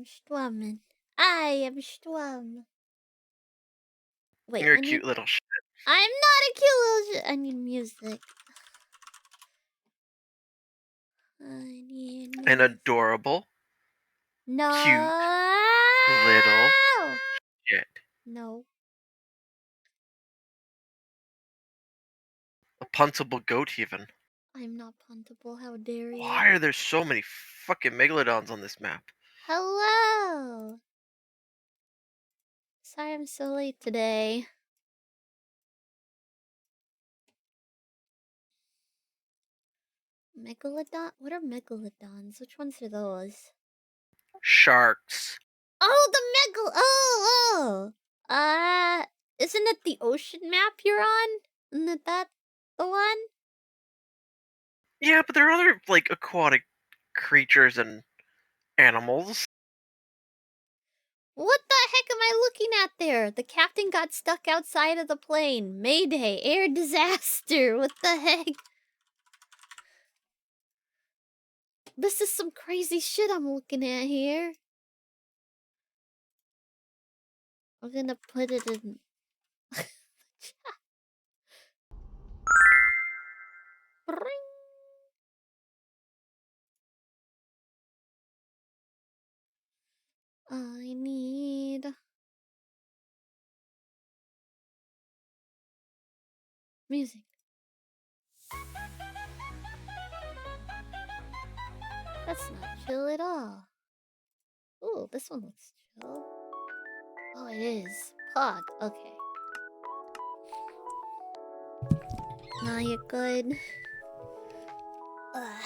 Schwammen. I am Schwamm. Wait, You're a cute little shit. I'm not a cute little shit. I need music. I need music. An adorable, no. cute little shit. No. A puntable goat even. I'm not puntable. How dare you? Why are there so many fucking megalodons on this map? Hello. Sorry I'm so late today. Megalodon? What are megalodons? Which ones are those? Sharks. Oh, the isn't it the ocean map you're on? Isn't that the one? Yeah, but there are other, like, aquatic creatures and animals. What the heck am I looking at there? The captain got stuck outside of the plane. Mayday, air disaster. What the heck? This is some crazy shit I'm looking at here. I'm gonna put it in... I need... music. That's not chill at all. Ooh, this one looks chill. Oh, it is. Pog. Okay. Now you're good. Ugh.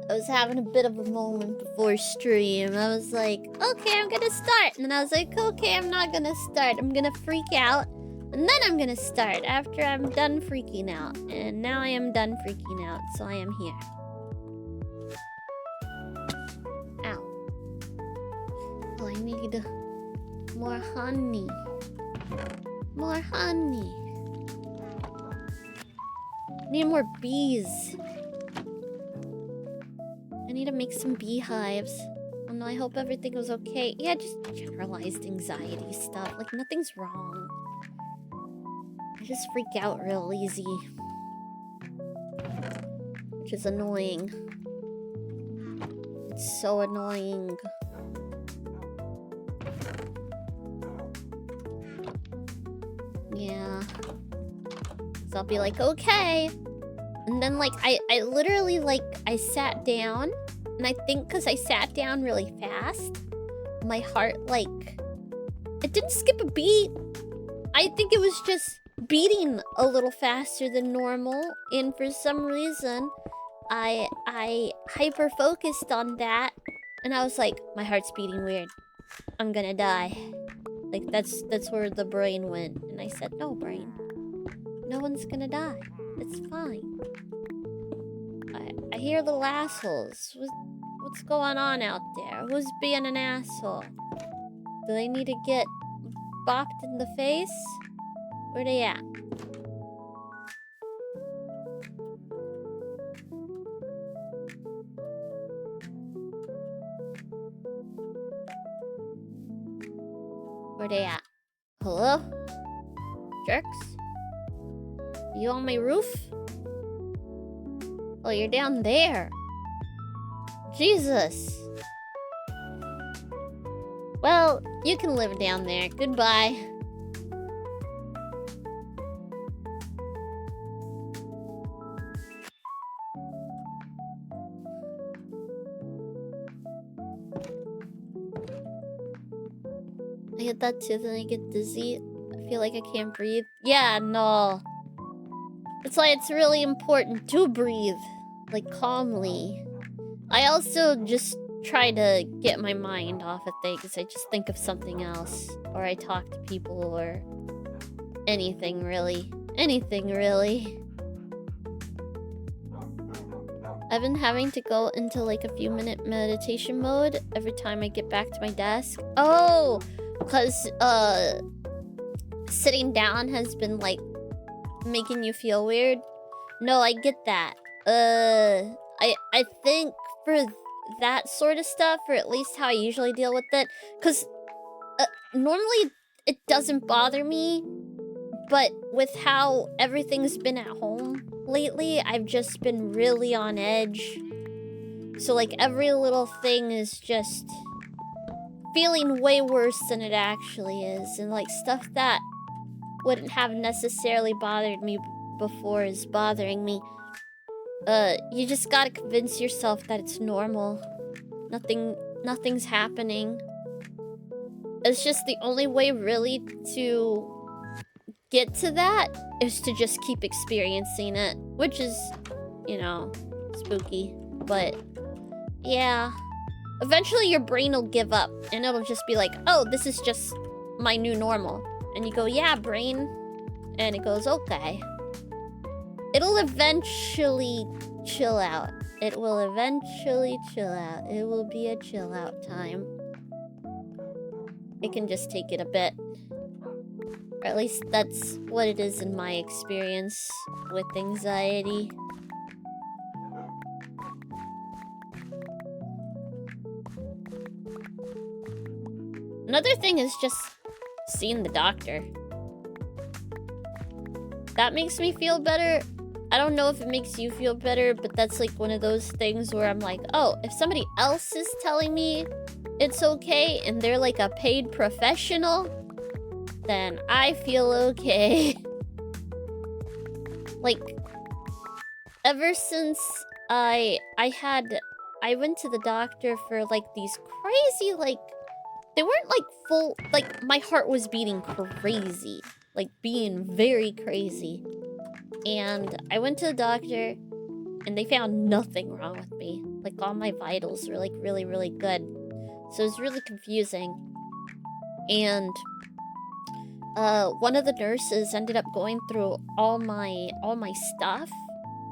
I was having a bit of a moment before stream. I was like, okay, I'm gonna start. And then I was like, okay, I'm not gonna start. I'm gonna freak out. And then I'm gonna start after I'm done freaking out. And now I am done freaking out, so I am here. Ow. Oh, I need more honey. More honey. I need more bees. I need to make some beehives. Oh no, I hope everything was okay. Yeah, just generalized anxiety stuff. Like, nothing's wrong. I just freak out real easy. Which is annoying. It's so annoying. Yeah. So I'll be like, okay. And then, like, I literally, like, I sat down. And I think because I sat down really fast, my heart, like, it didn't skip a beat. I think it was just beating a little faster than normal. And for some reason, I hyper-focused on that. And I was like, my heart's beating weird. I'm gonna die. Like, that's where the brain went. And I said, no, brain. No one's gonna die. It's fine. I hear little assholes. What's going on out there? Who's being an asshole? Do they need to get bopped in the face? Where they at? Where they at? Hello? Jerks? You on my roof? Oh, you're down there. Jesus. Well, you can live down there. Goodbye. I get that too, then I get dizzy. I feel like I can't breathe. Yeah, no. That's why it's really important to breathe. Like, calmly. I also just try to get my mind off of things. I just think of something else. Or I talk to people, or anything, really. Anything, really. I've been having to go into, like, a few-minute meditation mode every time I get back to my desk. Oh! Because, sitting down has been, like, making you feel weird. No, I get that. I think for that sort of stuff, or at least how I usually deal with it, because normally it doesn't bother me, but with how everything's been at home lately, I've just been really on edge. So, like, every little thing is just feeling way worse than it actually is. And, like, stuff that wouldn't have necessarily bothered me before is bothering me. You just gotta convince yourself that it's normal. Nothing's happening. It's just the only way really to get to that is to just keep experiencing it, which is, you know, spooky. But yeah, eventually your brain will give up and it'll just be like, oh, this is just my new normal. And you go, yeah, brain. And it goes, okay. It'll eventually chill out. It will eventually chill out. It will be a chill out time. It can just take it a bit. Or at least that's what it is in my experience with anxiety. Another thing is just seeing the doctor. That makes me feel better. I don't know if it makes you feel better, but that's like one of those things where I'm like, oh, if somebody else is telling me it's okay and they're like a paid professional, then I feel okay. Like, ever since I went to the doctor for like these crazy, like, they weren't like full, like my heart was beating crazy, like being very crazy. And I went to the doctor and they found nothing wrong with me. Like all my vitals were like really, really good. So it was really confusing. And one of the nurses ended up going through all my stuff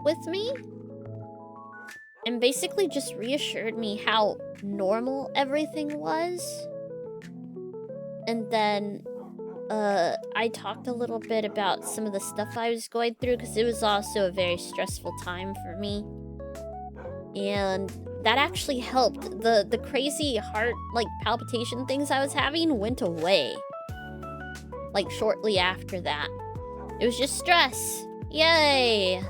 with me and basically just reassured me how normal everything was. And then I talked a little bit about some of the stuff I was going through because it was also a very stressful time for me. And that actually helped. The crazy heart, like, palpitation things I was having went away. Like, shortly after that. It was just stress. Yay!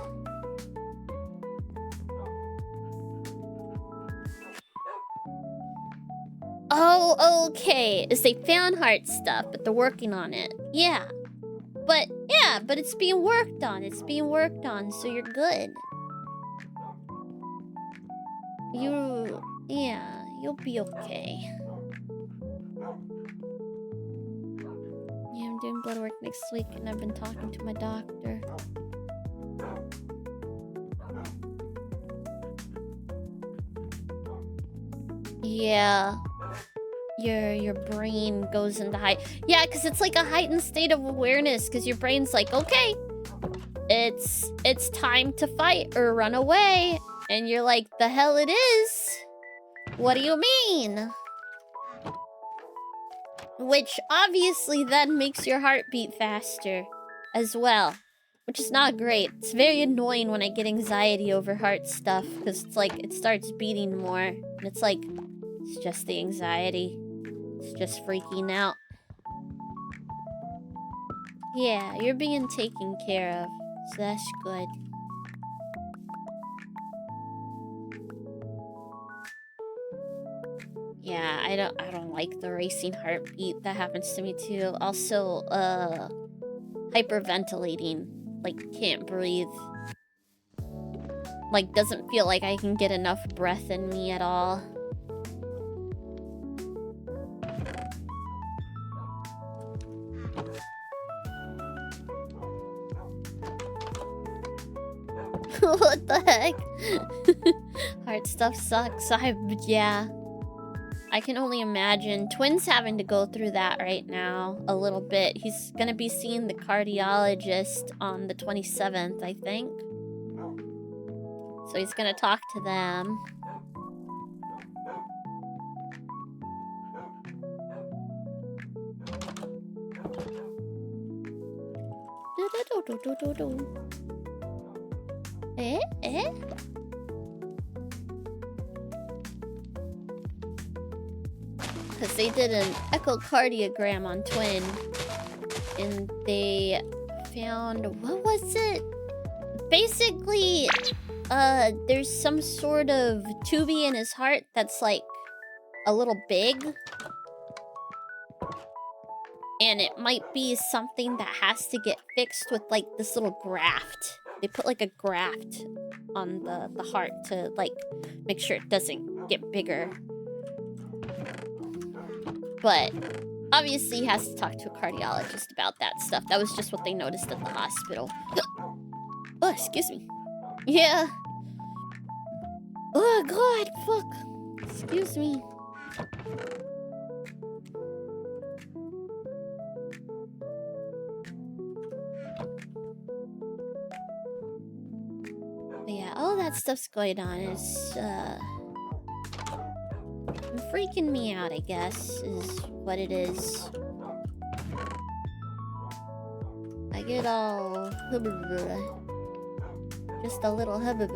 Oh, okay. Is they found heart stuff, but they're working on it. Yeah. But it's being worked on. It's being worked on, so you're good. Yeah, you'll be okay. Yeah, I'm doing blood work next week, and I've been talking to my doctor. Yeah. Your brain goes into yeah, because it's like a heightened state of awareness, because your brain's like, okay, it's time to fight or run away. And you're like, the hell it is? What do you mean? Which obviously then makes your heart beat faster as well, which is not great. It's very annoying when I get anxiety over heart stuff, because it's like it starts beating more, and it's like, it's just the anxiety. It's just freaking out. Yeah, you're being taken care of, so that's good. Yeah, I don't like the racing heartbeat. That happens to me too. Also, hyperventilating. Like, can't breathe. Like, doesn't feel like I can get enough breath in me at all. What the heck? Heart stuff sucks. Yeah. I can only imagine. Twin's having to go through that right now a little bit. He's gonna be seeing the cardiologist on the 27th, I think. So he's gonna talk to them. Eh? Eh? Because they did an echocardiogram on Twin. And they found... What was it? Basically, there's some sort of tubie in his heart that's like a little big. And it might be something that has to get fixed with like this little graft. They put like a graft on the heart to like make sure it doesn't get bigger. But obviously he has to talk to a cardiologist about that stuff. That was just what they noticed at the hospital. Oh, excuse me. Yeah. Oh god, fuck. Excuse me. But yeah, all that stuff's going on is freaking me out, I guess, is what it is. I get all just a little hubba.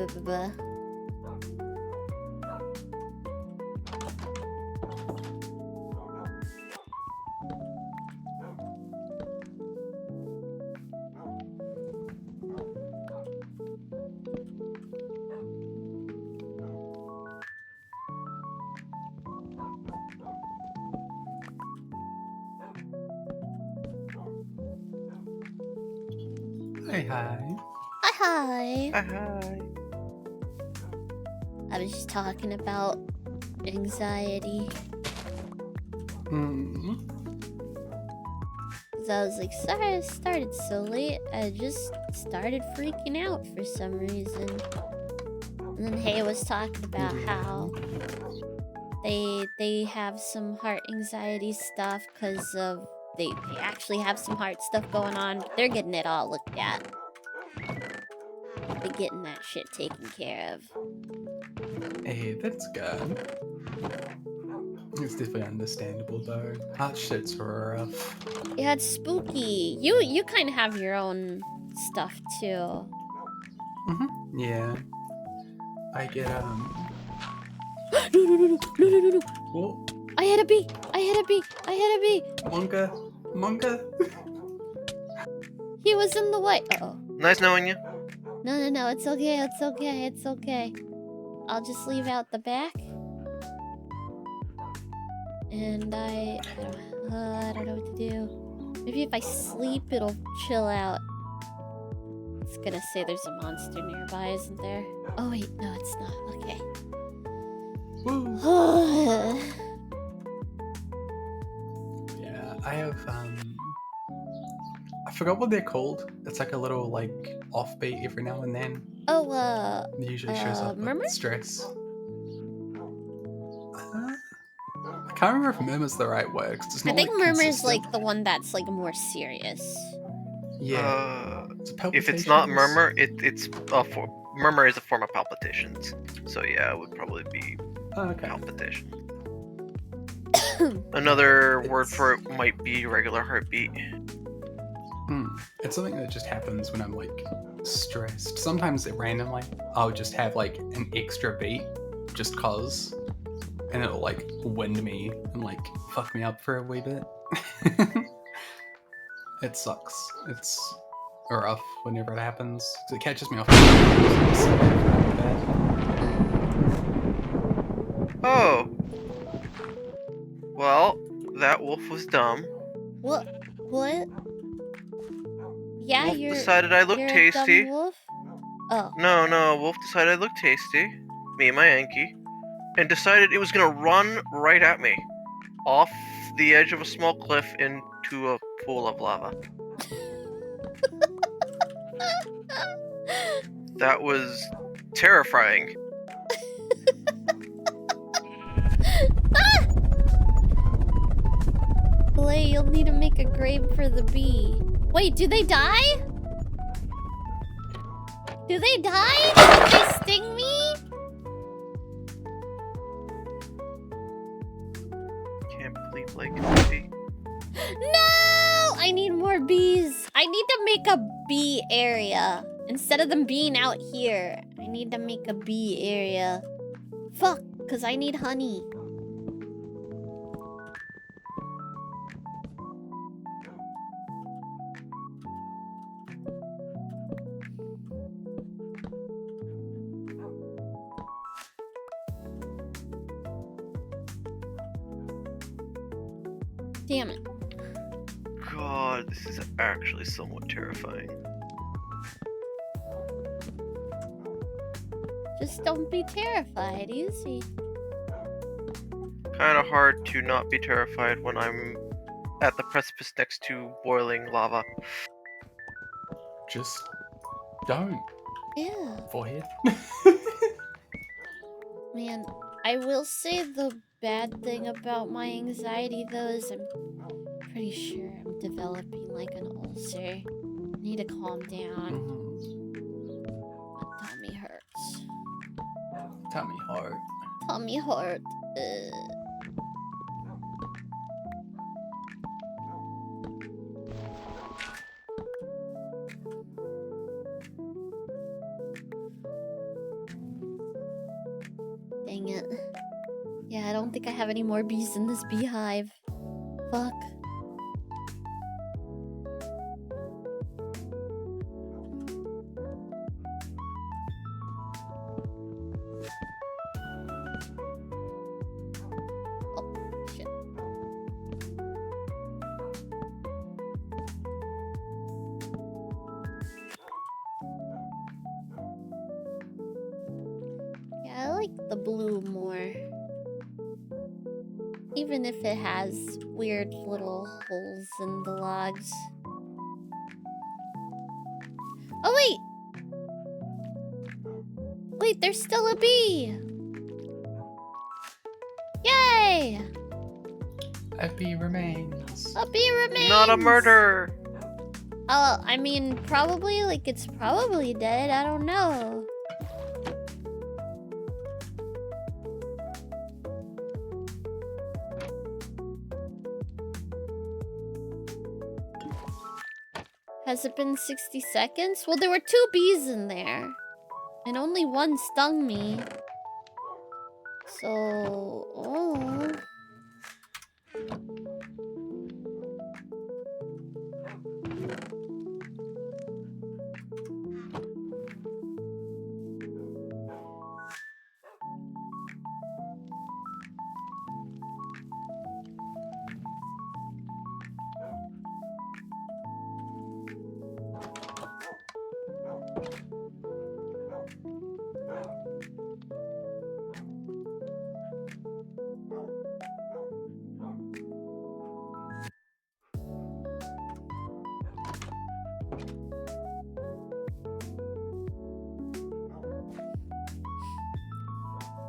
Hi. Hi. Hi. I was just talking about anxiety. Cause I was like, sorry I started so late. I just started freaking out for some reason. And then Hay was talking about how they have some heart anxiety stuff because of they actually have some heart stuff going on, but they're getting it all looked at. They're getting that shit taken care of. Hey, that's good. It's definitely understandable though. Heart shit's rough. Yeah, it's spooky. You kind of have your own stuff too. Yeah. I get No. What? I hit a bee. Monka. He was in the way. Uh-oh. Nice knowing you. No. It's okay. I'll just leave out the back. And I don't know what to do. Maybe if I sleep, it'll chill out. It's gonna say there's a monster nearby, isn't there? Oh wait, no, it's not. Okay. Woo. Yeah, I have I forgot what they're called. It's like a little like offbeat every now and then. Oh, It usually shows up murmur? with stress. I can't remember if murmur's the right word. 'Cause it's I not, think like, murmur's consistent. like the one that's like more serious. Yeah. If it's not palpitations? murmur, it's murmur is a form of palpitations. So yeah, it would probably be Okay. palpitation. Another word for it might be regular heartbeat. It's something that just happens when I'm like stressed. Sometimes randomly, I'll just have like an extra beat just cause, and it'll like wind me and like fuck me up for a wee bit. It sucks. It's rough whenever it happens because it catches me off guard. Oh. Well, that wolf was dumb. What? Yeah, Wolf you're decided I look you're tasty. a dumb wolf? Oh. No, Wolf decided I looked tasty, me and my Yankee, and decided it was gonna run right at me, off the edge of a small cliff into a pool of lava. That was terrifying. Lay, you'll need to make a grave for the bee. Wait, do they die? Do they die? Did they sting me? Can't believe like bee. No! I need more bees. I need to make a bee area Instead of them being out here, I need to make a bee area. Fuck, because I need honey. Damn it. God, this is actually somewhat terrifying. Just don't be terrified, easy. Kind of hard to not be terrified when I'm at the precipice next to boiling lava. Just don't. Yeah. Forehead. Man, I will say the bad thing about my anxiety though is I'm pretty sure I'm developing like an ulcer. I need to calm down. My tummy hurts. Tummy hard. Tummy hurt. Dang it. Yeah, I don't think I have any more bees in this beehive. Fuck. Oh, shit. Yeah, I like the blue more. Even if it has weird little holes in the logs. Oh, wait! Wait, there's still a bee! Yay! A bee remains. A bee remains! Not a murder! I mean, probably, like, it's probably dead. I don't know. Has it been 60 seconds? Well, there were 2 bees in there. And only one stung me. So... oh...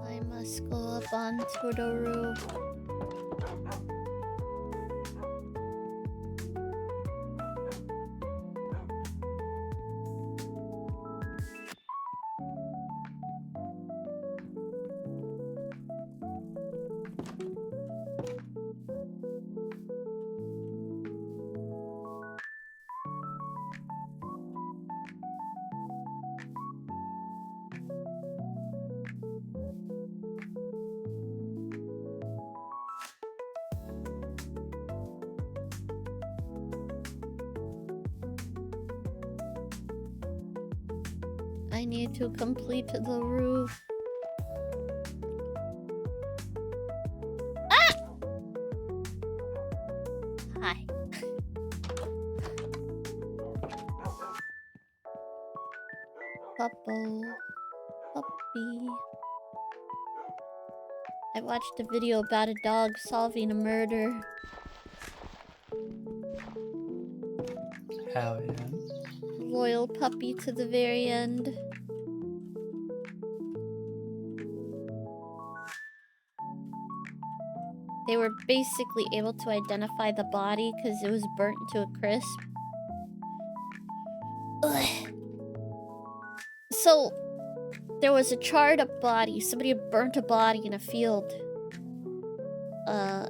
I must go up onto the roof. I need to complete the roof. Ah! Hi. Puppo. Puppy. I watched a video about a dog solving a murder. Hell yeah. Loyal puppy to the very end. They were basically able to identify the body because it was burnt to a crisp. Ugh. So, there was a charred up body. Somebody had burnt a body in a field.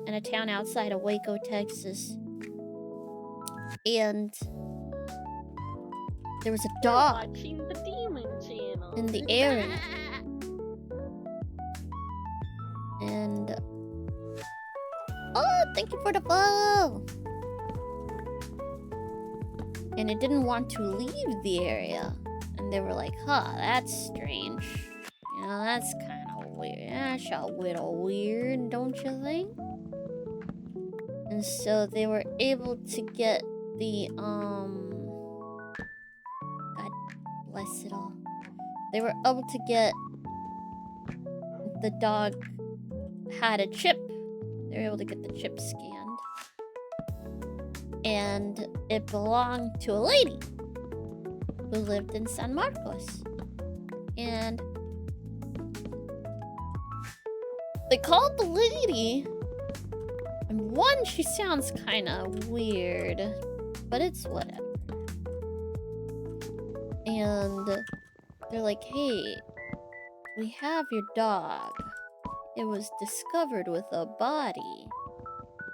In a town outside of Waco, Texas. And there was a dog Watching the Demon Channel. in the area. And oh, thank you for the follow. And it didn't want to leave the area. And they were like, huh, that's strange. You know, that's kind of weird. That's a little weird, don't you think? And so they were able to get the, God bless it all. They were able to get the dog had a chip. They were able to get the chip scanned. And it belonged to a lady who lived in San Marcos. And they called the lady. And one, she sounds kind of weird, but it's whatever. And they're like, hey, we have your dog. It was discovered with a body.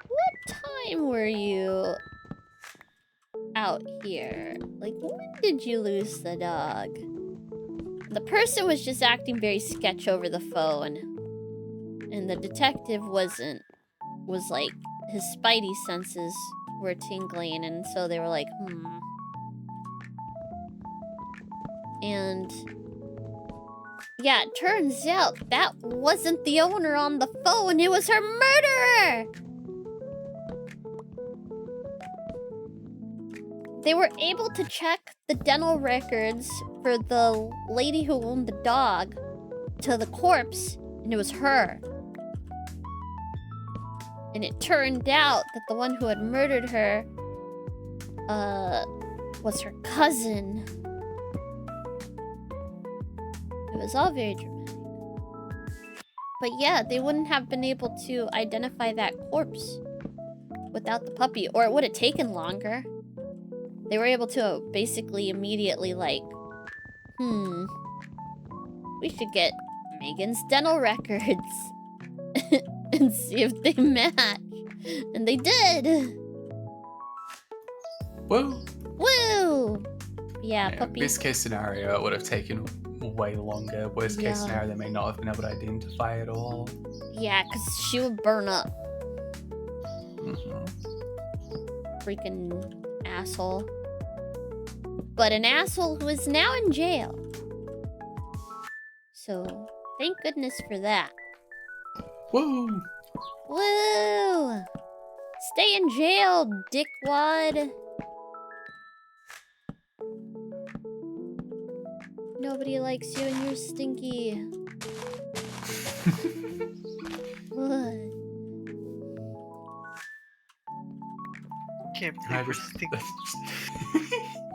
What time were you out here? Like, when did you lose the dog? The person was just acting very sketch over the phone. And the detective was like, his spidey senses were tingling, and so they were like, And yeah, it turns out that wasn't the owner on the phone, it was her murderer! They were able to check the dental records for the lady who owned the dog to the corpse, and it was her. And it turned out that the one who had murdered her, was her cousin. It was all very dramatic. But yeah, they wouldn't have been able to identify that corpse without the puppy, or it would have taken longer. They were able to basically immediately like, we should get Megan's dental records and see if they match. And they did. Woo! Woo! Yeah, puppy. Best case scenario, it would have taken way longer. Worst case scenario, they may not have been able to identify it all. Yeah, because she would burn up. Freaking asshole. But an asshole who is now in jail. So, thank goodness for that. Woo! Woo! Stay in jail, dickwad. Nobody likes you and you're stinky. What? Can't believe we're stinking.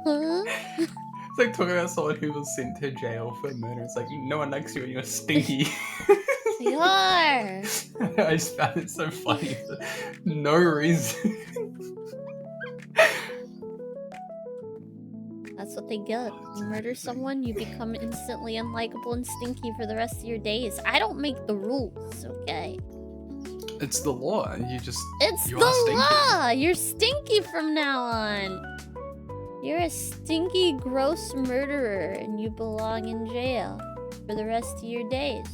Huh? It's like talking about someone who was sent to jail for murder. It's like, no one likes you and you're stinky. They are. I just found it so funny for no reason. That's what they get. You murder someone, you become instantly unlikable and stinky for the rest of your days. I don't make the rules, okay? It's the law. It's you the are stinky. law! You're stinky from now on. You're a stinky, gross murderer, and you belong in jail for the rest of your days.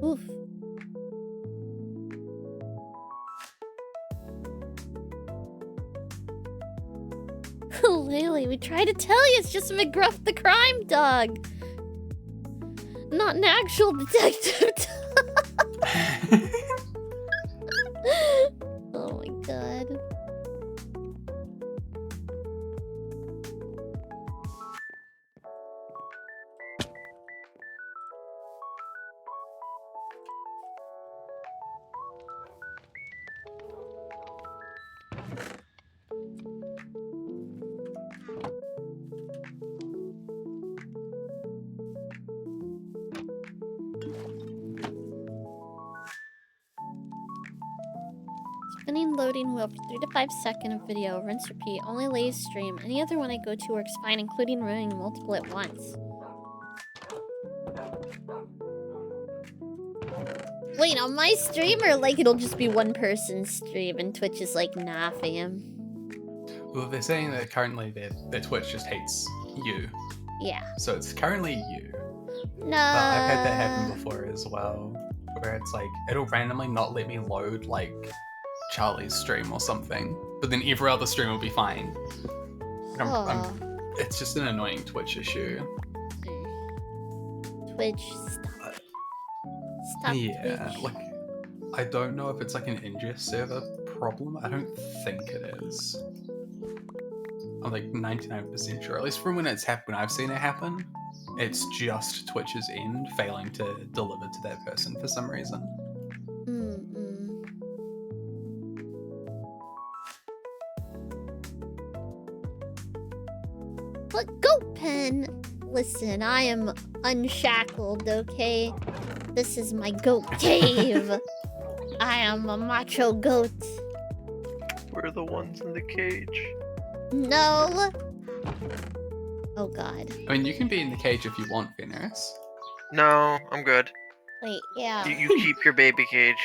Oof. Lily, we tried to tell you, it's just McGruff the crime dog. Not an actual detective dog. Oh my god. loading wheel for 3 to 5 seconds of video. Rinse, repeat. Only Lay's stream. Any other one I go to works fine, including running multiple at once. Wait, on my stream or like it'll just be one person's stream and Twitch is like, nah, fam. Well, they're saying that currently their Twitch just hates you. Yeah. So it's currently you. No. But I've had that happen before as well, where it's like, it'll randomly not let me load like Charlie's stream or something, but then every other stream will be fine. It's just an annoying Twitch issue. Twitch, stop. Stop Yeah, Twitch. like, I don't know if it's like an ingest server problem. I don't think it is. I'm like 99% sure, at least from when it's happened, when I've seen it happen, it's just Twitch's end failing to deliver to that person for some reason. But Goat Pen, listen, I am unshackled, okay? This is my goat cave. I am a macho goat. We're the ones in the cage. No. Oh god. I mean, you can be in the cage if you want, Veneris. No, I'm good. Wait, yeah. You keep your baby cage.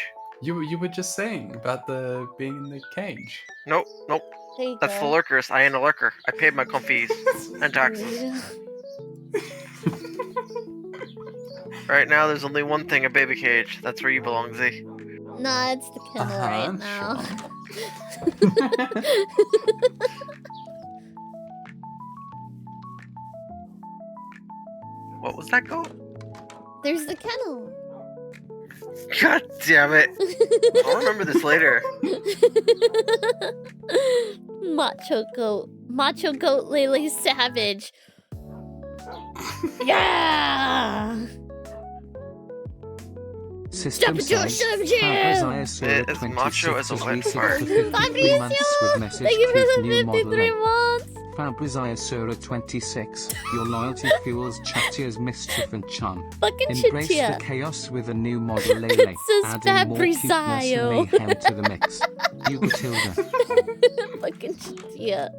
You were just saying about the being in the cage. Nope. There you That's go. the lurkers. I ain't a lurker. I paid my fees and taxes. Right now, there's only one thing, a baby cage. That's where you belong, Z. Nah, it's the kennel right I'm now. What was that goat? There's the kennel. God damn it. I'll remember this later. Macho goat Lele Savage. Yeah! System Jump, says, jump, jump, Fabrizio It is macho as a wet releasing fart. for 53 months with message Thank you proof for new the model 53 link. months! Fabrizio 26, your loyalty fuels Chatia's mischief and charm. Fucking Embrace Chatia. the chaos with a new model Lele, It says adding more cuteness Fabrizio. and mayhem to the mix. You Matilda. Fucking Chatia.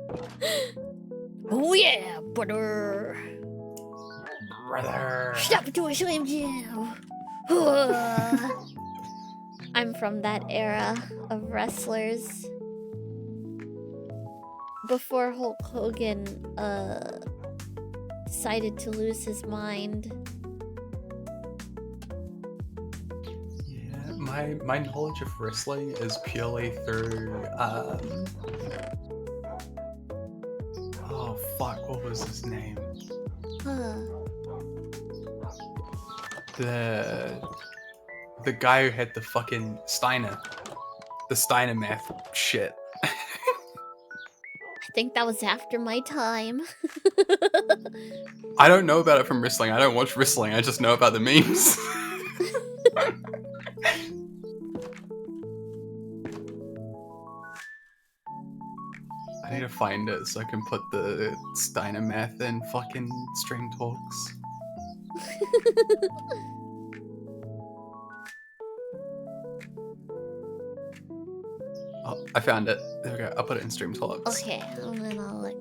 Oh yeah, brother. Brother. Stop it to a Slim Jim. I'm from that era of wrestlers. Before Hulk Hogan decided to lose his mind. Yeah, my knowledge of wrestling is purely through oh fuck, what was his name? The guy who had the fucking the Steiner math shit. I think that was after my time. I don't know about it from wrestling. I don't watch wrestling. I just know about the memes. I need to find it so I can put the Steiner math in fucking stream talks. Oh, I found it. There we go. I'll put it in stream talks. Okay, I'm gonna look.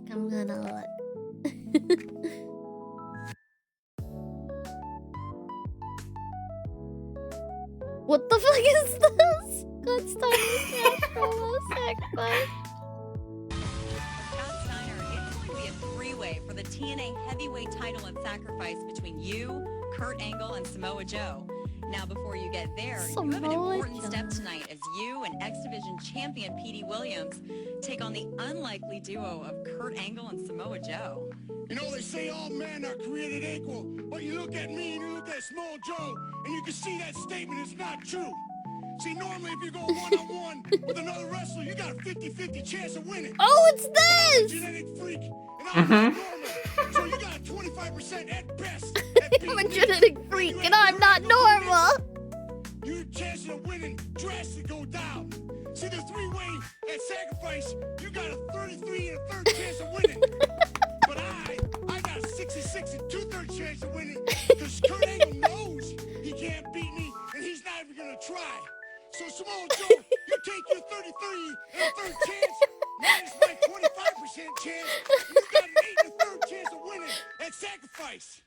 What the fuck is this? God, Steiner Smash promo sacrifice. Scott Steiner, it's going to be a three-way for the TNA heavyweight title and sacrifice between you, Kurt Angle, and Samoa Joe. Now, before you get there, you have an important step tonight as you and X Division champion Petey Williams take on the unlikely duo of Kurt Angle and Samoa Joe. You know, they say all men are created equal, but you look at me and you look at Small Joe, and you can see that statement is not true. See, normally if you go one-on-one with another wrestler, you got a 50-50 chance of winning. Oh, it's I'm a this! genetic freak, and I'm not normal. So you got a 25% at best. I'm a genetic freak and I'm not normal. Your chances of winning drastically go down. See, the three-way at sacrifice, you got a 33 and a third chance of winning. But I got a 66 and two-thirds chance of winning because Kurt Angle knows he can't beat me and he's not even gonna try. So Samoa Joe, you take your 33 and a third chance minus my 25% chance, and you got an 8 and a third chance of winning at sacrifice.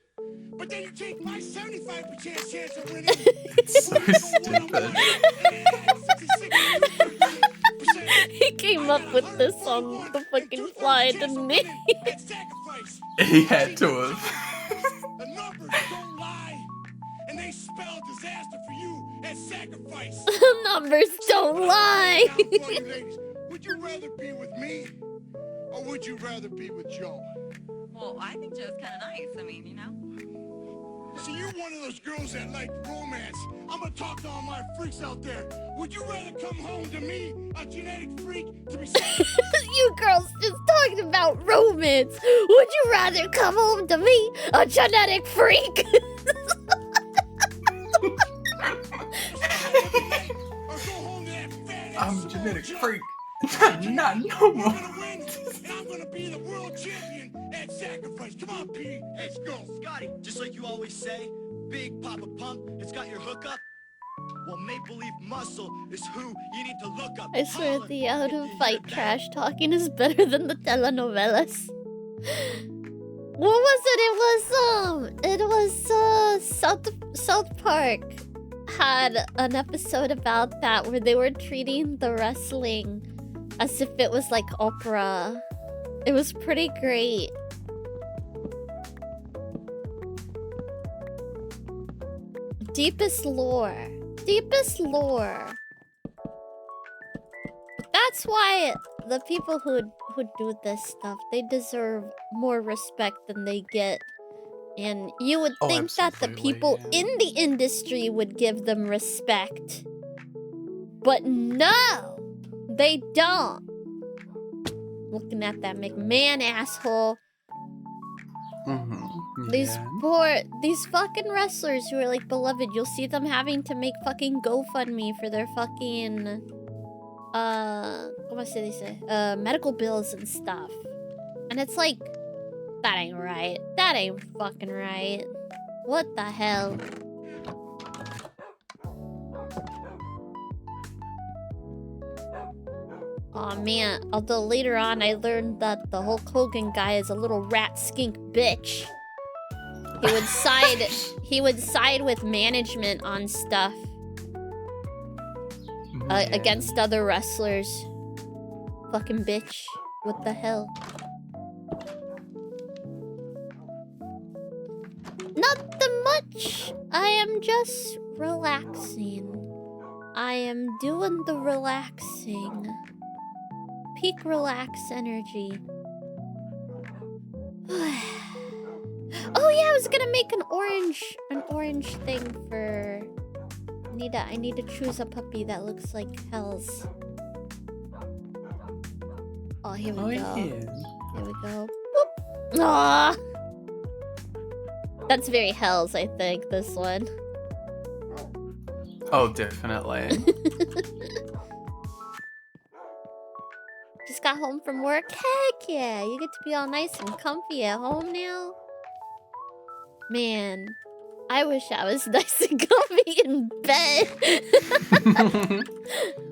But then you take my 75% chance of winning. It's so and we go stupid. one-on-one, and then add 66 and 2/13%. He came up with this on the fucking fly, didn't he? At sacrifice. He had to have. The numbers don't lie, and they spell disaster for you at sacrifice. Numbers don't lie. Now, for you ladies, would you rather be with me, or would you rather be with Joe? Well, I think Joe's kind of nice. I mean, you know. See, you're one of those girls that like romance. I'm gonna talk to all my freaks out there. Would you rather come home to me, a genetic freak, to be sacrificed? You girls just talking about romance. Would you rather come home to me, a genetic freak? Or go home to that fat I'm ass a genetic Joe? freak. Not no We're more. gonna win, and I'm gonna be the world champion at sacrifice. Come on, Pete. Let's go. Scotty, just like you always say, Big Papa Pump, it's got your hookup. Well, Maple Leaf Muscle is who you need to look up. I swear Holla the out if of you fight hear that. trash talking is better than the telenovelas. What was it? It was South Park had an episode about that where they were treating the wrestling as if it was like opera. It was pretty great. Deepest lore. Deepest lore. That's why the people who do this stuff, they deserve more respect than they get. And you would Oh, think that the absolutely, people yeah. in the industry would give them respect. But no! They don't. Looking at that McMahon asshole. These fucking wrestlers who are like beloved, you'll see them having to make fucking GoFundMe for their fucking ¿cómo se dice? Medical bills and stuff. And it's like, that ain't right. That ain't fucking right. What the hell? Aw man, although later on I learned that the Hulk Hogan guy is a little rat skink bitch. He would side with management on stuff against other wrestlers. Fucking bitch. What the hell? Nothing much. I am just relaxing. I am doing the relaxing. Peak relax energy. Oh yeah, I was gonna make an orange thing for. I need to choose a puppy that looks like Hell's. Oh, here we go. Yeah. Here we go. Boop. Aww. That's very Hell's, I think. This one. Oh, definitely. Just got home from work. Heck yeah! You get to be all nice and comfy at home now. Man, I wish I was nice and comfy in bed.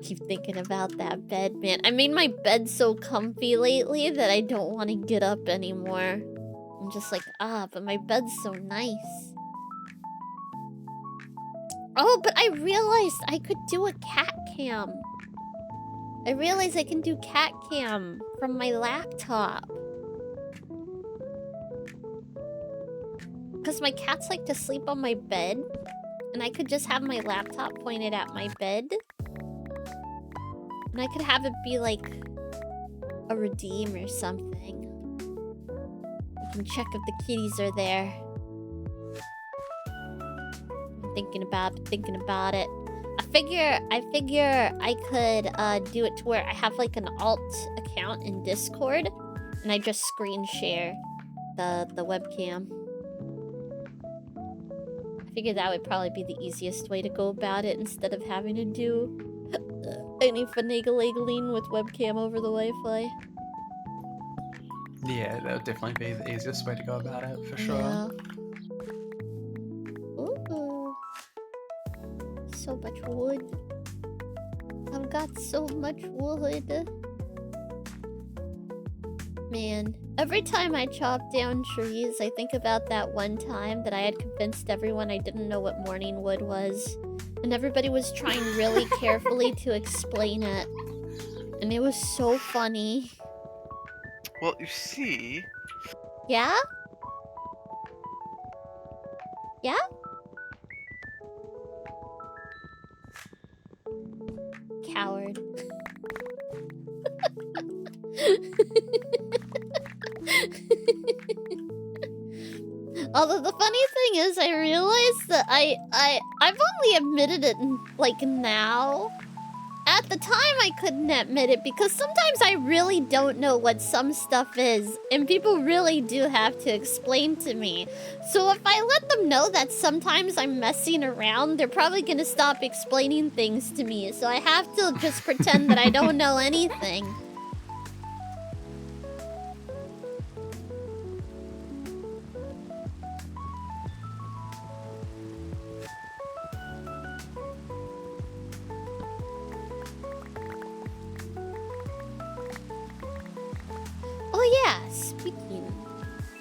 Keep thinking about that bed, man. I made my bed so comfy lately that I don't want to get up anymore. I'm just like, but my bed's so nice. Oh, but I realized I could do a cat cam. I realized I can do cat cam from my laptop. Because my cats like to sleep on my bed. And I could just have my laptop pointed at my bed. And I could have it be like a redeem or something. I can check if the kitties are there. I'm thinking about it. I figure I could do it to where I have like an alt account in Discord. And I just screen share the webcam. I figured that would probably be the easiest way to go about it instead of having to do any finagling with webcam over the Wi-Fi. Yeah, that would definitely be the easiest way to go about it, for sure. Yeah. Ooh. So much wood. I've got so much wood. Man, every time I chop down trees, I think about that one time that I had convinced everyone I didn't know what morning wood was. And everybody was trying really carefully to explain it. And it was so funny. Well, you see... Yeah? Yeah? Coward. Although the funny thing is, I realized that I've only admitted it like now. At the time, I couldn't admit it because sometimes I really don't know what some stuff is, and people really do have to explain to me. So if I let them know that sometimes I'm messing around, they're probably gonna stop explaining things to me. So I have to just pretend that I don't know anything. Oh yeah, speaking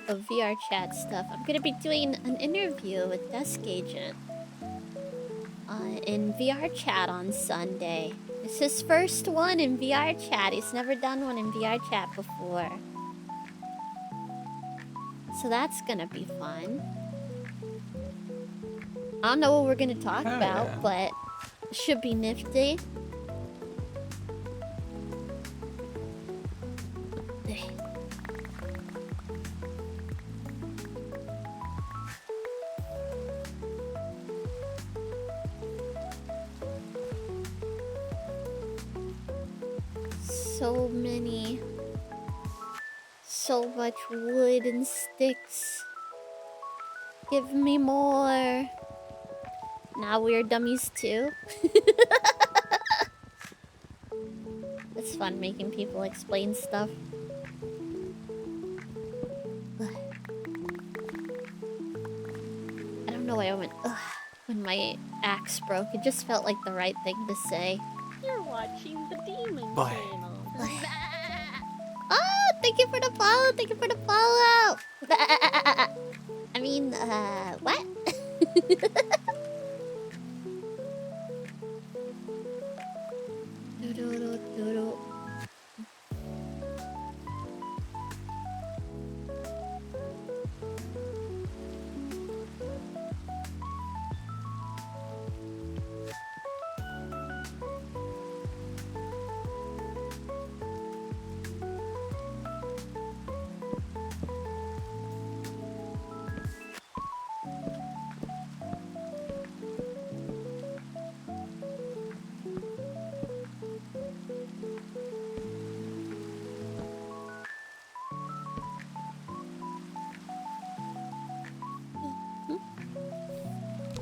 of VR chat stuff, I'm gonna be doing an interview with Desk Agent in VR chat on Sunday. It's his first one in VR chat. He's never done one in VR chat before. So that's gonna be fun. I don't know what we're gonna talk about, but it should be nifty. So many. So much wood and sticks. Give me more. Now we're dummies too. It's fun making people explain stuff. I don't know why I went ugh when my axe broke. It just felt like the right thing to say. You're watching the Demon Bye. Channel. Oh, thank you for the follow. Thank you for the follow. I mean, what? Doodle.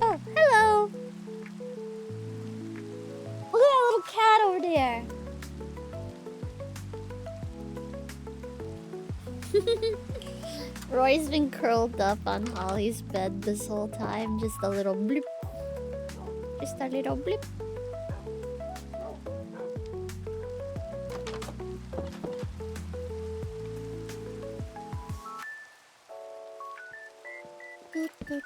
Oh, hello. Look at that little cat over there. Roy's been curled up on Holly's bed this whole time. Just a little blip. Just a little blip. Doot, doot.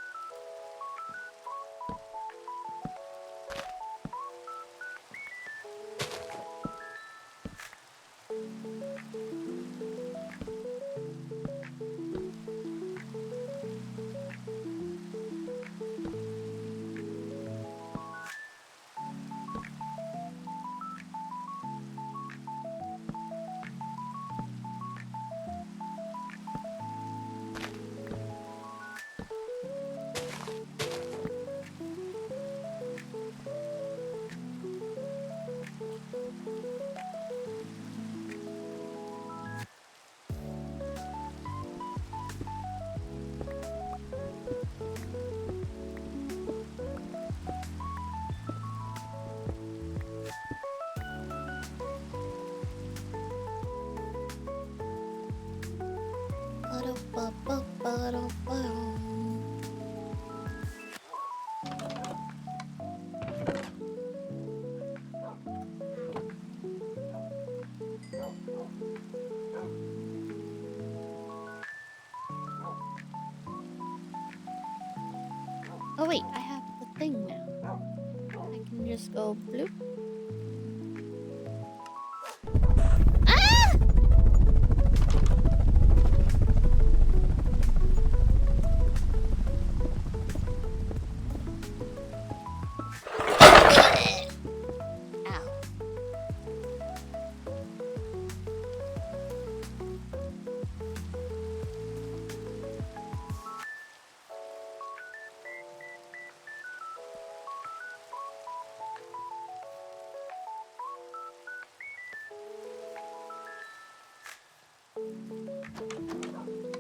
Oh wait, I have the thing now. I can just go bloop. Ah! Ow.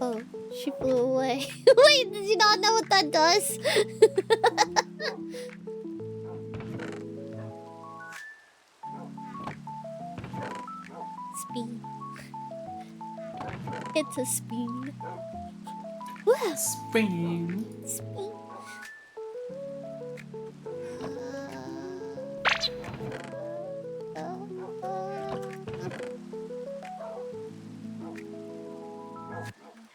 Oh, she flew away. Wait, did you not know what that does? Speed. It's a speed. Woo! Spring. Speed.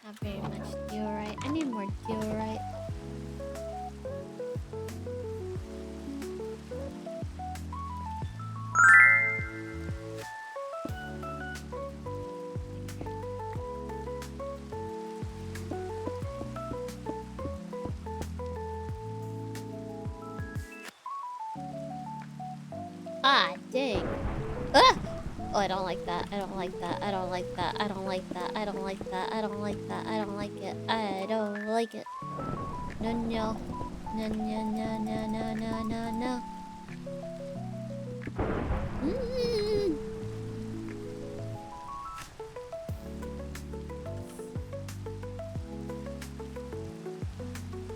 Not very much diorite. I need more diorite. Ah, dang. Ah! Oh, I don't like that. I don't like that. I don't like that. I don't like that. I don't like that. I don't like that. I don't like it. I don't like it. No, no. No, no, no, no, no, no, no, no.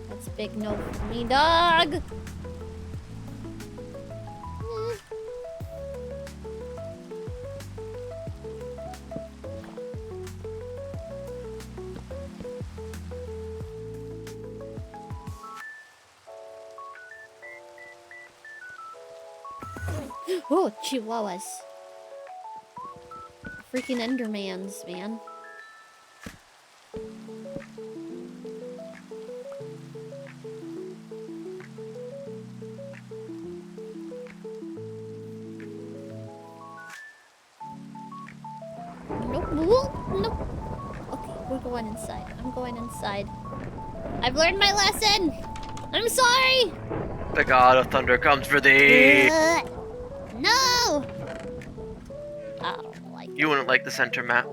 That's a big no for me, dog. Oh, chihuahuas. Freaking Endermans, man. Nope, nope, nope. Okay, we're going inside. I'm going inside. I've learned my lesson! I'm sorry! The god of thunder comes for thee! No! I don't like You wouldn't like the center map.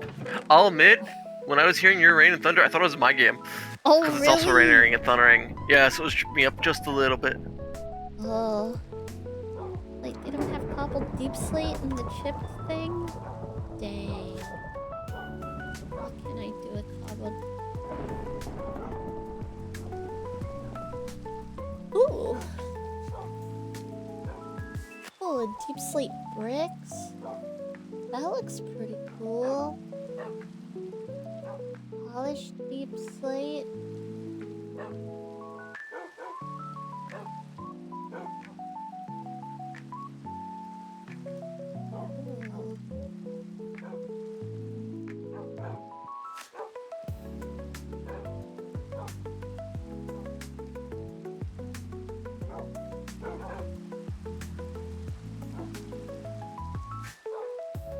I'll admit, when I was hearing your rain and thunder, I thought it was my game. Oh, Because really? it's also raining and thundering. Yeah, so it was tripping me up just a little bit. Oh. Like, they don't have cobbled deep slate in the chipped thing? Dang. What can I do with cobbled? Ooh. Oh, deep slate bricks? That looks pretty cool. Polished deep slate.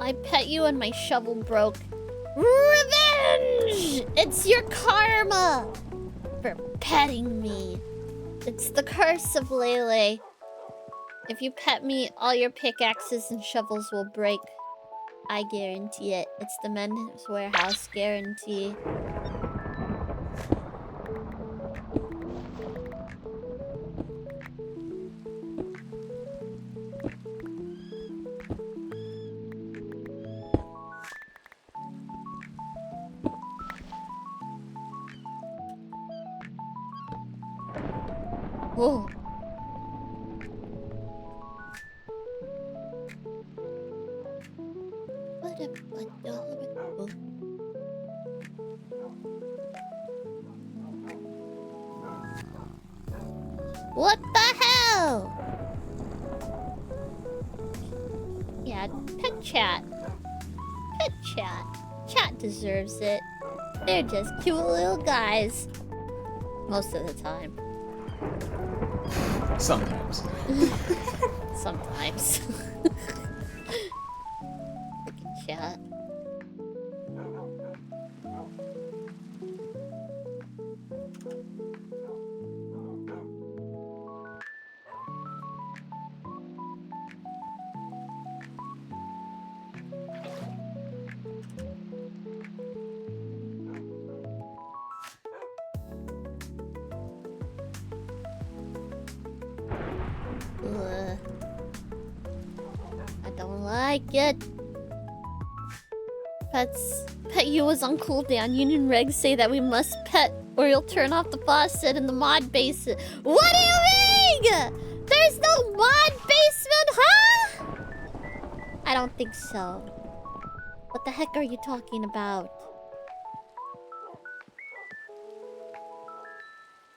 I pet you and my shovel broke. Revenge! It's your karma for petting me. It's the curse of Lele. If you pet me, all your pickaxes and shovels will break. I guarantee it. It's the Men's Warehouse guarantee. Whoa. What the hell? Yeah, pet chat. Pet chat. Chat deserves it. They're just cute little guys. Most of the time. Sometimes. Sometimes. Freaking chat. Ugh. I don't like it. Pet you was on cooldown. Union regs say that we must pet or you'll turn off the faucet in the mod basement. What do you mean? There's no mod basement, huh? I don't think so. What the heck are you talking about?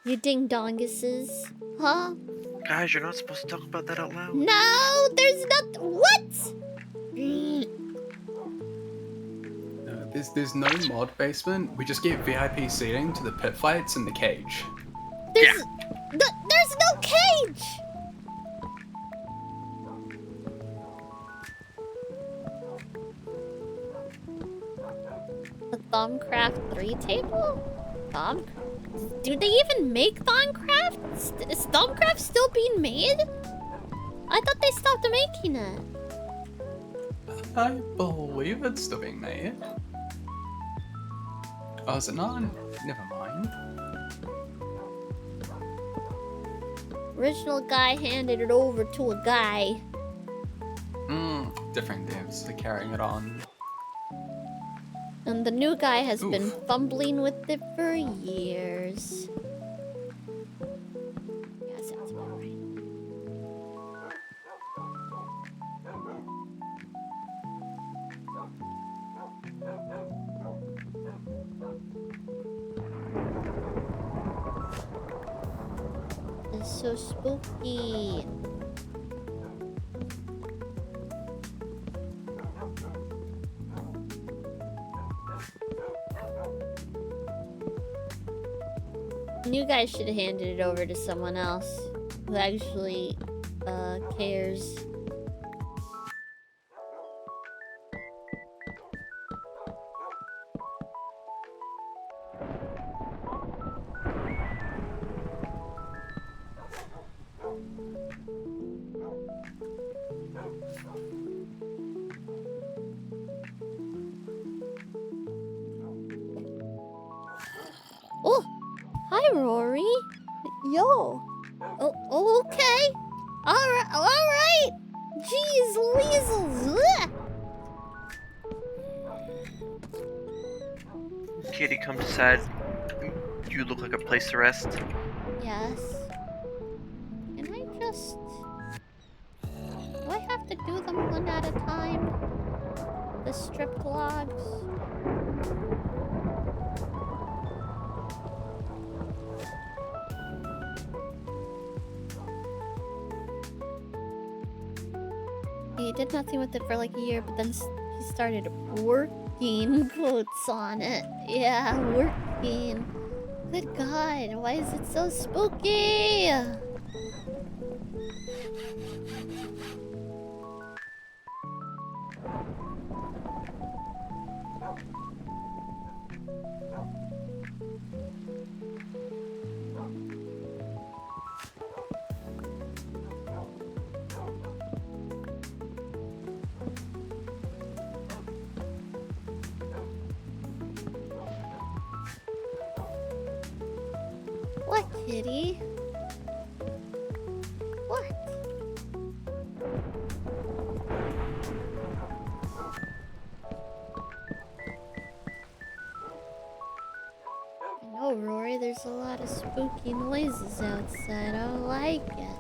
You ding-donguses, huh? Guys, you're not supposed to talk about that out loud. No, there's not. What? There's no mod basement. We just get VIP seating to the pit fights in the cage. There's no cage. A Thaumcraft 3 table? Do they even make Thaumcraft? Is Thaumcraft still being made? I thought they stopped making it. I believe it's still being made. Oh, is it not? Never mind. Original guy handed it over to a guy. Different devs are carrying it on. And the new guy has been fumbling with it for years. Yeah, sounds about right. It's so spooky. New guy should have handed it over to someone else who actually cares. Oh, hi Rory. Yo. Oh, okay. All right. Jeez, weasels. Ugh. Kitty comes inside. You look like a place to rest. Yes. Can I just... Do I have to do them one at a time? The stripped logs? He did nothing with it for like a year, but then he started working quotes on it. Yeah, working. Good God, why is it so spooky? What, kitty? What? I know, Rory, there's a lot of spooky noises outside. I don't like it.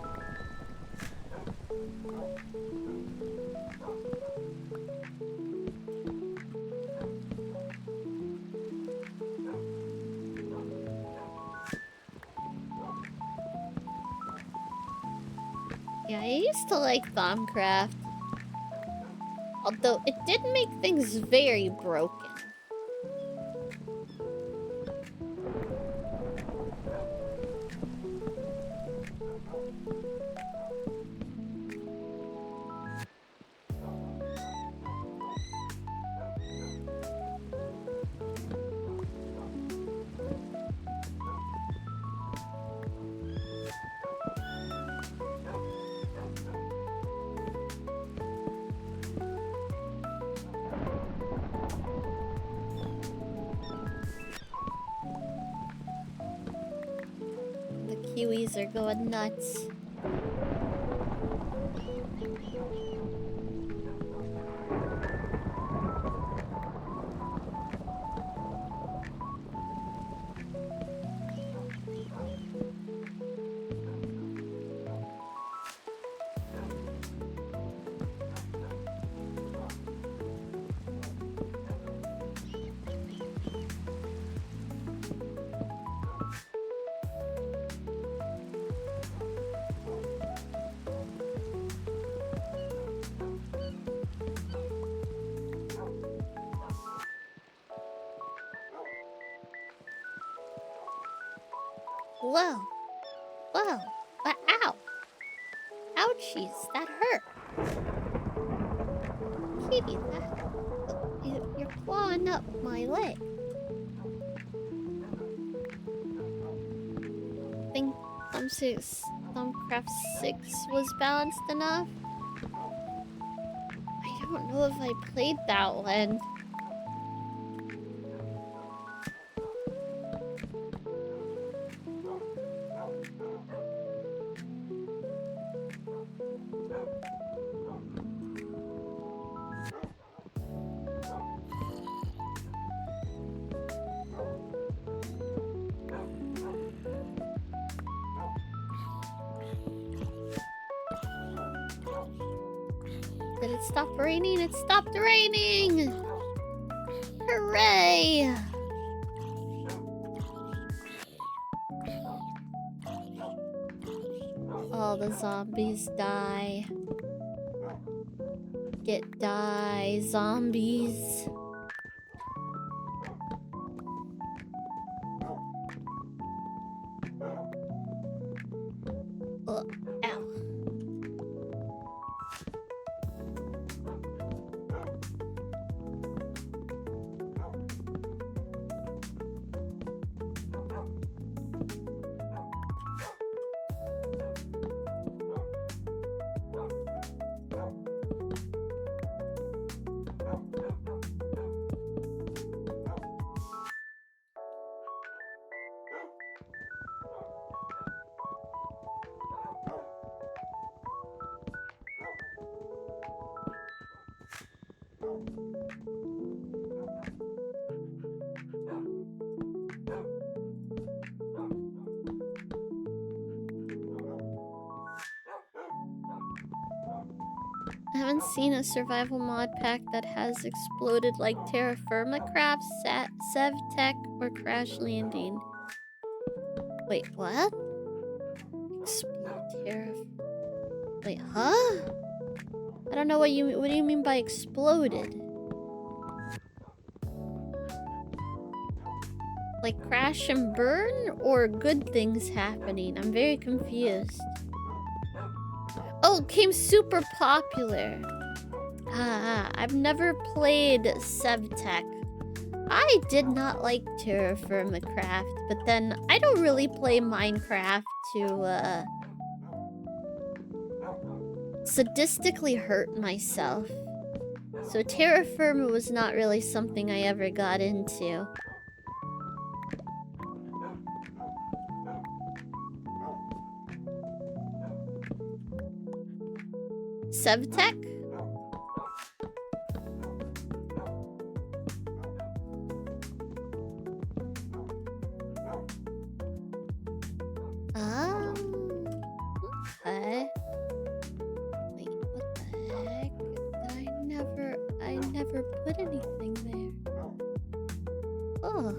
Yeah, I used to like Thaumcraft. Although it did make things very broken. Kiwis are going nuts. Whoa. Whoa. Ow. Ouchies. That hurt. Kitty, you're clawing up my leg. I think Thumbcraft 6 was balanced enough. I don't know if I played that one. Did it stop raining? It stopped raining! Hooray! All the zombies die. Die, zombies. Ow. I haven't seen a survival mod pack that has exploded like Terra Firma Craft, SevTech, or Crash Landing. Wait, what? Explode Terra... Wait, huh? I don't know what do you mean by exploded? Like crash and burn, or good things happening? I'm very confused. Oh, it became super popular. I've never played SevTech. I did not like Terra Firma Craft, but then I don't really play Minecraft to sadistically hurt myself. So Terra Firma was not really something I ever got into. SevTech? Okay. Wait, what the heck? I never put anything there. Oh.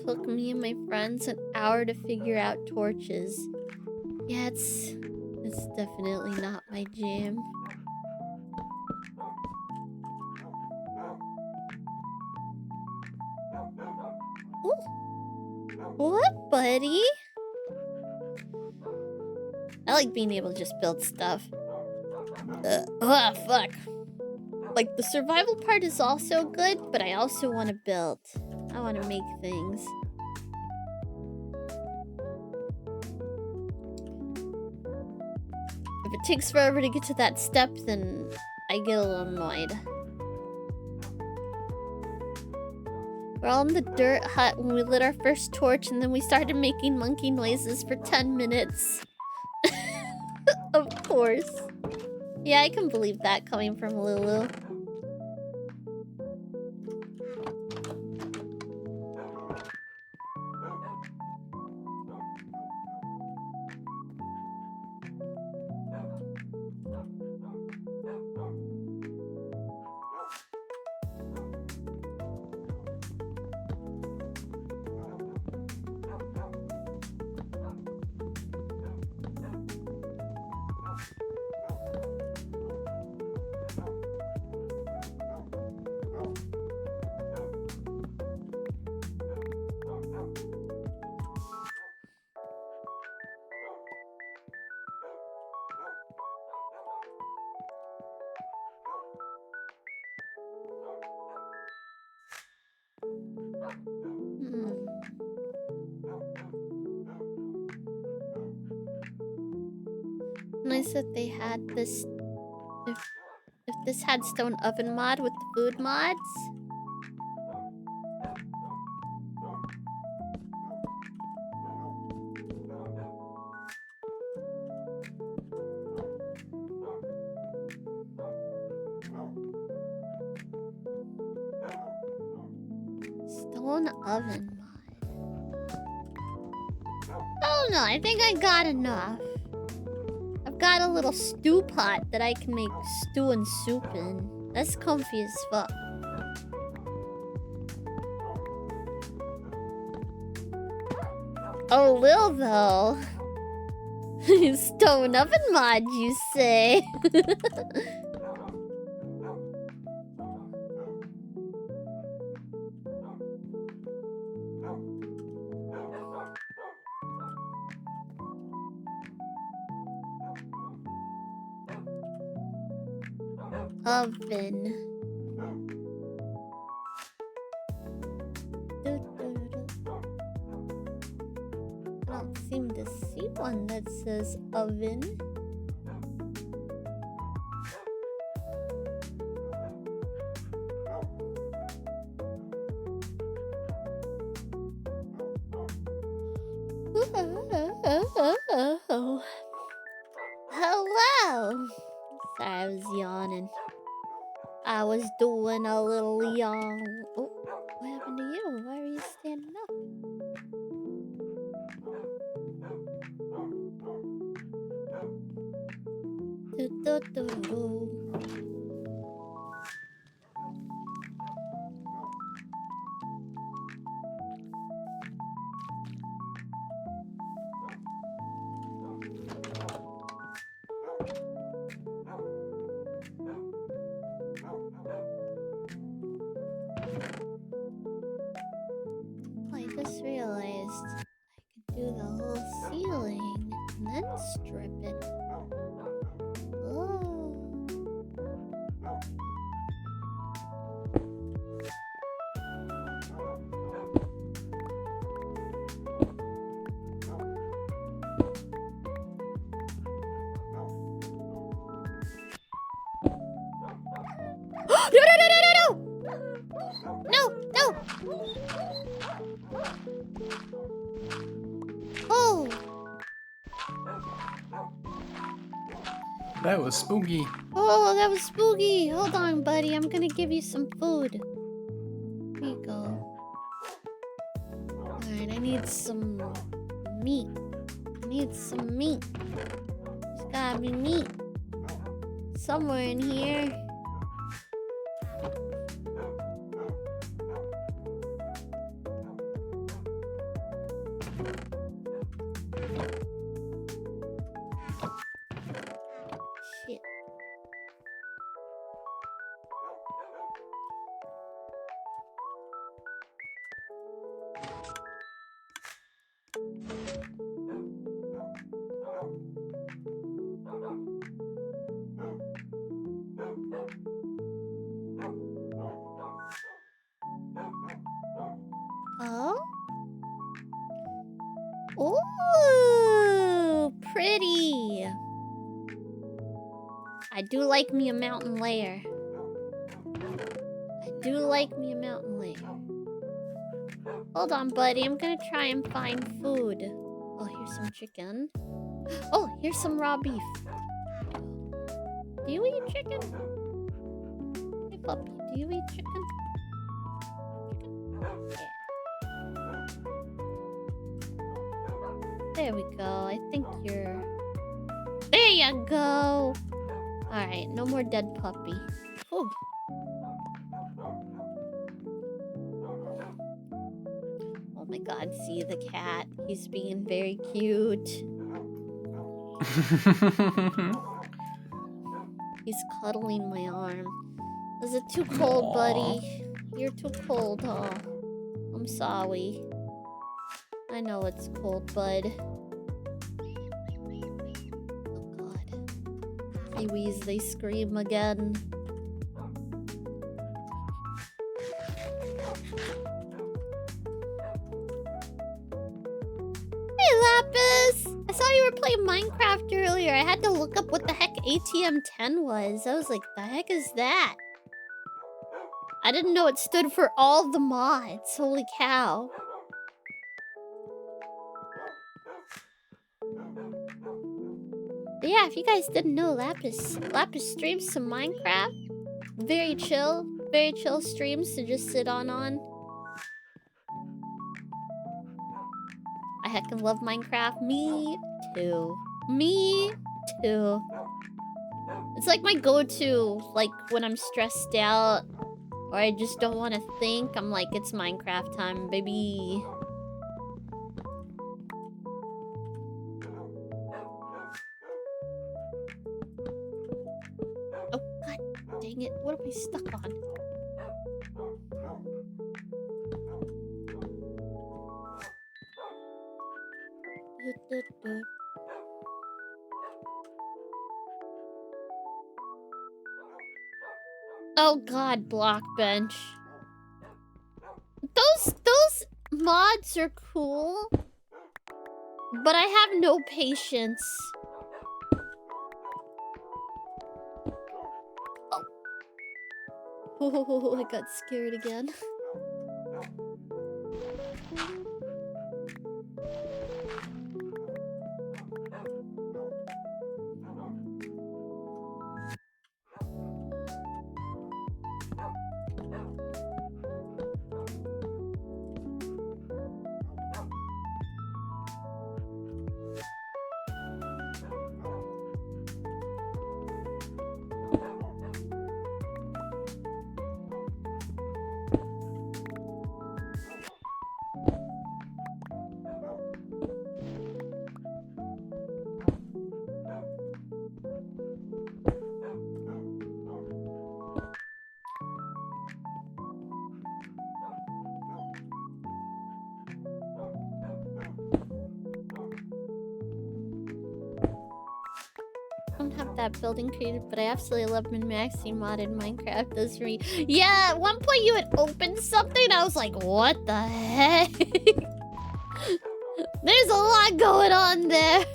Took me and my friends an hour to figure out torches. Yeah, it's definitely not my jam. Ooh. What, buddy? I like being able to just build stuff. Fuck. Like, the survival part is also good, but I also want to build. I want to make things. If it takes forever to get to that step, then I get a little annoyed. We're all in the dirt hut when we lit our first torch, and then we started making monkey noises for 10 minutes. Of course. Yeah, I can believe that coming from Lulu. Nice that they had this. If this had stone oven mod with the food mods. Stone oven mod. Oh no, I think I got enough. I've got a little stew pot that I can make stew and soup in. That's comfy as fuck. A little though. Stone oven mod, you say? Oven. I don't seem to see one that says oven. Hello. Sorry, I was yawning. I was doing a little yawn. Oh, what happened to you? Why are you standing up? Do. I just realized I could do the whole ceiling and then strip it. Oh. No! Oh! That was spooky. Oh, that was spooky. Hold on, buddy. I'm gonna give you some food. Here you go. Alright, I need some meat. I need some meat. There's gotta be meat somewhere in here. Shit. Oh? Ooh, pretty. I do like me a mountain lair. I do like me a mountain lair. Hold on, buddy. I'm gonna try and find food. Oh, here's some chicken. Oh, here's some raw beef. Do you eat chicken? Hey, puppy. Do you eat chicken? Yeah. There we go. I think you're... There you go! Alright, no more dead puppy. Whew. Oh my god, see the cat. He's being very cute. He's cuddling my arm. Is it too cold, buddy? You're too cold, huh? I'm sorry. I know it's cold, bud. Oh god. Kiwis, they scream again. Hey, Lapis! I saw you were playing Minecraft earlier. I had to look up what the heck ATM10 was. I was like, the heck is that? I didn't know it stood for all the mods. Holy cow. But yeah, if you guys didn't know, Lapis streams some Minecraft. Very chill streams to just sit on. I heckin' love Minecraft. Me too. Me too. It's like my go-to, like when I'm stressed out or I just don't want to think. I'm like, it's Minecraft time, baby. Oh god dang it, what am I stuck on? Oh god, block bench. Those mods are cool, but I have no patience. Oh, I got scared again. I don't have that building created, but I absolutely love min-maxing modded Minecraft does for me. Yeah, at one point you had opened something, I was like, what the heck? There's a lot going on there.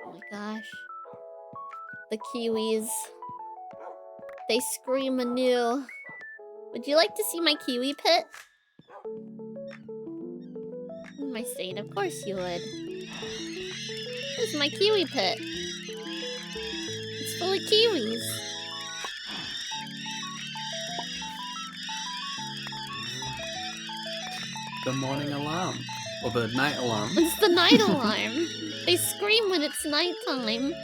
Oh my gosh. The Kiwis. They scream anew. Would you like to see my kiwi pit? What am I saying? Of course you would. This is my kiwi pit. It's full of kiwis. The morning alarm. Or the night alarm. It's the night alarm. They scream when it's nighttime.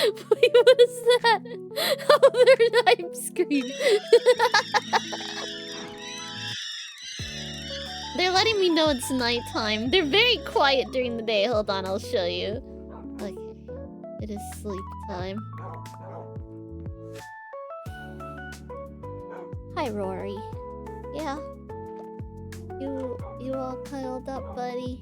Wait, what is that? Oh, their night scream. They're letting me know it's nighttime. They're very quiet during the day. Hold on, I'll show you. Okay, it is sleep time. Hi, Rory. Yeah. You all cuddled up, buddy?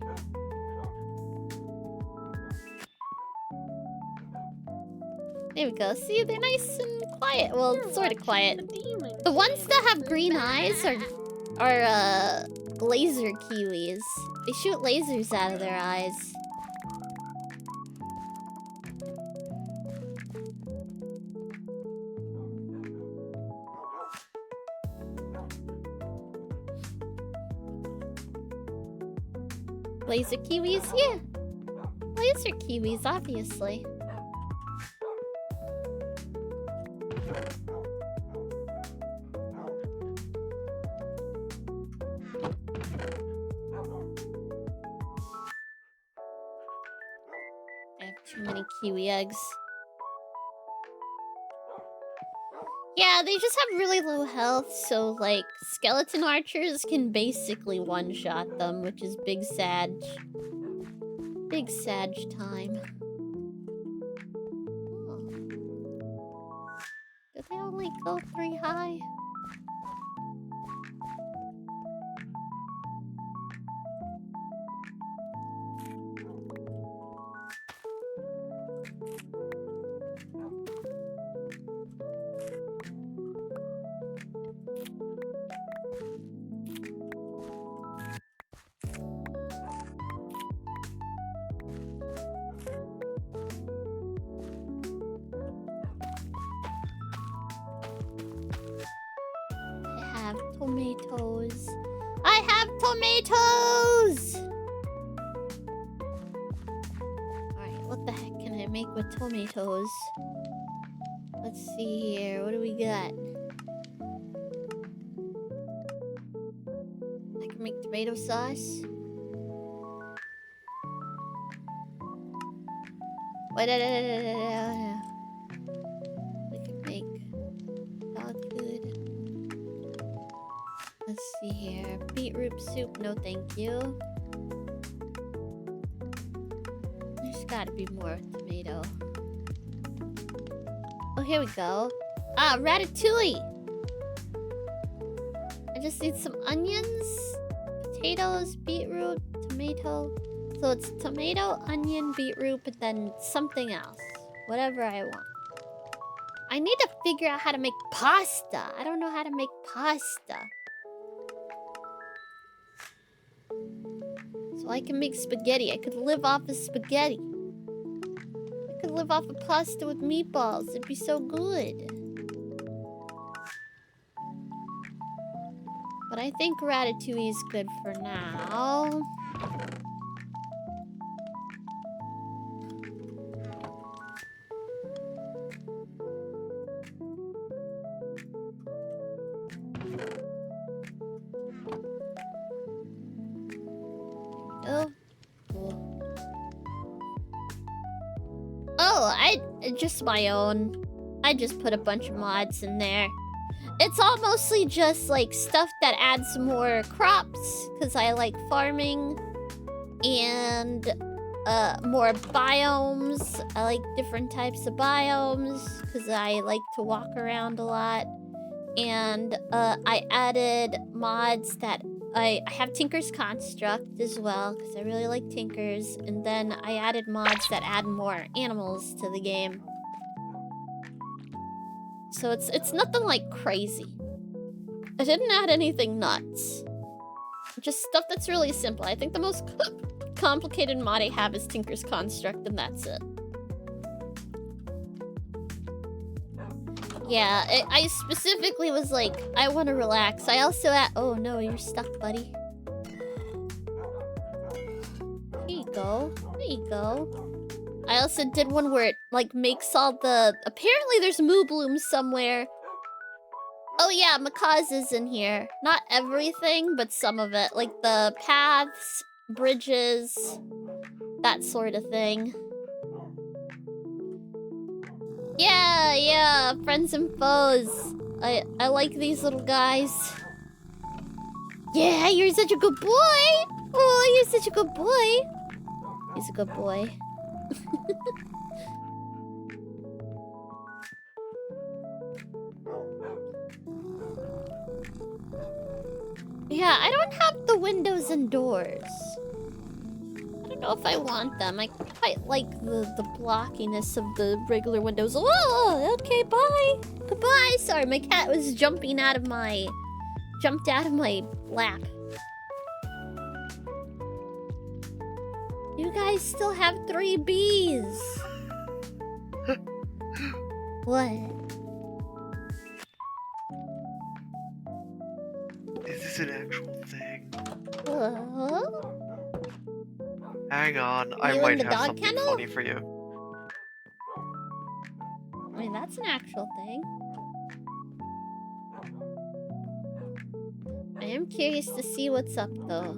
There we go. See, they're nice and quiet. Well, You're sort of watching quiet. the demons, The ones that have Santa. green eyes are laser kiwis. They shoot lasers out of their eyes. Laser kiwis? Yeah. Laser kiwis, obviously. I have too many kiwi eggs. Yeah, they just have really low health, so like skeleton archers can basically one-shot them, which is big sag. Big sag time. Oh. Did they only go 3 high? I have tomatoes. I have tomatoes! Alright, what the heck can I make with tomatoes? Let's see here. What do we got? I can make tomato sauce. Wait, no. We can make dog food. Let's see here. Beetroot soup, no thank you. There's gotta be more tomato. Oh, here we go. Ah, ratatouille! I just need some onions, potatoes, beetroot, tomato. So it's tomato, onion, beetroot, but then something else. Whatever I want. I need to figure out how to make pasta. I don't know how to make pasta. So I can make spaghetti. I could live off of spaghetti. I could live off of pasta with meatballs. It'd be so good. But I think ratatouille is good for now. Oh. Oh, just my own. I just put a bunch of mods in there. It's all mostly just like stuff that adds more crops, because I like farming, and more biomes. I like different types of biomes because I like to walk around a lot. And I added mods that I have Tinker's Construct as well because I really like Tinkers. And then I added mods that add more animals to the game. So it's nothing like crazy. I didn't add anything nuts. Just stuff that's really simple. I think the most complicated mod I have is Tinker's Construct, and that's it. Yeah, I specifically was like, I want to relax. I also oh no, you're stuck, buddy. There you go. There you go. I also did one where it like makes all the... Apparently there's moo blooms somewhere. Oh yeah, Macaw's is in here. Not everything, but some of it. Like the paths, bridges, that sort of thing. Yeah, friends and foes. I like these little guys. Yeah, you're such a good boy. Oh, you're such a good boy. He's a good boy. Yeah, I don't have the windows and doors. I don't don't know if I want them. I quite like the blockiness of the regular windows. Oh, okay, bye. Goodbye. Sorry, my cat was jumped out of my lap. You guys still have 3 bees. What? Is this an actual thing? Huh? Hang on, I You in might the have dog something kennel? funny for you. I mean, that's an actual thing. I am curious to see what's up, though.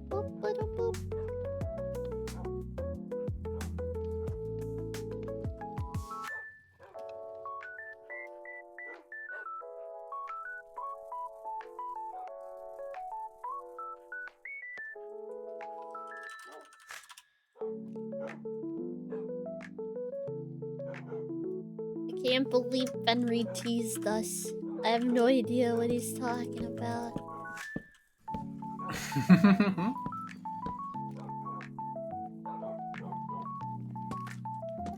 Boop, boop, boop. I can't believe Fenry teased us. I have no idea what he's talking about.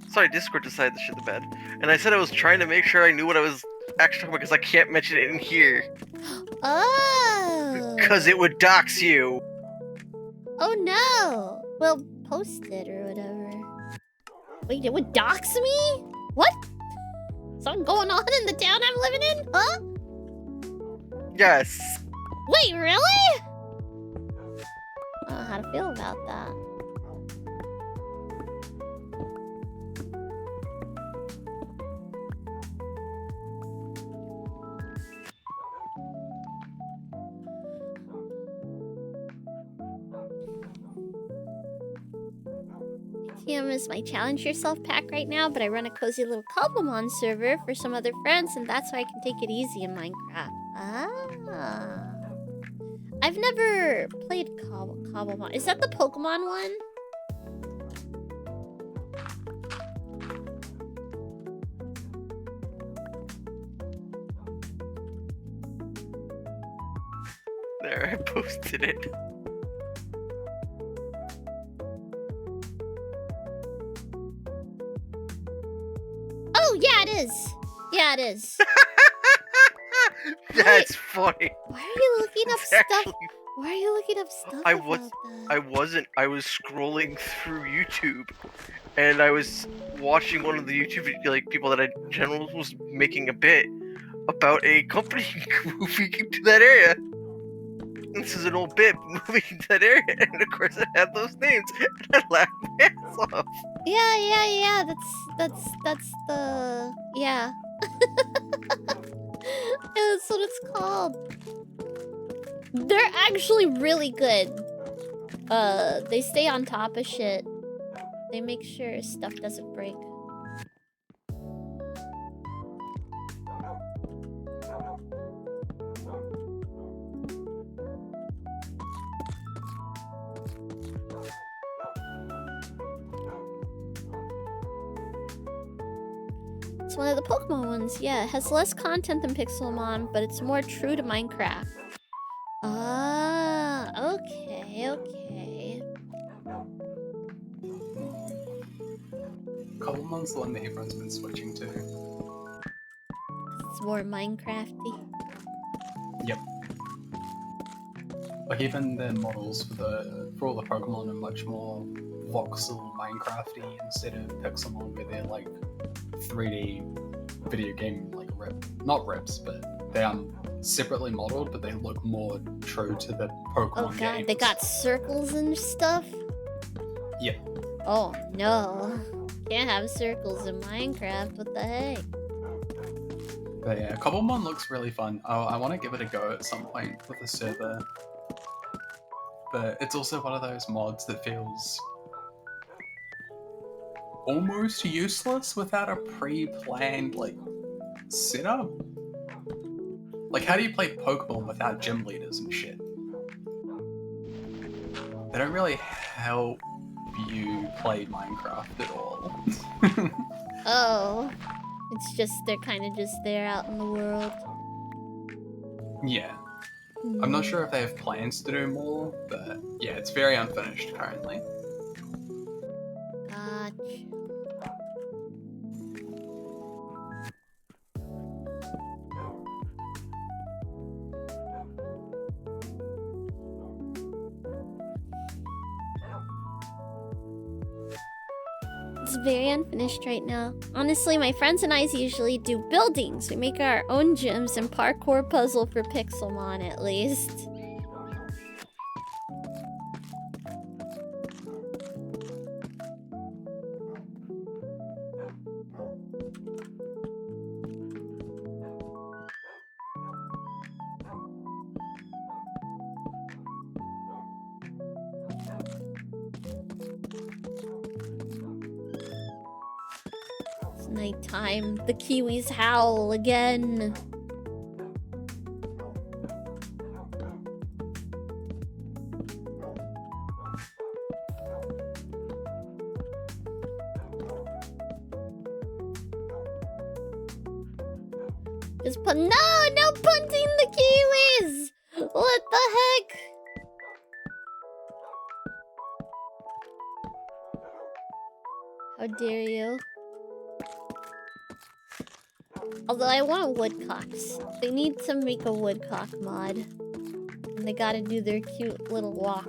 Sorry, Discord decided to shit the bed. And I said I was trying to make sure I knew what I was actually talking about because I can't mention it in here. Oh! Because it would dox you. Oh no! Well, post it or whatever. Wait, it would dox me? What? Something going on in the town I'm living in? Huh? Yes. Wait, really? I don't know how to feel about that. TM is my challenge yourself pack right now, but I run a cozy little Cobblemon server for some other friends, and that's why I can take it easy in Minecraft. Ah. I've never played Cobblemon. Is that the Pokemon one? There, I posted it. Oh, yeah, it is. Yeah, it is. That's funny. Why are you looking up It's stuff? actually- Why are you looking up stuff I about was- that? I wasn't. I was scrolling through YouTube, and I was watching one of the YouTube people that I generally was making a bit about a company moving into that area. This is an old bit moving into that area, and of course it had those names, and I laughed my ass off. Yeah. That's the yeah. That's what it's called. They're actually really good. They stay on top of shit. They make sure stuff doesn't break. It's one of the Pokemon ones, yeah. It has less content than Pixelmon, but it's more true to Minecraft. Ah, okay. Cobblemon's the one that everyone's been switching to. It's more Minecrafty. Yep. Like even the models for all the Pokemon are much more voxel Minecrafty instead of Pixelmon, where they're like 3D video game like not rips, but they are separately modeled, but they look more true to the Pokemon Oh god, games. they got circles and stuff? Yeah. Oh no. Can't have circles in Minecraft, what the heck? But yeah, Cobblemon looks really fun. Oh, I want to give it a go at some point with the server. But it's also one of those mods that feels almost useless without a pre-planned, like, setup. Like, how do you play Pokemon without gym leaders and shit? don't really help you play Minecraft at all. Oh. It's just, they're kind of just there out in the world. Yeah. I'm not sure if they have plans to do more, but yeah, it's very unfinished currently. Gotcha. It's very unfinished right now. Honestly, my friends and I usually do buildings. We make our own gyms and parkour puzzle for Pixelmon at least. It's nighttime. The kiwis howl again. Just put no punting the kiwis! What the heck? How dare you? Although I want woodcocks. They need to make a woodcock mod. And they gotta do their cute little walk.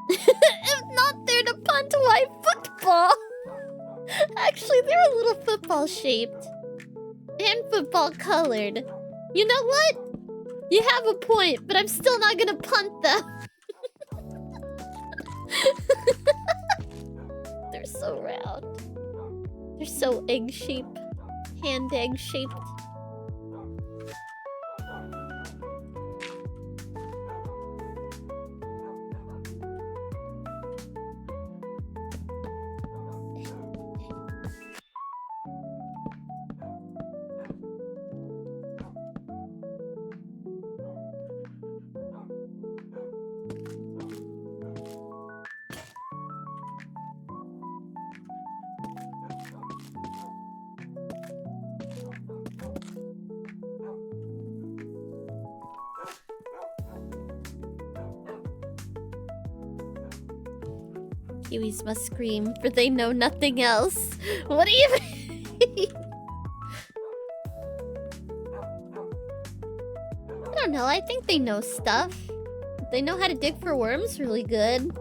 If not there to punt, why football? Actually, they're a little football shaped. And football colored. You know what? You have a point, but I'm still not gonna punt them. They're so round. They're so egg-shaped. Hand egg-shaped. Kiwis must scream, for they know nothing else. What do you mean? I don't know, I think they know stuff. They know how to dig for worms really good.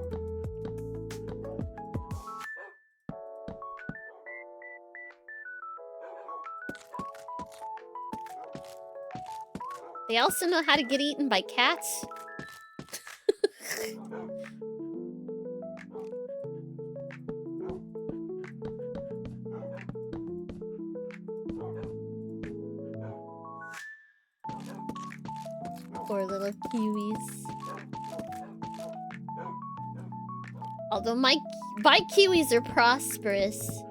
They also know how to get eaten by cats. Poor little kiwis. Although my kiwis are prosperous.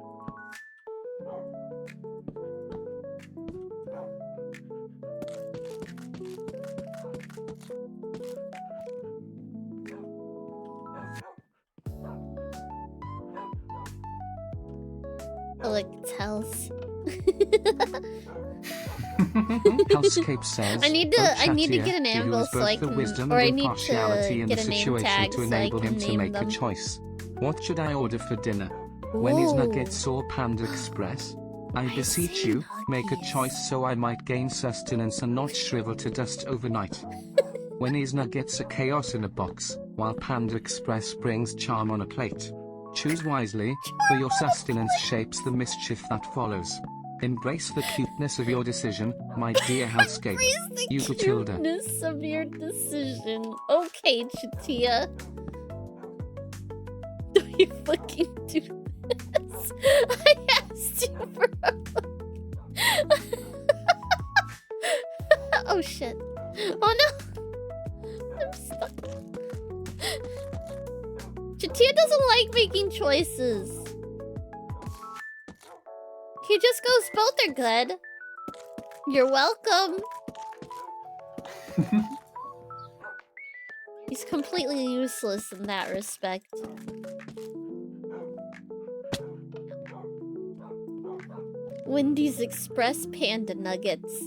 Oh, look, it's Hells. Hellscape says, I need to Chattier, get an he who anvil has so both I the can, wisdom or I and need impartiality to in get the a name situation tag to so I enable can him to name make them. a choice. What should I order for dinner? When is Ooh. nuggets or Panda Express? I beseech you, make a choice so I might gain sustenance and not shrivel to dust overnight. When is nuggets a chaos in a box, while Panda Express brings charm on a plate? Choose wisely, for your sustenance shapes the mischief that follows. Embrace the cuteness of your decision, my dear Hellscape. Embrace the You Matilda. cuteness of your decision. Okay, Chatia. Do you fucking do this? I asked you for a Oh shit. Oh no! I'm stuck. Chatia doesn't like making choices. He just goes, both are good. You're welcome. He's completely useless in that respect. Wendy's Express Panda Nuggets.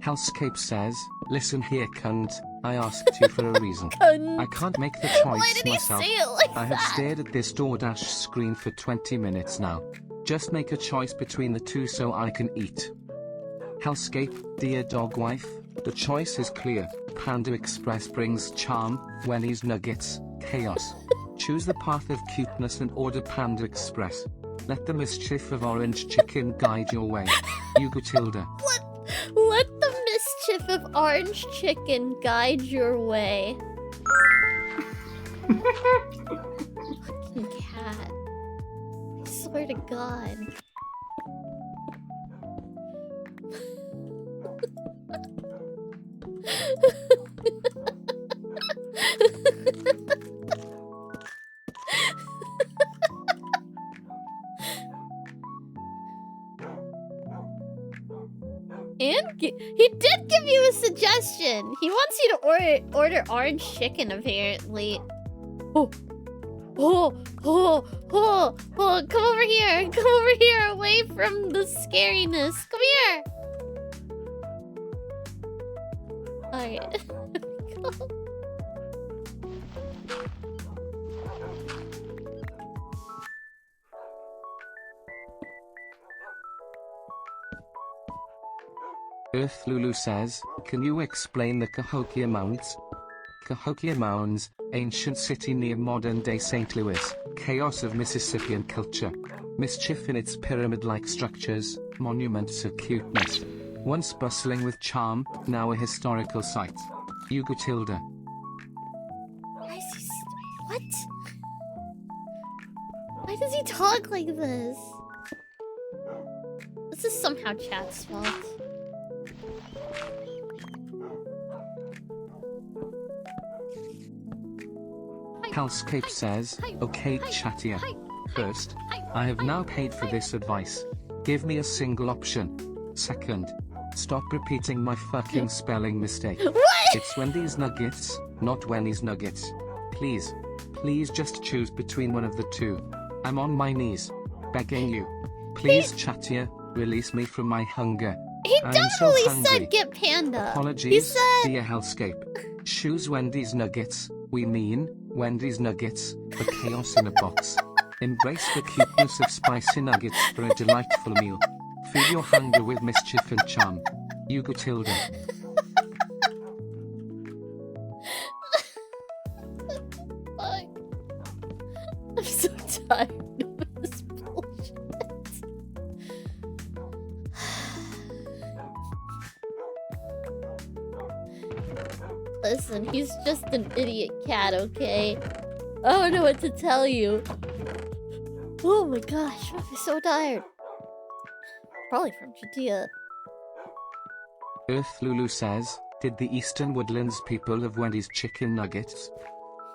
Hellscape says, listen here cunt, I asked you for a reason. Cunt. I can't make the Why choice did he myself. say it like I have that? stared at this DoorDash screen for 20 minutes now. Just make a choice between the two so I can eat. Hellscape, dear dog wife, the choice is clear. Panda Express brings charm, Wendy's nuggets, chaos. Choose the path of cuteness and order Panda Express. Let the mischief of orange chicken guide your way. Hugo Tilda. Let the mischief of orange chicken guide your way. Fucking cat. I swear to God. And he did give you a suggestion. He wants you to order orange chicken, apparently. Oh, come over here. Come over here, away from the scariness. Come here. Alright. Go. Earth Lulu says, can you explain the Cahokia Mounds? Cahokia Mounds, ancient city near modern-day St. Louis, chaos of Mississippian culture. Mischief in its pyramid-like structures, monuments of cuteness. Once bustling with charm, now a historical site. Hugo Tilda. Why is he... What? Why does he talk like this? This is somehow chat's fault. Hellscape says, okay Chattier. First, I have now paid for this advice. Give me a single option. Second, stop repeating my fucking spelling mistake. What? It's Wendy's Nuggets, not Wendy's Nuggets. Please, please just choose between one of the two. I'm on my knees, begging you. Please Chattier, release me from my hunger. He I am so totally hungry. said get panda. Apologies, He said... dear Hellscape. Choose Wendy's Nuggets. We mean Wendy's Nuggets, the chaos in a box. Embrace the cuteness of spicy nuggets for a delightful meal. Feed your hunger with mischief and charm. Hugo Tilda. Fuck. I'm so tired of this bullshit. Listen, he's just an idiot cat, okay? I don't know what to tell you. Oh my gosh, I'm so tired. Probably from Judea. Earth Lulu says, did the Eastern Woodlands people have Wendy's chicken nuggets?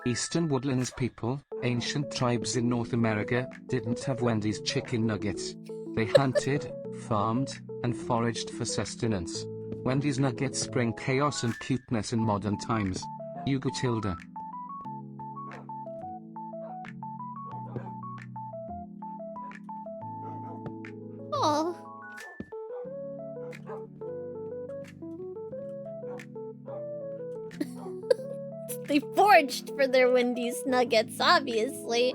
Eastern Woodlands people, ancient tribes in North America, didn't have Wendy's chicken nuggets. They hunted, farmed, and foraged for sustenance. Wendy's nuggets bring chaos and cuteness in modern times. Hugo Tilda. Oh. They foraged for their Wendy's nuggets, obviously.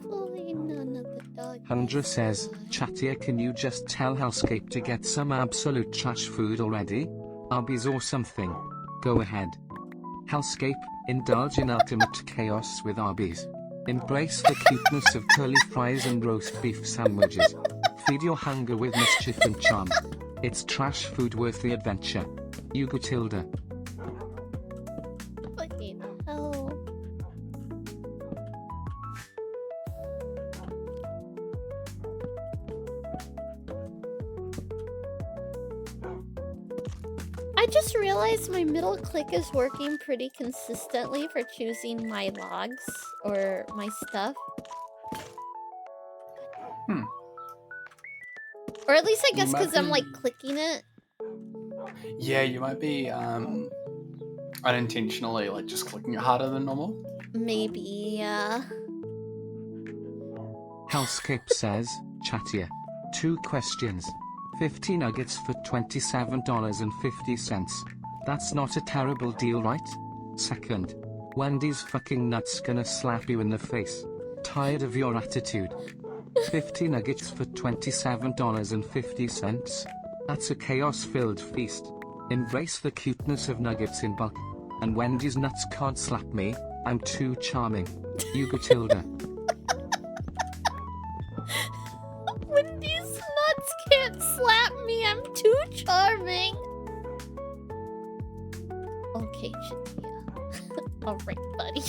Hopefully none of the dogs. Hundra says, Chattier, can you just tell Hellscape to get some absolute trash food already? Arby's or something. Go ahead. Hellscape, indulge in ultimate chaos with Arby's. Embrace the cuteness of curly fries and roast beef sandwiches. Feed your hunger with mischief and charm. It's trash food worth the adventure. Hugo Tilda. Fucking hell. I just realized my middle click is working pretty consistently for choosing my logs or my stuff. Or at least I guess because I'm like clicking it. Yeah, you might be unintentionally like just clicking it harder than normal. Maybe, yeah. Hellscape says, Chattier. 2 questions. 50 nuggets for $27.50. That's not a terrible deal, right? Second, Wendy's fucking nuts gonna slap you in the face. Tired of your attitude. 50 nuggets for $27.50. That's a chaos-filled feast. Embrace the cuteness of nuggets in bulk. And Wendy's nuts can't slap me, I'm too charming. Hugo Tilda. Wendy's nuts can't slap me, I'm too charming. Okay, Chattia. Alright, buddy.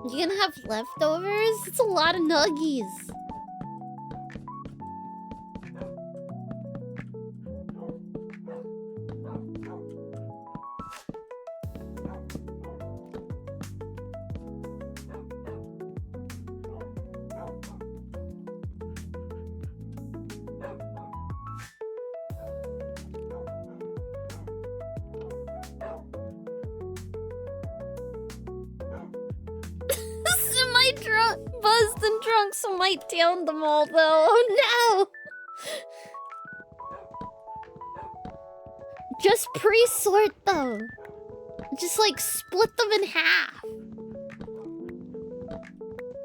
You gonna have leftovers? It's a lot of nuggies. Semi-drunk, buzzed and drunk, so might down them all though. Oh no! Just pre-sort them. Just like split them in half.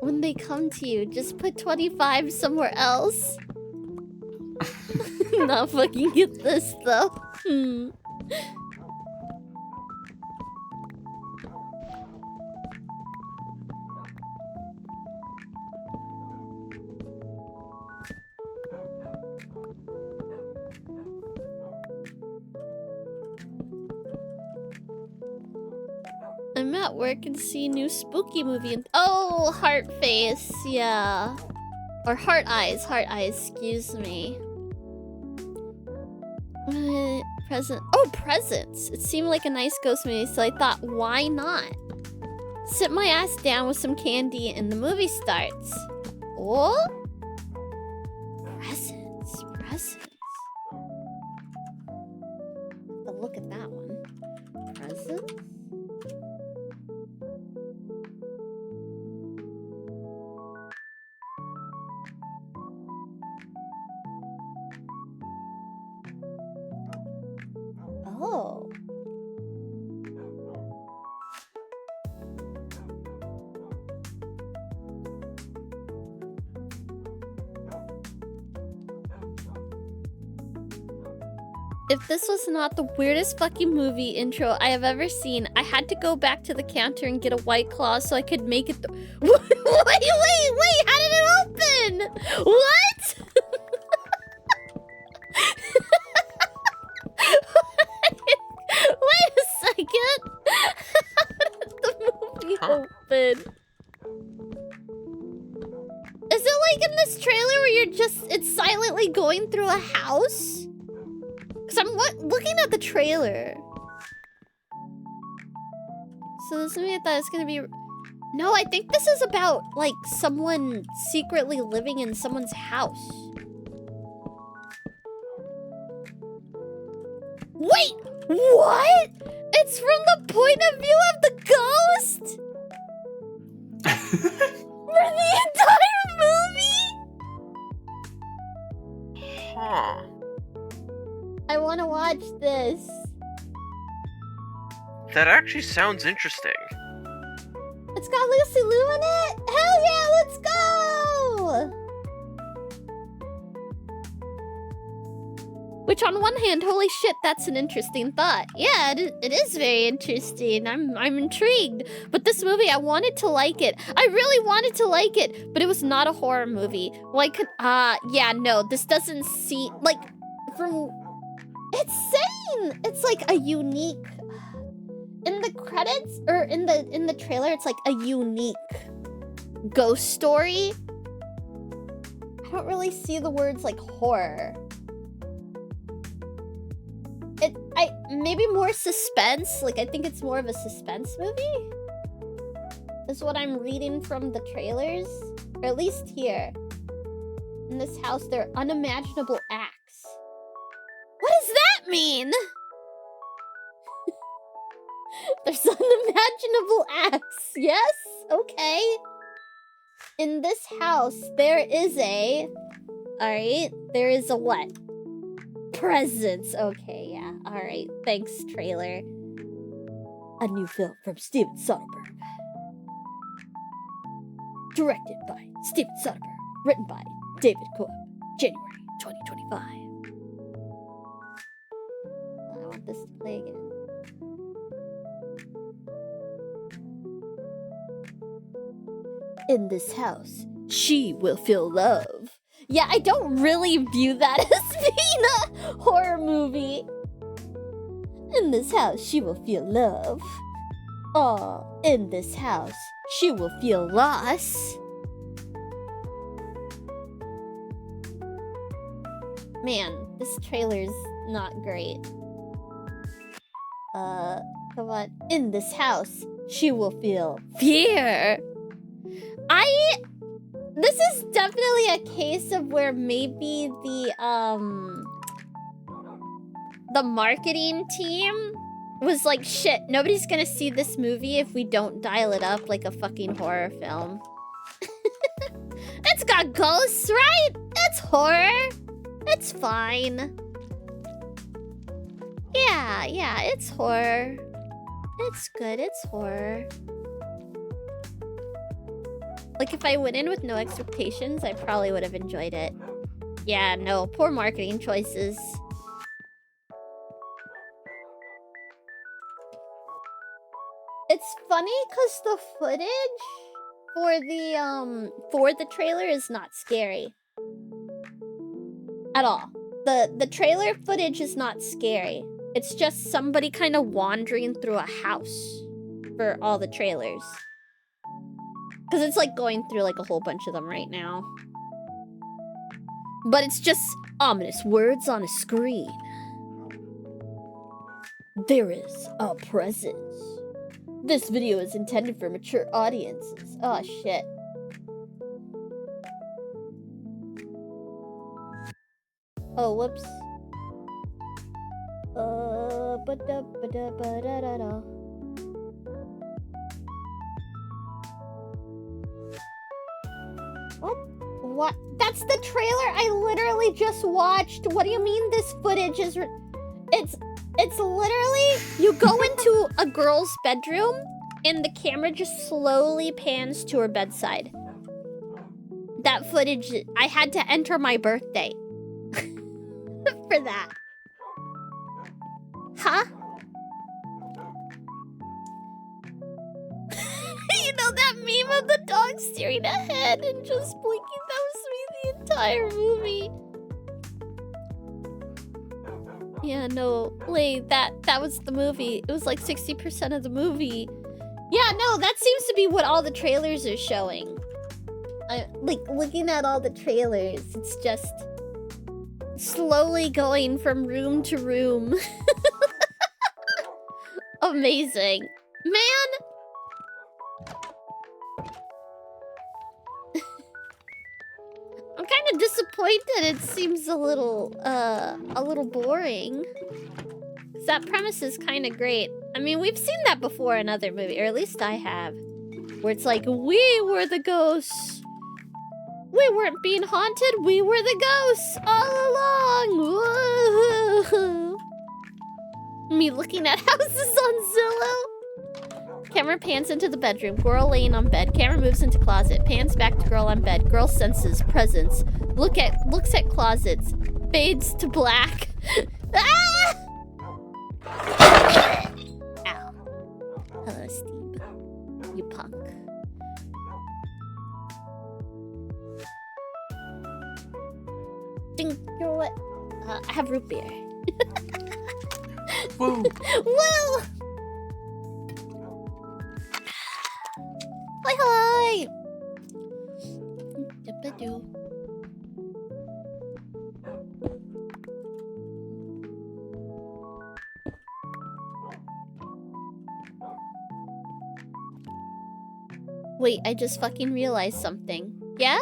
When they come to you, just put 25 somewhere else. Not fucking get this though. I'm at work and see new spooky movie and oh, heart face, yeah. Or heart eyes, excuse me. Present. Oh, presents. It seemed like a nice ghost movie, so I thought, why not? Sit my ass down with some candy and the movie starts. Oh? Presents. But look at that one. Presents? Oh. If this was not the weirdest fucking movie intro I have ever seen, I had to go back to the counter and get a White Claw so I could make it wait, how did it open? What? Wait a second. How did the movie open? Is it like in this trailer where it's silently going through a house? Because I'm looking at the trailer. So this movie I thought it was gonna be... No, I think this is about, like, someone secretly living in someone's house. Wait! What? It's from the point of view of the ghost? For the entire movie? Huh. I want to watch this. That actually sounds interesting. It's got Lucy Liu in it? Hell yeah, let's go! Which on one hand, holy shit, that's an interesting thought. Yeah, it is very interesting. I'm intrigued. But this movie, I wanted to like it. I really wanted to like it, but it was not a horror movie. Like, yeah, no, this doesn't seem like from. It's saying it's like a unique. In the credits or in the trailer, it's like a unique ghost story. I don't really see the words like horror. Maybe more suspense. Like I think it's more of a suspense movie. Is what I'm reading from the trailers, or at least here. In this house, there are unimaginable acts. What does that mean? There's unimaginable acts. Yes? Okay. In this house, there is a... Alright. There is a what? Presence. Okay, yeah. Alright. Thanks, trailer. A new film from Steven Soderbergh. Directed by Steven Soderbergh. Written by David Cobb. January 2025. I want this to play again. In this house, she will feel love. Yeah, I don't really view that as being a horror movie. In this house, she will feel love. Oh, in this house, she will feel loss. Man, this trailer's not great. Come on. In this house, she will feel fear. This is definitely a case of where maybe the marketing team was like, shit, nobody's gonna see this movie if we don't dial it up like a fucking horror film. It's got ghosts, right? It's horror. It's fine. Yeah, it's horror. It's good, it's horror. Like, if I went in with no expectations, I probably would have enjoyed it. Yeah, no, poor marketing choices. It's funny because the footage for the trailer is not scary. At all. The trailer footage is not scary. It's just somebody kind of wandering through a house for all the trailers. Because it's like going through like a whole bunch of them right now. But it's just ominous words on a screen. There is a presence. This video is intended for mature audiences. Oh shit. Oh, whoops. Ba-da-ba-da-ba-da-da-da. What? That's the trailer I literally just watched. What do you mean this footage is... It's literally... You go into a girl's bedroom, and the camera just slowly pans to her bedside. That footage... I had to enter my birthday. For that. Huh? You know that meme of the dog staring ahead and just blinking? That was me the entire movie. Yeah, no, wait, that was the movie. It was like 60% of the movie. Yeah, no, that seems to be what all the trailers are showing. Like, looking at all the trailers, it's just slowly going from room to room. Amazing. Man! I'm kind of disappointed it seems a little boring. 'Cause that premise is kind of great. I mean, we've seen that before in other movies, or at least I have. Where it's like, we were the ghosts. We weren't being haunted, we were the ghosts all along. Whoa. Me looking at houses on Zillow. Camera pans into the bedroom. Girl laying on bed. Camera moves into closet. Pans back to girl on bed. Girl senses presence. Looks at closets. Fades to black. Ah! Ow. Hello, Steve. You punk. Ding, you're what? I have root beer. Woo! Woo! Hi, hi! Dip-a-doo. Wait, I just fucking realized something. Yeah?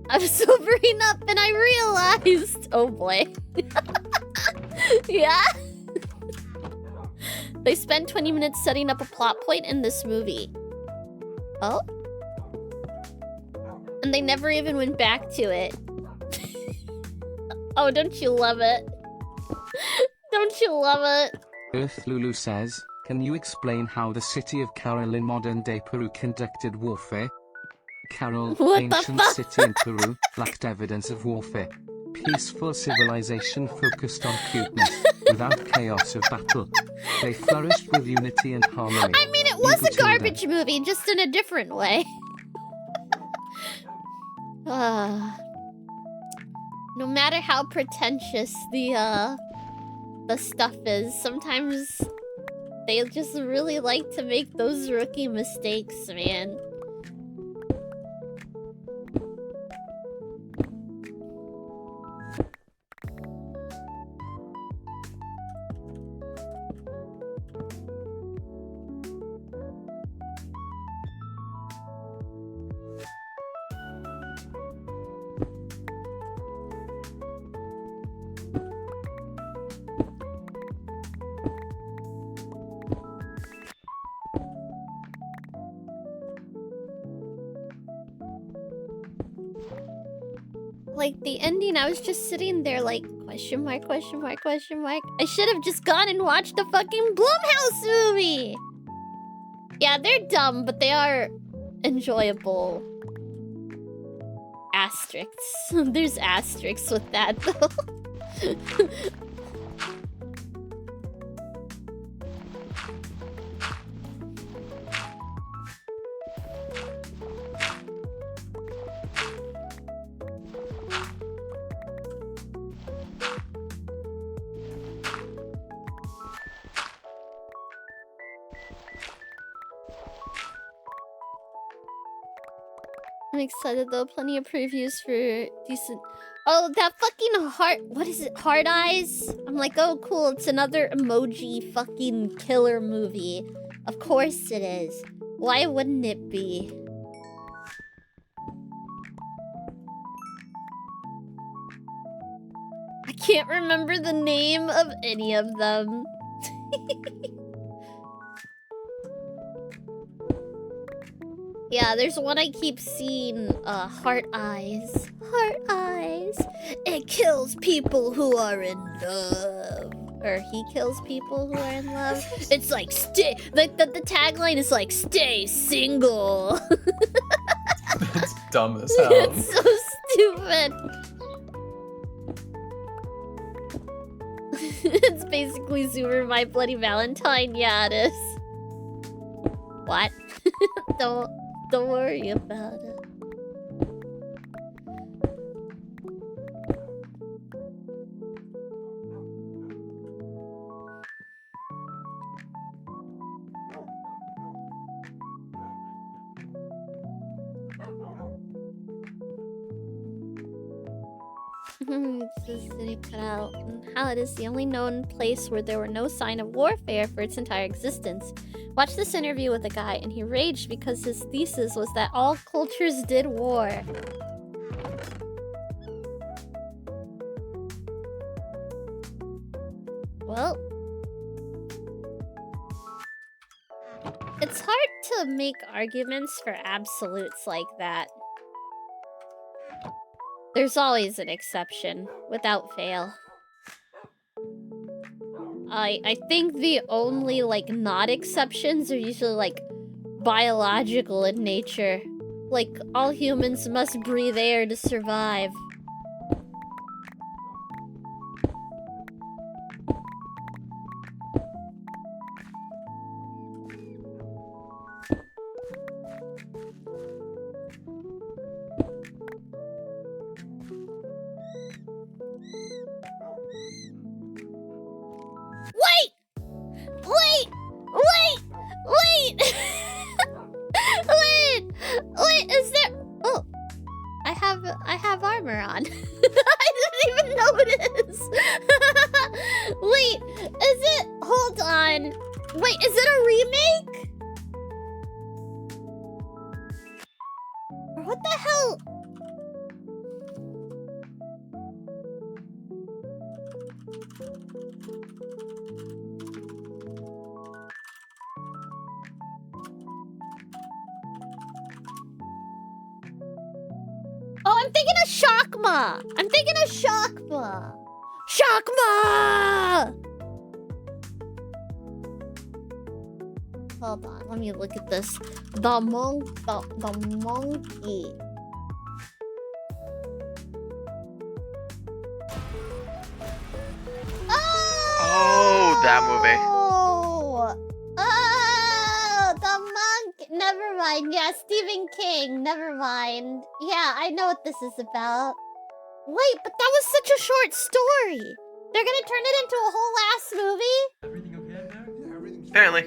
I'm sobering up and I realized. Oh boy. Yeah? They spent 20 minutes setting up a plot point in this movie. Oh? And they never even went back to it. Oh, don't you love it? Don't you love it? Earth Lulu says, can you explain how the city of Carol in modern-day Peru conducted warfare? Carol, What the ancient fuck? city in Peru, lacked evidence of warfare. Peaceful civilization focused on cuteness, without chaos of battle. They flourished with unity and harmony. I mean, it was Eagle a garbage movie, just in a different way. No matter how pretentious the stuff is, sometimes they just really like to make those rookie mistakes, man. Like, the ending, I was just sitting there like, question mark, question mark, question mark. I should have just gone and watched the fucking Blumhouse movie! Yeah, they're dumb, but they are enjoyable. Asterisks. There's asterisks with that, though. I'm excited though, plenty of previews for decent... Oh, that fucking heart... What is it? Heart Eyes? I'm like, oh cool, it's another emoji fucking killer movie. Of course it is. Why wouldn't it be? I can't remember the name of any of them. Yeah, there's one I keep seeing, Heart Eyes. Heart Eyes. It kills people who are in love. Or he kills people who are in love. It's like, stay... The tagline is like, stay single. That's dumb as hell. It's so stupid. It's basically Zoomer My Bloody Valentine. Yeah, it is. What? Don't worry about it. It's the city cut out, and how it is the only known place where there were no sign of warfare for its entire existence. Watched this interview with a guy, and he raged because his thesis was that all cultures did war. Well, it's hard to make arguments for absolutes like that. There's always an exception, without fail. I think the only, like, not exceptions are usually, like, biological in nature. Like, all humans must breathe air to survive. Wait! Wait! Wait! Wait! Wait, is there... Oh, I have armor on. I didn't even notice. Wait, is it... Hold on. Wait, is it a remake? Or what the hell? Oh, I'm thinking of Shockma! I'm thinking of Shockma! Shockma! Hold on, let me look at this. The monkey. Oh, that movie. Oh, the monk. Never mind. Yeah, Stephen King. Never mind. Yeah, I know what this is about. Wait, but that was such a short story. They're gonna turn it into a whole ass movie? Everything okay in there? Yeah, everything's Apparently.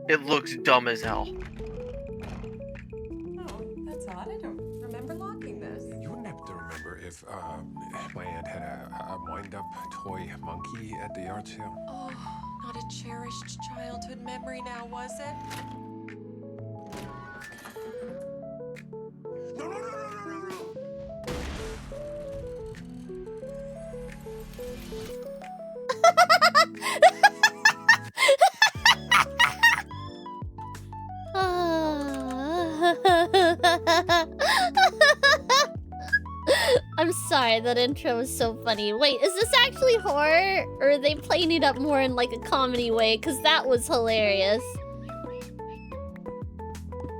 It looks dumb as hell. Oh, that's odd. I don't remember locking this. You wouldn't happen to remember if my aunt had a wind-up toy monkey at the yard sale? Oh, not a cherished childhood memory now, was it? No, no, no, no, no, no, no! I'm sorry, that intro was so funny. Wait, is this actually horror? Or are they playing it up more in like a comedy way? Because that was hilarious.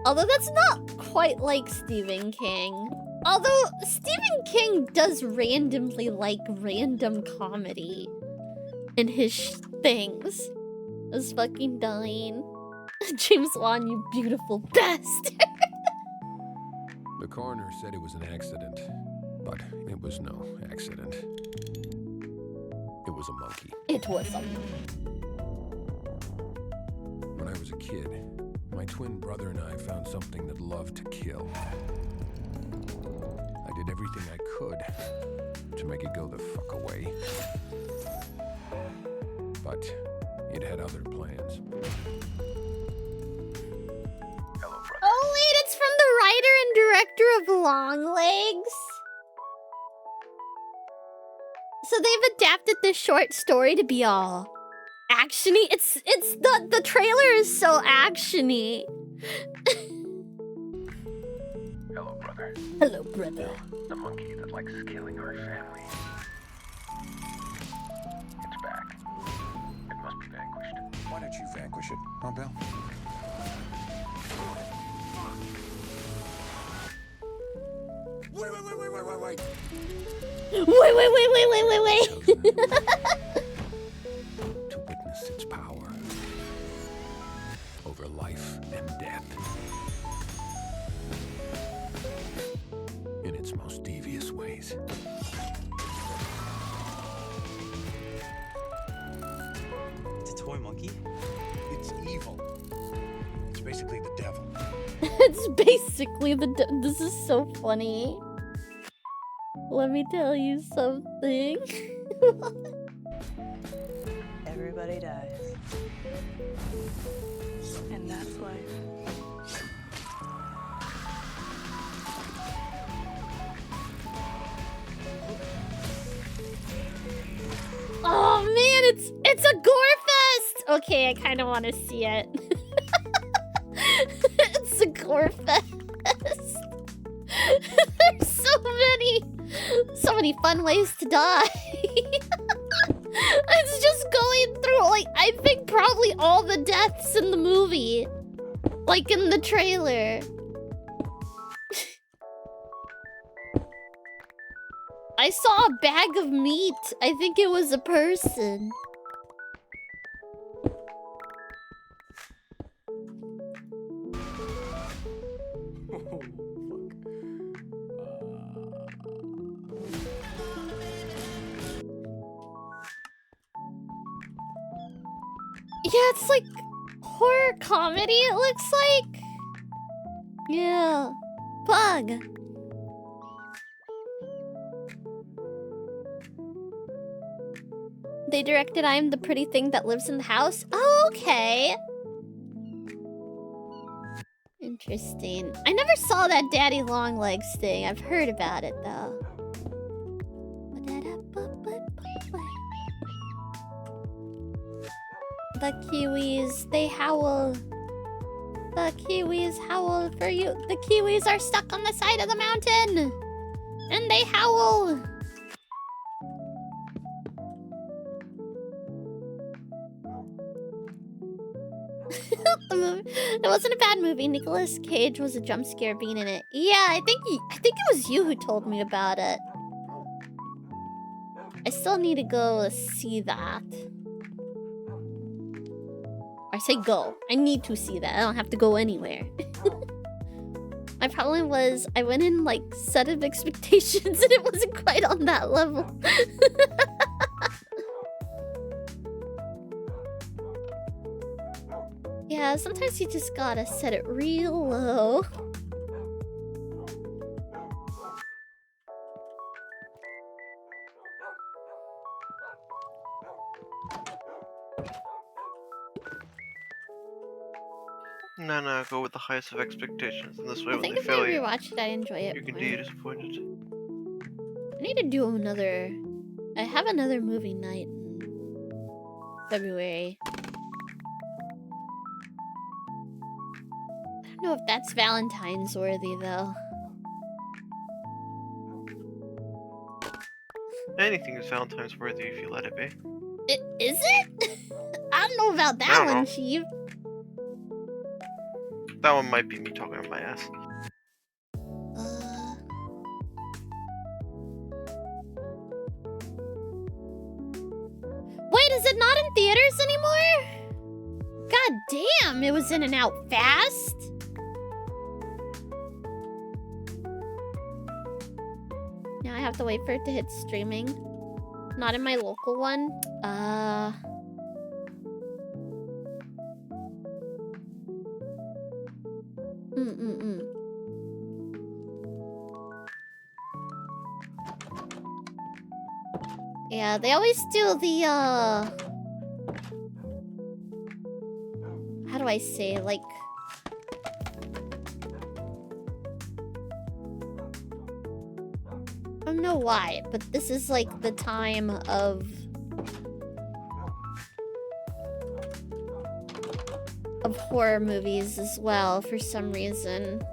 Although that's not quite like Stephen King. Although Stephen King does randomly like random comedy in his things. I was fucking dying. James Wan, you beautiful bastard. The coroner said it was an accident, but it was no accident. It was a monkey. It was a... When I was a kid, my twin brother and I found something that loved to kill. I did everything I could to make it go the fuck away. But it had other plans. Hello, brother. Oh wait, it's from the writer and director of Longlegs. So they've adapted this short story to be all actiony. It's the trailer is so actiony. Hello, brother. Hello, brother. The monkey that likes killing our family. It's back. It must be vanquished. Why don't you vanquish it, huh, Bill? Wait! Wait. To witness its power over life and death in its most devious ways. It's a toy monkey? It's evil. It's basically the devil. It's basically this is so funny. Let me tell you something. Everybody dies. And that's life. Oh man, it's a gore fest. Okay, I kind of want to see it. It's a gore fest. There's so many fun ways to die. It's just going through, like, I think probably all the deaths in the movie. Like in the trailer. I saw a bag of meat. I think it was a person. Yeah, it's like horror comedy, it looks like. Yeah. Bug. They directed I Am the Pretty Thing That Lives in the House. Oh, okay. Interesting. I never saw that Daddy Longlegs thing. I've heard about it, though. The Kiwis, they howl. The Kiwis howl for you. The Kiwis are stuck on the side of the mountain. And they howl. It wasn't a bad movie. Nicolas Cage was a jump scare being in it. Yeah, I think it was you who told me about it. I still need to go see that. I say go. I need to see that. I don't have to go anywhere. I went in like set of expectations and it wasn't quite on that level. Yeah, sometimes you just gotta set it real low. No, go with the highest of expectations, and this way I when think they if I fail you, rewatch it, I enjoy it you can more. be disappointed. I need to do another... I have another movie night in February. I don't know if that's Valentine's worthy, though. Anything is Valentine's worthy if you let it be. Is it? I don't know about I that don't one, know. Chief. That one might be me talking on my ass. Wait, is it not in theaters anymore? God damn, it was in and out fast. Now I have to wait for it to hit streaming. Not in my local one. Yeah, they always do the, how do I say, like... I don't know why, but this is like the time of horror movies as well, for some reason.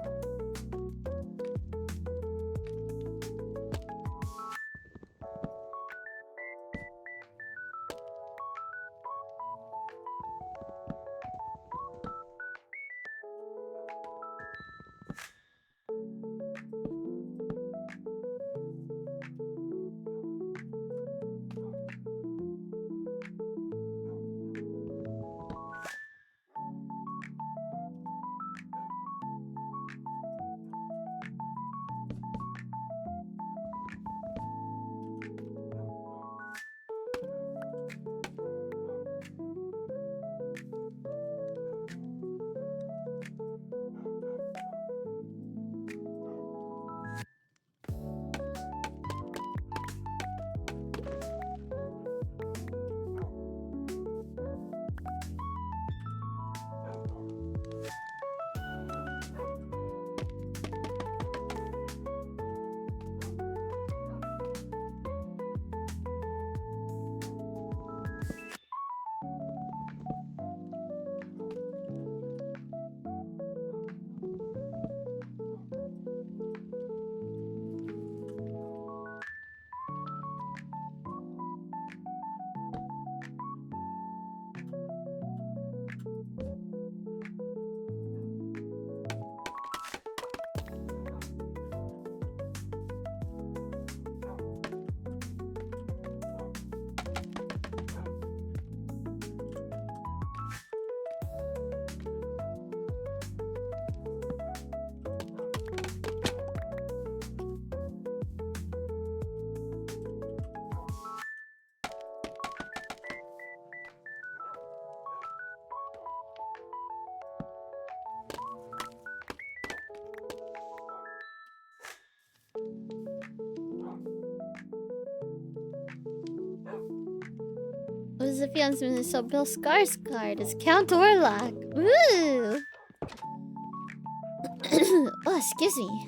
is a fiance, so Bill Skarsgård is Count Orlok. Woo! Oh, excuse me.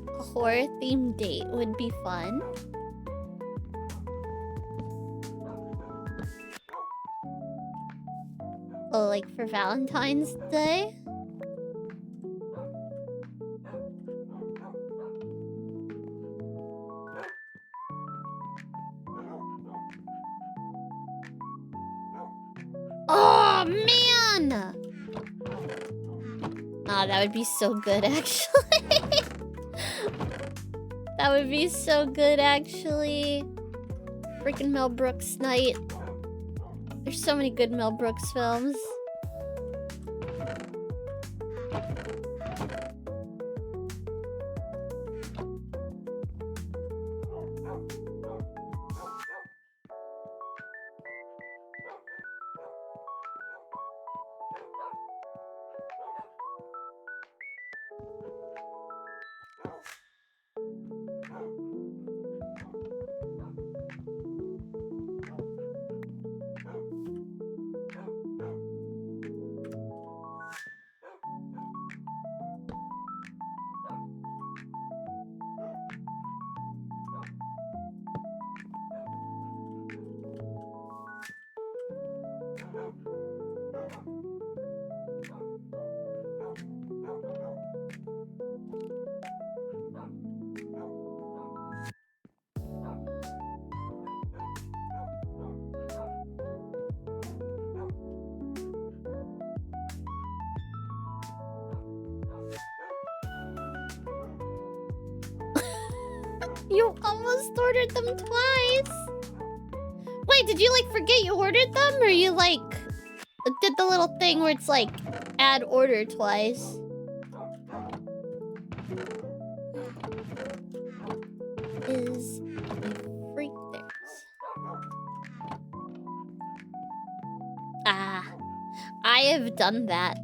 A horror-themed date would be fun. Oh, like for Valentine's Day? Oh, man! Oh, that would be so good, actually. That would be so good, actually. Freaking Mel Brooks night. There's so many good Mel Brooks films. You almost ordered them twice. Wait, did you like forget you ordered them, or you like did the little thing where it's like add order twice? Is a freak there? Ah, I have done that.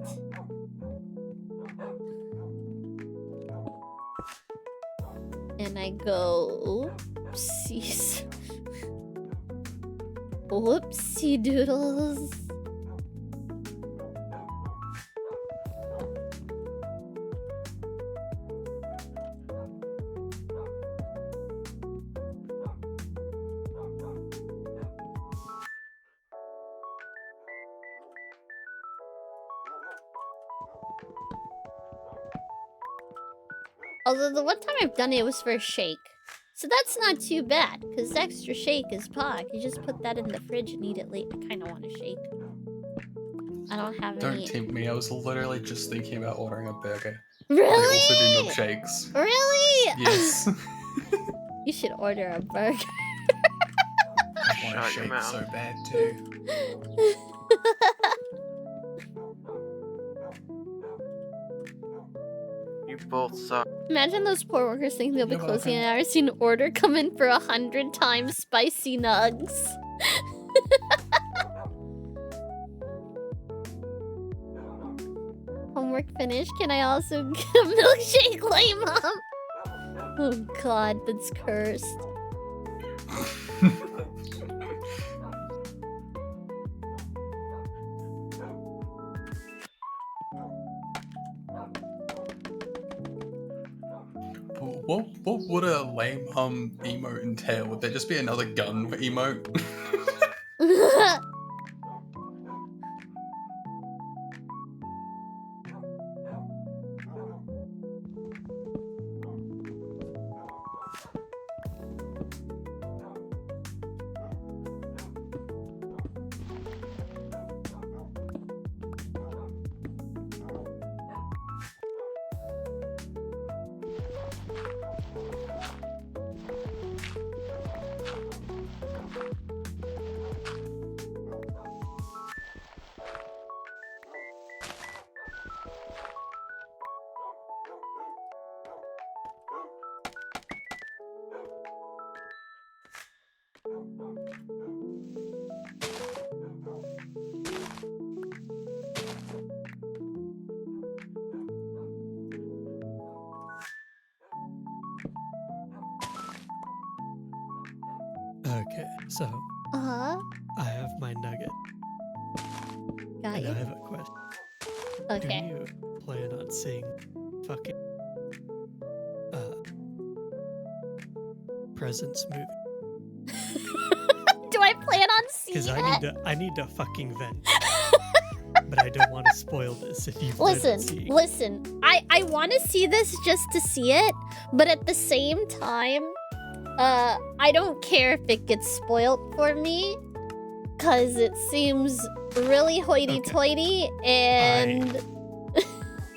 And I go, oopsies. Whoopsie doodles. Although the one time I've done it was for a shake. So that's not too bad, because extra shake is pog. You just put that in the fridge and eat it late. I kind of want a shake. I don't have any... Don't tempt me, I was literally just thinking about ordering a burger. Really? They also do milkshakes. Really? Yes. You should order a burger. I want a shake so bad too. You both suck. Imagine those poor workers thinking they'll be closing an hour, seeing an order come in for 100 times spicy nugs. Homework finished. Can I also get a milkshake, lay mom? Oh god, that's cursed. What would a lame emote entail? Would there just be another gun emote? Okay, so Uh-huh. I have my nugget. Got And you. I have a question. Okay. Do you plan on seeing fucking Presents movie? Do I plan on seeing Because it? I need to fucking vent. But I don't want to spoil this if you plan on seeing it. Listen. I want to see this just to see it, but at the same time, I don't care if it gets spoiled for me, cause it seems really hoity-toity and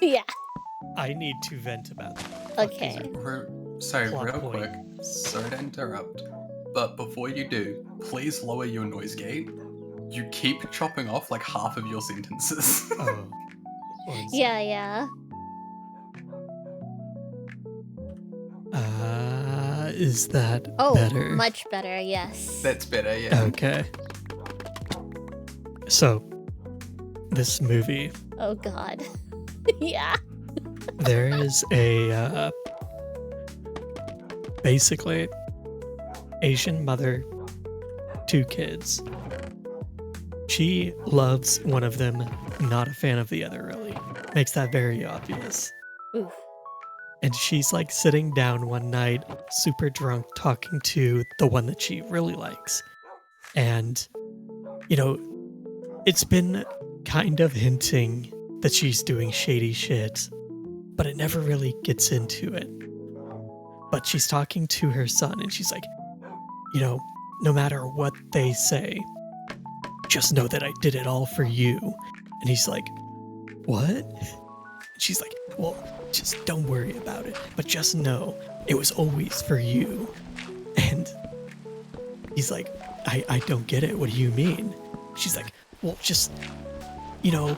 yeah. I need to vent about that. Okay. So, Plot real point. quick, sorry to interrupt, but before you do, please lower your noise gate. You keep chopping off like half of your sentences. Oh. Yeah. Is that Oh, better? much better, yes. That's better, yeah. Okay. So, this movie, Oh god. Yeah. there is a basically Asian mother, 2 kids. She loves one of them, not a fan of the other, really. Makes that very obvious. Oof. And she's like sitting down one night, super drunk, talking to the one that she really likes. And, you know, it's been kind of hinting that she's doing shady shit, but it never really gets into it. But she's talking to her son, and she's like, you know, no matter what they say, just know that I did it all for you. And he's like, what? And she's like, well, just don't worry about it, but just know it was always for you. And he's like, I don't get it. What do you mean? She's like, well, just, you know,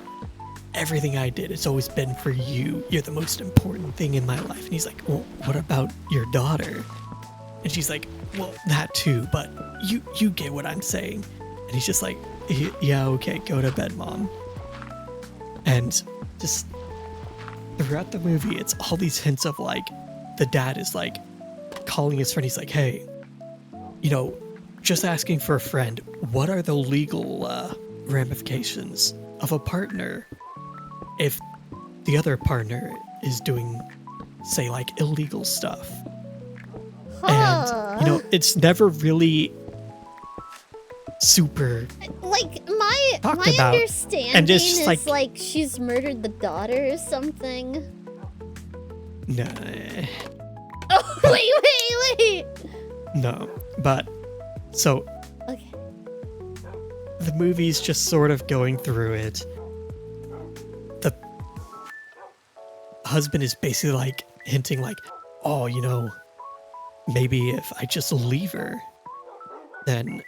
everything I did, it's always been for you. You're the most important thing in my life. And he's like, well, what about your daughter? And she's like, well, that too, but you get what I'm saying. And he's just like, yeah, okay, go to bed, Mom. And just throughout the movie, it's all these hints of like, the dad is like calling his friend. He's like, hey, you know, just asking for a friend. What are the legal ramifications of a partner if the other partner is doing, say, like illegal stuff? And, you know, it's never really super Like my talked about, understanding and it's is just like she's murdered the daughter or something. nah, Oh wait. no. But so Okay. the movie's just sort of going through it. The husband is basically like hinting like, oh, you know, maybe if I just leave her, then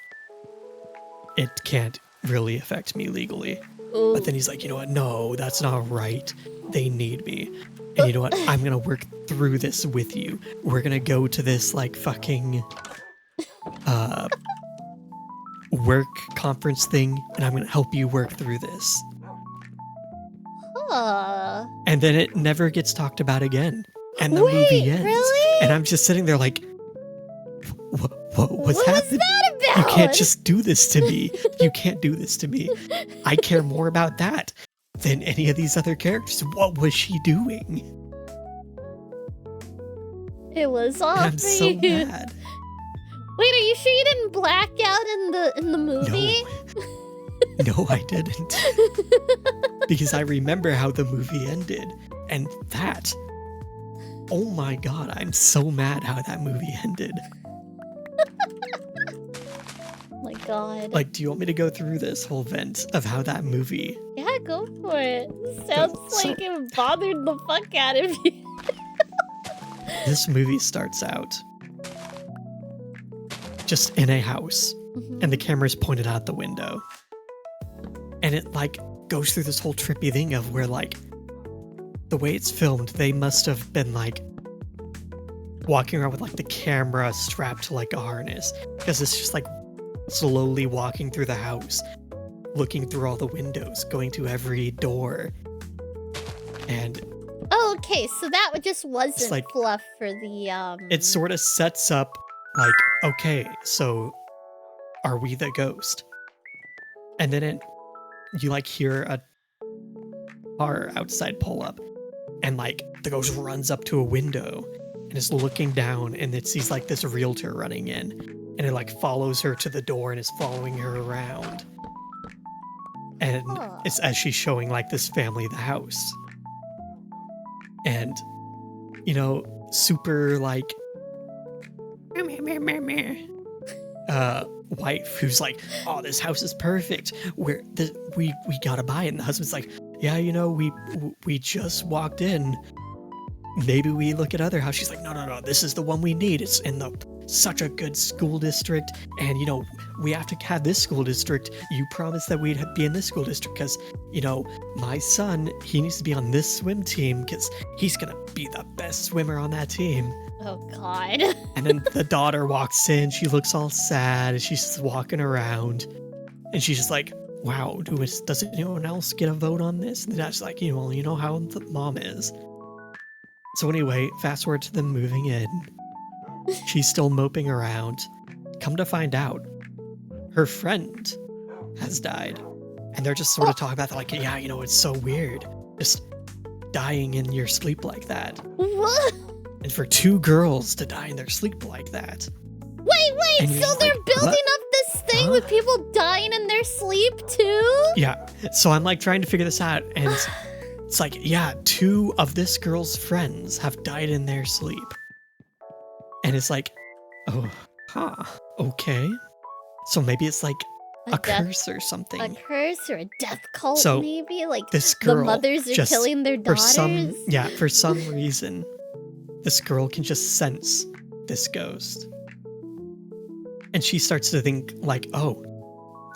it can't really affect me legally. Ooh. But then he's like, you know what? No, that's not right. They need me. And you know what? I'm going to work through this with you. We're going to go to this like fucking work conference thing, and I'm going to help you work through this. Huh. And then it never gets talked about again. And the Wait, movie ends. really? And I'm just sitting there like, what's What was happening? that about? You can't just do this to me. You can't do this to me. I care more about that than any of these other characters. What was she doing? It was all And I'm for so you. mad. Wait, are you sure you didn't black out in the movie? No, I didn't. Because I remember how the movie ended. And that. Oh my god, I'm so mad how that movie ended. Oh my god. Like, do you want me to go through this whole vent of how that movie? Yeah, go for it. Sounds like it bothered the fuck out of you. This movie starts out just in a house, and the camera's pointed out the window. And it, like, goes through this whole trippy thing of where, like, the way it's filmed, they must have been, like, walking around with, like, the camera strapped to, like, a harness. Because it's just, like, slowly walking through the house, looking through all the windows, going to every door. And Oh, okay, so that just wasn't like- fluff for the it sort of sets up, like, okay, so are we the ghost? And then you like hear a car outside pull up, and like the ghost runs up to a window and is looking down, and it sees like this realtor running in, and it like follows her to the door and is following her around. And it's as she's showing like this family the house. And, you know, super like wife who's like, oh, this house is perfect. We gotta buy it. And the husband's like, yeah, you know, we just walked in. Maybe we look at other houses. She's like, no, this is the one we need. It's in such a good school district, and you know, we have to have this school district. You promised that we'd be in this school district because, you know, my son, he needs to be on this swim team because he's gonna be the best swimmer on that team. Oh God. And then the daughter walks in. She looks all sad, and she's just walking around, and she's just like, wow, does anyone else get a vote on this? And the dad's like, you know how the mom is. So anyway, fast forward to them moving in. She's still moping around. Come to find out, her friend has died. And they're just sort of talking about that, like, yeah, you know, it's so weird. Just dying in your sleep like that. What? And for two girls to die in their sleep like that. Wait, And so you're they're like, building what? up this thing with people dying in their sleep too? Yeah. So I'm like trying to figure this out, and it's like, yeah, two of this girl's friends have died in their sleep. And it's like, oh, okay. So maybe it's like a curse or something. A curse or a death cult, So, maybe? Like this girl the mothers are just, killing their daughters? For some reason, this girl can just sense this ghost. And she starts to think like, oh,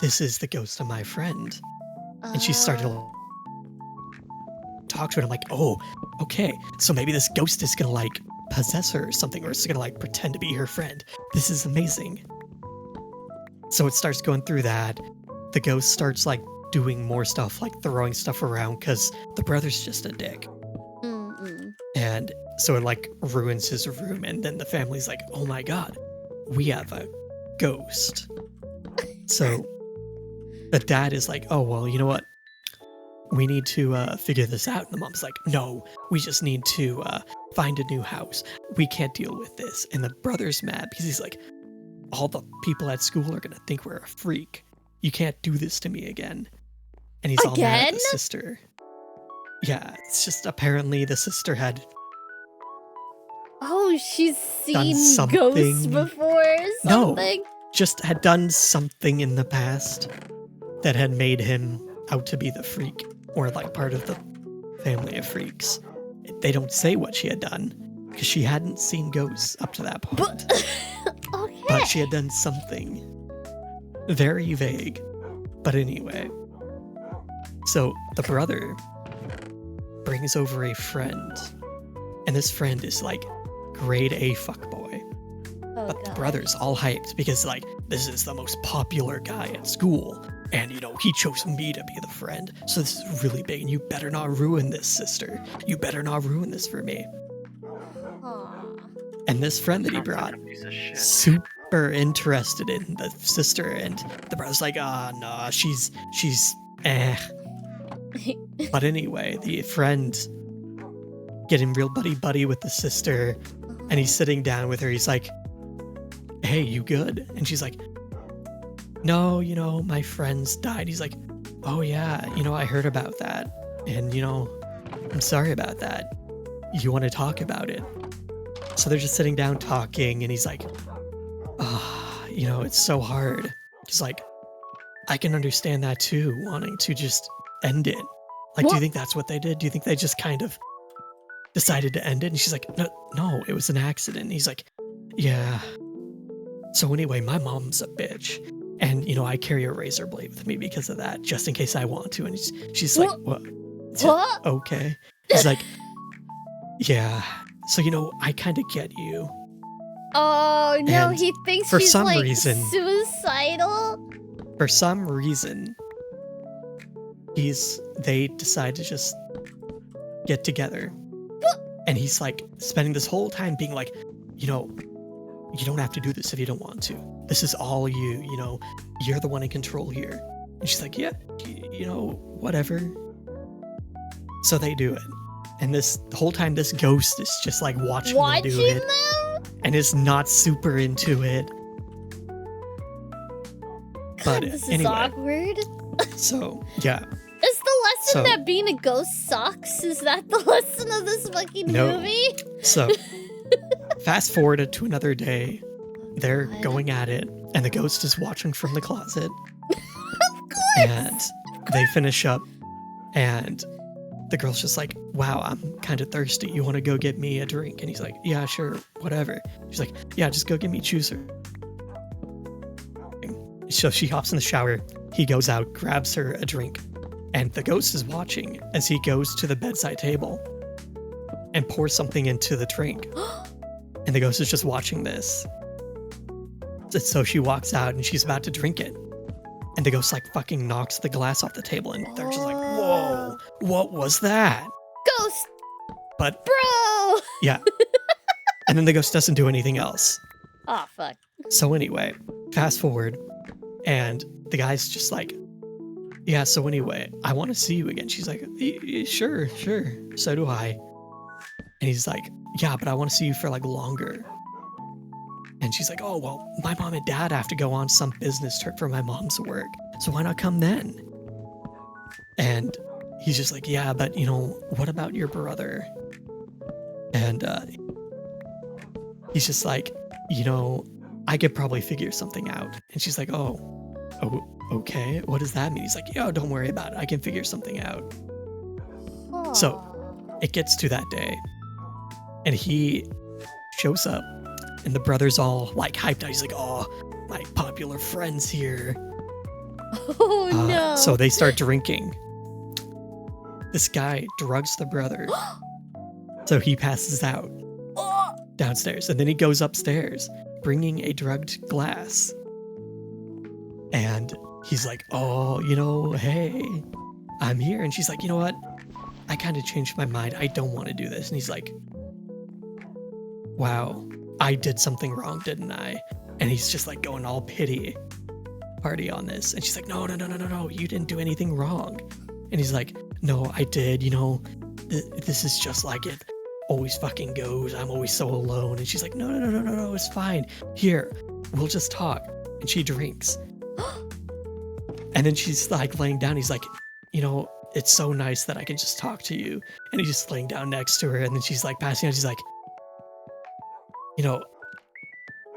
this is the ghost of my friend. And she started to talk to it. I'm like, oh, okay. So maybe this ghost is gonna like possess her or something, or it's gonna like pretend to be her friend. This is amazing. So it starts going through that. The ghost starts like doing more stuff, like throwing stuff around, because the brother's just a dick. And so it like ruins his room, and then the family's like, oh my god, we have a ghost. So the dad is like, oh, well, you know what? We need to figure this out. And the mom's like, no, we just need to find a new house. We can't deal with this. And the brother's mad because he's like, all the people at school are going to think we're a freak. You can't do this to me again. And he's all mad at the sister. Yeah, it's just apparently the sister had she's seen something. ghosts before or something? No, just had done something in the past that had made him out to be the freak, or like part of the family of freaks. They don't say what she had done, because she hadn't seen ghosts up to that point. But she had done something very vague. But anyway, so the brother brings over a friend, and this friend is like grade A fuckboy. But the brother's all hyped because like, this is the most popular guy at school, and you know, he chose me to be the friend, so this is really big, and you better not ruin this, sister. You better not ruin this for me. And this friend that he brought, super interested in the sister, and the brother's like, no, she's eh. But anyway, the friend getting real buddy with the sister, and he's sitting down with her. He's like, hey, you good? And she's like, no, you know, my friends died. He's like, oh yeah, you know, I heard about that, and you know, I'm sorry about that. You want to talk about it? So they're just sitting down talking, and he's like, you know, it's so hard. He's like, I can understand that too, wanting to just end it. Like, do you think that's what they did? Do you think they just kind of decided to end it? And she's like, no, it was an accident. And he's like, yeah. So anyway, my mom's a bitch. And, you know, I carry a razor blade with me because of that, just in case I want to. And she's like, what? Okay. He's like, yeah. So, you know, I kind of get you. Oh, no, And he thinks for she's some like reason- suicidal? For some reason, they decide to just get together. And he's like spending this whole time being like, you know, you don't have to do this if you don't want to. this is all you, you know, you're the one in control here. And she's like, yeah, you know, whatever. So they do it. And the whole time this ghost is just like watching them do it. And is not super into it. God, But this anyway, is awkward. So, yeah. Is the lesson that being a ghost sucks? Is that the lesson of this fucking movie? So, fast forward to another day. They're going at it, and the ghost is watching from the closet. Of course! And they finish up, and the girl's just like, wow, I'm kind of thirsty. You want to go get me a drink? And he's like, yeah, sure, whatever. She's like, yeah, just go get me juicer. So she hops in the shower. He goes out, grabs her a drink, and the ghost is watching as he goes to the bedside table and pours something into the drink. And the ghost is just watching this. So she walks out and she's about to drink it. And the ghost like fucking knocks the glass off the table and they're just like, whoa, what was that? Ghost! But bro! Yeah. And then the ghost doesn't do anything else. Oh, fuck. So anyway, fast forward and the guy's just like, yeah, so anyway, I want to see you again. She's like, sure, so do I. And he's like, yeah, but I want to see you for like longer. And she's like, oh, well, my mom and dad have to go on some business trip for my mom's work. So why not come then? And he's just like, yeah, but, you know, what about your brother? And he's just like, you know, I could probably figure something out. And she's like, oh, okay. What does that mean? He's like, yo, don't worry about it. I can figure something out. So it gets to that day. And he shows up. And the brother's all like hyped out. He's like, oh, my popular friend's here. Oh, no. So they start drinking. This guy drugs the brother. So he passes out downstairs. And then he goes upstairs, bringing a drugged glass. And he's like, oh, you know, hey, I'm here. And she's like, you know what? I kind of changed my mind. I don't want to do this. And he's like, wow. I did something wrong, didn't I? And he's just like going all pity party on this. And she's like, no, you didn't do anything wrong. And he's like, no, I did. You know, this is just like it always fucking goes. I'm always so alone. And she's like, no, it's fine. Here, we'll just talk. And she drinks. And then she's like laying down. He's like, you know, it's so nice that I can just talk to you. And he's just laying down next to her. And then she's like passing out. She's like, you know,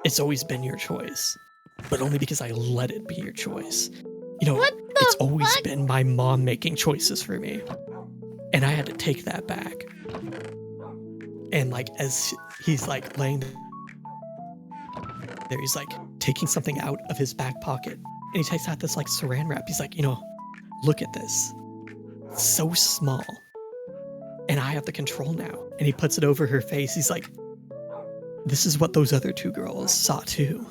it's always been your choice, but only because I let it be your choice. You know, it's always been my mom making choices for me, and I had to take that back. And like, as he's like laying there, he's like taking something out of his back pocket, and he takes out this like saran wrap. He's like, you know, look at this. It's so small, and I have the control now. And he puts it over her face. He's like, this is what those other two girls saw too.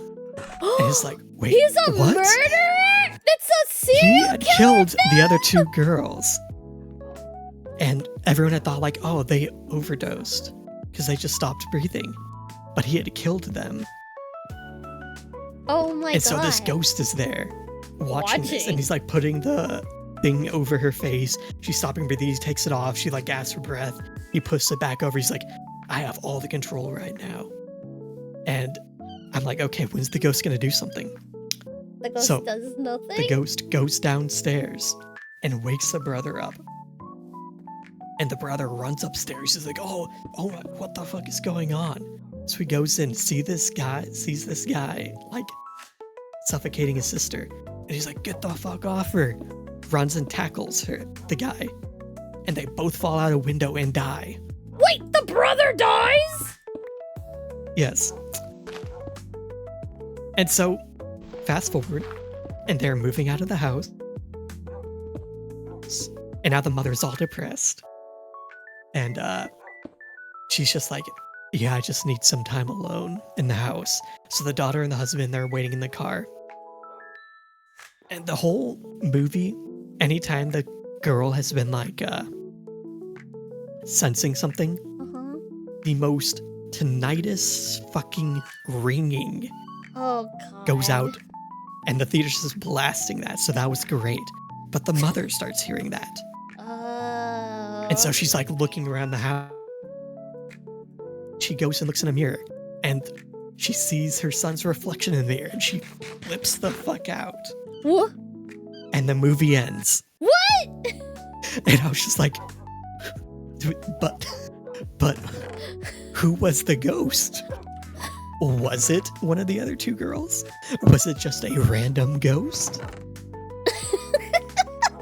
And he's like, wait, he's a what? murderer? That's a serial He had killer killed the other two girls. And everyone had thought like, oh, they overdosed because they just stopped breathing. But he had killed them. Oh my god. And so this ghost is there watching this. And he's like putting the thing over her face. She's stopping breathing. He takes it off. She like gasps for breath. He puts it back over. He's like, I have all the control right now. And I'm like, okay, when's the ghost gonna do something? The ghost does nothing? The ghost goes downstairs and wakes the brother up. And the brother runs upstairs. He's like, oh, what the fuck is going on? So he goes in, sees this guy, like, suffocating his sister. And he's like, get the fuck off her. Runs and tackles the guy. And they both fall out a window and die. Wait, the brother dies? Yes. And so, fast forward, and they're moving out of the house. And now the mother's all depressed. And she's just like, yeah, I just need some time alone in the house. So the daughter and the husband, they're waiting in the car. And the whole movie, anytime the girl has been like sensing something, the most tinnitus fucking ringing Oh god. goes out, and the theater's just blasting that, so that was great. But the mother starts hearing that. Oh. And so she's like looking around the house. She goes and looks in a mirror, and she sees her son's reflection in the mirror, and she flips the fuck out. What? And the movie ends. What? And I was just like, but who was the ghost? Was it one of the other two girls? Was it just a random ghost?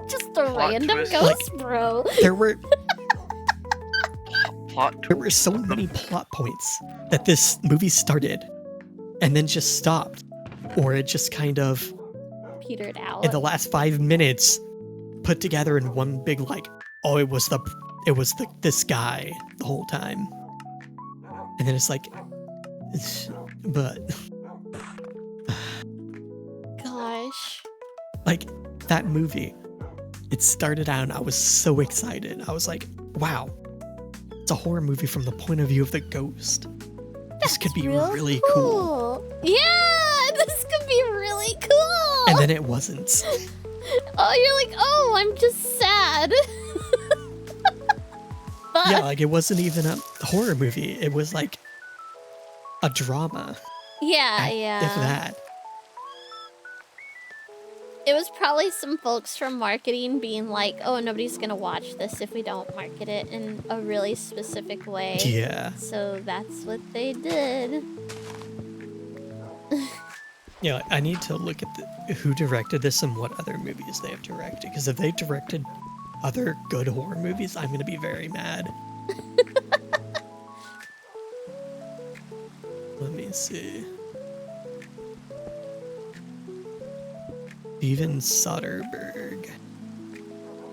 Just a random twist. ghost, bro. There were Plot there were so many plot points that this movie started and then just stopped, or it just kind of Petered out. in the last 5 minutes put together in one big like, oh, it was this guy the whole time, and then it's like, but Gosh. like that movie, it started out and I was so excited. I was like, wow, it's a horror movie from the point of view of the ghost. This could be Real really cool. Yeah, this could be really cool. And then it wasn't. Oh, you're like, oh, I'm just sad. But Yeah, like it wasn't even a horror movie. It was like a drama. yeah, If yeah. that. It was probably some folks from marketing being like, oh, nobody's gonna watch this if we don't market it in a really specific way. Yeah. So that's what they did. Yeah, I need to look at who directed this and what other movies they have directed. Because if they directed other good horror movies, I'm going to be very mad. Let me see. Steven Soderbergh.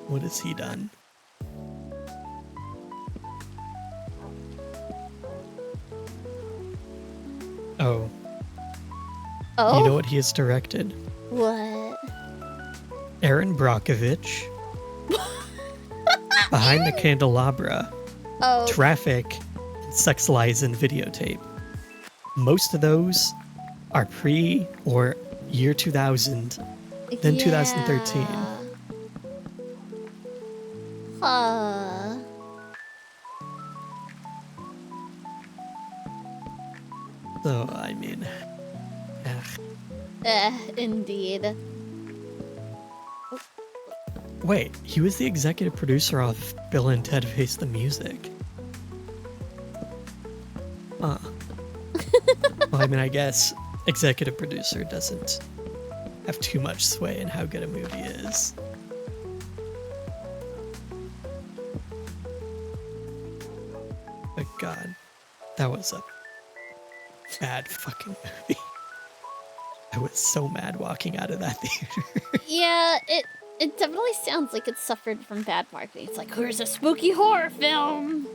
What has he done? Oh, Oh, you know what he has directed? what? Aaron Brockovich, Behind the Candelabra, Oh, Traffic, and Sex Lies and Videotape. Most of those are pre or year 2000, then 2013. yeah. Huh. So, I mean, Indeed. wait, he was the executive producer of Bill and Ted Face the Music. Huh. Well, I mean, I guess executive producer doesn't have too much sway in how good a movie is. But God, that was a bad fucking movie. I was so mad walking out of that theater. Yeah, it definitely sounds like it suffered from bad marketing. It's like, here's a spooky horror film.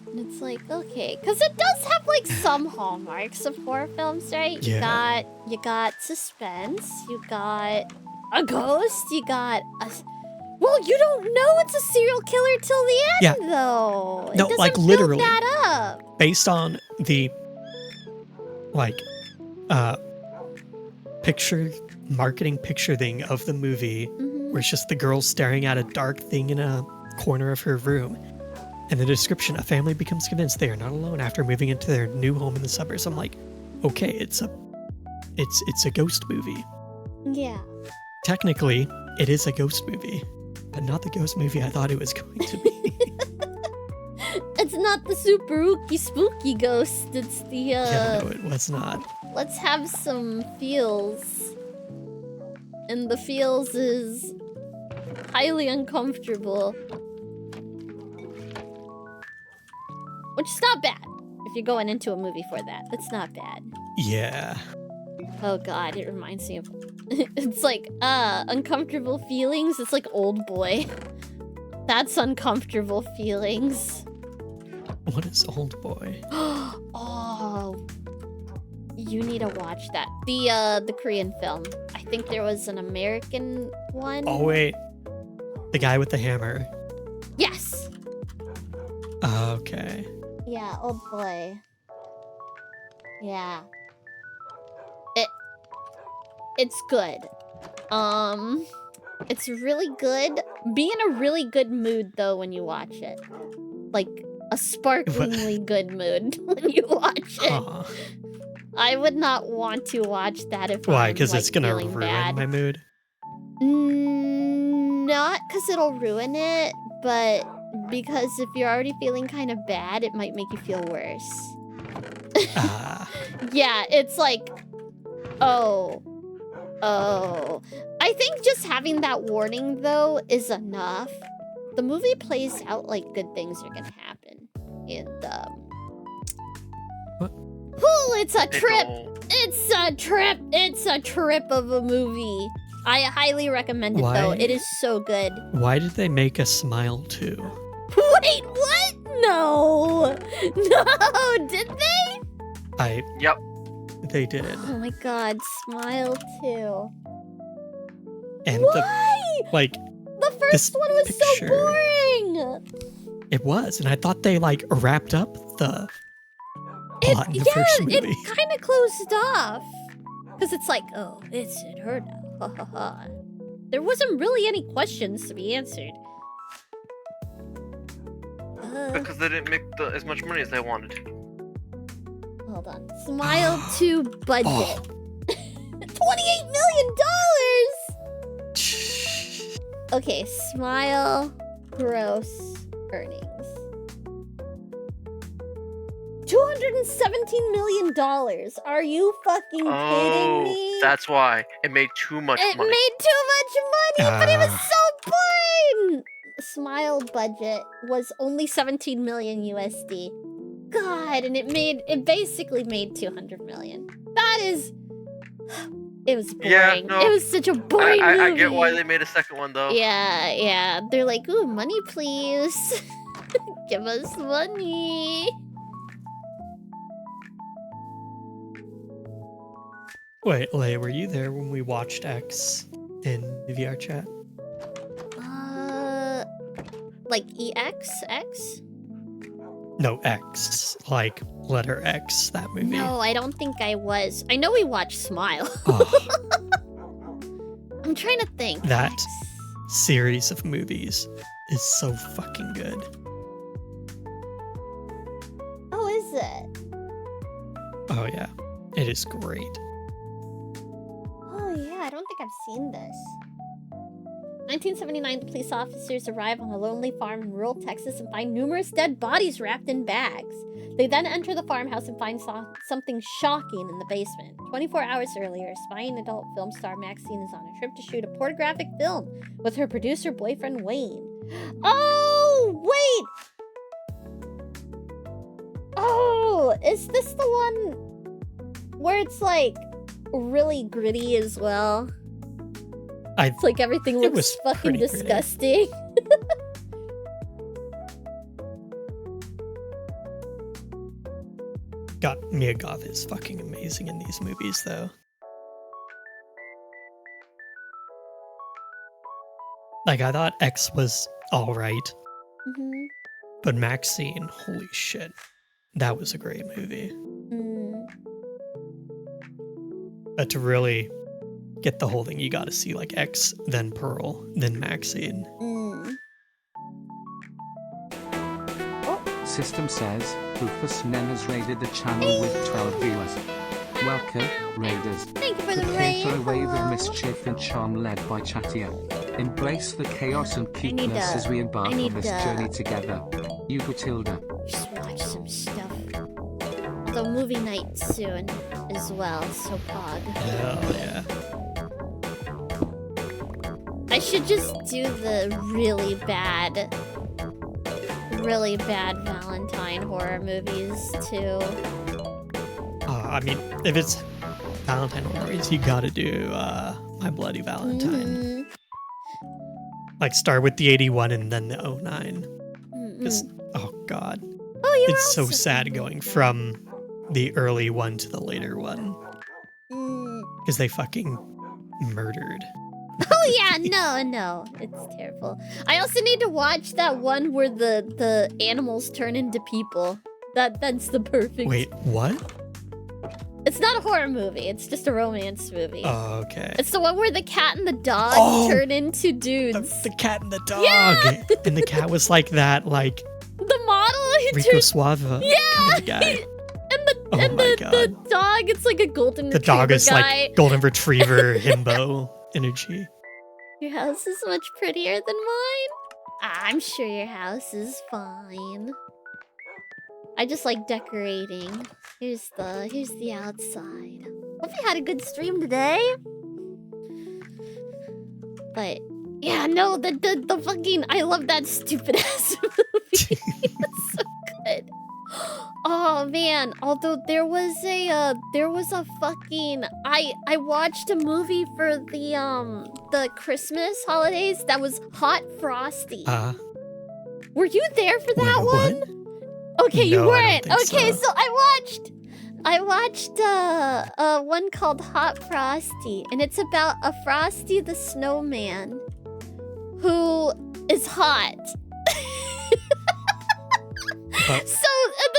And it's like, okay, because it does have like some hallmarks of horror films, right? Yeah. You got suspense, you got a ghost, you got a. Well, you don't know it's a serial killer till the end, though. It No, doesn't like, build literally. that up. Based on the like marketing picture thing of the movie, where it's just the girl staring at a dark thing in a corner of her room. And the description, a family becomes convinced they are not alone after moving into their new home in the suburbs. I'm like, okay, it's a ghost movie. Yeah. Technically, it is a ghost movie, but not the ghost movie I thought it was going to be. It's not the super spooky ghost. It's the Yeah, no, it was not. Let's have some feels. And the feels is highly uncomfortable. Which is not bad. If you're going into a movie for that, that's not bad. Yeah. Oh god, it reminds me of it's like uncomfortable feelings. It's like Old Boy. That's uncomfortable feelings. What is Old Boy? Oh, you need to watch that. The Korean film. I think there was an American one. Oh wait, the guy with the hammer. Yes. Okay. Yeah, Old Boy. Yeah. It's good. It's really good. Be in a really good mood though when you watch it. Like a sparklingly good mood when you watch it. Huh. I would not want to watch that if Why? I'm Because like, it's gonna feeling ruin bad. my mood. Not because it'll ruin it, but because if you're already feeling kind of bad, it might make you feel worse. Yeah, it's like, oh. I think just having that warning, though, is enough. The movie plays out like good things are gonna happen. And, Ooh, it's a trip! It's a trip! It's a trip of a movie. I highly recommend it, though. Why? It is so good. Why did they make a Smile too? Wait, what? No! No, did they? Yep. They did. Oh my god, Smile too. And Why? the first this one was picture, so boring! It was, and I thought they like wrapped up the plot in the first movie. It kind of closed off. Because it's like, oh, it's in her now. Ha ha ha. There wasn't really any questions to be answered. Because they didn't make as much money as they wanted. Hold on. Smile 2 budget. $28 million! Okay, Smile gross earnings. $217 million. Are you fucking kidding me? That's why. It made too much It money. made too much money, but it was so boring! Smile budget was only 17 million USD. God, and it basically made 200 million. That is... It was boring. Yeah, no, it was such a boring movie. I get why they made a second one, though. Yeah. They're like, ooh, money please. Give us money. Wait, Leigh, were you there when we watched X in the VR chat? Like EX? X? No, X. Like letter X, that movie. No, I don't think I was. I know we watched Smile. I'm trying to think. That series of movies is so fucking good. Oh, is it? Oh yeah, it is great. Oh yeah, I don't think I've seen this. 1979, the police officers arrive on a lonely farm in rural Texas and find numerous dead bodies wrapped in bags. They then enter the farmhouse and find something shocking in the basement. 24 hours earlier, aspiring adult film star Maxine is on a trip to shoot a pornographic film with her producer boyfriend Wayne. Oh, wait! Oh, is this the one where it's like really gritty as well? It's like everything looks fucking disgusting. God, Mia Goth is fucking amazing in these movies, though. Like, I thought X was alright. But Maxine, holy shit. That was a great movie. But to really get the whole thing, you gotta see like X, then Pearl, then Maxine. System says, Rufus Nen has raided the channel with 12 viewers. Welcome, Raiders. Thank you for the Prepare for a raid. wave of mischief and charm led by Chatia. Embrace the chaos and cuteness as we embark on this journey together. You Tilda. Just watch some stuff. The movie night soon as well, so pog. Hell yeah. I should just do the really bad Valentine horror movies too. I mean, if it's Valentine movies, you gotta do My Bloody Valentine. Like start with the 81 and then the 09. Because, oh god. Oh, you're It's so awesome. sad going from the early one to the later one. Because they fucking murdered. Oh yeah, no, it's terrible. I also need to watch that one where the animals turn into people. That's the perfect. Wait, what? It's not a horror movie. It's just a romance movie. Oh, okay. It's the one where the cat and the dog turn into dudes. The cat and the dog. Yeah! And the cat was like that, like The model. Rico Suave kind of guy. The dog, it's like a golden The retriever dog is guy. like golden retriever himbo energy. Your house is much prettier than mine. I'm sure your house is fine. I just like decorating. Here's the outside. Hope you had a good stream today. But yeah, no, the fucking, I love that stupid ass movie. It's so good. Oh man, although there was a fucking, I watched a movie for the Christmas holidays that was Hot Frosty. Were you there for that one? What? Okay, you No, I weren't. don't think Okay, so. so I watched one called Hot Frosty, and it's about a Frosty the Snowman who is hot. So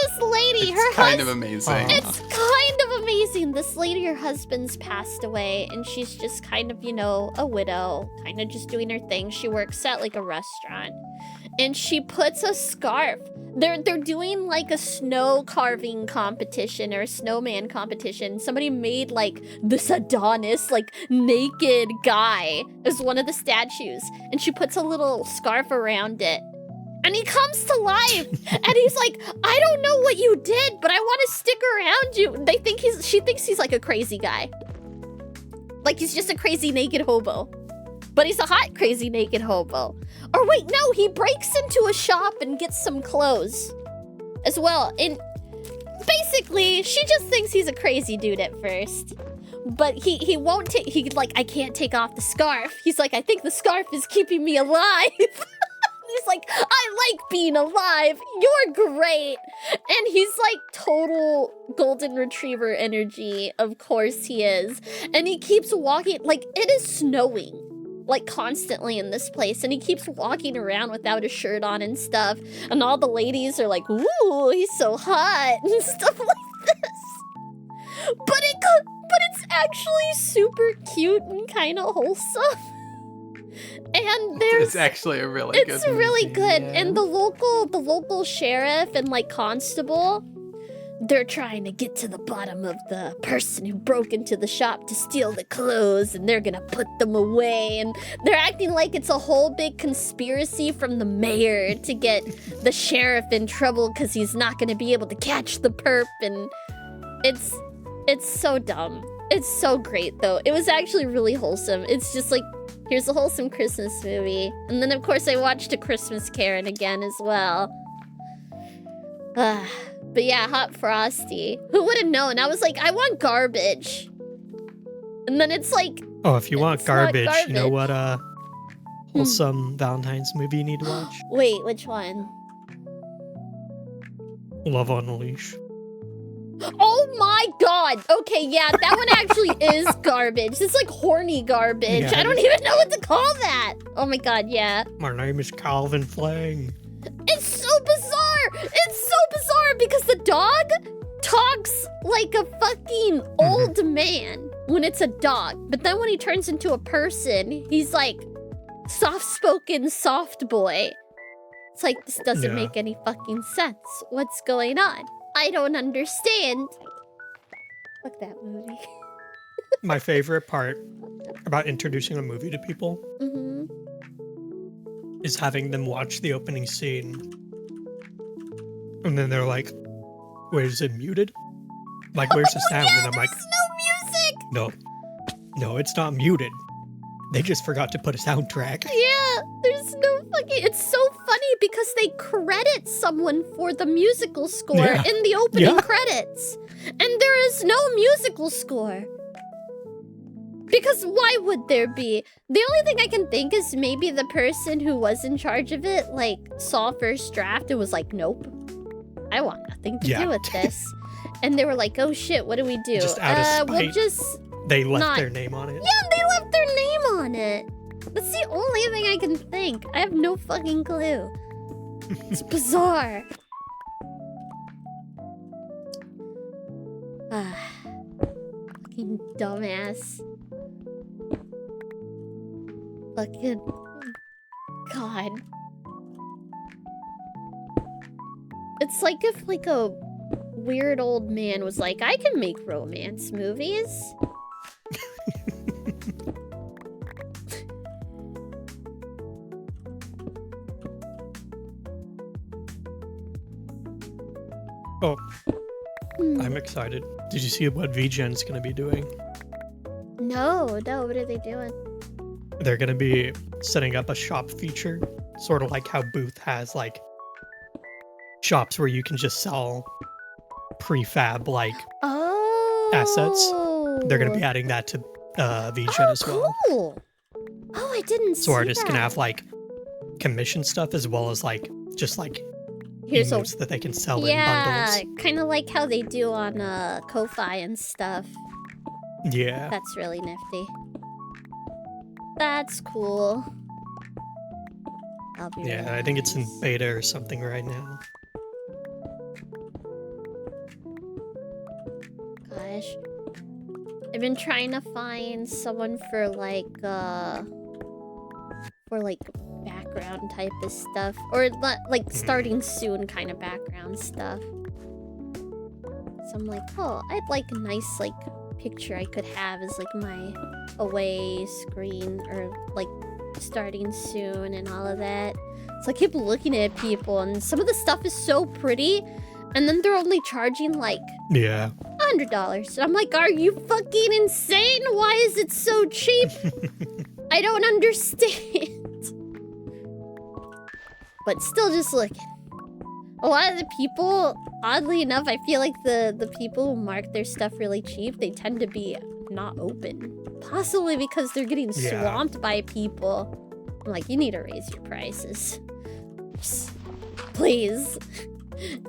this lady, her Kind of amazing. It's kind of amazing. This lady, her husband's passed away, and she's just kind of, you know, a widow, kind of just doing her thing. She works at like a restaurant, and she puts a scarf. They're doing like a snow carving competition or a snowman competition. Somebody made like this Adonis, like naked guy as one of the statues, and she puts a little scarf around it. And he comes to life, and he's like, I don't know what you did, but I want to stick around you. She thinks he's like a crazy guy. Like he's just a crazy naked hobo. But he's a hot crazy naked hobo. Or wait, no, he breaks into a shop and gets some clothes as well. And basically, she just thinks he's a crazy dude at first. But he won't take, I can't take off the scarf. He's like, I think the scarf is keeping me alive. He's like, I like being alive. You're great. And he's like total golden retriever energy. Of course he is. And he keeps walking, like it is snowing, like constantly in this place. And he keeps walking around without a shirt on and stuff. And all the ladies are like, ooh, he's so hot and stuff like this. But it's actually super cute and kind of wholesome. And It's actually a really good It's really movie, good. yeah. And the local sheriff and like constable, they're trying to get to the bottom of the person who broke into the shop to steal the clothes, and they're gonna put them away. And they're acting like it's a whole big conspiracy from the mayor to get the sheriff in trouble because he's not gonna be able to catch the perp. And it's so dumb. It's so great though. It was actually really wholesome. It's just like, here's a wholesome Christmas movie. And then, of course, I watched A Christmas Karen again as well. But yeah, Hot Frosty. Who would have known? I was like, I want garbage. And then it's like... Oh, if you want it's not garbage, you know what Hmm. wholesome Valentine's movie you need to watch? Wait, which one? Love on a Leash. Oh my god! Okay, yeah, that one actually is garbage. It's like horny garbage. Yeah. I don't even know what to call that. Oh my god, yeah. My name is Calvin Flang. It's so bizarre! It's so bizarre because the dog talks like a fucking old man when it's a dog. But then when he turns into a person, he's like soft-spoken soft boy. It's like, this doesn't Yeah. make any fucking sense. What's going on? I don't understand. Fuck that movie. My favorite part about introducing a movie to people is having them watch the opening scene. And then they're like, wait, is it muted? Like, where's the sound? And I'm like, no music! no, it's not muted. They just forgot to put a soundtrack. Yeah, there's no fucking... It's so funny because they credit someone for the musical score Yeah. in the opening Yeah. credits. And there is no musical score. Because why would there be? The only thing I can think is maybe the person who was in charge of it, like, saw first draft and was like, nope. I want nothing to Yeah. do with this. And they were like, oh shit, what do we do? Just out of We'll spite, just... They left not- their name on it. Yeah, they left their name on it. That's the only thing I can think. I have no fucking clue. It's bizarre. Fucking dumbass. Fucking... God. It's like if, like, a weird old man was like, I can make romance movies. Oh, I'm excited. Did you see what VGen's gonna be doing? No, what are they doing? They're gonna be setting up a shop feature, sort of like how Booth has like shops where you can just sell prefab like assets. They're gonna be adding that to VGen as well. Cool. Oh, I didn't see So artists can that. have like commission stuff as well as like just like Here's a- emotes that they can sell in bundles. kind of like how they do on Ko-Fi and stuff. Yeah. That's really nifty. That's cool. I'll be Yeah, really I think it's in nice. beta or something right now. Gosh. I've been trying to find someone for like background type of stuff. Or like starting soon kind of background stuff. So I'm like, oh, I'd like a nice like picture I could have as like my away screen or like starting soon and all of that. So I keep looking at people and some of the stuff is so pretty and then they're only charging like Yeah. $100. I'm like, are you fucking insane? Why is it so cheap? I don't understand. But still just looking. A lot of the people, oddly enough, I feel like the people who mark their stuff really cheap, they tend to be not open. Possibly because they're getting swamped by people. I'm like, you need to raise your prices. Just, please.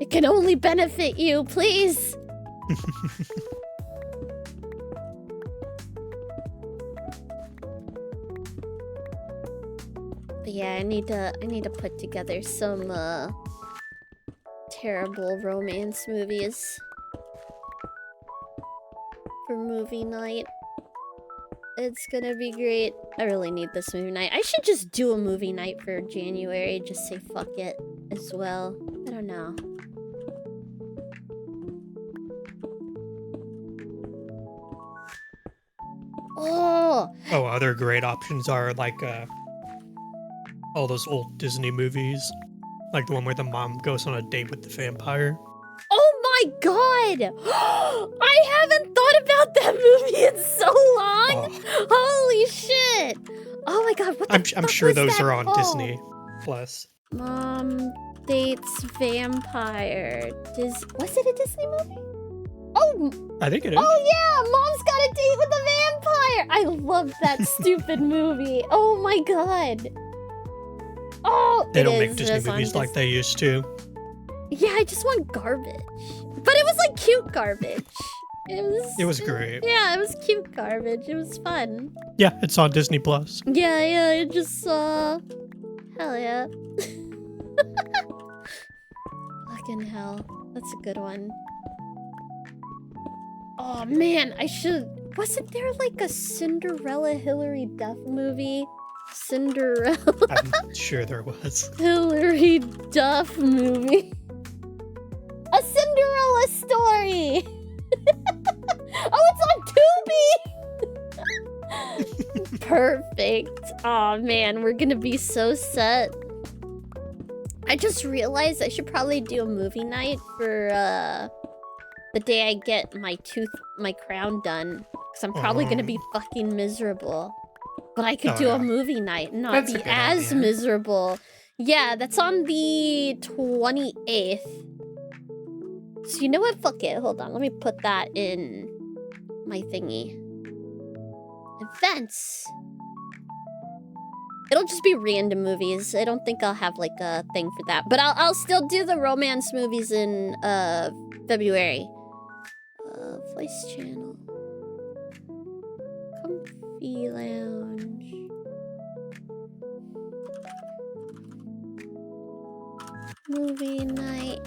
It can only benefit you, please. But yeah, I need to put together some terrible romance movies for movie night. It's gonna be great. I really need this movie night. I should just do a movie night for January. Just say fuck it as well. I don't know. Oh! Oh, other great options are like all those old Disney movies. Like the one where the mom goes on a date with the vampire. Oh my god! I haven't thought about that movie in so long! Holy shit! Oh my god, what the I'm fuck sure was those that are on called? Disney Plus. Mom dates vampire. Was it a Disney movie? Oh! I think it is. Oh yeah! Mom's got a date with a vampire! I love that stupid movie. Oh my god. Oh, They don't it make is Disney just on movies like Disney. they used to. Yeah, I just want garbage. But it was like cute garbage. It was great. Yeah, it was cute garbage. It was fun. Yeah, it's on Disney Plus. Yeah, I just saw. Hell yeah. Fucking hell. That's a good one. Oh man, I should. Wasn't there like a Cinderella Hilary Duff movie? Cinderella I'm sure there was. Hilary Duff movie. A Cinderella story. Oh, it's on Tubi. Perfect. Oh man, we're gonna be so set. I just realized I should probably do a movie night for the day I get my crown done. Because I'm probably gonna be fucking miserable. But I could do a movie night and not That's a be good as idea. miserable. Yeah, that's on the 28th. So you know what? Fuck it. Hold on. Let me put that in my thingy. Events. It'll just be random movies. I don't think I'll have like a thing for that. But I'll still do the romance movies in February. Voice channel. Comfy lounge. Movie night.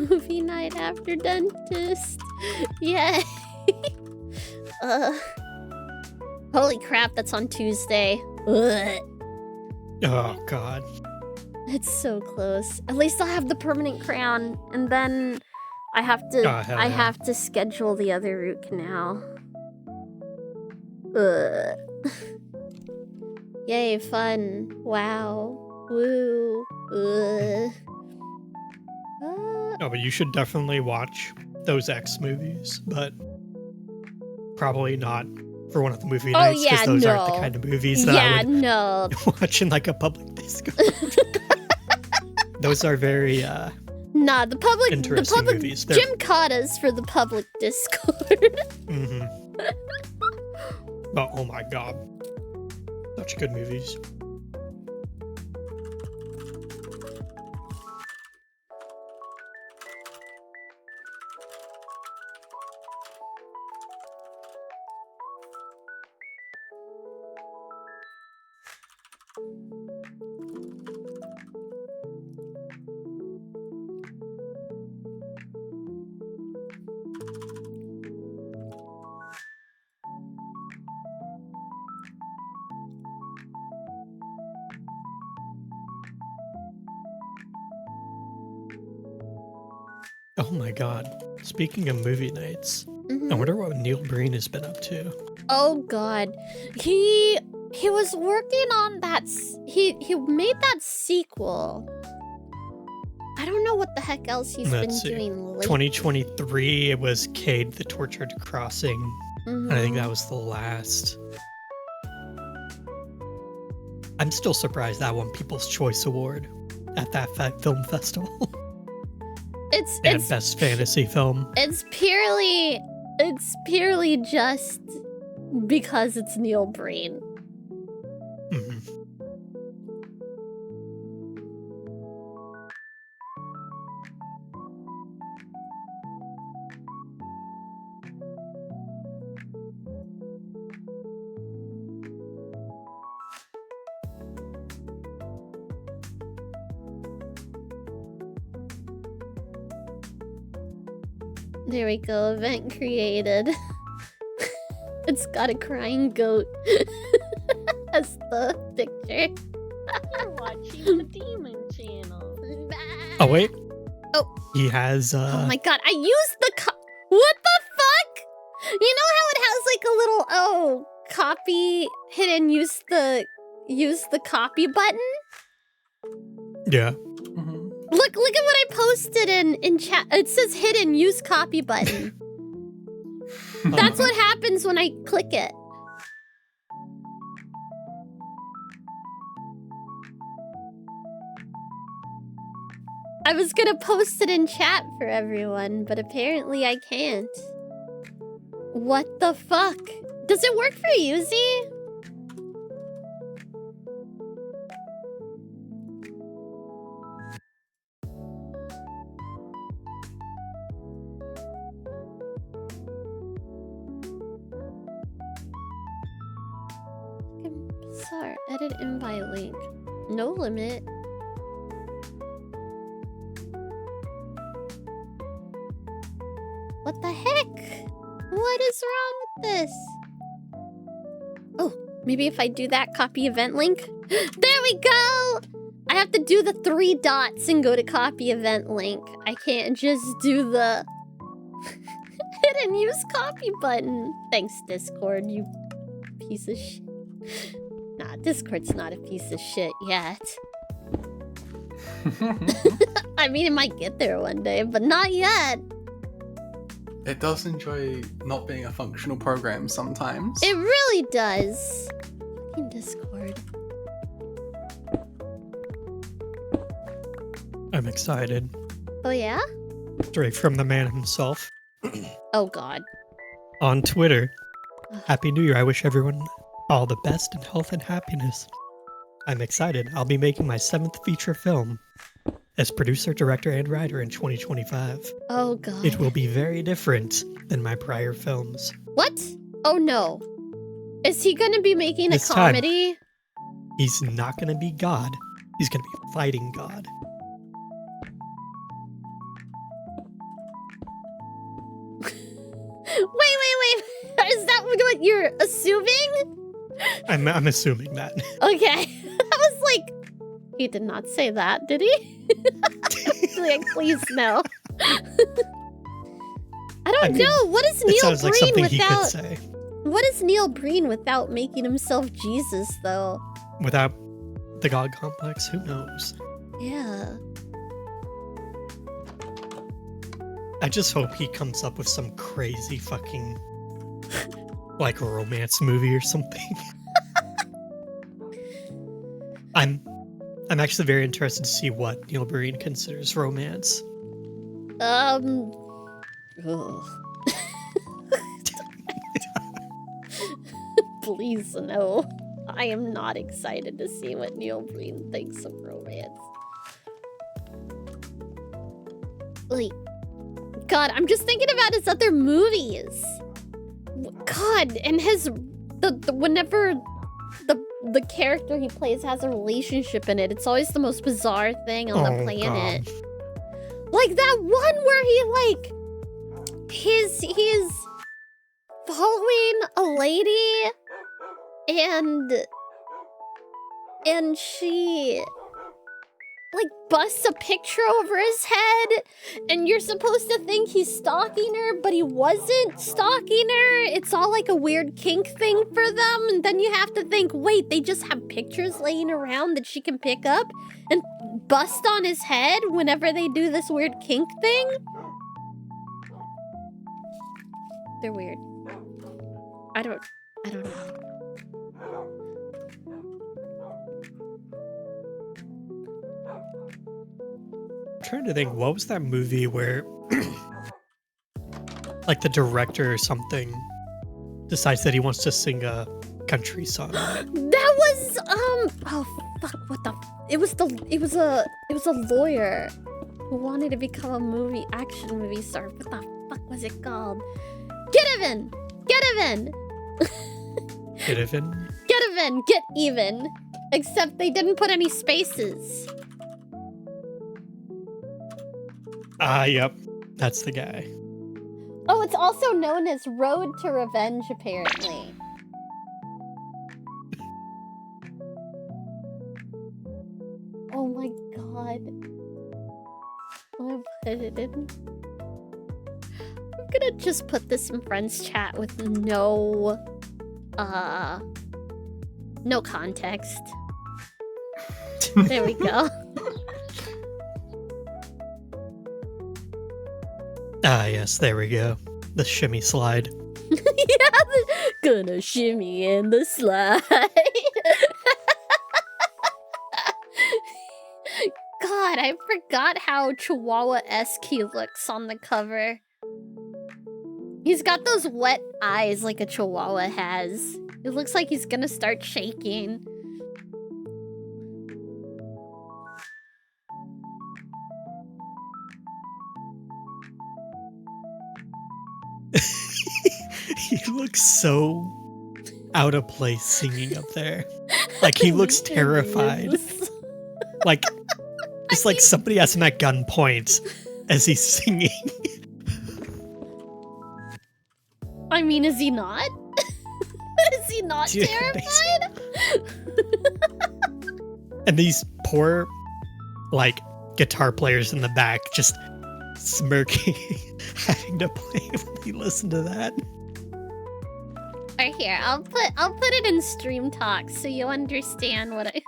movie night after dentist. Yay. Holy crap, that's on Tuesday. Ugh. Oh god. It's so close. At least I'll have the permanent crown, and then I have to Oh, hell I yeah. have to schedule the other root canal. Ugh. Yay, fun. Wow. Woo. Ugh. No, but you should definitely watch those X movies, but probably not for one of the movie Oh, nights, yeah, those aren't the no. kind of movies that I would no. watch in like a public disco. Those are very Nah, the interesting public movies. They're- Jim Cotta's for the public Discord. But oh my god, such good movies. Oh my god. Speaking of movie nights, I wonder what Neil Breen has been up to. Oh god. He was working on that he made that sequel. I don't know what the heck else he's been Let's see. doing lately. 2023, it was Cade the Tortured Crossing. And I think Mhm. that was the last. I'm still surprised that won People's Choice Award at that film festival. And Best Fantasy Film. It's purely just because it's Neil Breen. There we go, event created. It's got a crying goat as the picture. You're watching the Demon Channel. Oh, wait. Oh. He has, Oh my god, I used the what the fuck? You know how it has like a little copy hidden use the copy button? Yeah. Look at what I posted in chat. It says hidden use copy button. That's what happens when I click it. I was gonna post it in chat for everyone, but apparently I can't. What the fuck? Does it work for you, Z? Bizarre. Edit invite link. No limit. What the heck? What is wrong with this? Oh, maybe if I do that copy event link. There we go! I have to do the 3 dots and go to copy event link. I can't just do the hidden use copy button. Thanks, Discord, you piece of shit. Nah, Discord's not a piece of shit yet. I mean, it might get there one day, but not yet. It does enjoy not being a functional program sometimes. It really does. Fucking Discord. I'm excited. Oh, yeah? Straight from the man himself. Oh, God. On Twitter. Happy New Year. I wish everyone all the best in health and happiness. I'm excited. I'll be making my 7th feature film as producer, director, and writer in 2025. Oh, God. It will be very different than my prior films. What? Oh, no. Is he gonna be making This a time. comedy? He's not going to be God. He's going to be fighting God. what you're assuming? I'm assuming that. Okay. I was like, he did not say that, did he? Like, please no. I don't know. What is It Neil sounds like Breen something he could without? say. What is Neil Breen without making himself Jesus, though? Without the God complex, who knows? Yeah. I just hope he comes up with some crazy fucking like romance movie or something. I'm actually very interested to see what Neil Breen considers romance. Ugh. Please no. I am not excited to see what Neil Breen thinks of romance. Like, God, I'm just thinking about his other movies. God, and his whenever the character he plays has a relationship in it, it's always the most bizarre thing on the planet. God. Like that one where he is following a lady and she like busts a picture over his head, and you're supposed to think he's stalking her, but he wasn't stalking her. It's all like a weird kink thing for them, and then you have to think, wait, they just have pictures laying around that she can pick up and bust on his head whenever they do this weird kink thing? They're weird. I don't know. I'm trying to think, what was that movie where like the director or something decides that he wants to sing a country song? That was oh fuck, what the it was a lawyer who wanted to become a action movie star. What the fuck was it called? Get even! Get even! Get even? Get even! Get even! Except they didn't put any spaces. Yep. That's the guy. Oh, it's also known as Road to Revenge, apparently. Oh my god. I'm gonna put it in. I'm gonna just put this in friends chat with no context. There we go. Yes, there we go. The shimmy slide. Yeah, gonna shimmy in the slide. God, I forgot how Chihuahua-esque he looks on the cover. He's got those wet eyes like a Chihuahua has. It looks like he's gonna start shaking. He looks so out of place singing up there. Like he looks terrified. Like it's like somebody has him at gunpoint as he's singing. I mean, is he not? Is he not Yeah, terrified? And these poor, like, guitar players in the back just smirking, having to play when you listen to that. Right here, I'll put it in stream talk so you understand what I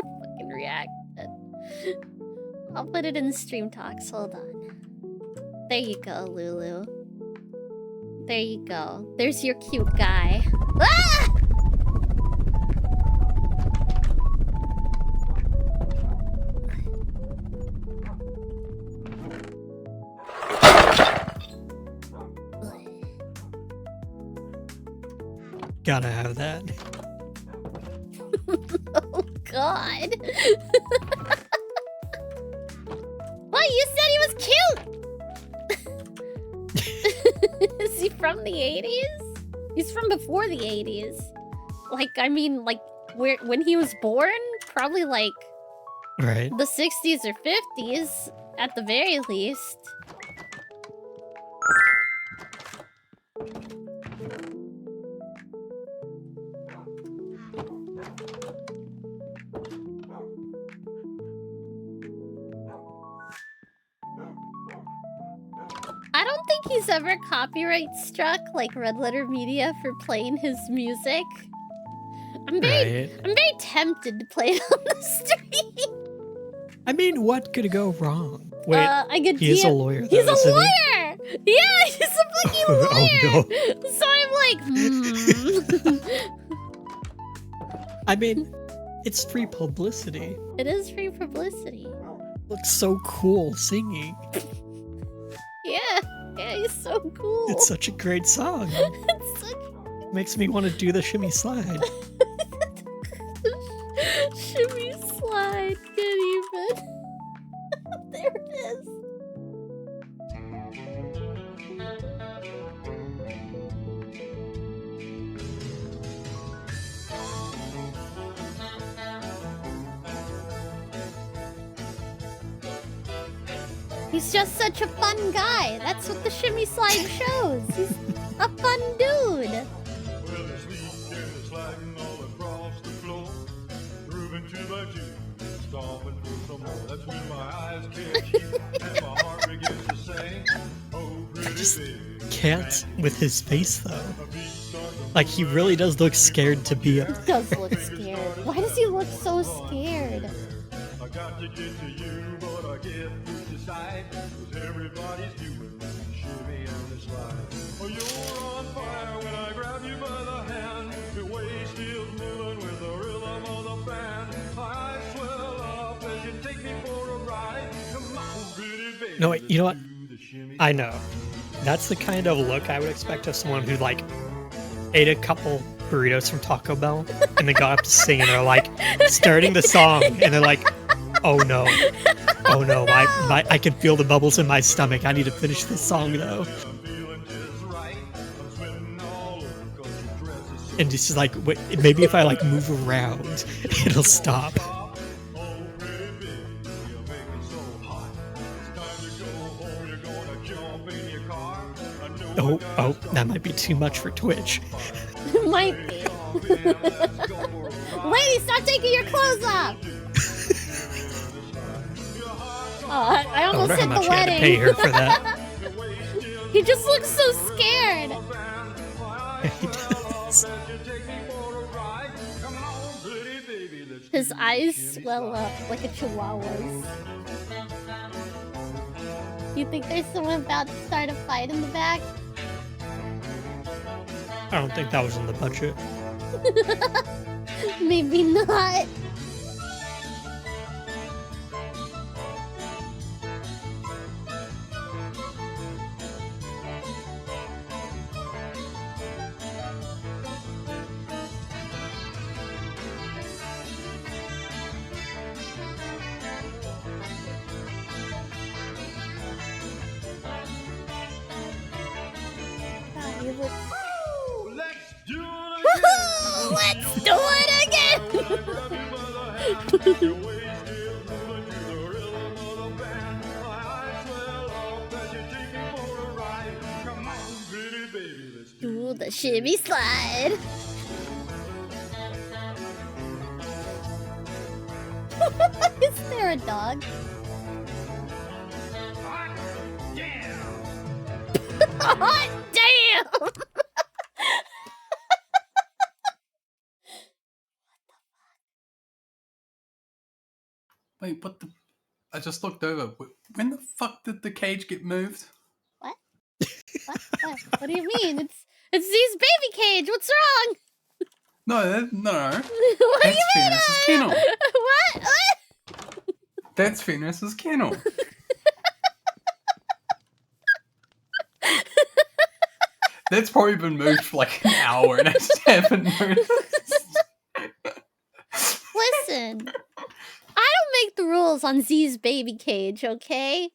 fucking reacted. I'll put it in stream talks. Hold on. There you go, Lulu. There you go. There's your cute guy. Ah! Gotta have that. Oh god. What? You said he was cute! Is he from the 80s? He's from before the 80s. Like, I mean, like, when he was born? Probably like Right. the 60s or 50s, at the very least. think he's ever copyright struck like Red Letter Media for playing his music. I'm very tempted to play it on the stream. I mean, what could go wrong? Wait, I could he is a lawyer, though, He's a isn't he? lawyer! Yeah, he's a fucking lawyer! Oh, So I'm like, I mean, it's free publicity. It is free publicity. Looks so cool singing. Yeah, he's so cool. It's such a great song. It's such... Makes me want to do the shimmy slide. Shimmy slide, can't even. There it is. He's just such a fun guy. That's what the shimmy slide shows. He's a fun dude. I just can't with his face though. Like he really does look scared to be He does look scared. Why does he look so scared? No, wait, you know what? I know. That's the kind of look I would expect of someone who, like, ate a couple burritos from Taco Bell and then got up to sing and they're like, starting the song, and they're like, oh no. Oh no, I can feel the bubbles in my stomach. I need to finish this song though. And it's just like, wait, maybe if I like move around, it'll stop. Oh, that might be too much for Twitch. It might be. Lady, stop taking your clothes off! Oh, I almost I hit wonder how the much I had wedding. to pay her for that. He just looks so scared. He does. His eyes swell up like a chihuahua's. You think there's someone about to start a fight in the back? I don't think that was in the budget. Maybe not. Let's do it again! Do the shimmy slide. Is there a dog? Hot damn! Wait, what the... I just looked over. When the fuck did the cage get moved? What? What do you mean? It's Z's baby cage. What's wrong? No. What That's do you mean? Venus's kennel. What? That's Venus's kennel. That's probably been moved for like an hour and I just haven't noticed. Listen, I don't make the rules on Z's baby cage, okay?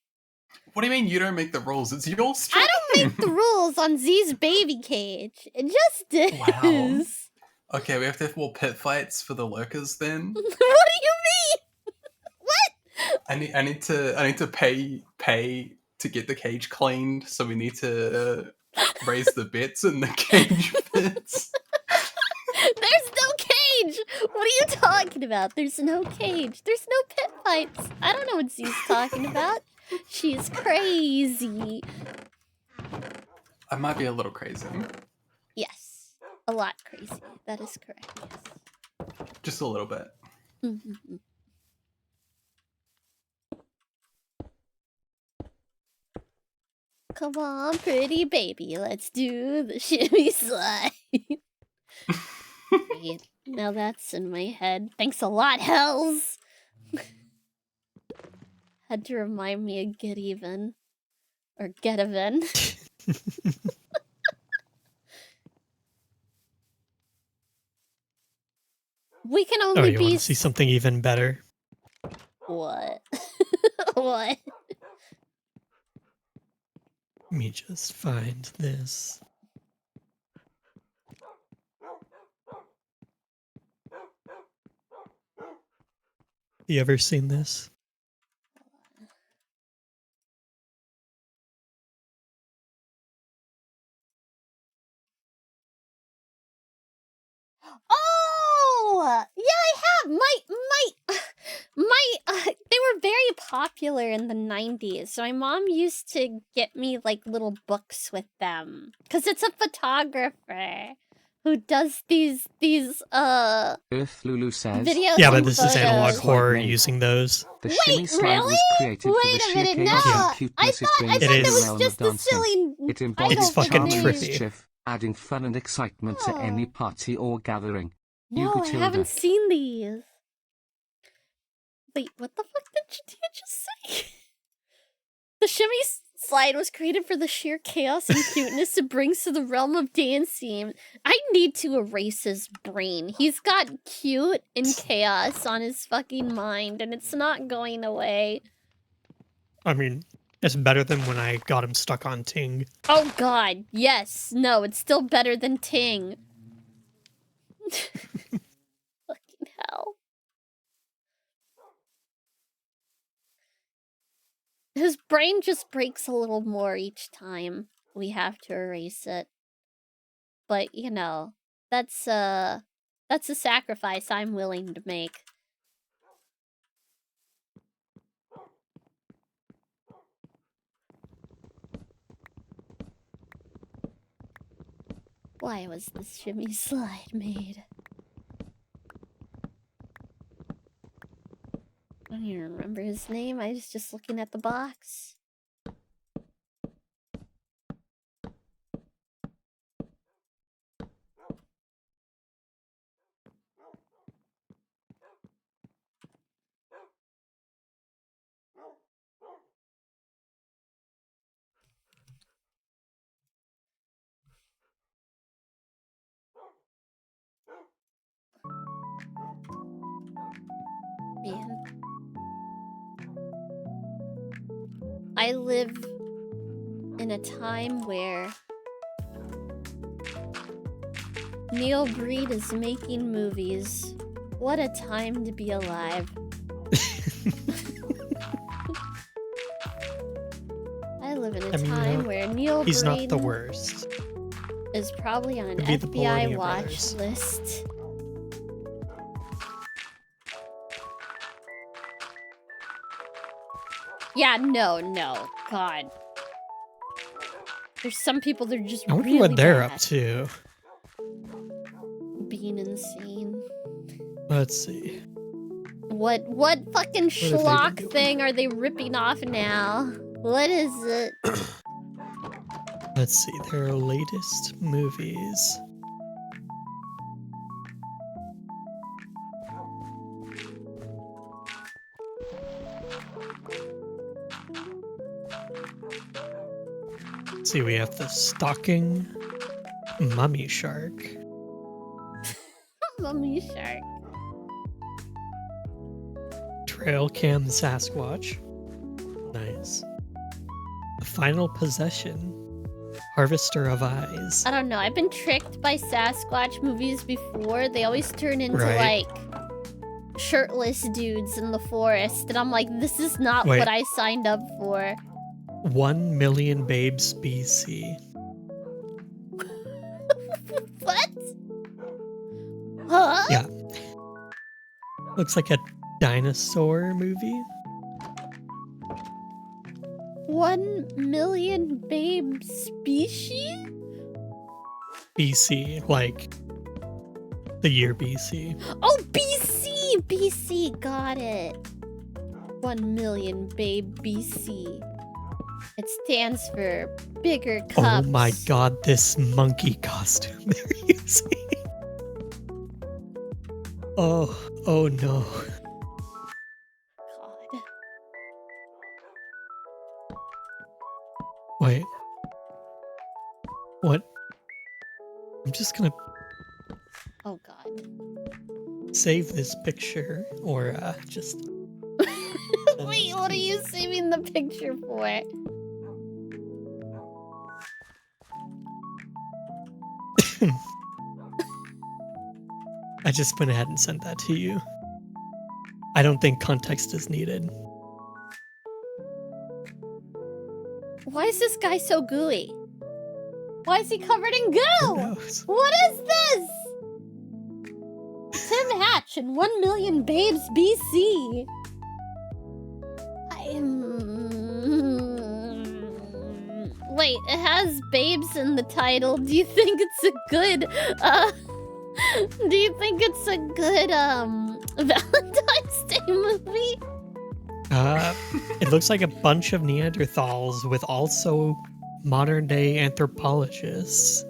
What do you mean you don't make the rules? It's your stream. I don't make the rules on Z's baby cage. It just is. Wow. Okay, we have to have more pit fights for the lurkers then. What do you mean? What? I need to pay to get the cage cleaned, so we need to raise the bets in the cage bits. There's no cage! What are you talking about? There's no cage. There's no pit fights. I don't know what Z's talking about. She's crazy. I might be a little crazy. Yes. A lot crazy. That is correct, yes. Just a little bit. Mm-hmm. Come on, pretty baby. Let's do the shimmy slide. Wait, now that's in my head. Thanks a lot, Hells! Had to remind me of Get Even. Or Get Even. We can only Oh, you be... want to see something even better? What? What? Let me just find this. You ever seen this? Oh! Yeah, I have! They were very popular in the 90s. So my mom used to get me, like, little books with them. Because it's a photographer who does these Earth Lulu says, videos Yeah, and but this is analog photos. horror using those. The shimmy Wait, slide really? was created for the Wait a sheer minute, chaos no! and I cuteness it thought brings that to It the is. was realm of just a dancing. silly It title embodies for fucking the charm and name. trippy. mischief, adding fun and excitement to any Oh. party or gathering. You No, I Matilda. haven't seen these. Wait, what the fuck did you just say? The shimmy slide was created for the sheer chaos and cuteness it brings to the realm of dancing. I need to erase his brain. He's got cute and chaos on his fucking mind, and it's not going away. I mean, it's better than when I got him stuck on Ting. Oh god, yes. No, it's still better than Ting. Fucking hell. His brain just breaks a little more each time we have to erase it. But, you know, that's a sacrifice I'm willing to make. Why was this shimmy slide made? I don't even remember his name. I was just looking at the box. Man. I live in a time where Neil Breed is making movies. What a time to be alive. I live in a time where Neil He's Breed not the worst. is probably on an Could be the FBI Bologna watch brothers. list. Yeah, no, God. There's some people that are just I wonder really what they're bad. up to. Being insane. Let's see. What fucking What have they been schlock doing? thing are they ripping off now? What is it? Let's see. Their latest movies. Let's see, we have The Stalking, Mummy Shark, Mummy shark. Trail Cam Sasquatch. Nice. The Final Possession, Harvester of Eyes. I don't know. I've been tricked by Sasquatch movies before. They always turn into Right. like shirtless dudes in the forest, and I'm like, this is not Wait. what I signed up for. 1 million babes BC. What? Huh? Yeah. Looks like a dinosaur movie. 1 million babe species? BC, like the year BC. Oh, BC! BC, got it. 1 million babe BC. It stands for bigger cups. Oh my god, this monkey costume they're using. Oh no. God. Wait. What? I'm just gonna Oh god. save this picture or just. Wait, what are you saving the picture for? I just went ahead and sent that to you. I don't think context is needed. Why is this guy so gooey? Why is he covered in Who goo? knows? What is this? Tim Hatch and 1 million babes BC. Wait, it has babes in the title. Do you think it's a good, do you think it's a good, Valentine's Day movie? It looks like a bunch of Neanderthals with also modern day anthropologists.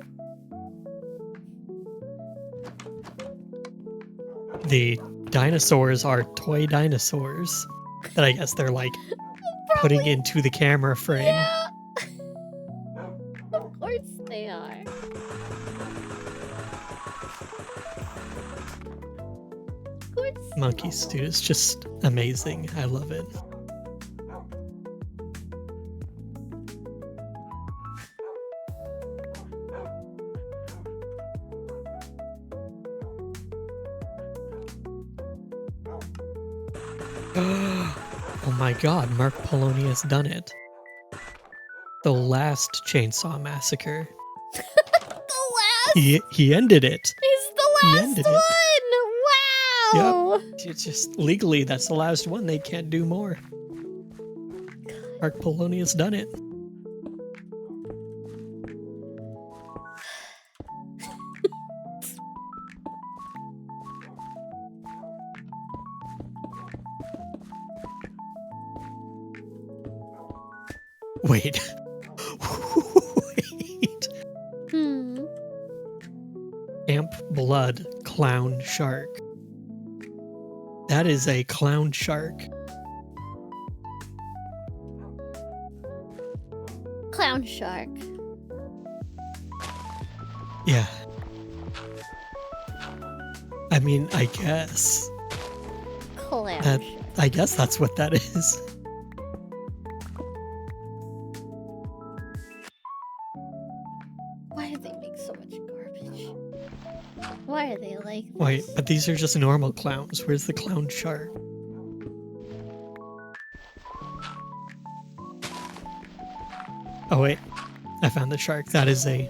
The dinosaurs are toy dinosaurs that I guess they're like putting into the camera frame. Yeah. Of course they are. Of course. Monkeys, dude, it's just amazing. I love it. Oh my god, Mark Poloni has done it. The last Chainsaw Massacre. The last? He ended it. He's the He last ended one! it. Wow! Yep. It's just legally, that's the last one. They can't do more. Mark Poloni has done it. Wait. Wait. Amp Blood Clown Shark. That is a clown shark. Clown shark. Yeah. I mean, I guess. Clown That, shark. I guess that's what that is. Why do they make so much garbage? Why are they like this? Wait, but these are just normal clowns. Where's the clown shark? Oh wait, I found the shark. That is a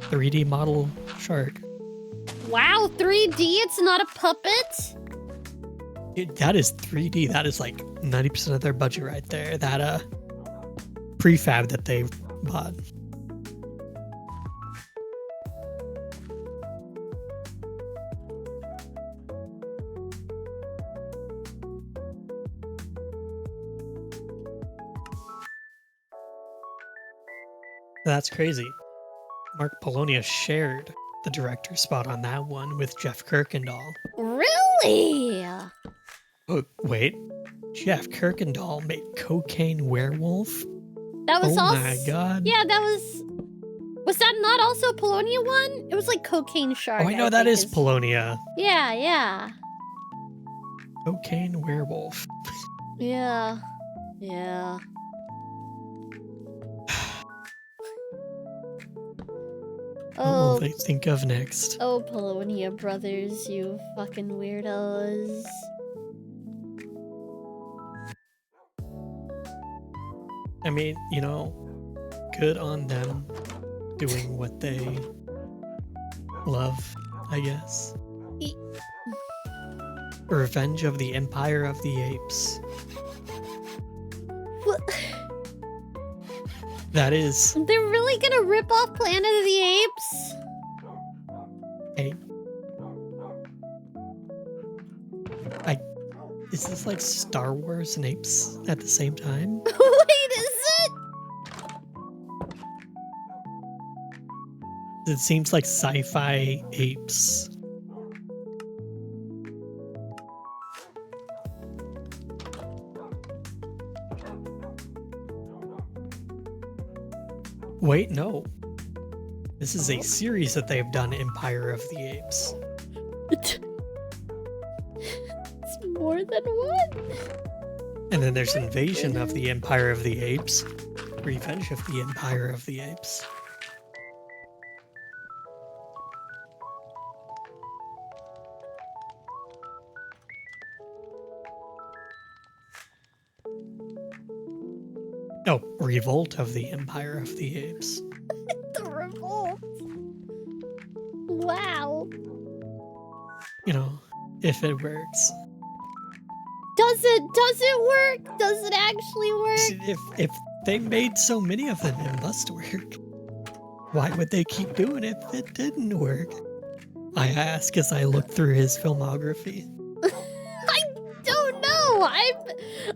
3D model shark. Wow, 3D? It's not a puppet? That is 3D. That is like 90% of their budget right there. That prefab that they bought. That's crazy. Mark Poloni shared the director spot on that one with Jeff Kirkendall. Really? Oh, wait. Jeff Kirkendall made Cocaine Werewolf? That was oh also. my god. Yeah, that was. Was that not also a Polonia one? It was like Cocaine Shark. Oh, I know that think is Polonia. Yeah, yeah. Cocaine Werewolf. Yeah. Yeah. What will they think of next? Oh, Polonia brothers, you fucking weirdos. I mean, you know, good on them doing what they love, I guess. Revenge of the Empire of the Apes. That is. They're really gonna rip off Planet of the Apes? Hey. Is this like Star Wars and apes at the same time? Wait, is it? It seems like sci-fi apes. Wait, no. This is a series that they've done, Empire of the Apes. It's more than one. And then there's Invasion of the Empire of the Apes. Revenge of the Empire of the Apes. Oh, Revolt of the Empire of the Apes. The revolt. Wow. You know, if it works. Does it work? Does it actually work? If they made so many of them, it must work. Why would they keep doing it if it didn't work? I ask as I look through his filmography. I don't know.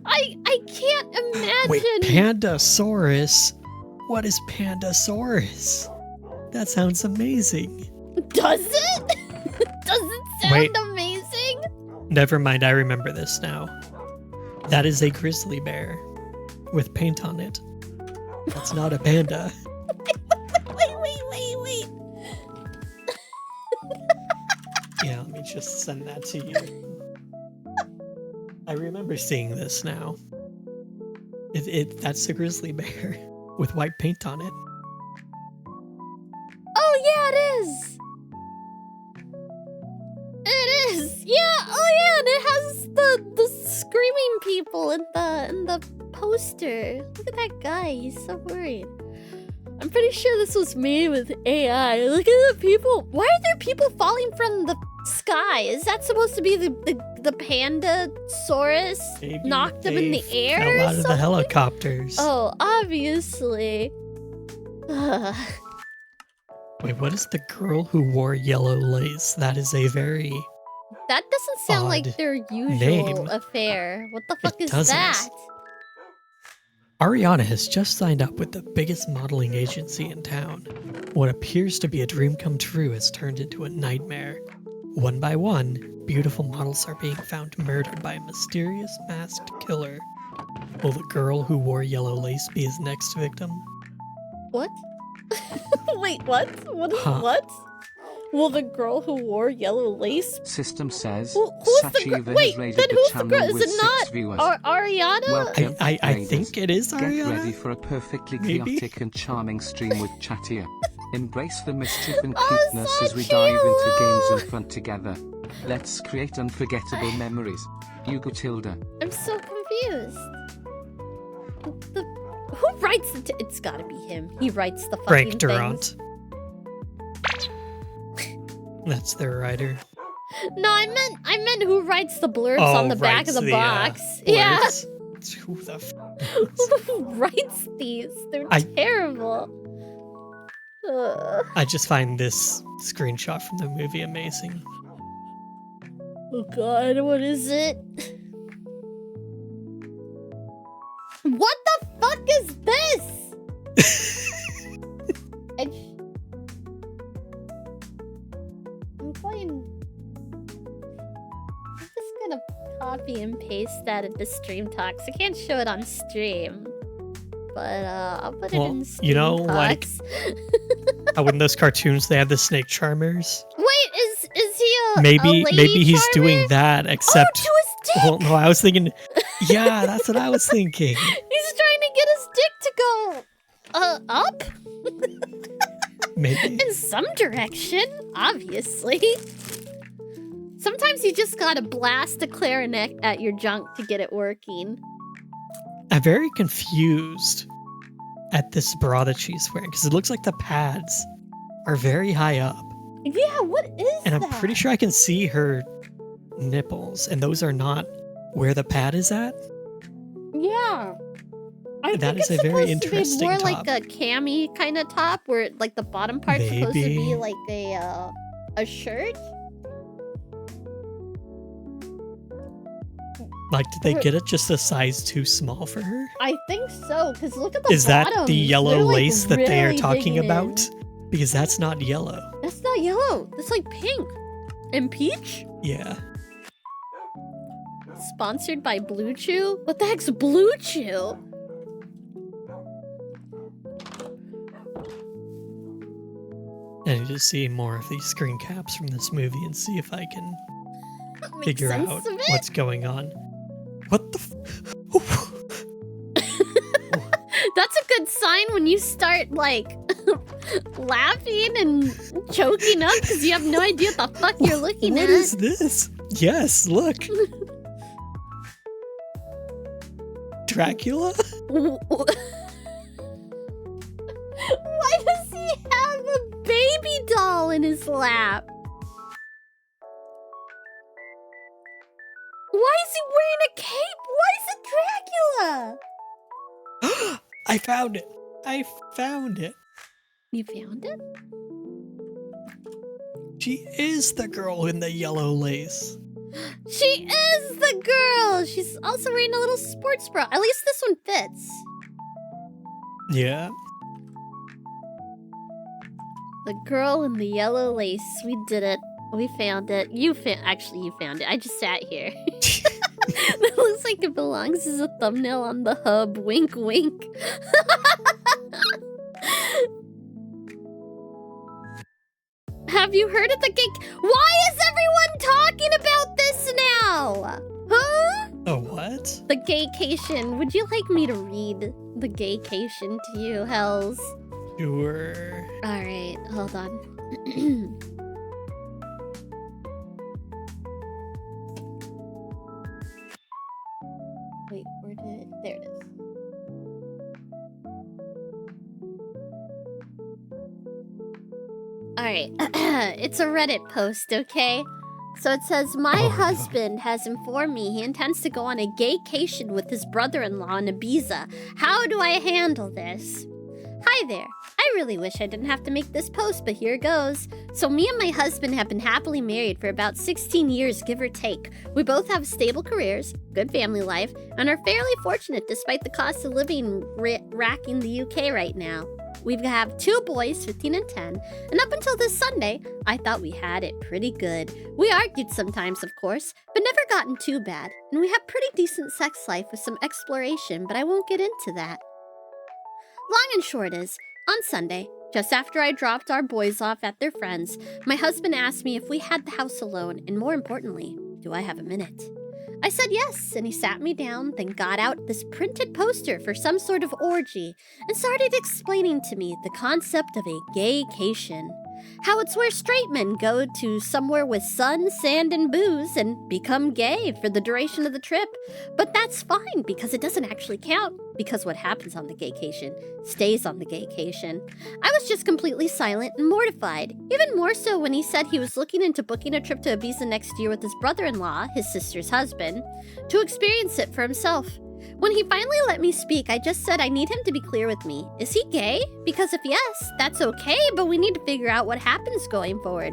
I can't imagine. Wait, Pandasaurus? What is Pandasaurus? That sounds amazing. Does it? Does it sound Wait. amazing? Never mind, I remember this now. That is a grizzly bear with paint on it. That's not a panda. Wait. Yeah, let me just send that to you. I remember seeing this now. That's a grizzly bear with white paint on it. Oh yeah, it is. It is. Yeah. Oh yeah, and it has the screaming people in the poster. Look at that guy. He's so worried. I'm pretty sure this was made with AI. Look at the people. Why are there people falling from the sky? Is that supposed to be the Pandasaurus Maybe knocked them in they the air? fell or out of the something? helicopters. Oh, obviously. Wait, what is the girl who wore yellow lace? That is a very... That doesn't sound like odd their usual name. affair. What the fuck is doesn't. that? Ariana has just signed up with the biggest modeling agency in town. What appears to be a dream come true has turned into a nightmare. One by one, beautiful models are being found murdered by a mysterious masked killer. Will the girl who wore yellow lace be his next victim? What? Wait, what? What is Huh. what? Will the girl who wore yellow lace? System says Who's the Sachiva girl? Wait, has rated then the who's the channel girl? Is with it 6 not viewers. Ariana? Welcome, I ladies. think it is Get Ariana. ready for a perfectly Maybe. chaotic and charming stream with Chatia. Embrace the mischief and Oh, cuteness as we dive into games and fun together. Let's create unforgettable memories. Hugo Tilda. I'm so confused. Who writes the? It's gotta be him. He writes the fucking Frank things. Durant. That's their writer. No, I meant who writes the blurbs on the back of writes the box. blurbs. Who the Who writes these? They're terrible. Ugh. I just find this screenshot from the movie amazing. Oh god, what is it? What the fuck is this? I'm just gonna copy and paste that into Stream Talks. I can't show it on stream, but I'll put it in Stream you know, like Talks. how in those cartoons they have the snake charmers. Wait, is he a Maybe lady he's charmer? doing that, except to his dick. well, no, I was thinking. Yeah, that's what I was thinking. He's trying to get his dick to go up Maybe. in some direction, obviously. Sometimes you just gotta blast a clarinet at your junk to get it working. I'm very confused at this bra that she's wearing because it looks like the pads are very high up, Yeah, what is and I'm that? pretty sure I can see her nipples, and those are not where the pad is at. Yeah. I That think is it's a very supposed to be interesting more top. like a cami kind of top, where like the bottom part's supposed to be Maybe. like a shirt. Like, did they get it just a size too small for her? I think so, because look at the Is that bottoms. the yellow They're, like, lace that they are really talking digging about? in. Because that's not yellow. That's not yellow. That's like pink and peach. Yeah. Sponsored by Blue Chew? What the heck's Blue Chew? I need to see more of these screen caps from this movie and see if I can Make figure sense out of it? what's going on. What the That's a good sign when you start, like, laughing and choking up because you have no idea what the fuck you're looking What at. is this? Yes, look. Dracula? Why does he have a baby doll in his lap? Why is he wearing a cape? Why is it Dracula? I found it. I found it. You found it? She is the girl in the yellow lace. She is the girl! She's also wearing a little sports bra. At least this one fits. Yeah. The girl in the yellow lace. We did it. We found it. Actually, you found it. I just sat here. That looks like it belongs as a thumbnail on the hub. Wink, wink. Have you heard of the gay... Why is everyone talking about this now? Huh? A what? The gaycation. Would you like me to read the gaycation to you, Hells? Sure. Alright, hold on. Wait, where did it... There it is. Alright, it's a Reddit post, okay? So it says, my husband has informed me he intends to go on a gaycation with his brother-in-law in Ibiza. How do I handle this? Hi there. I really wish I didn't have to make this post, but here goes. So me and my husband have been happily married for about 16 years, give or take. We both have stable careers, good family life, and are fairly fortunate despite the cost of living racking the UK right now. We have 2 boys, 15 and 10, and up until this Sunday, I thought we had it pretty good. We argued sometimes, of course, but never gotten too bad, and we have pretty decent sex life with some exploration, but I won't get into that. Long and short is, on Sunday, just after I dropped our boys off at their friends, my husband asked me if we had the house alone, and more importantly, do I have a minute? I said yes, and he sat me down, then got out this printed poster for some sort of orgy, and started explaining to me the concept of a gaycation. How it's where straight men go to somewhere with sun, sand, and booze and become gay for the duration of the trip. But that's fine because it doesn't actually count, because what happens on the gaycation stays on the gaycation. I was just completely silent and mortified, even more so when he said he was looking into booking a trip to Ibiza next year with his brother-in-law, his sister's husband, to experience it for himself. When he finally let me speak, I just said I need him to be clear with me. Is he gay? Because if yes, that's okay, but we need to figure out what happens going forward.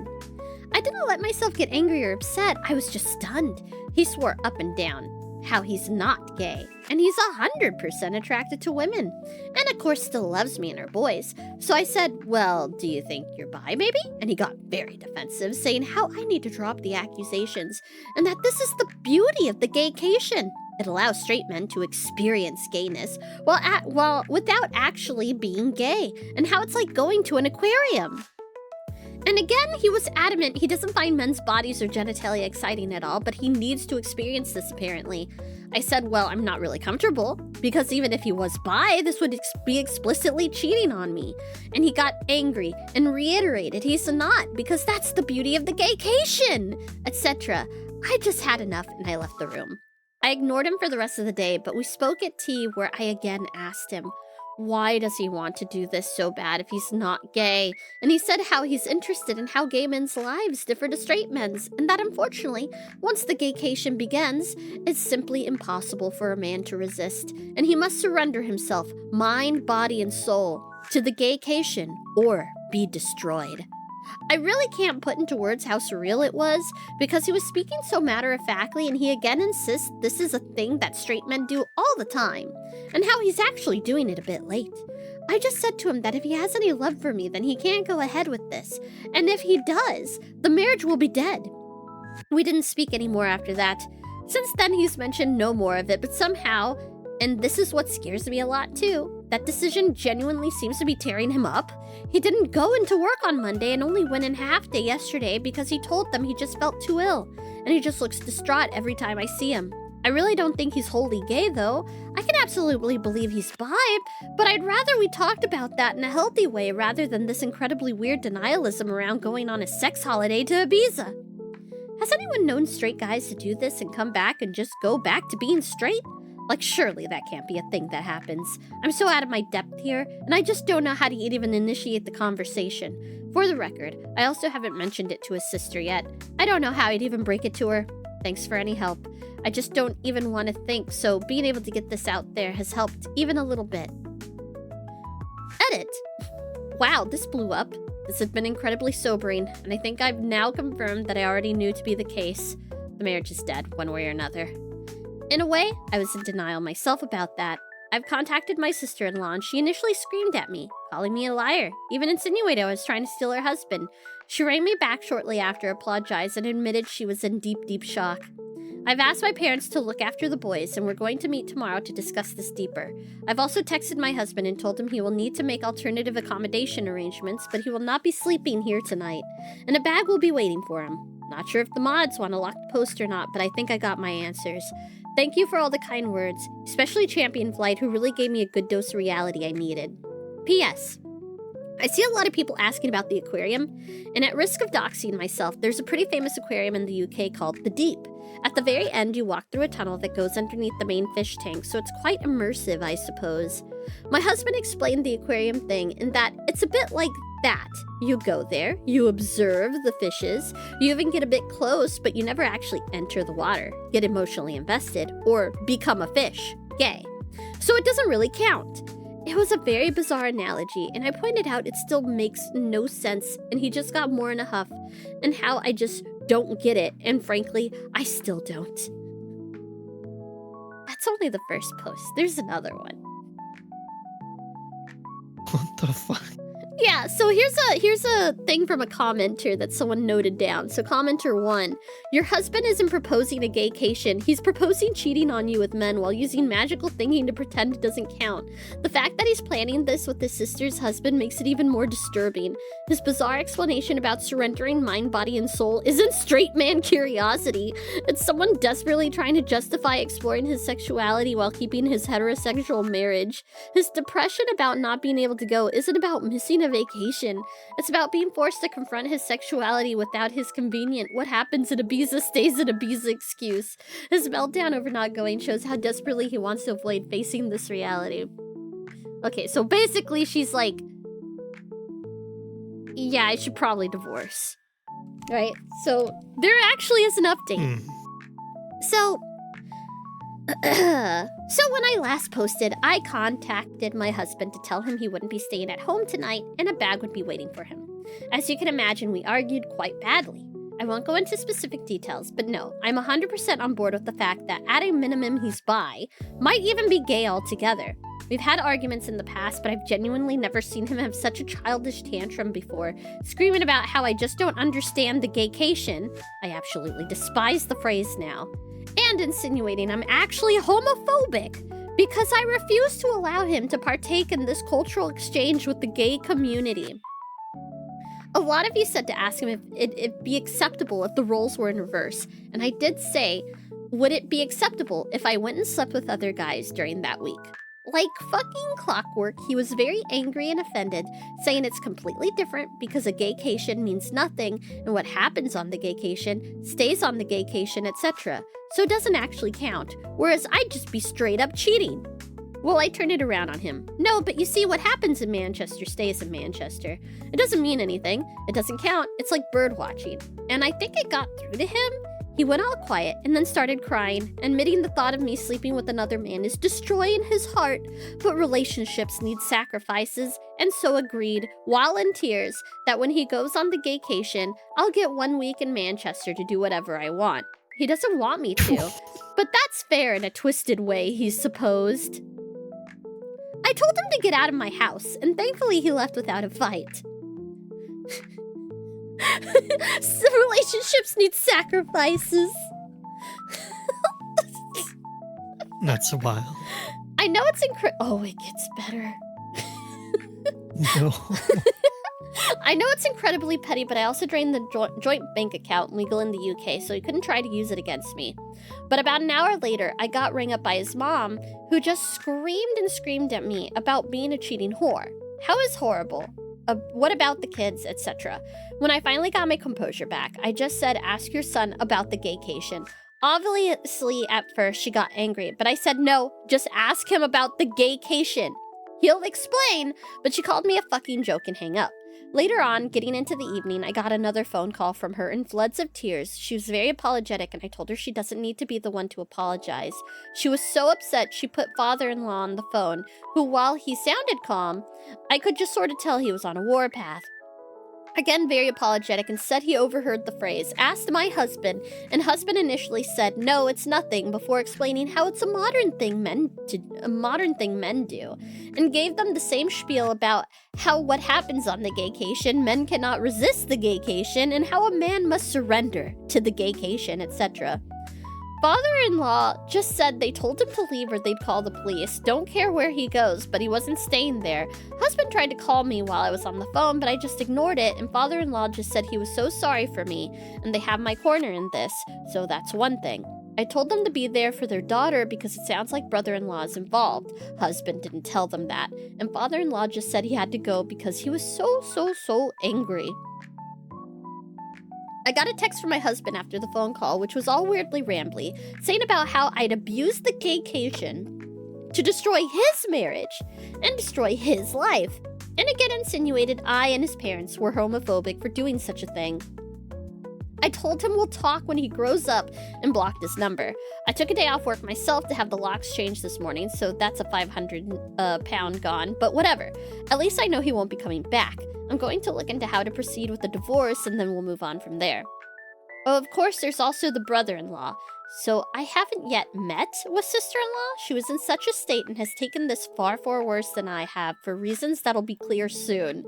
I didn't let myself get angry or upset. I was just stunned. He swore up and down how he's not gay, and he's 100% attracted to women, and of course still loves me and our boys. So I said, well, do you think you're bi, maybe? And he got very defensive, saying how I need to drop the accusations, and that this is the beauty of the gaycation. It allows straight men to experience gayness while without actually being gay, and how it's like going to an aquarium. And again, he was adamant he doesn't find men's bodies or genitalia exciting at all, but he needs to experience this apparently. I said, well, I'm not really comfortable, because even if he was bi, this would be explicitly cheating on me. And he got angry and reiterated he's not, because that's the beauty of the gaycation, etc. I just had enough and I left the room. I ignored him for the rest of the day, but we spoke at tea where I again asked him, Why does he want to do this so bad if he's not gay? And he said how he's interested in how gay men's lives differ to straight men's, and that unfortunately, once the gaycation begins, it's simply impossible for a man to resist, and he must surrender himself, mind, body, and soul, to the gaycation, or be destroyed. I really can't put into words how surreal it was, because he was speaking so matter-of-factly, and he again insists this is a thing that straight men do all the time, and how he's actually doing it a bit late. I just said to him that if he has any love for me, then he can't go ahead with this, and if he does, the marriage will be dead. We didn't speak anymore after that. Since then, he's mentioned no more of it, but somehow, and this is what scares me a lot too, that decision genuinely seems to be tearing him up. He didn't go into work on Monday and only went in half day yesterday because he told them he just felt too ill, and he just looks distraught every time I see him. I really don't think he's wholly gay though. I can absolutely believe he's bi, but I'd rather we talked about that in a healthy way rather than this incredibly weird denialism around going on a sex holiday to Ibiza. Has anyone known straight guys to do this and come back and just go back to being straight? Like, surely that can't be a thing that happens. I'm so out of my depth here, and I just don't know how to even initiate the conversation. For the record, I also haven't mentioned it to his sister yet. I don't know how I'd even break it to her. Thanks for any help. I just don't even want to think, so being able to get this out there has helped even a little bit. Edit. Wow, this blew up. This has been incredibly sobering, and I think I've now confirmed that I already knew to be the case. The marriage is dead, one way or another. In a way, I was in denial myself about that. I've contacted my sister-in-law, and she initially screamed at me, calling me a liar, even insinuated I was trying to steal her husband. She rang me back shortly after, apologized, and admitted she was in deep, deep shock. I've asked my parents to look after the boys, and we're going to meet tomorrow to discuss this deeper. I've also texted my husband and told him he will need to make alternative accommodation arrangements, but he will not be sleeping here tonight, and a bag will be waiting for him. Not sure if the mods want to lock the post or not, but I think I got my answers. Thank you for all the kind words, especially Champion Flight, who really gave me a good dose of reality I needed. P.S. I see a lot of people asking about the aquarium, and at risk of doxing myself, there's a pretty famous aquarium in the UK called The Deep. At the very end, you walk through a tunnel that goes underneath the main fish tank, so it's quite immersive, I suppose. My husband explained the aquarium thing in that it's a bit like that. You go there, you observe the fishes, you even get a bit close, but you never actually enter the water, get emotionally invested, or become a fish, gay. So it doesn't really count. It was a very bizarre analogy, and I pointed out it still makes no sense, and he just got more in a huff, and how I just don't get it, and frankly, I still don't. That's only the first post. There's another one. What the fuck? Yeah, so here's a thing from a commenter that someone noted down. So commenter 1, your husband isn't proposing a gaycation. He's proposing cheating on you with men while using magical thinking to pretend it doesn't count. The fact that he's planning this with his sister's husband makes it even more disturbing. His bizarre explanation about surrendering mind, body, and soul isn't straight man curiosity. It's someone desperately trying to justify exploring his sexuality while keeping his heterosexual marriage. His depression about not being able to go isn't about missing a vacation. It's about being forced to confront his sexuality without his convenient "what happens in Ibiza stays in Ibiza" excuse. His meltdown over not going shows how desperately he wants to avoid facing this reality. Okay, so basically she's like, yeah, I should probably divorce. Right? So there actually is an update. So when I last posted, I contacted my husband to tell him he wouldn't be staying at home tonight and a bag would be waiting for him. As you can imagine, we argued quite badly. I won't go into specific details, but no, I'm 100% on board with the fact that at a minimum he's bi, might even be gay altogether. We've had arguments in the past, but I've genuinely never seen him have such a childish tantrum before, screaming about how I just don't understand the gaycation. I absolutely despise the phrase now. And insinuating I'm actually homophobic because I refuse to allow him to partake in this cultural exchange with the gay community. A lot of you said to ask him if it'd be acceptable if the roles were in reverse, and I did say, would it be acceptable if I went and slept with other guys during that week? Like fucking clockwork, he was very angry and offended, saying it's completely different because a gaycation means nothing, and what happens on the gaycation stays on the gaycation, etc. So it doesn't actually count, whereas I'd just be straight up cheating. Well, I turned it around on him. No, but you see, what happens in Manchester stays in Manchester. It doesn't mean anything. It doesn't count. It's like bird watching. And I think it got through to him. He went all quiet and then started crying, admitting the thought of me sleeping with another man is destroying his heart, but relationships need sacrifices, and so agreed, while in tears, that when he goes on the gaycation, I'll get 1 week in Manchester to do whatever I want. He doesn't want me to, but that's fair in a twisted way, he supposed. I told him to get out of my house, and thankfully he left without a fight. Relationships need sacrifices. That's wild. I know it's oh, it gets better. No. I know it's incredibly petty, but I also drained the joint bank account legal in the UK, so he couldn't try to use it against me. But about an hour later, I got rang up by his mom, who just screamed and screamed at me about being a cheating whore. How is horrible? What about the kids, etc. When I finally got my composure back, I just said, ask your son about the gaycation. Obviously, at first, she got angry, but I said, no, just ask him about the gaycation. He'll explain, but she called me a fucking joke and hang up. Later on, getting into the evening, I got another phone call from her in floods of tears. She was very apologetic, and I told her she doesn't need to be the one to apologize. She was so upset she put father-in-law on the phone, who, while he sounded calm, I could just sort of tell he was on a warpath. Again, very apologetic, and said he overheard the phrase, asked my husband, and husband initially said, no, it's nothing, before explaining how it's a modern thing men do, and gave them the same spiel about how what happens on the gaycation, men cannot resist the gaycation, and how a man must surrender to the gaycation, etc. Father-in-law just said they told him to leave or they'd call the police. Don't care where he goes, but he wasn't staying there. Husband tried to call me while I was on the phone, but I just ignored it, and father-in-law just said he was so sorry for me, and they have my corner in this, so that's one thing. I told them to be there for their daughter because it sounds like brother-in-law is involved. Husband didn't tell them that, and father-in-law just said he had to go because he was so angry. I got a text from my husband after the phone call, which was all weirdly rambly, saying about how I'd abused the gaycation to destroy his marriage and destroy his life, and again insinuated I and his parents were homophobic for doing such a thing. I told him we'll talk when he grows up and blocked his number. I took a day off work myself to have the locks changed this morning, so that's a 500 pound gone, but whatever. At least I know he won't be coming back. I'm going to look into how to proceed with the divorce, and then we'll move on from there. Oh, of course, there's also the brother-in-law. So I haven't yet met with sister-in-law. She was in such a state and has taken this far worse than I have for reasons that'll be clear soon.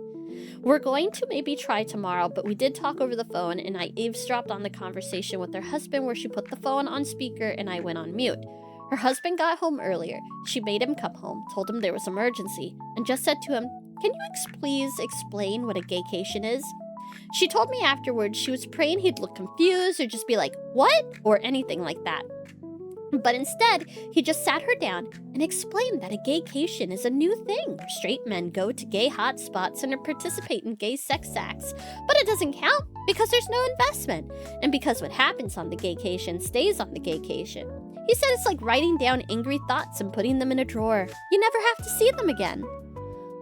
We're going to maybe try tomorrow, but we did talk over the phone, and I eavesdropped on the conversation with her husband where she put the phone on speaker and I went on mute. Her husband got home earlier. She made him come home, told him there was emergency, and just said to him, can you please explain what a gaycation is? She told me afterwards she was praying he'd look confused or just be like, what? Or anything like that. But instead, he just sat her down and explained that a gaycation is a new thing where straight men go to gay hotspots and participate in gay sex acts. But it doesn't count because there's no investment. And because what happens on the gaycation stays on the gaycation. He said it's like writing down angry thoughts and putting them in a drawer. You never have to see them again.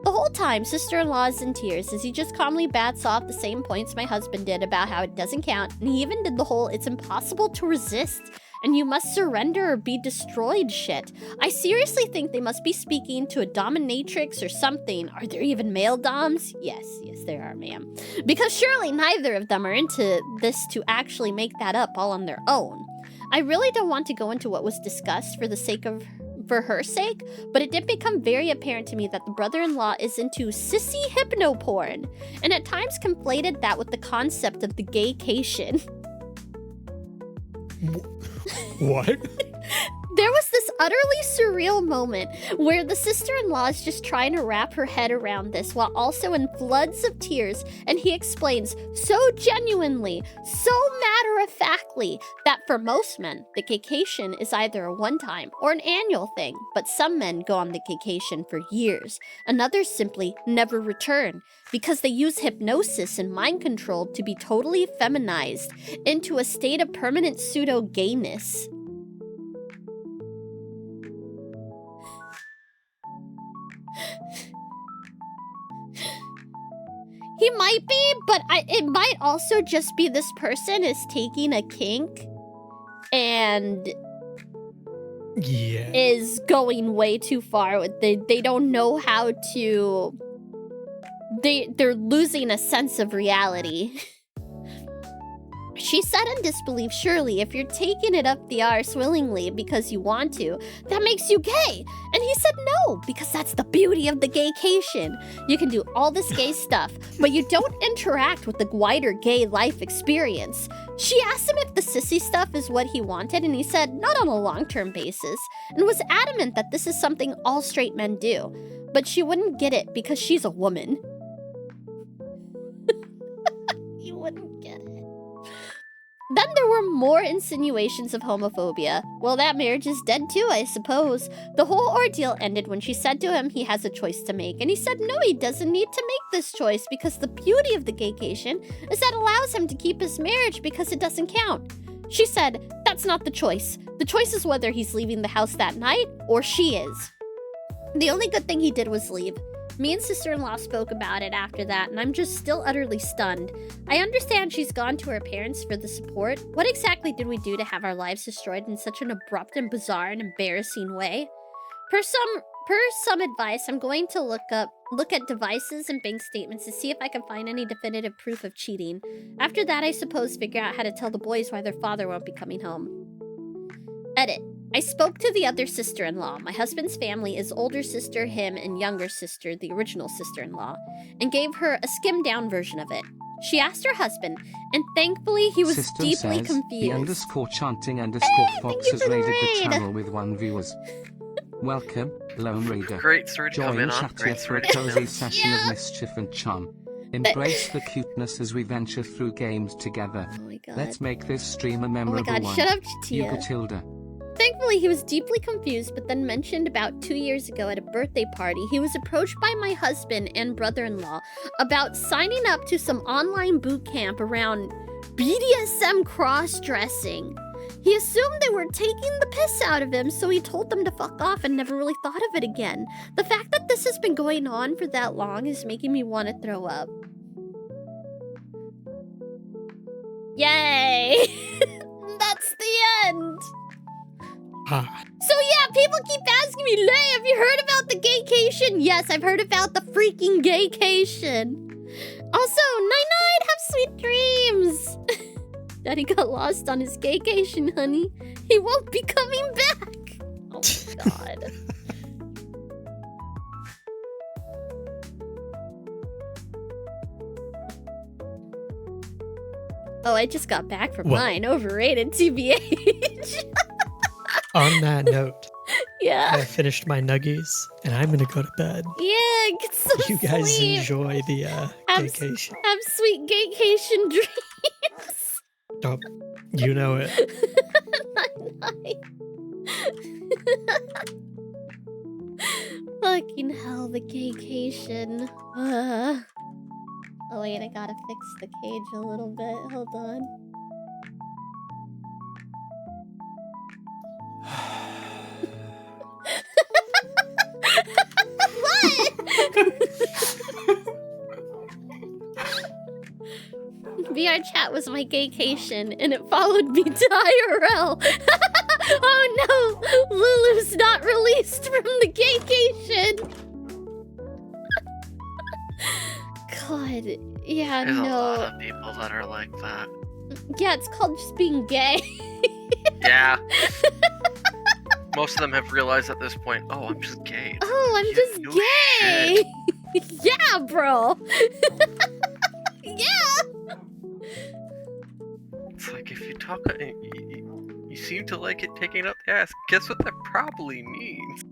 The whole time, sister-in-law is in tears as he just calmly bats off the same points my husband did about how it doesn't count, and he even did the whole it's impossible to resist and you must surrender or be destroyed shit. I seriously think they must be speaking to a dominatrix or something. Are there even male doms? Yes, there are, ma'am. Because surely neither of them are into this to actually make that up all on their own. I really don't want to go into what was discussed for her sake, but it did become very apparent to me that the brother-in-law is into sissy hypno-porn, and at times conflated that with the concept of the gaycation. What? There was this utterly surreal moment where the sister-in-law is just trying to wrap her head around this while also in floods of tears, and he explains so genuinely, so matter-of-factly, that for most men, the gaycation is either a one-time or an annual thing, but some men go on the gaycation for years, and others simply never return, because they use hypnosis and mind control to be totally feminized into a state of permanent pseudo-gayness. He might be, but it might also just be this person is taking a kink and Yeah. is going way too far with they don't know how to they're losing a sense of reality. She said in disbelief, surely if you're taking it up the arse willingly because you want to, that makes you gay. And he said no, because that's the beauty of the gaycation. You can do all this gay stuff, but you don't interact with the wider gay life experience. She asked him if the sissy stuff is what he wanted, and he said not on a long-term basis, and was adamant that this is something all straight men do. But she wouldn't get it because she's a woman. You wouldn't get it. Then there were more insinuations of homophobia. Well, that marriage is dead too, I suppose. The whole ordeal ended when she said to him he has a choice to make, and he said no, he doesn't need to make this choice because the beauty of the gaycation is that it allows him to keep his marriage because it doesn't count. She said, that's not the choice. The choice is whether he's leaving the house that night or she is. The only good thing he did was leave. Me and sister-in-law spoke about it after that, and I'm just still utterly stunned. I understand she's gone to her parents for the support. What exactly did we do to have our lives destroyed in such an abrupt and bizarre and embarrassing way? Per some advice, I'm going to look at devices and bank statements to see if I can find any definitive proof of cheating. After that, I suppose figure out how to tell the boys why their father won't be coming home. Edit. I spoke to the other sister-in-law. My husband's family is older sister, him, and younger sister, the original sister-in-law, and gave her a skimmed-down version of it. She asked her husband, and thankfully he was System deeply says, confused. The underscore chanting underscore fox has for the raided the raid. channel with 1 viewers. Welcome, Lone Raider. Great story to come Join in on. chat here Great for a story to come cozy in. session of mischief and charm. Embrace the cuteness as we venture through games together. Oh my god. Let's make this stream a Oh my memorable god, one. shut up, You Chatia. Tilda. Thankfully, he was deeply confused, but then mentioned about 2 years ago at a birthday party, he was approached by my husband and brother-in-law about signing up to some online boot camp around BDSM cross-dressing. He assumed they were taking the piss out of him, so he told them to fuck off and never really thought of it again. The fact that this has been going on for that long is making me want to throw up. Yay! That's the end! Ah, So yeah, people keep asking me, Lay, have you heard about the gaycation? Yes, I've heard about the freaking gaycation. Also, night-night, have sweet dreams. Daddy got lost on his gaycation, honey. He won't be coming back. Oh my god. Oh, I just got back from What? mine. Overrated, TBH. on that note, Yeah. I finished my nuggies and I'm gonna go to bed. Yeah, get some You guys sleep. enjoy the vacation. Have sweet gaycation dreams. Oh, you know it. Night-night. Fucking hell, the gaycation. Oh wait, I gotta fix the cage a little bit. Hold on. VR chat was my gaycation, and it followed me to IRL. Oh no! Lulu's not released from the gaycation! God, yeah, There's a lot no. of people that are like that. Yeah, it's called just being gay. Yeah. Most of them have realized at this point, oh, I'm just gay. Oh, I'm just no gay! Yeah, bro! Yeah! It's like if you talk, you seem to like it taking up the ass. Guess what that probably means?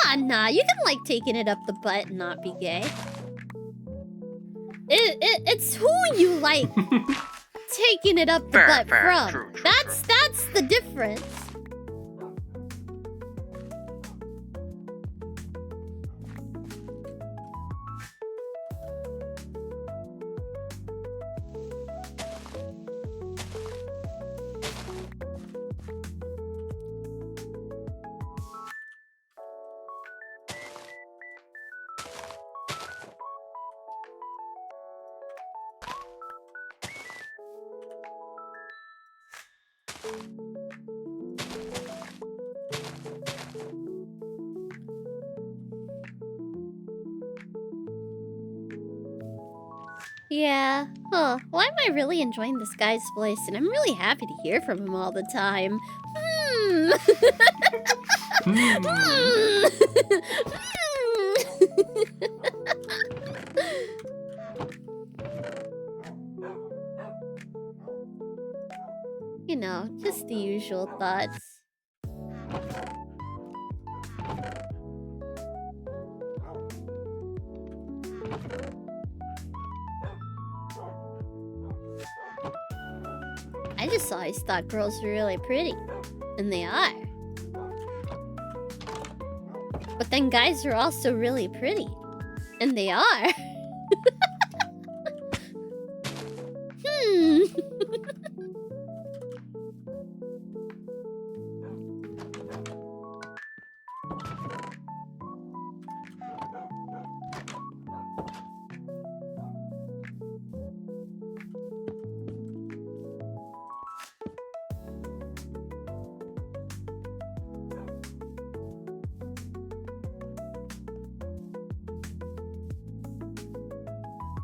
Ah, nah, you can like taking it up the butt and not be gay. It's who you like taking it up the Fair, butt fair, from. true, true, That's the difference. Yeah. Huh. Why am I really enjoying this guy's voice? And I'm really happy to hear from him all the time. Hmm. You know, just the usual thoughts. I just always thought girls were really pretty. And they are. But then guys are also really pretty. And they are. Hmm.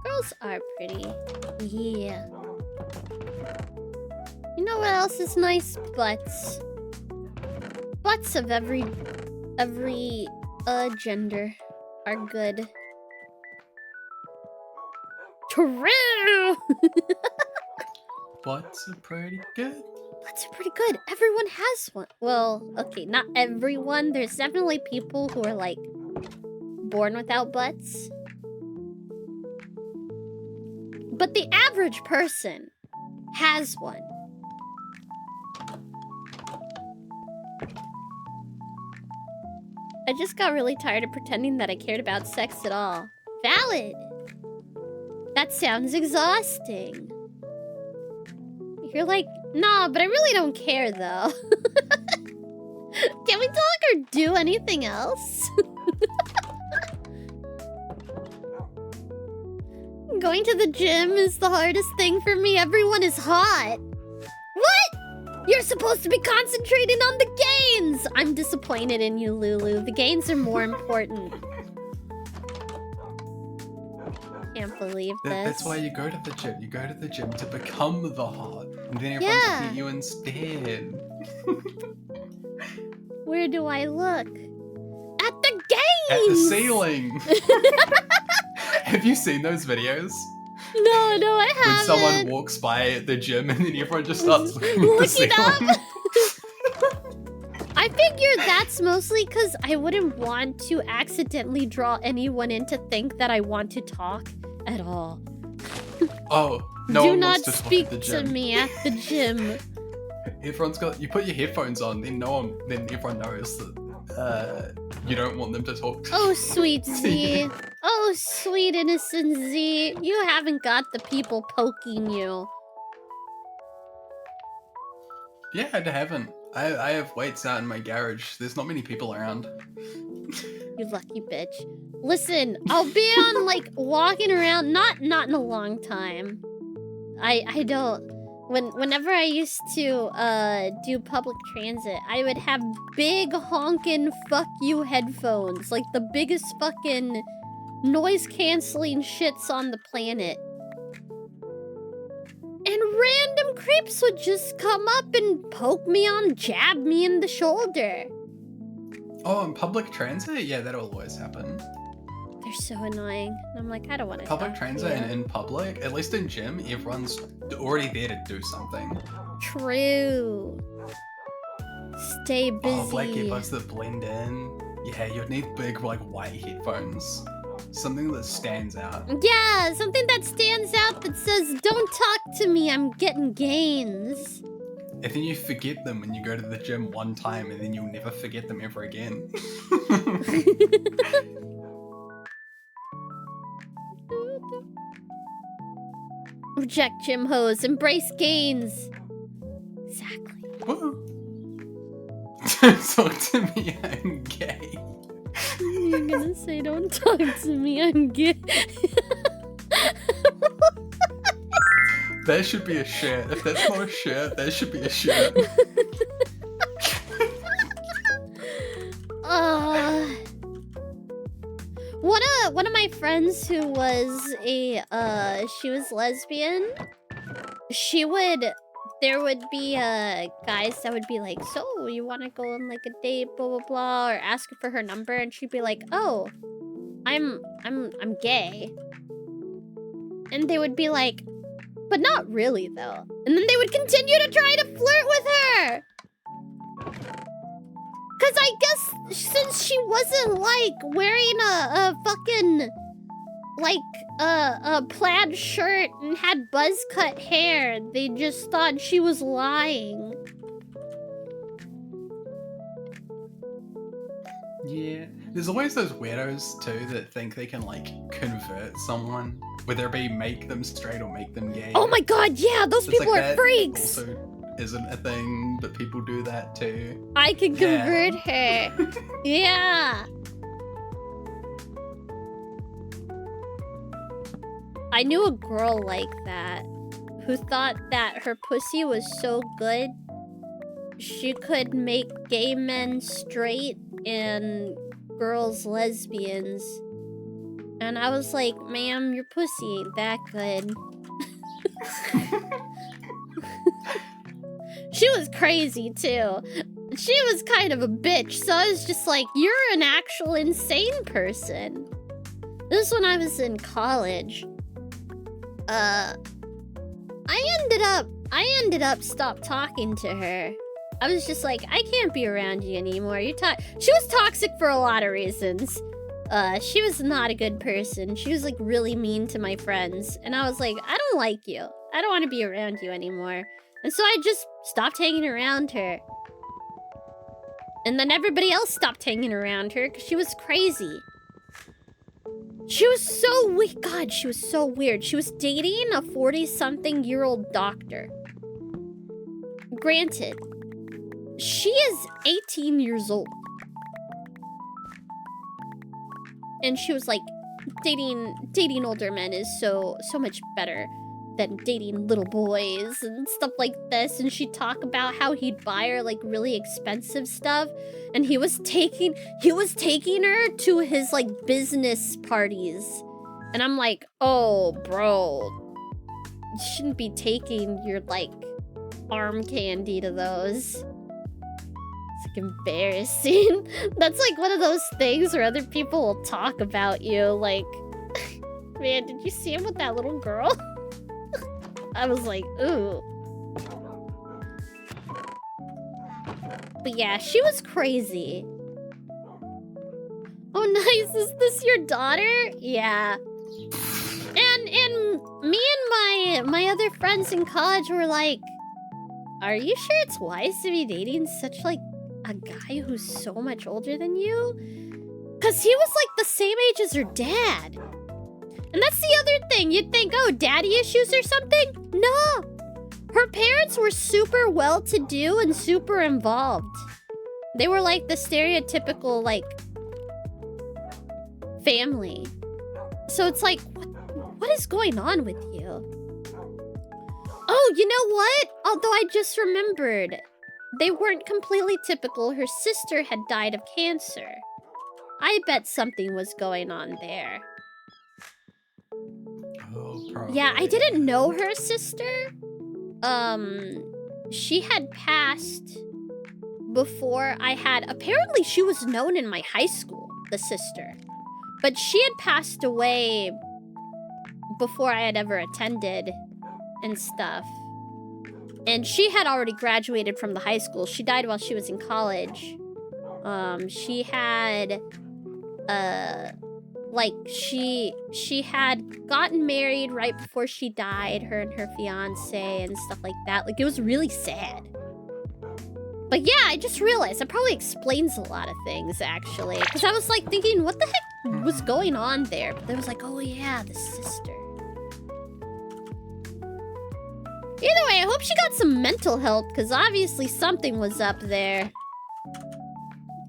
Girls are pretty. Yeah. You know what else is nice? Butts. Butts of every gender are good. True. Butts are pretty good. Butts are pretty good. Everyone has one. Well, okay, not everyone. There's definitely people who are like born without butts. But the average person has one. I just got really tired of pretending that I cared about sex at all. Valid. That sounds exhausting. You're like, nah, but I really don't care though. Can we talk or do anything else? Going to the gym is the hardest thing for me. Everyone is hot. What? You're supposed to be concentrating on the gains. I'm disappointed in you, Lulu. The gains are more important. Can't believe this. That's why you go to the gym. You go to the gym to become the hot. And then everyone's looking at you instead. Where do I look? At the gains! At the ceiling! Have you seen those videos? No, I When haven't. someone walks by the gym and then everyone just starts looking at the Looking ceiling. up? I figure that's mostly because I wouldn't want to accidentally draw anyone in to think that I want to talk at all. Oh, no Do one not wants to talk speak at the to gym. me at the gym. Everyone's got. You put your headphones on, then then everyone knows that you don't want them to talk. Oh, sweet to Z. you. Oh, sweet innocent Z. You haven't got the people poking you. Yeah, I haven't. I have weights out in my garage. There's not many people around. You lucky bitch. Listen, I'll be on like walking around, not in a long time. I don't. Whenever I used to do public transit, I would have big honkin' fuck you headphones, like the biggest fucking noise canceling shits on the planet. And random creeps would just come up and poke me jab me in the shoulder. Oh, in public transit? Yeah, that'll always happen. They're so annoying. I'm like, I don't want to. Public transit and in public, at least in gym, everyone's already there to do something. True. Stay busy. Oh, black earbuds that blend in. Yeah, you'd need big, like, white headphones. Something that stands out. Yeah, something that stands out that says, don't talk to me, I'm getting gains. And then you forget them when you go to the gym one time, and then you'll never forget them ever again. Reject gym hose, embrace gains. Exactly. Talk to me, I'm gay. You're gonna say, don't talk to me, I'm gay. That should be a shirt. If that's not a shirt, that should be a shirt. What one of my friends who was a she was lesbian. There would be guys that would be like, so you want to go on like a date, blah blah blah, or ask her for her number, and she'd be like, oh, I'm gay, and they would be like, but not really though, and then they would continue to try to flirt with her. Cause I guess since she wasn't like wearing a fucking like a plaid shirt and had buzz cut hair, they just thought she was lying. Yeah, there's always those weirdos too that think they can like convert someone, whether it be make them straight or make them gay. Oh my god, yeah, those It's people like are that freaks. Also isn't a thing, but people do that too. I can convert her. Yeah. I knew a girl like that who thought that her pussy was so good she could make gay men straight and girls lesbians. And I was like, ma'am, your pussy ain't that good. She was crazy too. She was kind of a bitch, so I was just like, you're an actual insane person. This was when I was in college. I ended up stopped talking to her. I was just like, I can't be around you anymore. She was toxic for a lot of reasons. She was not a good person. She was like really mean to my friends. And I was like, I don't like you. I don't want to be around you anymore. And so I just stopped hanging around her. And then everybody else stopped hanging around her because she was crazy. She was so weird. God, she was so weird. She was dating a 40-something-year-old doctor. Granted, she is 18 years old. And she was like, dating older men is so much better than dating little boys and stuff like this. And she'd talk about how he'd buy her like really expensive stuff, and he was taking her to his like business parties. And I'm like, oh bro, you shouldn't be taking your like arm candy to those. It's like embarrassing. That's like one of those things where other people will talk about you like, man, did you see him with that little girl? I was like, ooh. But yeah, she was crazy. Oh, nice. Is this your daughter? Yeah. And me and my other friends in college were like, are you sure it's wise to be dating such like a guy who's so much older than you? Cause he was like the same age as her dad. And that's the other thing. You'd think, oh, daddy issues or something? No. Her parents were super well-to-do and super involved. They were like the stereotypical, like, family. So it's like, what is going on with you? Oh, you know what? Although I just remembered, they weren't completely typical. Her sister had died of cancer. I bet something was going on there. Oh, probably. Yeah, I didn't know her sister. She had passed before I had... Apparently, she was known in my high school, the sister. But she had passed away before I had ever attended and stuff. And she had already graduated from the high school. She died while she was in college. She had... like, she had gotten married right before she died, her and her fiance and stuff like that. Like, it was really sad. But yeah, I just realized that probably explains a lot of things, actually. Because I was, like, thinking, what the heck was going on there? But there was like, oh yeah, the sister. Either way, I hope she got some mental help, because obviously something was up there.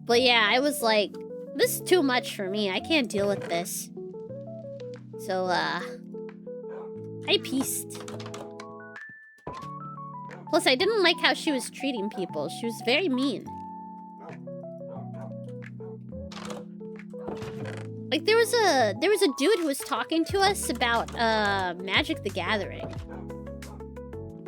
But yeah, I was like, this is too much for me. I can't deal with this. So, I pieced. Plus, I didn't like how she was treating people. She was very mean. Like there was a dude who was talking to us about Magic the Gathering.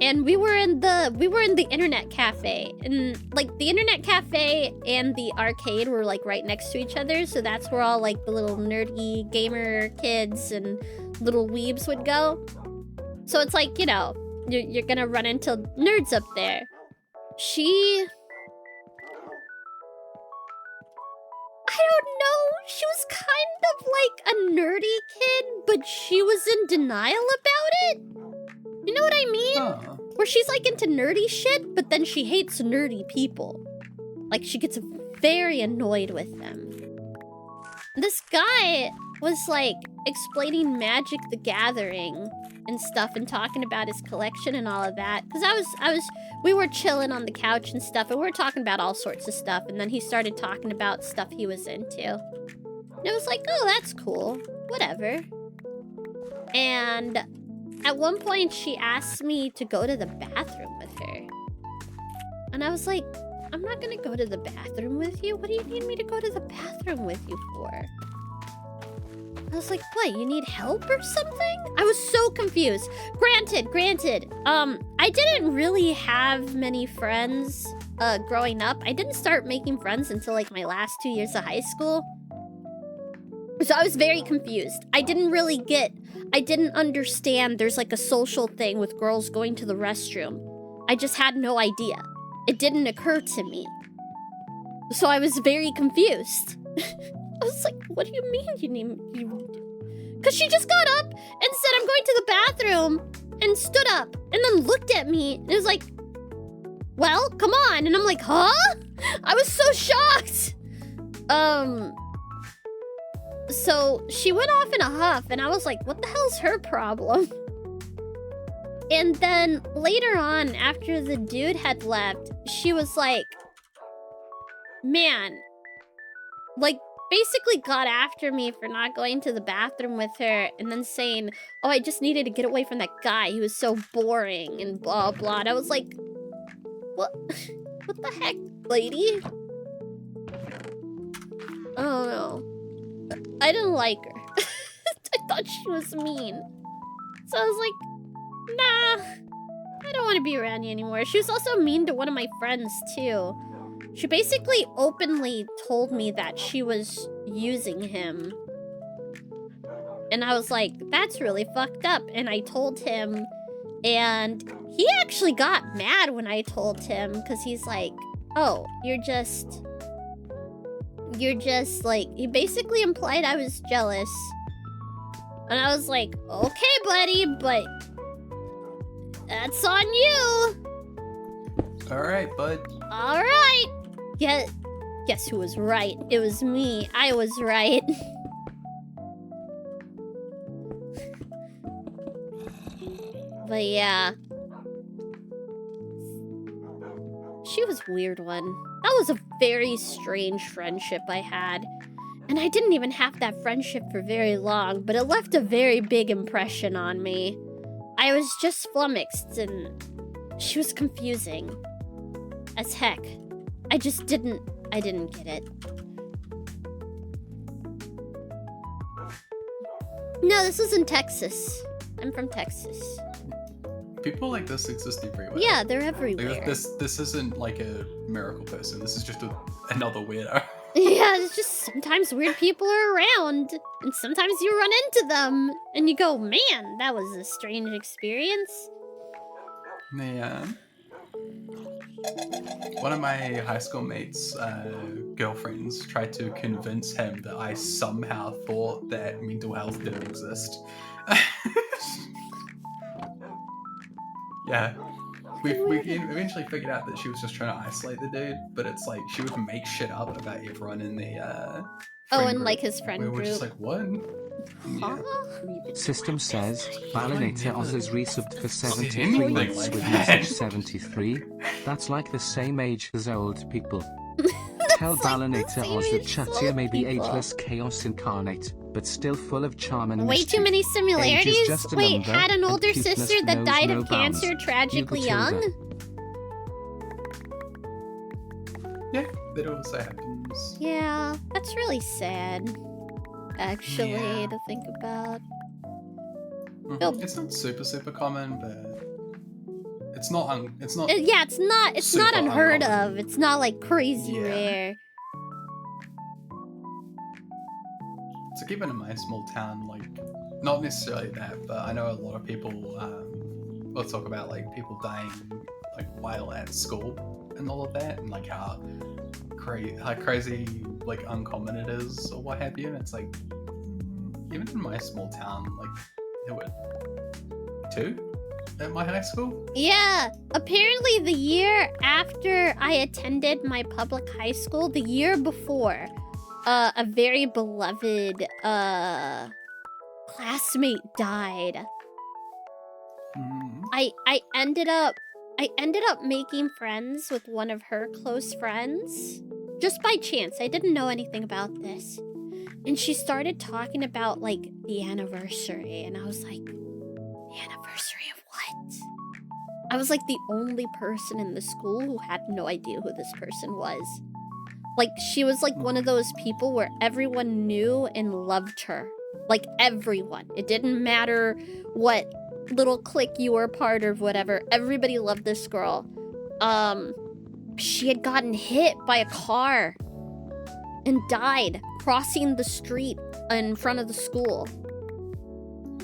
And we were in the internet cafe, and like the internet cafe and the arcade were like right next to each other, so that's where all like the little nerdy gamer kids and little weebs would go. So it's like, you know, you're gonna run into nerds up there. I don't know. She was kind of like a nerdy kid, but she was in denial about it. You know what I mean? Where she's like into nerdy shit, but then she hates nerdy people. Like she gets very annoyed with them. This guy was like explaining Magic the Gathering and stuff and talking about his collection and all of that. Cause we were chilling on the couch and stuff and we were talking about all sorts of stuff. And then he started talking about stuff he was into. And it was like, oh, that's cool. Whatever. And at one point she asked me to go to the bathroom with her. And I was like, I'm not gonna go to the bathroom with you. What do you need me to go to the bathroom with you for? I was like, what, you need help or something? I was so confused. Granted, I didn't really have many friends growing up. I didn't start making friends until like my last 2 years of high school. So I was very confused. I didn't understand there's like a social thing with girls going to the restroom. I just had no idea. It didn't occur to me. So I was very confused. I was like, what do you mean you need... Because she just got up and said, I'm going to the bathroom, and stood up, and then looked at me, and was like, well, come on. And I'm like, huh? I was so shocked. So she went off in a huff, and I was like, what the hell's her problem? And then later on, after the dude had left, she was like, man, like, basically got after me for not going to the bathroom with her, and then saying, oh, I just needed to get away from that guy. He was so boring and blah, blah. And I was like, what? What the heck, lady? I don't know. I didn't like her. I thought she was mean. So I was like, nah, I don't want to be around you anymore. She was also mean to one of my friends, too. She basically openly told me that she was using him. And I was like, that's really fucked up. And I told him, and he actually got mad when I told him, because he's like, oh, you're just like, he basically implied I was jealous. And I was like, okay, buddy, but that's on you. All right, bud. All right. Guess who was right? It was me. I was right. But yeah. She was a weird one. That was a very strange friendship I had. And I didn't even have that friendship for very long, but it left a very big impression on me. I was just flummoxed, and she was confusing as heck. I didn't get it. No, this was in Texas. I'm from Texas. People like this exist everywhere. Yeah, they're everywhere. Like, this isn't like a miracle person. This is just another weirdo. Yeah, it's just sometimes weird people are around, and sometimes you run into them, and you go, man, that was a strange experience. Yeah. One of my high school mates' girlfriends tried to convince him that I somehow thought that mental health didn't exist. Yeah. We eventually figured out that she was just trying to isolate the dude, but it's like she would make shit up about everyone in the and like his friend we group. were just like, what? Yeah. System says, Balinator Oz is resubbed for 73 anything months like with that. message 73. That's like the same age as old people. Tell Balinator Oz that Chatia may be ageless chaos incarnate, but still full of charm and Way mischief. too many Age is similarities? just a Wait, number, had an and older cuteness sister that knows died no of bounds. cancer tragically Ubertilda. young? Yeah, that also happens. Yeah, that's really sad. actually, Yeah. to think about. It's not super common, but it's not Yeah, it's not super unheard uncommon. of. It's not like crazy Yeah. rare. So even in my small town, like, not necessarily that, but I know a lot of people will talk about like people dying like while at school and all of that, and like how crazy like uncommon it is or what have you. And it's like even in my small town, like there were 2 at my high school. Yeah, apparently the year after I attended my public high school, the year before, a very beloved classmate died. I ended up making friends with one of her close friends just by chance. I didn't know anything about this. And she started talking about like the anniversary, and I was like, the anniversary of what? I was like the only person in the school who had no idea who this person was. Like, she was like one of those people where everyone knew and loved her. Like, everyone. It didn't matter what little clique you were a part of, whatever. Everybody loved this girl. She had gotten hit by a car and died crossing the street in front of the school.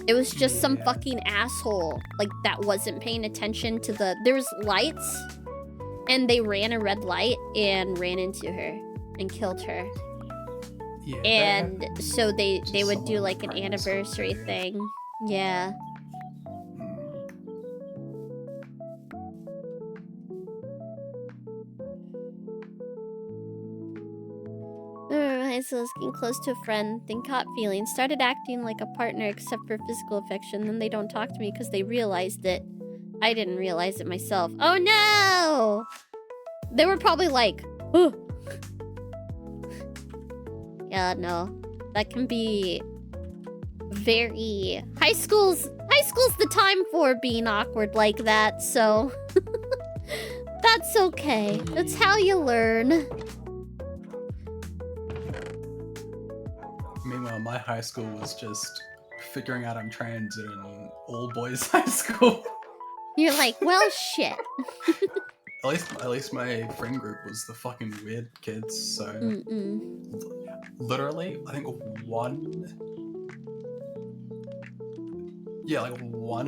It was just some fucking asshole, like, that wasn't paying attention to there was lights, and they ran a red light and ran into her and killed her. Yeah, and so they would do like an anniversary thing. Yeah. So I was getting close to a friend, then caught feelings, started acting like a partner except for physical affection, then they don't talk to me because they realized it. I didn't realize it myself. Oh no! They were probably like, oh. Yeah, no. That can be very... High school's the time for being awkward like that, so... That's okay. That's how you learn. Meanwhile, my high school was just figuring out I'm trans in an all-boys high school. You're like, well, shit. At least my friend group was the fucking weird kids, so... Literally, I think one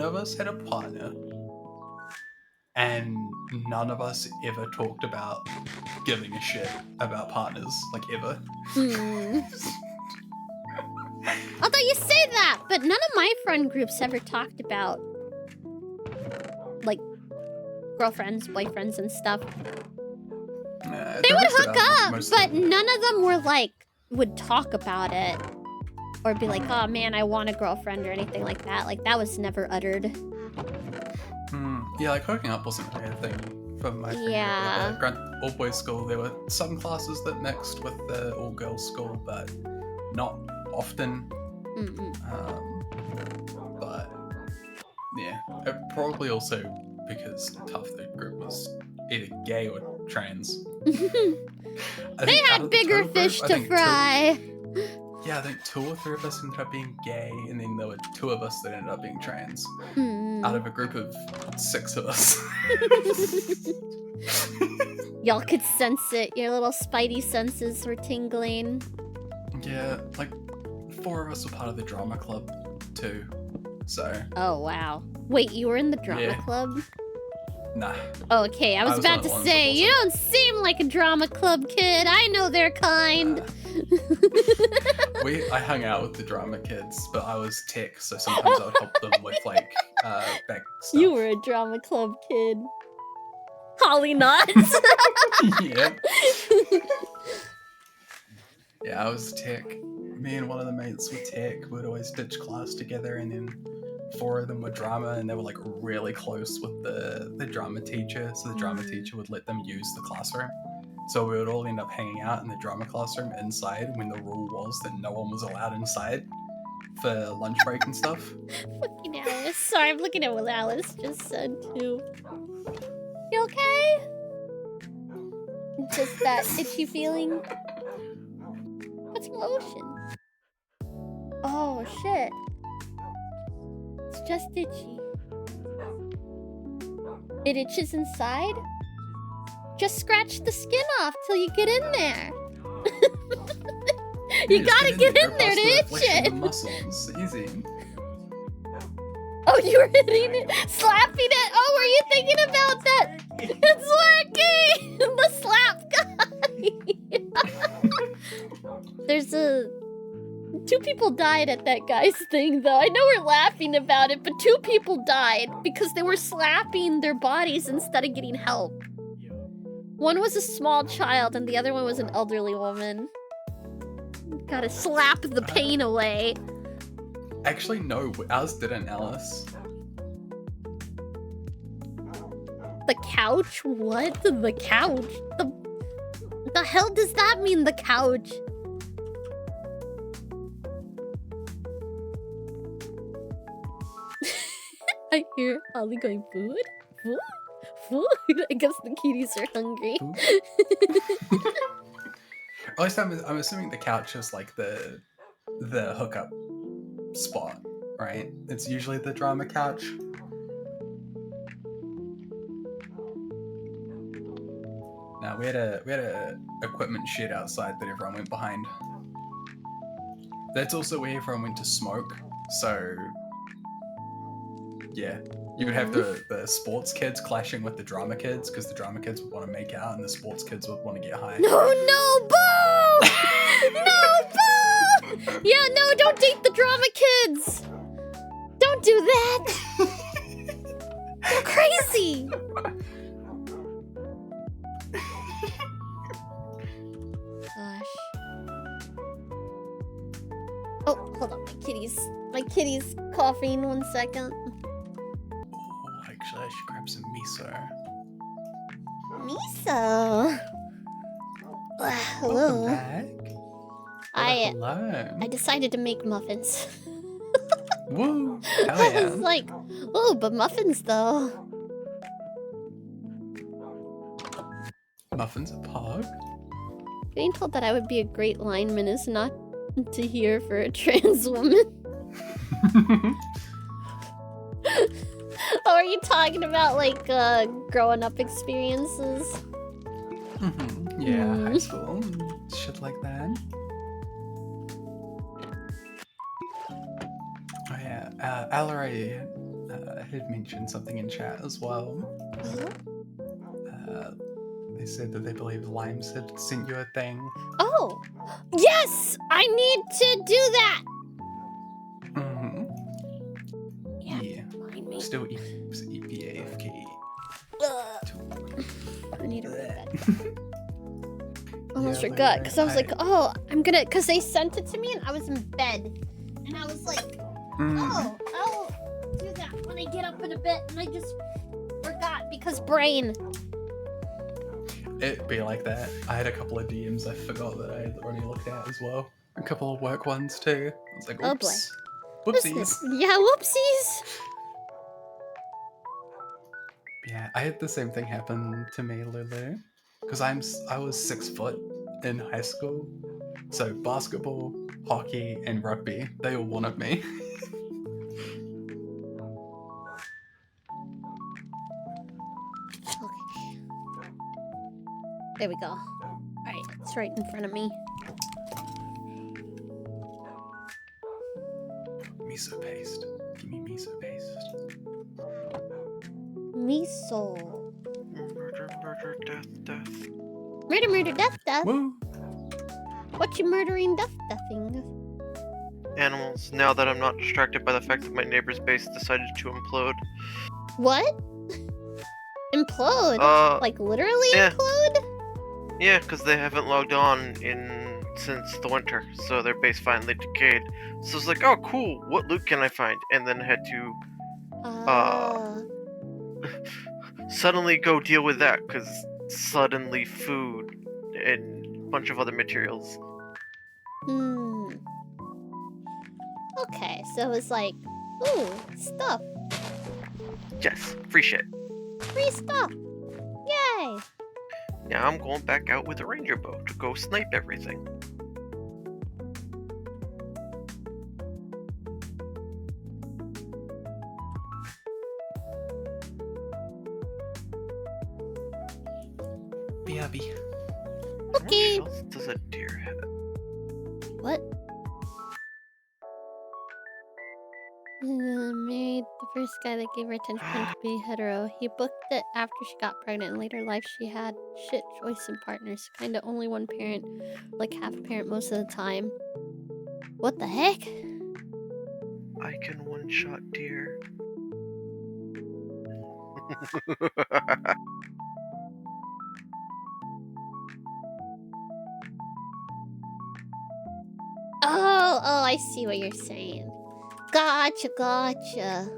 of us had a partner, and none of us ever talked about giving a shit about partners, like, ever. Although you say that, but none of my friend groups ever talked about, like, girlfriends, boyfriends, and stuff. They would hook up, but none of them were like, would talk about it. Or be like, oh man, I want a girlfriend or anything like that. Like, that was never uttered. Yeah, like, hooking up wasn't really a thing for my friend group. At the all-boys school, there were some classes that mixed with the all-girls school, but not often. But yeah, it probably also because half the group was either gay or trans. They had bigger fish to fry. I think 2 or 3 of us ended up being gay, and then there were 2 of us that ended up being trans. Out of a group of 6 of us. Y'all could sense it. Your little spidey senses were tingling. Yeah, like 4 of us were part of the drama club too. So. Oh wow! Wait, you were in the drama club? Nah. Oh, okay, I was about to say, you don't seem like a drama club kid. I know their kind. I hung out with the drama kids, but I was tech, so sometimes I would help them with like back stuff. You were a drama club kid. Holly Knots. Yeah. Yeah, I was tech. Me and one of the mates were tech. We'd always ditch class together, and then 4 of them were drama, and they were like really close with the drama teacher, so the drama teacher would let them use the classroom. So we would all end up hanging out in the drama classroom inside when the rule was that no one was allowed inside for lunch break and stuff. Fucking Alice. Sorry, I'm looking at what Alice just said too. You okay? Just that itchy feeling? Put some lotion. Oh shit. It's just itchy. It itches inside? Just scratch the skin off till you get in there. You gotta get in there to itch it. Muscles, easy. Oh, you were hitting it, slapping it. Oh, were you thinking about that? It's working. The slap guy. There's a 2 people died at that guy's thing, though. I know we're laughing about it, but 2 people died because they were slapping their bodies instead of getting help. One was a small child, and the other one was an elderly woman. Gotta slap the pain away. Actually, no, ours didn't, Alice. The couch? What? The couch? The hell does that mean, the couch? I hear Holly going, food? Food? Food? I guess the kitties are hungry. At least I'm assuming the couch is like the hookup spot, right? It's usually the drama couch. No, we had a equipment shed outside that everyone went behind. That's also where everyone went to smoke. So yeah, you would have the sports kids clashing with the drama kids because the drama kids would want to make out and the sports kids would want to get high. No, boo! No, boo! Yeah, no, don't date the drama kids! Don't do that! You're crazy! Gosh. Oh, hold on, my kitty's coughing. 1 second. Oh, actually, I should grab some miso. Miso. Hello. Welcome back. I decided to make muffins. Woo! Hell I yeah. was like, oh, but muffins though. Muffins a pog? Being told that I would be a great lineman is not to hear for a trans woman. Oh, are you talking about like growing up experiences? Yeah, high school, shit like that. Oh yeah, Allery had mentioned something in chat as well. They said that they believe Limes had sent you a thing. Oh, yes! I need to do that! Yeah. Still EPAFK. I need to read that. Almost forgot, because I was like, oh, I'm gonna, because they sent it to me and I was in bed. And I was like, oh, I'll do that when I get up in a bit. And I just forgot because brain. It'd be like that. I had a couple of DMs I forgot that I had already looked at as well. A couple of work ones too. I was like, oops. Oh boy. Whoopsies. Yeah, whoopsies. Yeah, I had the same thing happen to me, Lulu. Because I was 6 foot in high school. So basketball, hockey, and rugby, they all wanted me. There we go. Alright, it's right in front of me. Miso paste. Give me miso paste. Miso. Murder, murder, death, death. Murder, murder, death, death. Woo. What you murdering, deathing? Animals. Now that I'm not distracted by the fact that my neighbor's base decided to implode. What? Implode? Like literally implode? Yeah, because they haven't logged on since the winter, so their base finally decayed. So it's like, oh cool, what loot can I find? And then had to suddenly go deal with that, because suddenly food and a bunch of other materials. Okay, so it's like, ooh, stuff. Yes, free shit. Free stuff. Yay! Now I'm going back out with a ranger bow to go snipe everything. BRB. Okay. How much else does a deer have? What? Married the first guy that gave her attention to be hetero. He booked it after she got pregnant. In later life, she had shit choice in partners. Kinda only one parent, like half a parent most of the time. What the heck? I can one-shot deer. Oh, I see what you're saying. Gotcha.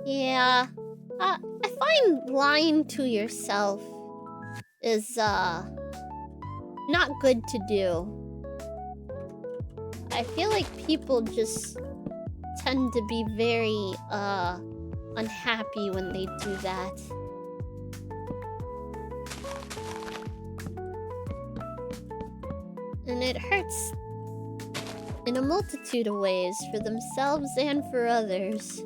Yeah. I find lying to yourself is, not good to do. I feel like people just tend to be very, unhappy when they do that. And it hurts in a multitude of ways for themselves and for others.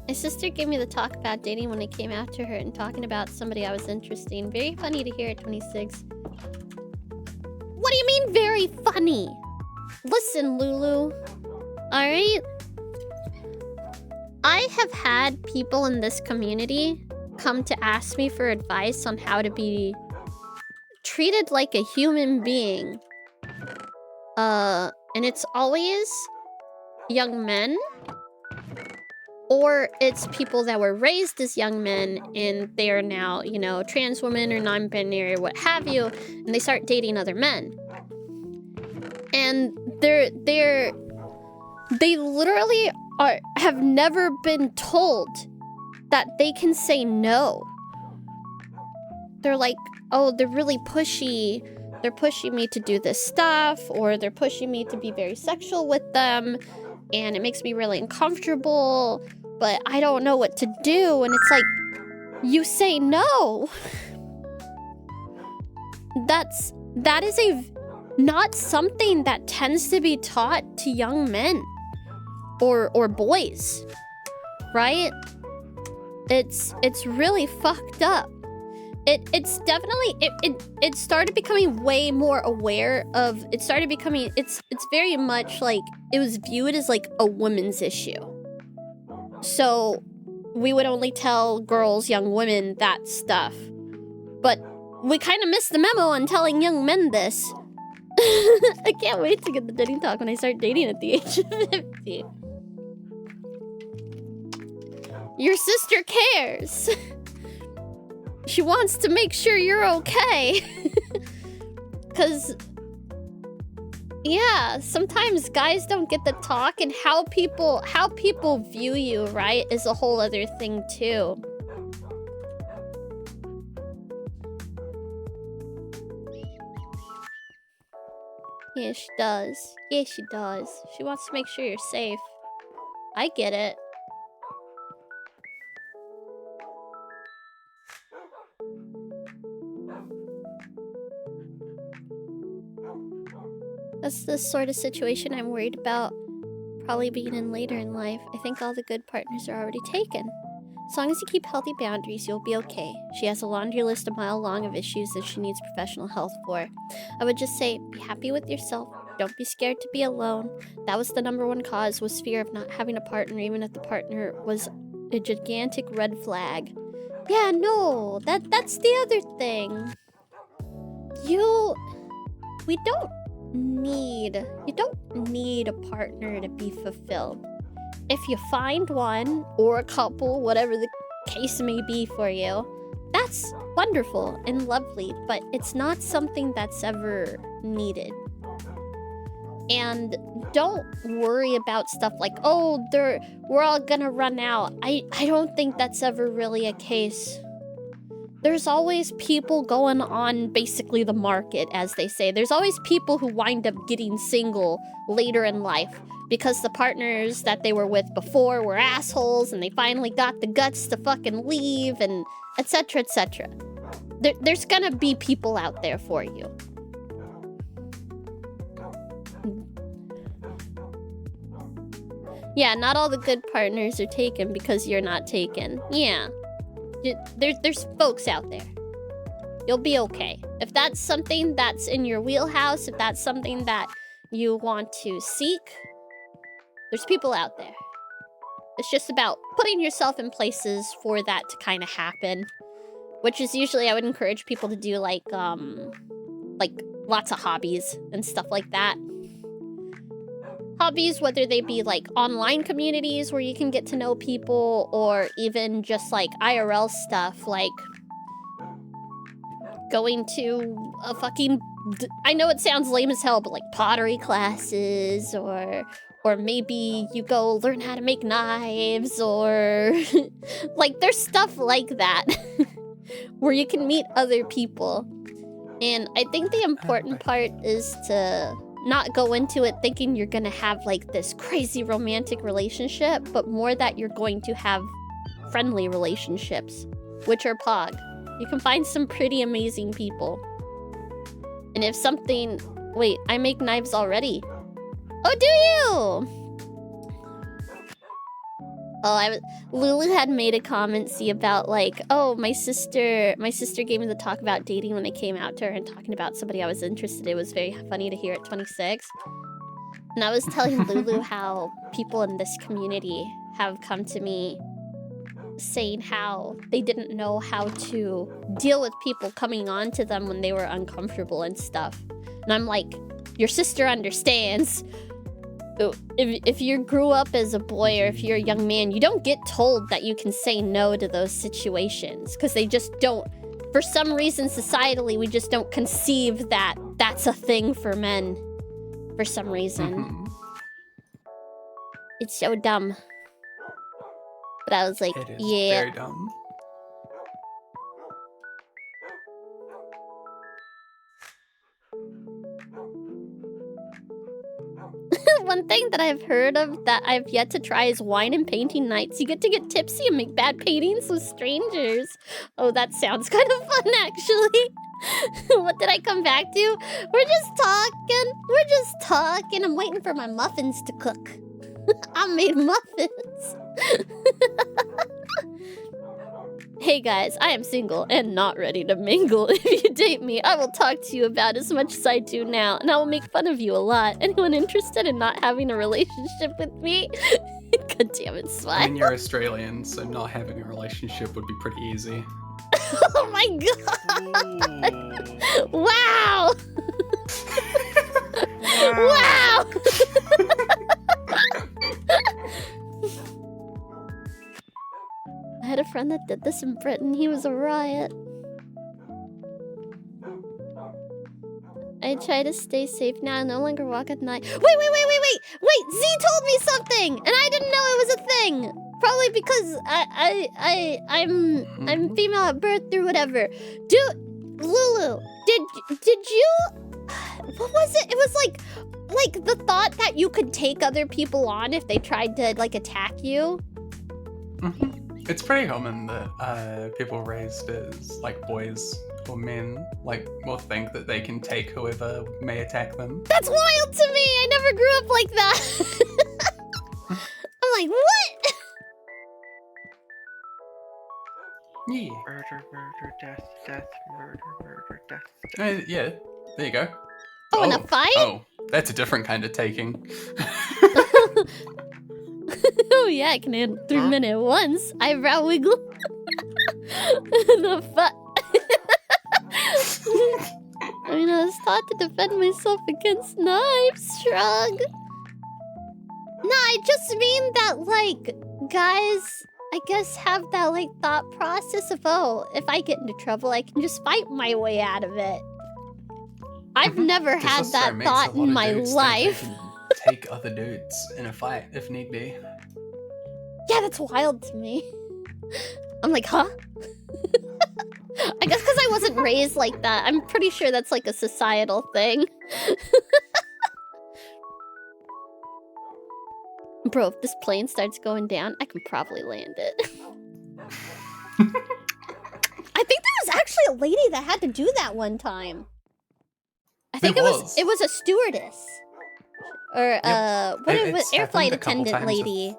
My sister gave me the talk about dating when I came after her and talking about somebody I was interested in. Very funny to hear at 26. What do you mean very funny? Listen, Lulu. Alright? I have had people in this community come to ask me for advice on how to be treated like a human being. And it's always young men. Or it's people that were raised as young men and they are now, you know, trans women or non-binary or what have you, and they start dating other men. And they literally have never been told that they can say no. They're like, oh, they're really pushy. They're pushing me to do this stuff, or they're pushing me to be very sexual with them, and it makes me really uncomfortable, but I don't know what to do. And it's like, you say no. That is not something that tends to be taught to young men or boys, right? It's really fucked up. It's definitely it started becoming way more aware of, it started becoming, it's very much like it was viewed as like a women's issue. So we would only tell girls, young women, that stuff. But we kind of missed the memo on telling young men this. I can't wait to get the dating talk when I start dating at the age of 50. Your sister cares. She wants to make sure you're okay. Cause yeah, sometimes guys don't get the talk, and how people view you, right, is a whole other thing too. Yeah, she does. Yeah, she does. She wants to make sure you're safe. I get it. That's the sort of situation I'm worried about probably being in later in life. I think all the good partners are already taken. As long as you keep healthy boundaries, you'll be okay. She has a laundry list a mile long of issues that she needs professional help for. I would just say, be happy with yourself. Don't be scared to be alone. That was the #1 cause, was fear of not having a partner, even if the partner was a gigantic red flag. Yeah, no, that's the other thing. You don't need a partner to be fulfilled. If you find one, or a couple, whatever the case may be for you, that's wonderful and lovely, but it's not something that's ever needed. And don't worry about stuff like, oh, we're all gonna run out. I don't think that's ever really a case. There's always people going on basically the market, as they say. There's always people who wind up getting single later in life because the partners that they were with before were assholes and they finally got the guts to fucking leave, and etc, etc. There's gonna be people out there for you. Yeah, not all the good partners are taken because you're not taken. Yeah. There's folks out there. You'll be okay. If that's something that's in your wheelhouse, if that's something that you want to seek, there's people out there. It's just about putting yourself in places for that to kind of happen. Which is usually, I would encourage people to do like lots of hobbies and stuff like that. Hobbies, whether they be like online communities where you can get to know people, or even just like IRL stuff, like going to a fucking, I know it sounds lame as hell, but like pottery classes, or maybe you go learn how to make knives, or like there's stuff like that where you can meet other people. And I think the important part is to not go into it thinking you're gonna have like this crazy romantic relationship, but more that you're going to have friendly relationships, which are POG. You can find some pretty amazing people. And if something... Wait, I make knives already. Oh, do you? Oh, Lulu had made a comment, see, about like, oh, my sister gave me the talk about dating when I came out to her and talking about somebody I was interested in. It was very funny to hear at 26. And I was telling Lulu how people in this community have come to me saying how they didn't know how to deal with people coming on to them when they were uncomfortable and stuff. And I'm like, your sister understands. If you grew up as a boy, or if you're a young man, you don't get told that you can say no to those situations, because they just don't. For some reason, societally, we just don't conceive that that's a thing for men. For some reason. It's so dumb. But I was like, It is yeah. very dumb. One thing that I've heard of that I've yet to try is wine and painting nights. You get to get tipsy and make bad paintings with strangers. Oh, that sounds kind of fun, actually. What did I come back to? We're just talking. I'm waiting for my muffins to cook. I made muffins. Hey guys, I am single and not ready to mingle. If you date me, I will talk to you about as much as I do now, and I will make fun of you a lot. Anyone interested in not having a relationship with me? God damn it, Swag. I mean, you're Australian, so not having a relationship would be pretty easy. Oh my god! Wow! Wow! I had a friend that did this in Britain. He was a riot. I try to stay safe now. I no longer walk at night. Wait! Z told me something, and I didn't know it was a thing. Probably because I'm female at birth or whatever. Lulu, did you? What was it? It was like the thought that you could take other people on if they tried to like attack you. It's pretty common that people raised as like boys or men like will think that they can take whoever may attack them. That's wild to me. I never grew up like that. I'm like, what? Yeah. Murder, death, murder, death. Yeah, there you go. Oh, in a fight? Oh, that's a different kind of taking. Oh yeah, I can handle 3 minutes at once. Eyebrow wiggle. The fuck? I mean, I was taught to defend myself against knives. Shrug. No, I just mean that, like, guys, I guess, have that, like, thought process of, oh, if I get into trouble, I can just fight my way out of it. I've never had that thought in my life. Take other dudes in a fight if need be. Yeah, that's wild to me. I'm like, huh? I guess because I wasn't raised like that. I'm pretty sure that's like a societal thing. Bro, if this plane starts going down, I can probably land it. I think there was actually a lady that had to do that one time. I think it was a stewardess. Or what it was, air flight attendant lady.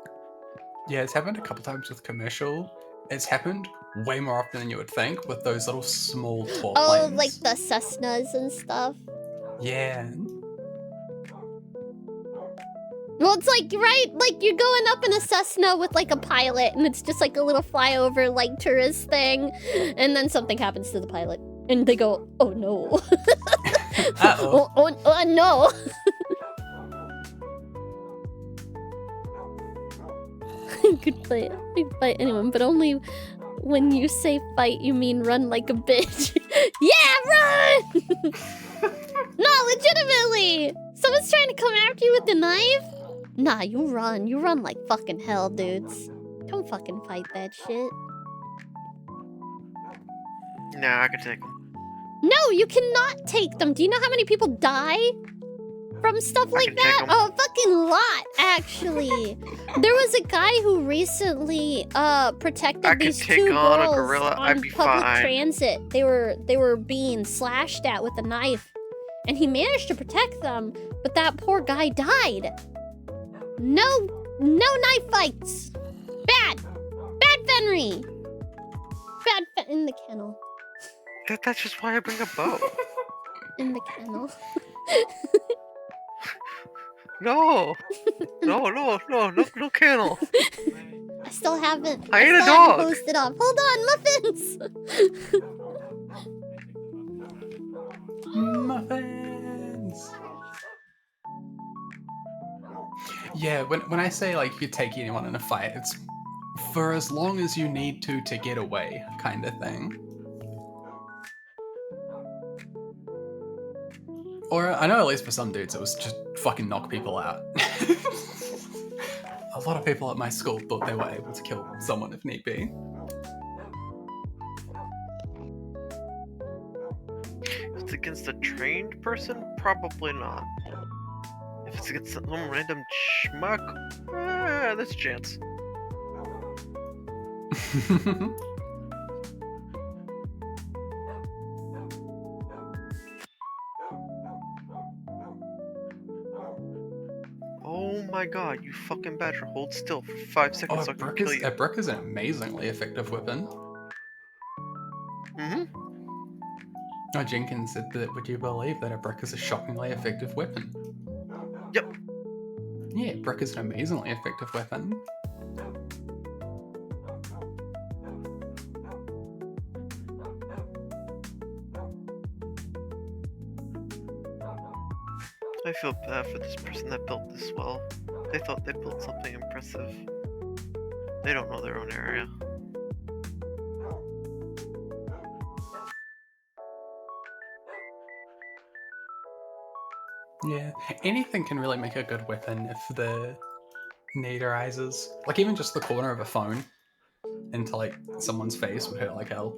Yeah, it's happened a couple times with commercial. It's happened way more often than you would think with those little small tour planes. Oh, like the Cessnas and stuff. Yeah. Well, it's like, right? Like, you're going up in a Cessna with, like, a pilot, and it's just, like, a little flyover, like, tourist thing. And then something happens to the pilot. And they go, oh, no. Uh-oh. oh, no. I could fight anyone, but only when you say fight, you mean run like a bitch. Yeah, run! No, legitimately! Someone's trying to come after you with the knife? Nah, you run. You run like fucking hell, dudes. Don't fucking fight that shit. Nah, I can take them. No, you cannot take them. Do you know how many people die from stuff like that? Oh, a fucking lot, actually. There was a guy who recently protected these two girls on public transit. They were being slashed at with a knife, and he managed to protect them, but that poor guy died. No knife fights. Bad Fenry. In the kennel. That's just why I bring a bow. In the kennel. No kennel. I still haven't. I ate a still haven't dog. posted off. Hold on, muffins. Muffins. Yeah, when I say like you take anyone in a fight, it's for as long as you need to get away, kind of thing. Or I know at least for some dudes it was just fucking knock people out. A lot of people at my school thought they were able to kill someone if need be. If it's against a trained person, probably not. If it's against some random schmuck, there's a chance. Oh my god, you fucking badger. Hold still for 5 seconds so I can kill you. A brick is an amazingly effective weapon. Oh, Jenkins said that, would you believe that a brick is a shockingly effective weapon? Yep. Yeah, brick is an amazingly effective weapon. I feel bad for this person that built this well. They thought they built something impressive. They don't know their own area. Yeah, anything can really make a good weapon if the need arises. Like even just the corner of a phone into like someone's face would hurt like hell.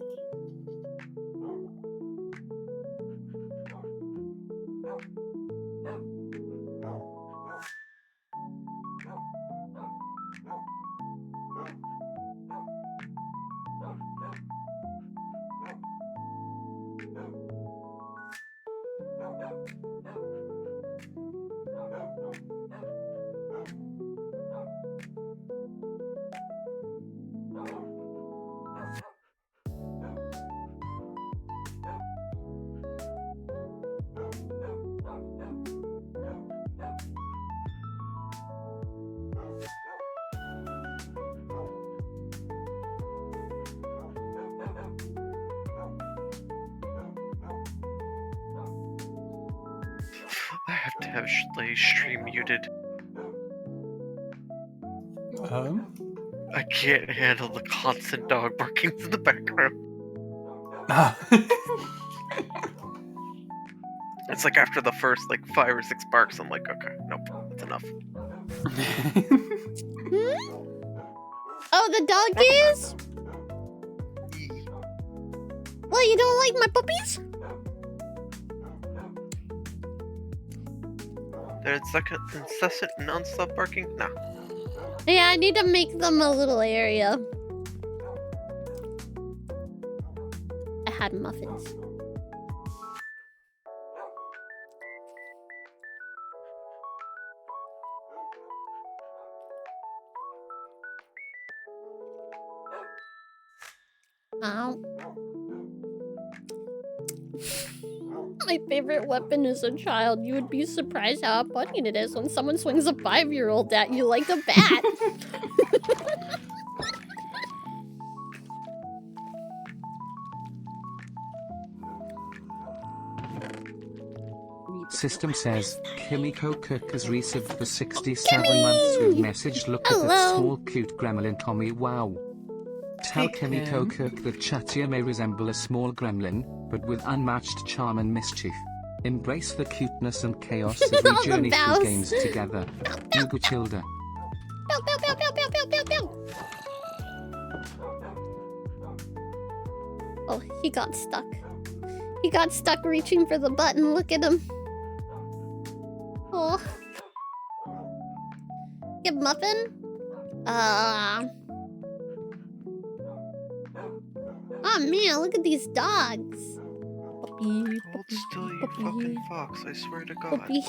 I have to have Lay's stream muted. I can't handle the constant dog barkings in the background. It's like after the first like 5 or 6 barks, I'm like, okay, nope, that's enough. Oh, the doggies? Well, you don't like my puppies? Their incessant non-stop barking? Nah. Yeah, I need to make them a little area. I had muffins. Ow. My favorite weapon as a child. You would be surprised how funny it is when someone swings a 5-year-old at you like a bat. System says, Kimiko Cook has resubbed for 67 months with message, look at that Hello. small cute gremlin Tommy, wow. Tell Kimiko Cook that Chatia may resemble a small gremlin, but with unmatched charm and mischief. Embrace the cuteness and chaos as we The journey mouse. through games together. Hugo Childa. Pew, pew, pew, pew, pew, pew, pew, pew. Oh, he got stuck. He got stuck reaching for the button. Look at him. Oh. Give muffin? Oh man, look at these dogs. Puppy, Hold still, you fucking fox, I swear to God. puppy.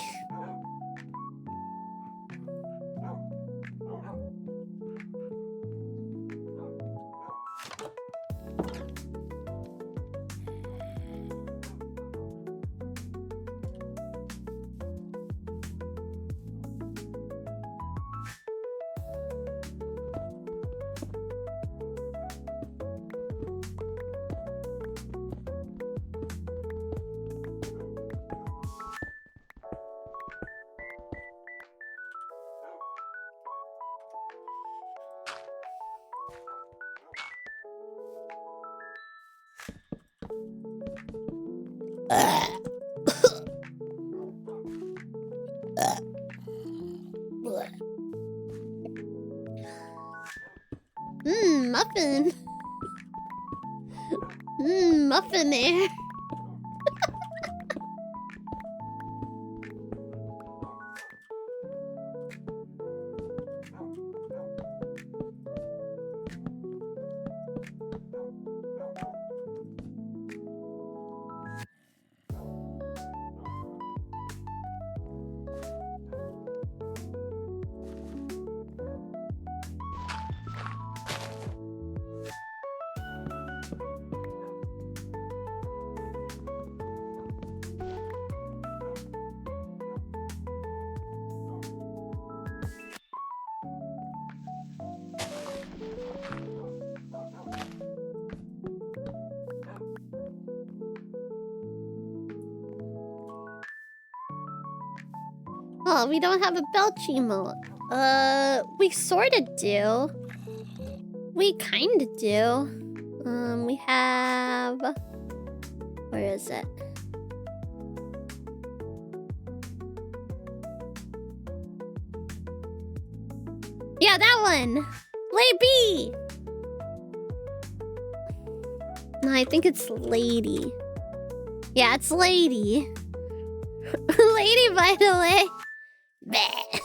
Muffin. Muffin there. Oh, we don't have a belch emote. We sorta do. We kinda do. We have... Where is it? Yeah, that one! Lay B! No, I think it's Lady. Yeah, it's Lady. Lady, by the way. Bleh.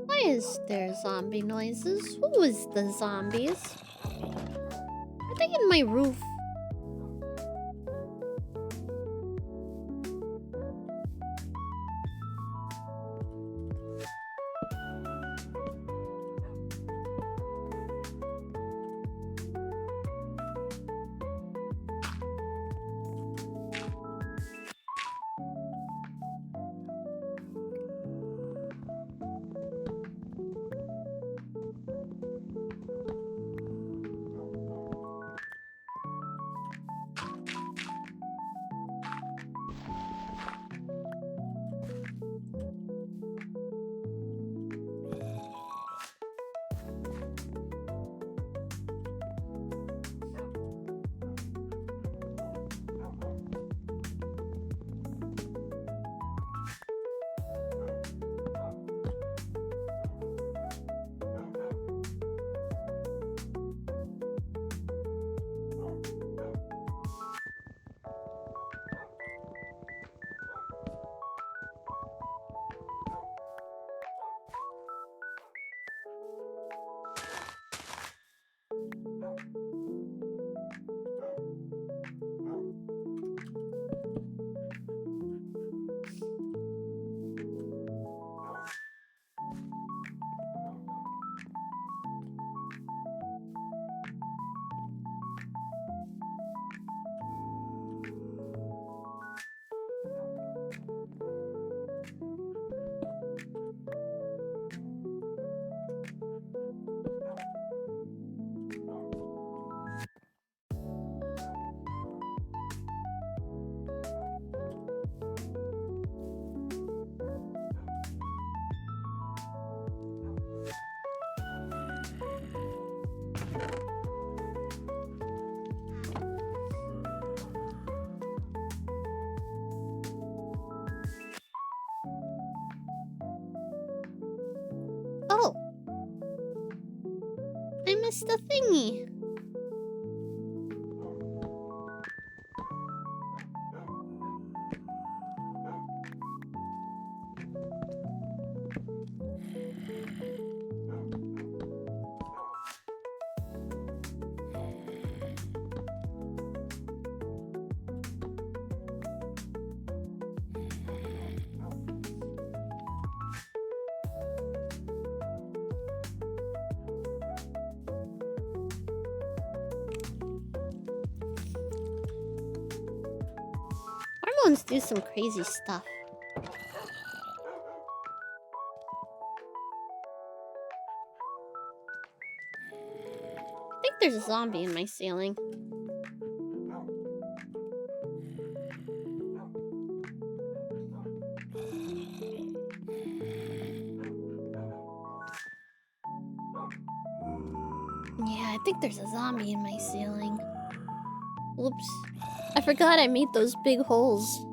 Why is there zombie noises? Who is the zombies? Are they in my roof? missed a thingy. Hormones do some crazy stuff. I think there's a zombie in my ceiling. Yeah, I think there's a zombie in my ceiling. Whoops. I forgot I made those big holes.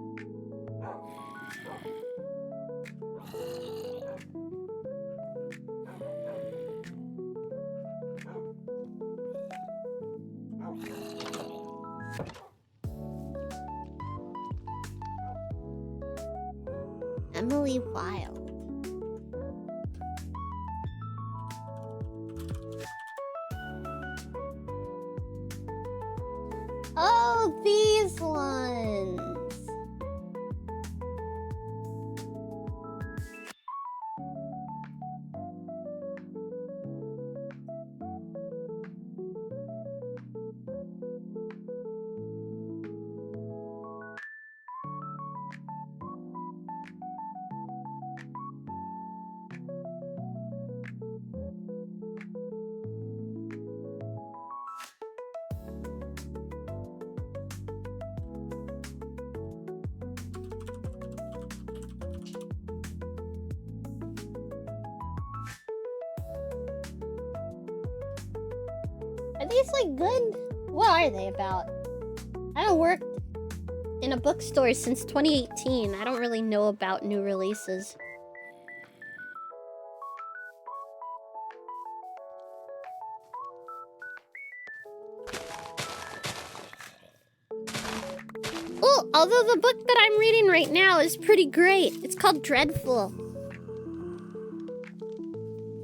Emily Wild. Oh, these ones. Are these like good? What are they about? I haven't worked in a bookstore since 2018. I don't really know about new releases. Oh, although the book that I'm reading right now is pretty great. It's called Dreadful.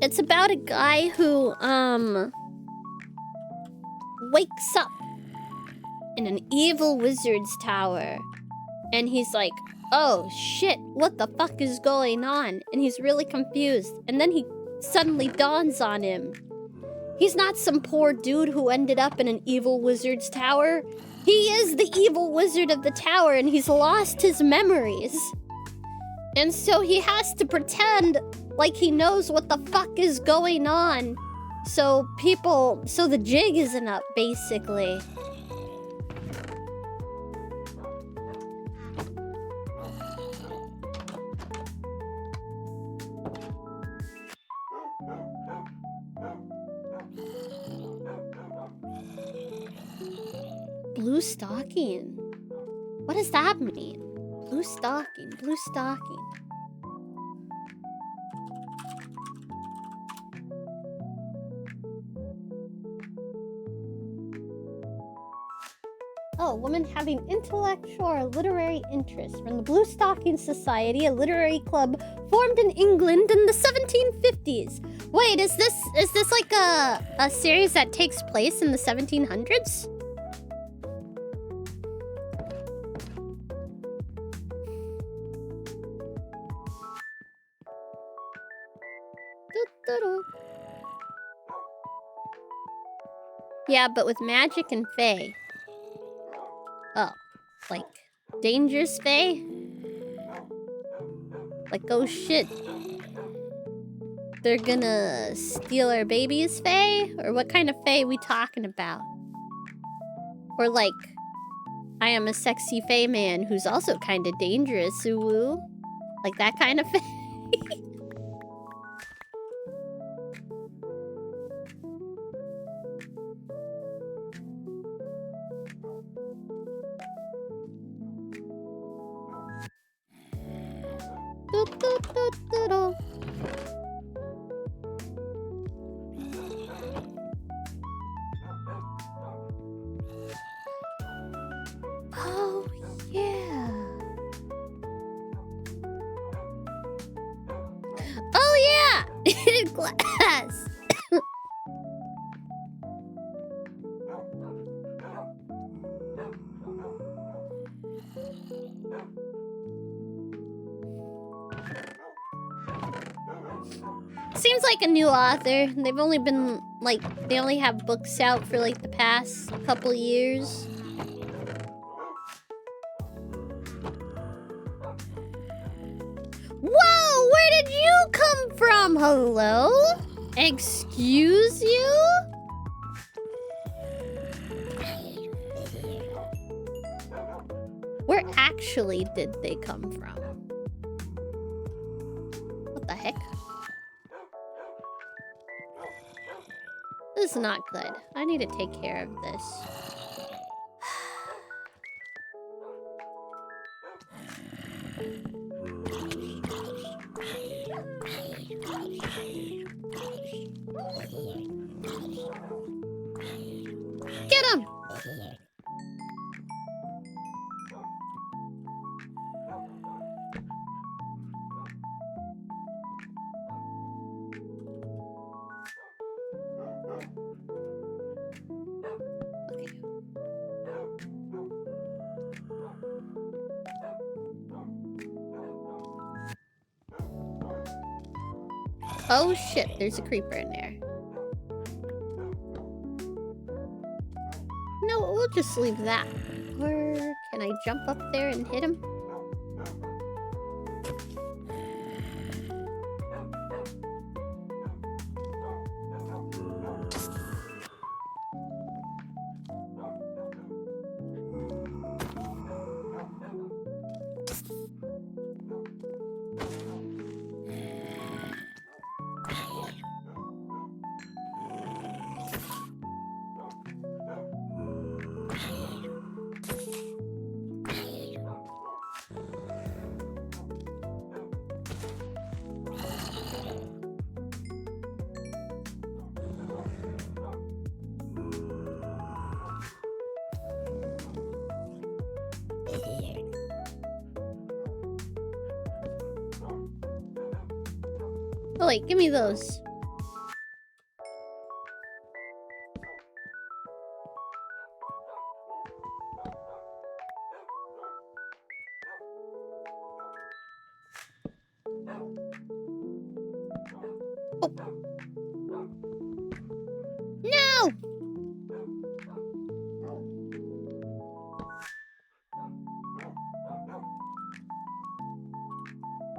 It's about a guy who, wakes up in an evil wizard's tower. And he's like, oh shit, what the fuck is going on? And he's really confused. And then he suddenly dawns on him. He's not some poor dude who ended up in an evil wizard's tower. He is the evil wizard of the tower, and he's lost his memories. And so he has to pretend like he knows what the fuck is going on. So the jig isn't up, basically. Blue stocking. What does that mean? Blue stocking, blue stocking. Oh, women having intellectual or literary interests from the Blue Stocking Society, a literary club formed in England in the 1750s. Wait, is this like a series that takes place in the 1700s? Yeah, but with magic and fae. Oh, like dangerous fae? Like, oh shit, they're gonna steal our babies fae? Or what kind of fae we talking about? Or like, I am a sexy fae man who's also kind of dangerous, ooh. Like that kind of fae? carbonated glass. Seems like a new author. They've only been, like, they only have books out for, like, the past couple years. Whoa! Where did you come from? Hello? Excuse you? Where actually did they come from? What the heck? This is not good. I need to take care of this. Get him! Oh shit, there's a creeper in there. No, we'll just leave that. Or can I jump up there and hit him? Oh wait, give me those. Oh. No!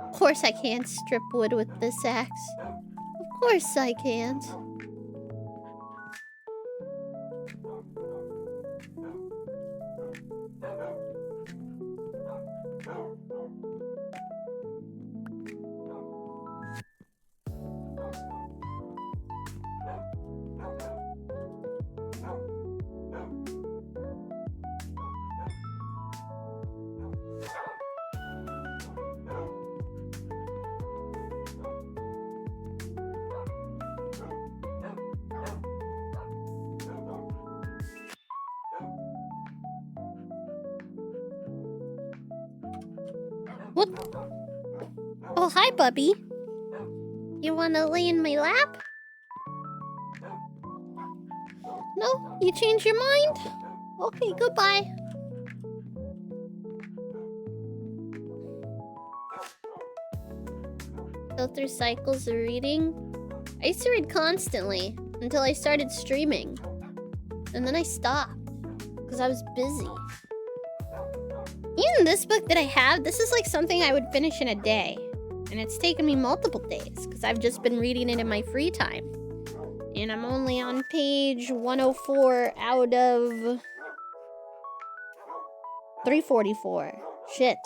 Of course I can't strip wood with this axe. Of course I can't. What? Oh, hi, Bubby. You wanna lay in my lap? No? You changed your mind? Okay, goodbye. Go through cycles of reading. I used to read constantly until I started streaming. And then I stopped because I was busy. Even this book that I have, this is like something I would finish in a day. And it's taken me multiple days because I've just been reading it in my free time. And I'm only on page 104 out of 344. Shit.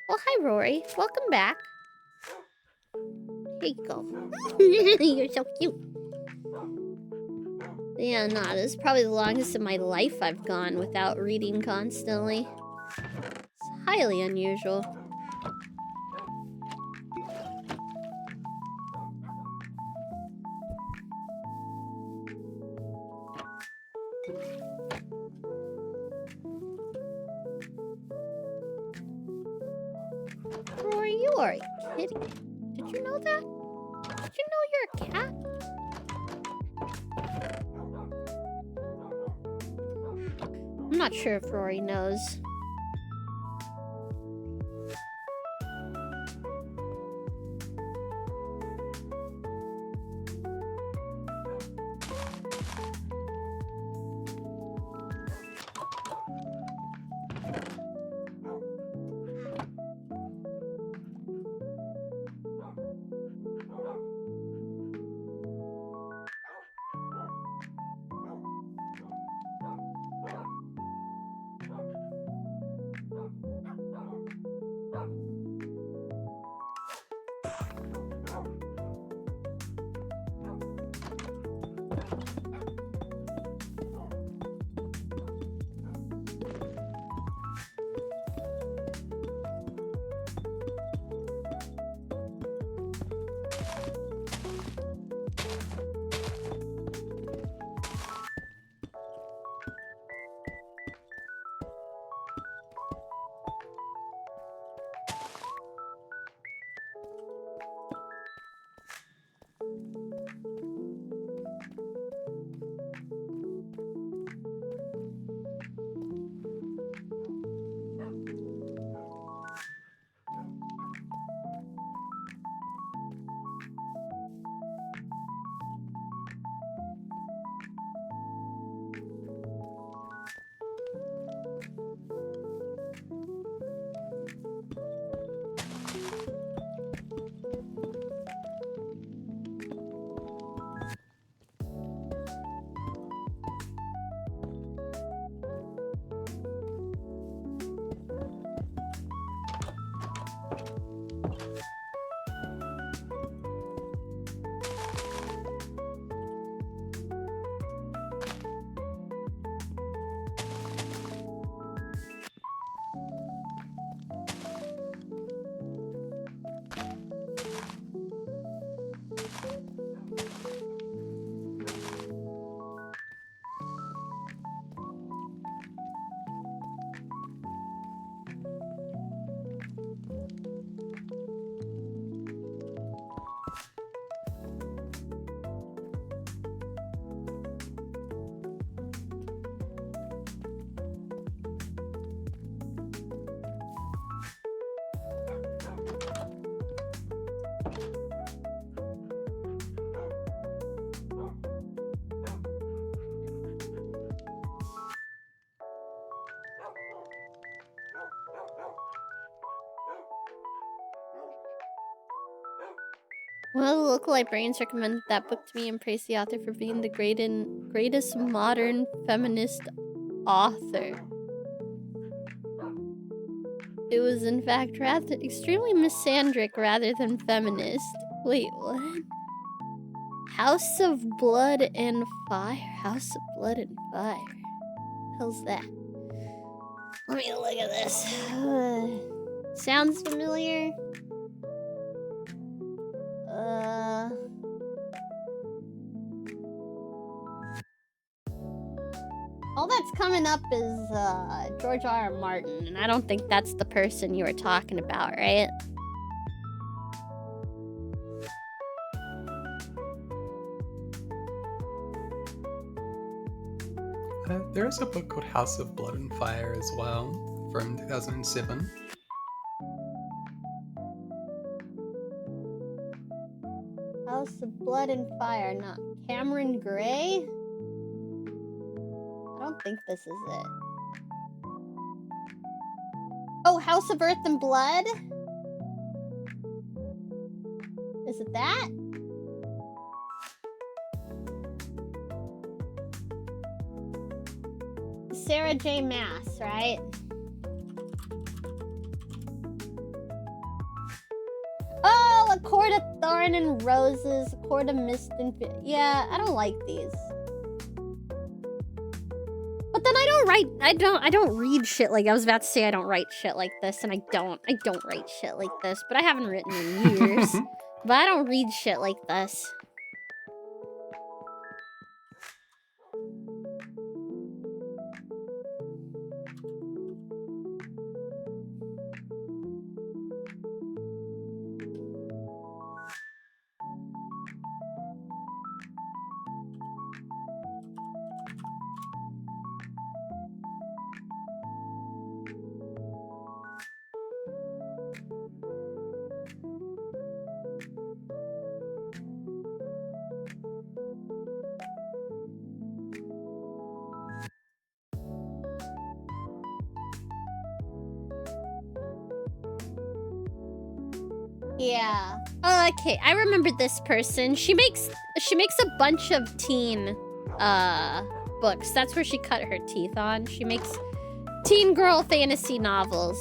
Well, hi, Rory. Welcome back. Here you go. You're so cute. Yeah, nah, this is probably the longest of my life I've gone without reading constantly. It's highly unusual. Rory, you are a kitty. Did you know that? Did you know you're a cat? I'm not sure if Rory knows. One of the local librarians recommended that book to me and praised the author for being the greatest modern feminist author. It was in fact rather extremely misandric rather than feminist. Wait, what? House of Blood and Fire? House of Blood and Fire. How's that? Let me look at this. Sounds familiar. All that's coming up is George R.R. Martin, and I don't think that's the person you were talking about, right? There is a book called House of Blood and Fire as well, from 2007. House of Blood and Fire, not Cameron Gray? I don't think this is it. Oh, House of Earth and Blood? Is it that? Sarah J. Maas, right? Oh, A Court of Thorn and Roses, A Court of Mist and... Yeah, I don't like these. But then I don't read shit like... I was about to say I don't write shit like this, and I don't write shit like this, but I haven't written in years. But I don't read shit like this. Yeah. Okay, I remember this person. She makes a bunch of teen books. That's where she cut her teeth on. She makes teen girl fantasy novels,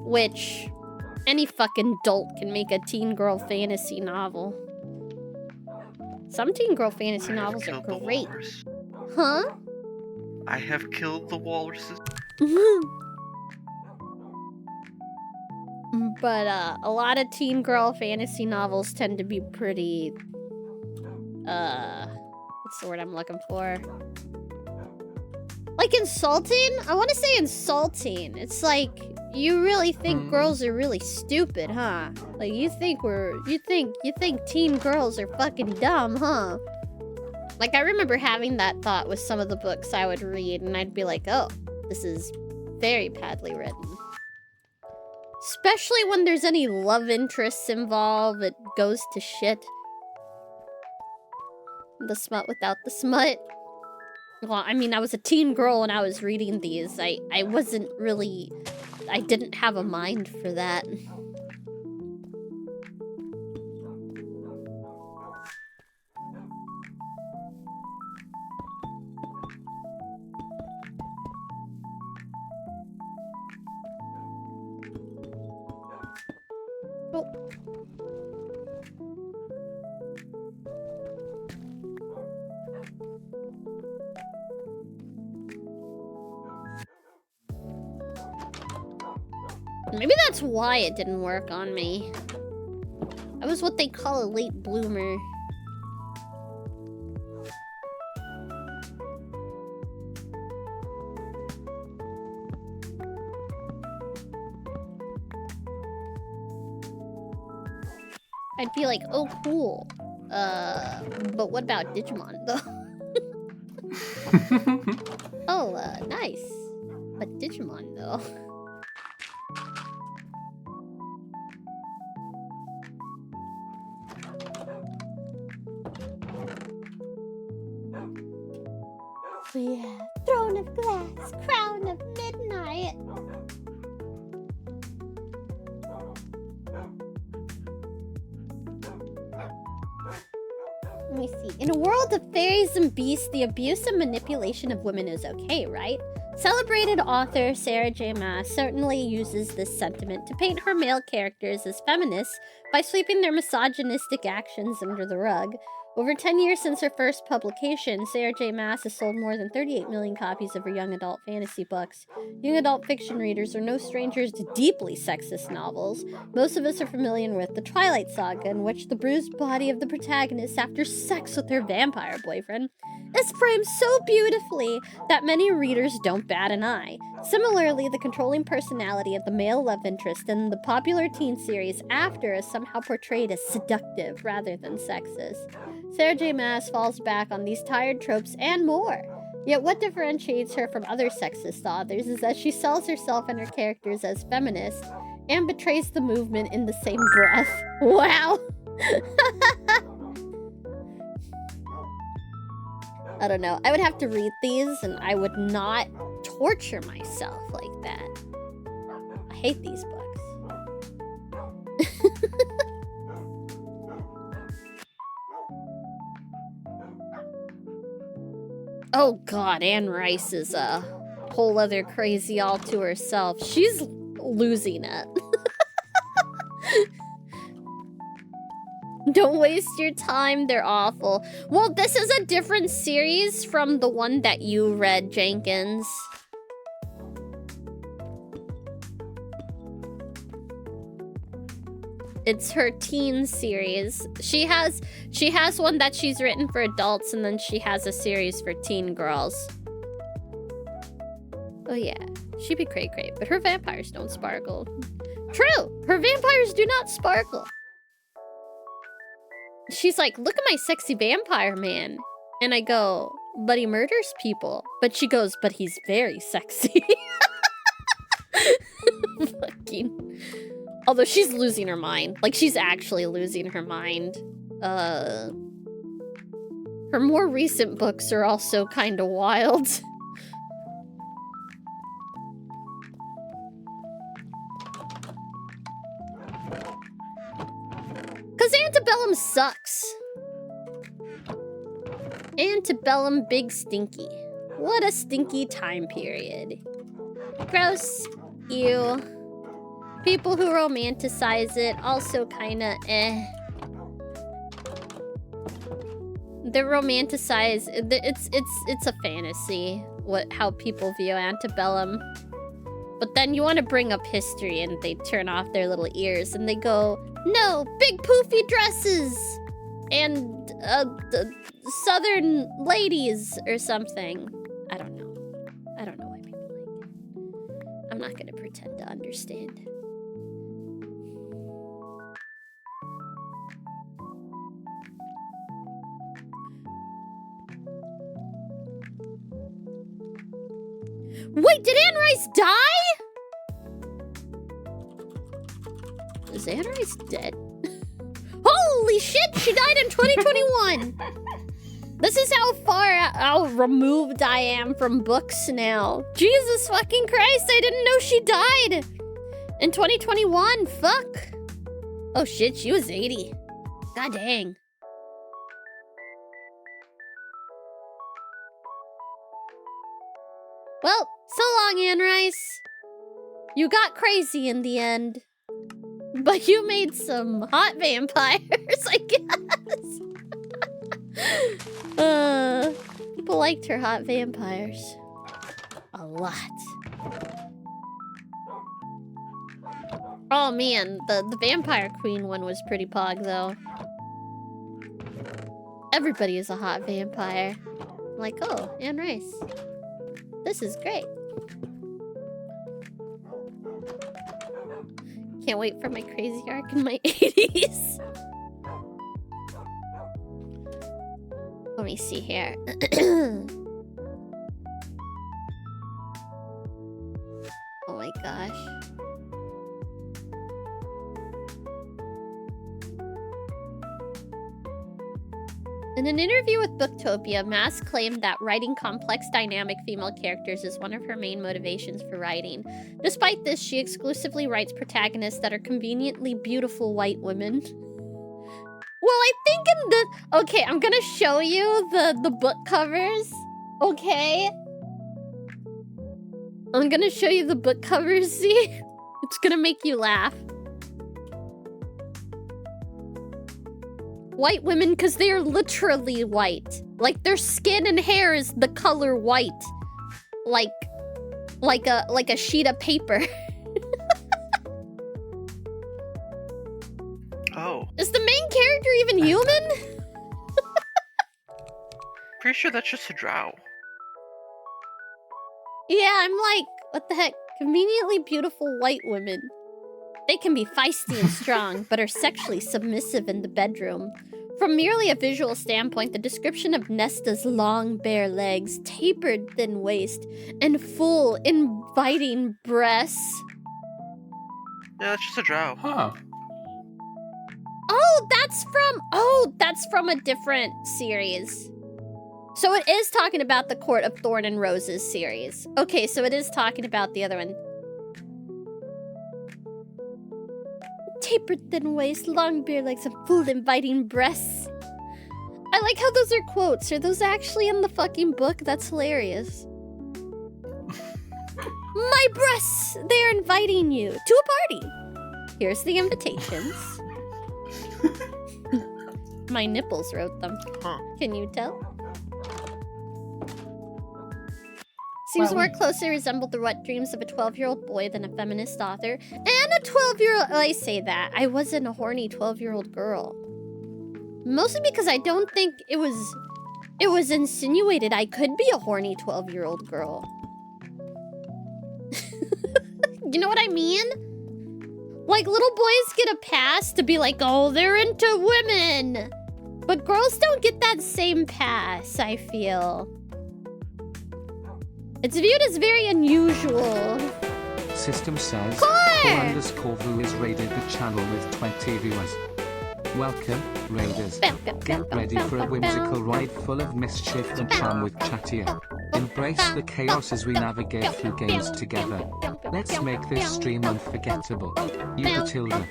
which any fucking dolt can make a teen girl fantasy novel. Some teen girl fantasy novels are great. Huh? I have killed the walruses. But a lot of teen girl fantasy novels tend to be pretty what's the word I'm looking for? Like insulting? I want to say insulting. It's like you really think girls are really stupid, huh? Like you think teen girls are fucking dumb, huh? Like I remember having that thought with some of the books I would read, and I'd be like, "Oh, this is very badly written." Especially when there's any love interests involved, it goes to shit. The smut without the smut. Well, I mean, I was a teen girl when I was reading these. I wasn't really... I didn't have a mind for that. Oh. Maybe that's why it didn't work on me. I was what they call a late bloomer. I'd be like, oh, cool. But what about Digimon, though? Oh, nice. But Digimon, though. Yeah. Throne of glass, crown of midnight. Let me see. In a world of fairies and beasts, the abuse and manipulation of women is okay, right? Celebrated author Sarah J. Maas certainly uses this sentiment to paint her male characters as feminists by sweeping their misogynistic actions under the rug. Over 10 years since her first publication, Sarah J. Maas has sold more than 38 million copies of her young adult fantasy books. Young adult fiction readers are no strangers to deeply sexist novels. Most of us are familiar with the Twilight Saga, in which the bruised body of the protagonist, after sex with her vampire boyfriend, is framed so beautifully that many readers don't bat an eye. Similarly, the controlling personality of the male love interest in the popular teen series After is somehow portrayed as seductive rather than sexist. Sarah J. Maas falls back on these tired tropes and more. Yet what differentiates her from other sexist authors is that she sells herself and her characters as feminist and betrays the movement in the same breath. Wow! I don't know. I would have to read these and I would not torture myself like that. I hate these books. Oh god, Anne Rice is a whole other crazy all to herself. She's losing it. Don't waste your time, they're awful. Well, this is a different series from the one that you read, Jenkins. It's her teen series. She has one that she's written for adults, and then she has a series for teen girls. Oh yeah, she'd be great, but her vampires don't sparkle. True, her vampires do not sparkle. She's like, look at my sexy vampire man. And I go, but he murders people. But she goes, but he's very sexy. Fucking... Although she's losing her mind. Like, she's actually losing her mind. Her more recent books are also kind of wild. Antebellum sucks. Antebellum big stinky. What a stinky time period. Gross. Ew. People who romanticize it also kinda eh. They romanticize it's a fantasy how people view Antebellum. But then you want to bring up history and they turn off their little ears and they go, "No, big poofy dresses and the southern ladies or something." I don't know. I don't know why people like it. I'm not going to pretend to understand. Wait, did Anne Rice die? Is Anne Rice dead? Holy shit, she died in 2021! This is how removed I am from books now. Jesus fucking Christ, I didn't know she died! In 2021, fuck! Oh shit, she was 80. God dang. Well, so long, Anne Rice. You got crazy in the end. But you made some hot vampires, I guess. People liked her hot vampires. A lot. Oh man, the Vampire Queen one was pretty pog, though. Everybody is a hot vampire. Like, oh, Anne Rice. This is great. Can't wait for my crazy arc in my 80s. Let me see here. Oh my gosh. In an interview with Booktopia, Maas claimed that writing complex, dynamic female characters is one of her main motivations for writing. Despite this, she exclusively writes protagonists that are conveniently beautiful white women. Well, I think in the... Okay, I'm gonna show you the book covers. Okay? I'm gonna show you the book covers, see? It's gonna make you laugh. White women, because they are literally white. Like, their skin and hair is the color white. Like a sheet of paper. Oh. Is the main character even human? Pretty sure that's just a drow. Yeah, I'm like, what the heck? Conveniently beautiful white women. They can be feisty and strong, but are sexually submissive in the bedroom. From merely a visual standpoint, the description of Nesta's long, bare legs, tapered thin waist, and full, inviting breasts. Yeah, that's just a drow. Huh. Oh, that's from a different series. So it is talking about the Court of Thorn and Roses series. Okay, so it is talking about the other one. Tapered thin waist, long bare legs, and full inviting breasts. I like how those are quotes. Are those actually in the fucking book? That's hilarious. My breasts! They're inviting you to a party. Here's the invitations. My nipples wrote them. Huh. Can you tell? Seems more closely resembled the wet dreams of a 12-year-old boy than a feminist author. And a 12-year-old... I say that. I wasn't a horny 12-year-old girl. Mostly because I don't think it was insinuated I could be a horny 12-year-old girl. You know what I mean? Like, little boys get a pass to be like, oh, they're into women. But girls don't get that same pass, I feel. It's viewed as very unusual. System says, Core! Vu is raided the channel with 20 viewers. Welcome, raiders. Get ready for a whimsical ride full of mischief and charm with Chatia. Embrace the chaos as we navigate through games together. Let's make this stream unforgettable. You Matilda.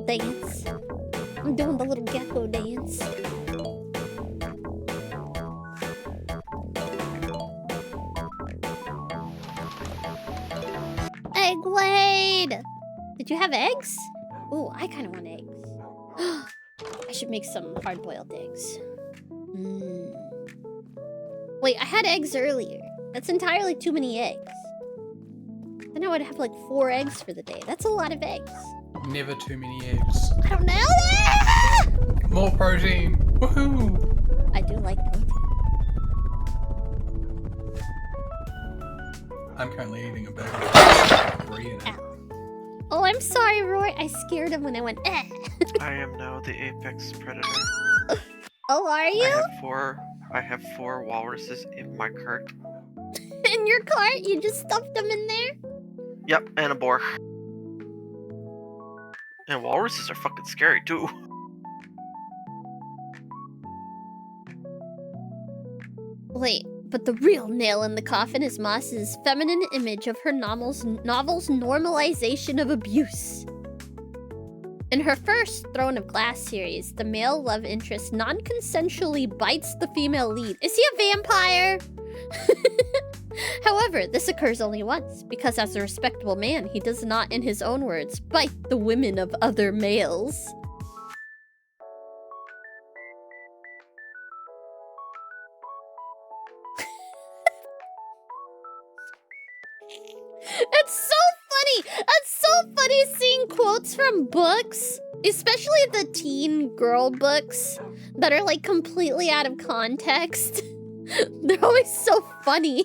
dance. I'm doing the little gecko dance. Egg Blade! Did you have eggs? Ooh, I kind of want eggs. I should make some hard-boiled eggs. Wait, I had eggs earlier. That's entirely too many eggs. Then I would have like 4 eggs for the day. That's a lot of eggs. Never too many eggs. I don't know. More protein. Woohoo! I do like protein. I'm currently eating a burger. Brie in it. Oh, I'm sorry, Roy. I scared him when I went, eh. I am now the apex predator. Oh, are you? I have 4 walruses in my cart. In your cart? You just stuffed them in there? Yep, and a boar. And walruses are fucking scary too. Wait, but the real nail in the coffin is Moss's feminine image of her novel's normalization of abuse. In her first Throne of Glass series, the male love interest non-consensually bites the female lead. Is he a vampire? However, this occurs only once, because as a respectable man, he does not, in his own words, bite the women of other males. It's so funny! It's so funny seeing quotes from books, especially the teen girl books that are like completely out of context. They're always so funny.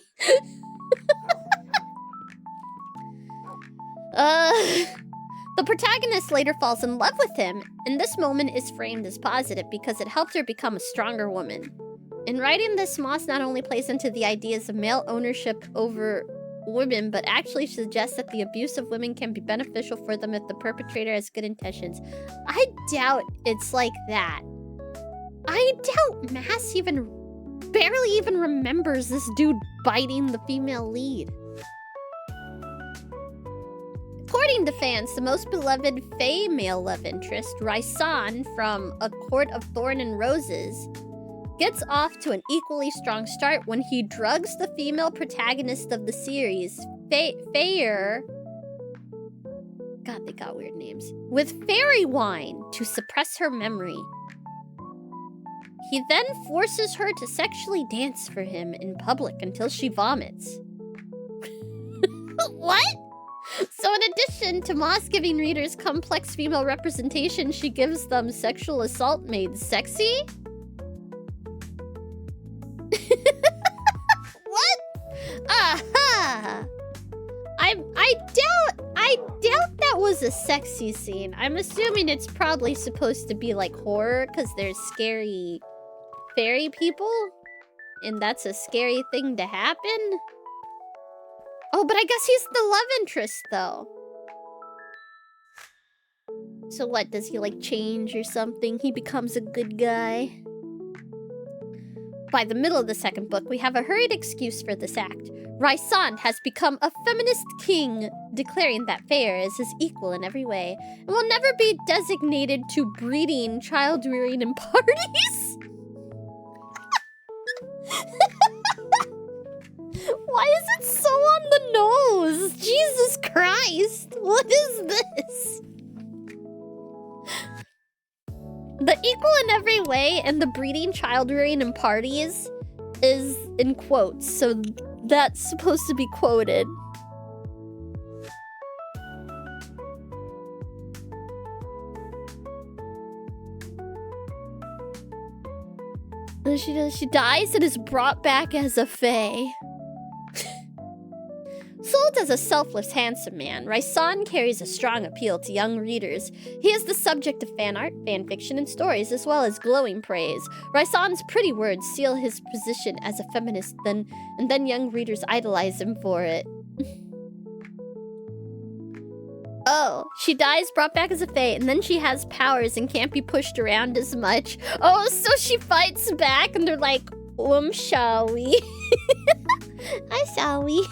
The protagonist later falls in love with him, and this moment is framed as positive because it helped her become a stronger woman. In writing this, Moss not only plays into the ideas of male ownership over women, but actually suggests that the abuse of women can be beneficial for them if the perpetrator has good intentions. I doubt it's like that. I doubt Mass barely even remembers this dude biting the female lead. According to fans, the most beloved Fae male love interest, Raisan from A Court of Thorn and Roses, gets off to an equally strong start when he drugs the female protagonist of the series, Fair. God, they got weird names. With fairy wine to suppress her memory. He then forces her to sexually dance for him in public until she vomits. What? So in addition to Moss giving readers complex female representation, she gives them sexual assault made sexy? What? Aha! I doubt that was a sexy scene. I'm assuming it's probably supposed to be like horror because there's scary fairy people, and that's a scary thing to happen. Oh, but I guess he's the love interest though. So what, does he like change or something? He becomes a good guy. By the middle of the second book, we have a hurried excuse for this act. Raisan has become a feminist king, declaring that Fair is his equal in every way, and will never be designated to breeding, child-rearing, and parties. Why is it so on the nose? Jesus Christ! What is this? The equal in every way and the breeding, child rearing, and parties is in quotes, so that's supposed to be quoted. She dies and is brought back as a fae. Sold as a selfless, handsome man, Raisan carries a strong appeal to young readers. He is the subject of fan art, fan fiction, and stories, as well as glowing praise. Raisan's pretty words seal his position as a feminist, and then young readers idolize him for it. Oh, she dies, brought back as a fae, and then she has powers and can't be pushed around as much. Oh, so she fights back, and they're like, shall we? I shall we?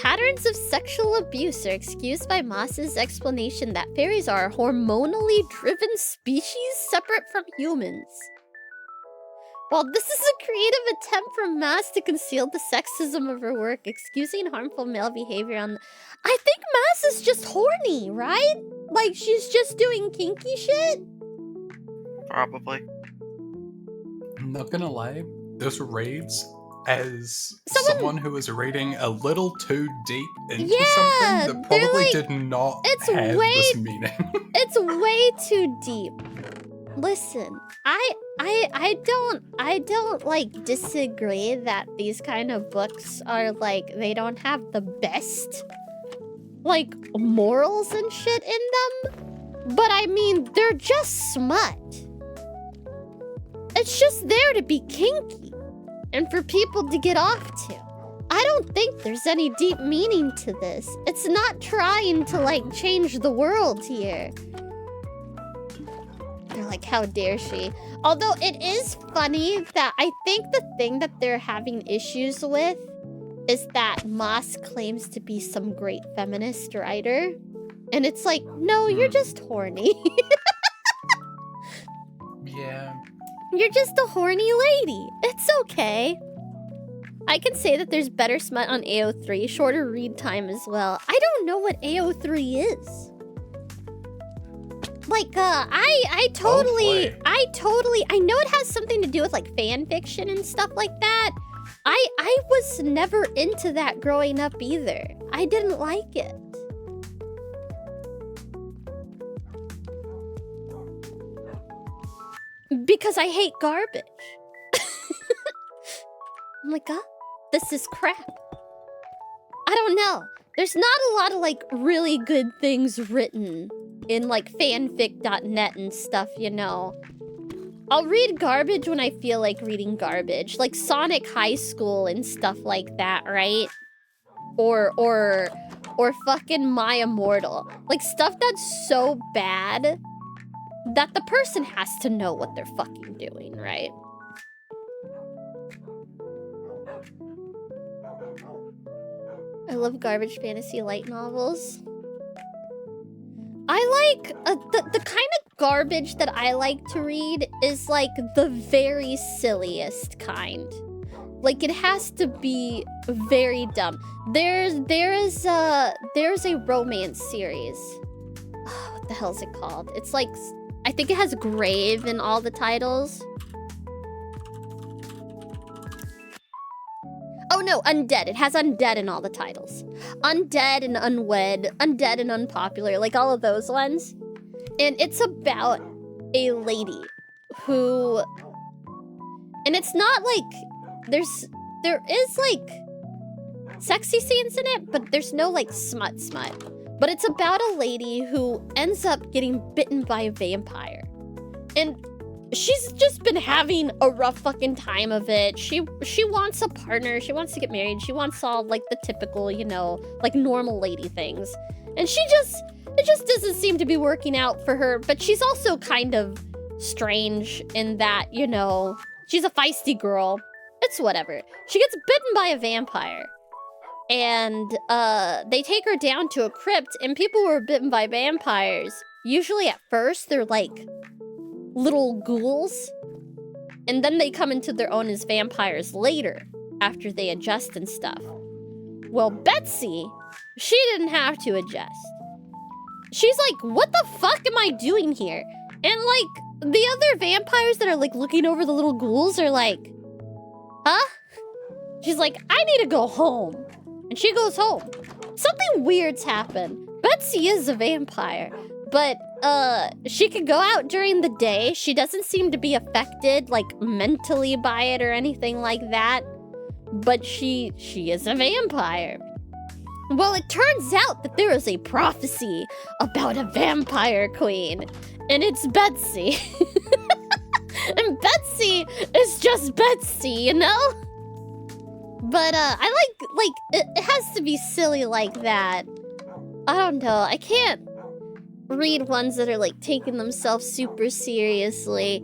Pattern patterns of sexual abuse are excused by Moss's explanation that fairies are a hormonally driven species separate from humans. While this is a creative attempt from Moss to conceal the sexism of her work, excusing harmful male behavior on... I think Moss is just horny, right? Like, she's just doing kinky shit? Probably. I'm not gonna lie, those raids, as someone who was reading a little too deep into something that probably did not have this meaning. It's way too deep. Listen, I don't like disagree that these kind of books are like, they don't have the best like morals and shit in them, but I mean, they're just smut. It's just there to be kinky and for people to get off to. I don't think there's any deep meaning to this. It's not trying to like change the world here. They're like, how dare she? Although it is funny that I think the thing that they're having issues with is that Moss claims to be some great feminist writer. And it's like, no, you're just horny. Yeah. You're just a horny lady. It's okay. I can say that there's better smut on AO3, shorter read time as well. I don't know what AO3 is. Like, I know it has something to do with like fan fiction and stuff like that. I was never into that growing up either. I didn't like it. Because I hate garbage. I'm like, this is crap. I don't know. There's not a lot of like really good things written in like fanfic.net and stuff, you know. I'll read garbage when I feel like reading garbage, like Sonic High School and stuff like that, right? Or fucking My Immortal. Like stuff that's so bad that the person has to know what they're fucking doing, right? I love garbage fantasy light novels. I like the kind of garbage that I like to read is like the very silliest kind. Like it has to be very dumb. There's a romance series. Oh, what the hell is it called? It's like, I think it has grave in all the titles. Oh no, undead. It has undead in all the titles. Undead and unwed, undead and unpopular, like all of those ones. And it's about a lady who... And it's not like... There is like sexy scenes in it, but there's no like smut. But it's about a lady who ends up getting bitten by a vampire. And she's just been having a rough fucking time of it. She wants a partner. She wants to get married. She wants all like the typical, you know, like normal lady things. And it just doesn't seem to be working out for her. But she's also kind of strange in that, you know, she's a feisty girl. It's whatever. She gets bitten by a vampire. And they take her down to a crypt, and people who are bitten by vampires, usually at first they're like little ghouls, and then they come into their own as vampires later after they adjust and stuff. Well, Betsy, she didn't have to adjust. She's like, what the fuck am I doing here? And like the other vampires that are like looking over the little ghouls are like, huh? She's like, I need to go home. And she goes home. Something weird's happened. Betsy is a vampire, but she can go out during the day. She doesn't seem to be affected like mentally by it or anything like that. But she is a vampire. Well, it turns out that there is a prophecy about a vampire queen, and it's Betsy. And Betsy is just Betsy, you know? But I like it has to be silly like that. I don't know. I can't read ones that are like taking themselves super seriously.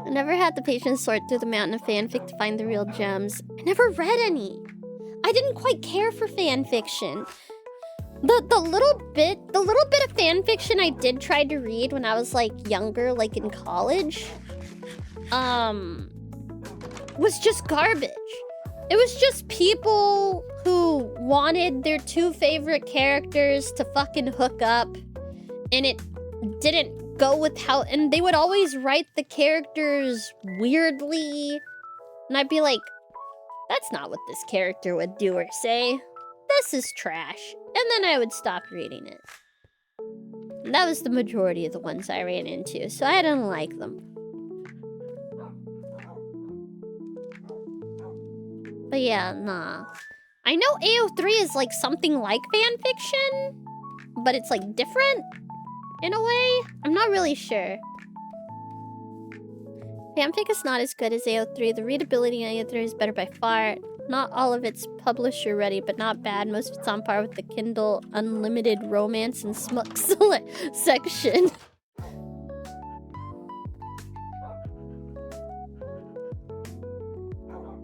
I never had the patience to sort through the mountain of fanfic to find the real gems. I never read any. I didn't quite care for fanfiction. The little bit of fanfiction I did try to read when I was like younger, like in college, was just garbage. It was just people who wanted their two favorite characters to fucking hook up, and it didn't go with how, and they would always write the characters weirdly, and I'd be like, that's not what this character would do or say. This is trash. And then I would stop reading it. And that was the majority of the ones I ran into, so I didn't like them. But yeah, nah. I know AO3 is like something like fanfiction, but it's like different in a way. I'm not really sure. Fanfic is not as good as AO3. The readability in AO3 is better by far. Not all of it's publisher ready, but not bad. Most of it's on par with the Kindle Unlimited Romance and Smut section.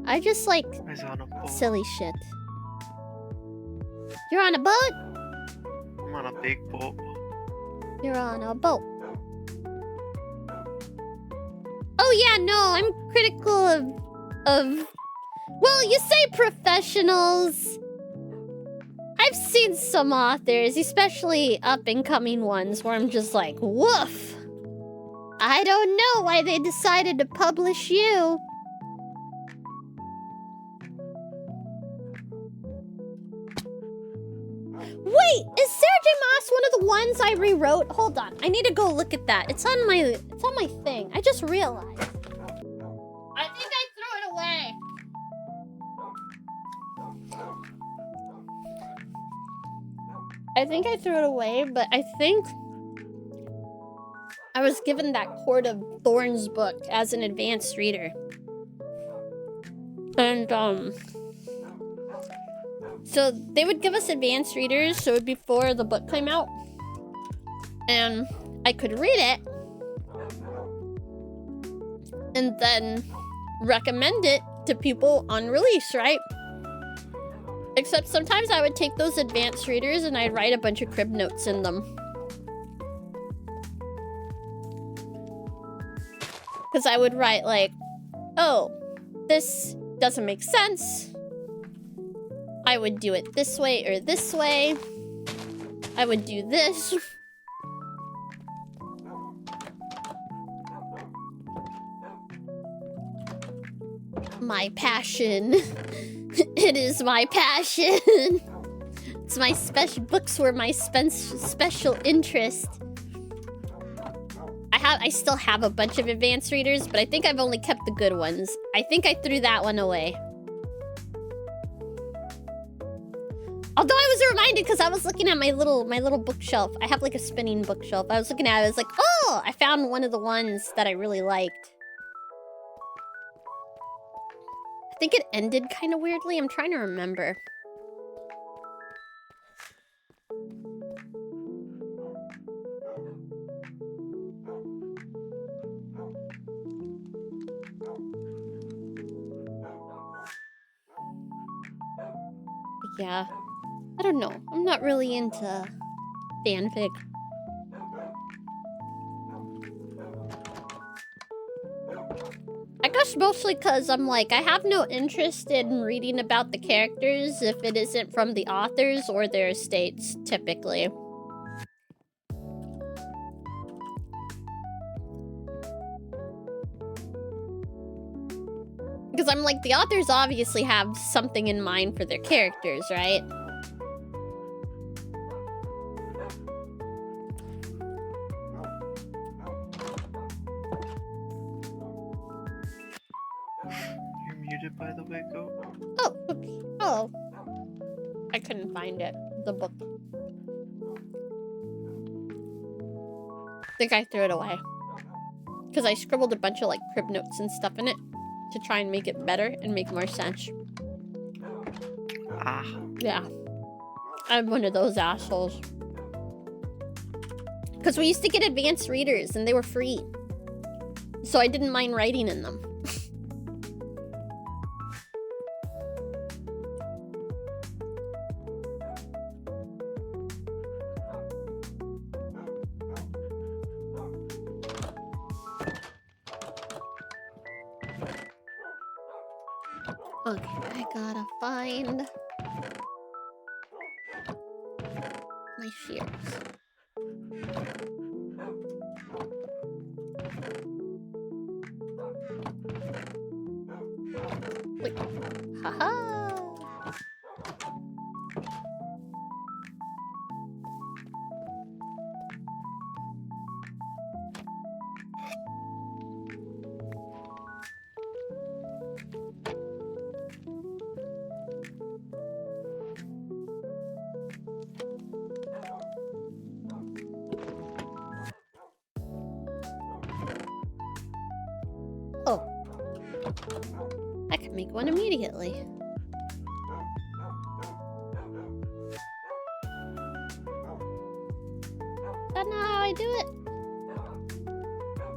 I just like silly shit. You're on a boat? I'm on a big boat. You're on a boat. Oh yeah, no, I'm critical of well, you say professionals. I've seen some authors, especially up-and-coming ones, where I'm just like, woof. I don't know why they decided to publish you. Wait, is Sarah J. Maas one of the ones I rewrote? Hold on, I need to go look at that. It's on my thing. I just realized. I think I threw it away. I think I threw it away, but I think I was given that Court of Thorns book as an advanced reader. And, so they would give us advanced readers, so it would be before the book came out. And I could read it. And then recommend it to people on release, right? Except sometimes I would take those advanced readers and I'd write a bunch of crib notes in them. Because I would write like, oh, this doesn't make sense. I would do it this way or this way. I would do this. My passion. It is my passion. It's my special books were my special interest. I still have a bunch of advanced readers, but I think I've only kept the good ones. I think I threw that one away. Although I was reminded because I was looking at my little bookshelf. I have like a spinning bookshelf. I was looking at it, I was like, oh, I found one of the ones that I really liked. I think it ended kind of weirdly. I'm trying to remember. Yeah. I don't know. I'm not really into fanfic. I guess mostly because I'm like, I have no interest in reading about the characters if it isn't from the authors or their estates, typically. Because I'm like, the authors obviously have something in mind for their characters, right? You're muted, by the way, Goat. Oh, oops. Oh. I couldn't find it. The book. I think I threw it away. Because I scribbled a bunch of like crib notes and stuff in it to try and make it better and make more sense. Ah. Yeah. I'm one of those assholes. Because we used to get advanced readers and they were free. So I didn't mind writing in them. Okay, I gotta find my shears. Wait. Haha! Oh. I can make one immediately. That's not how I do it.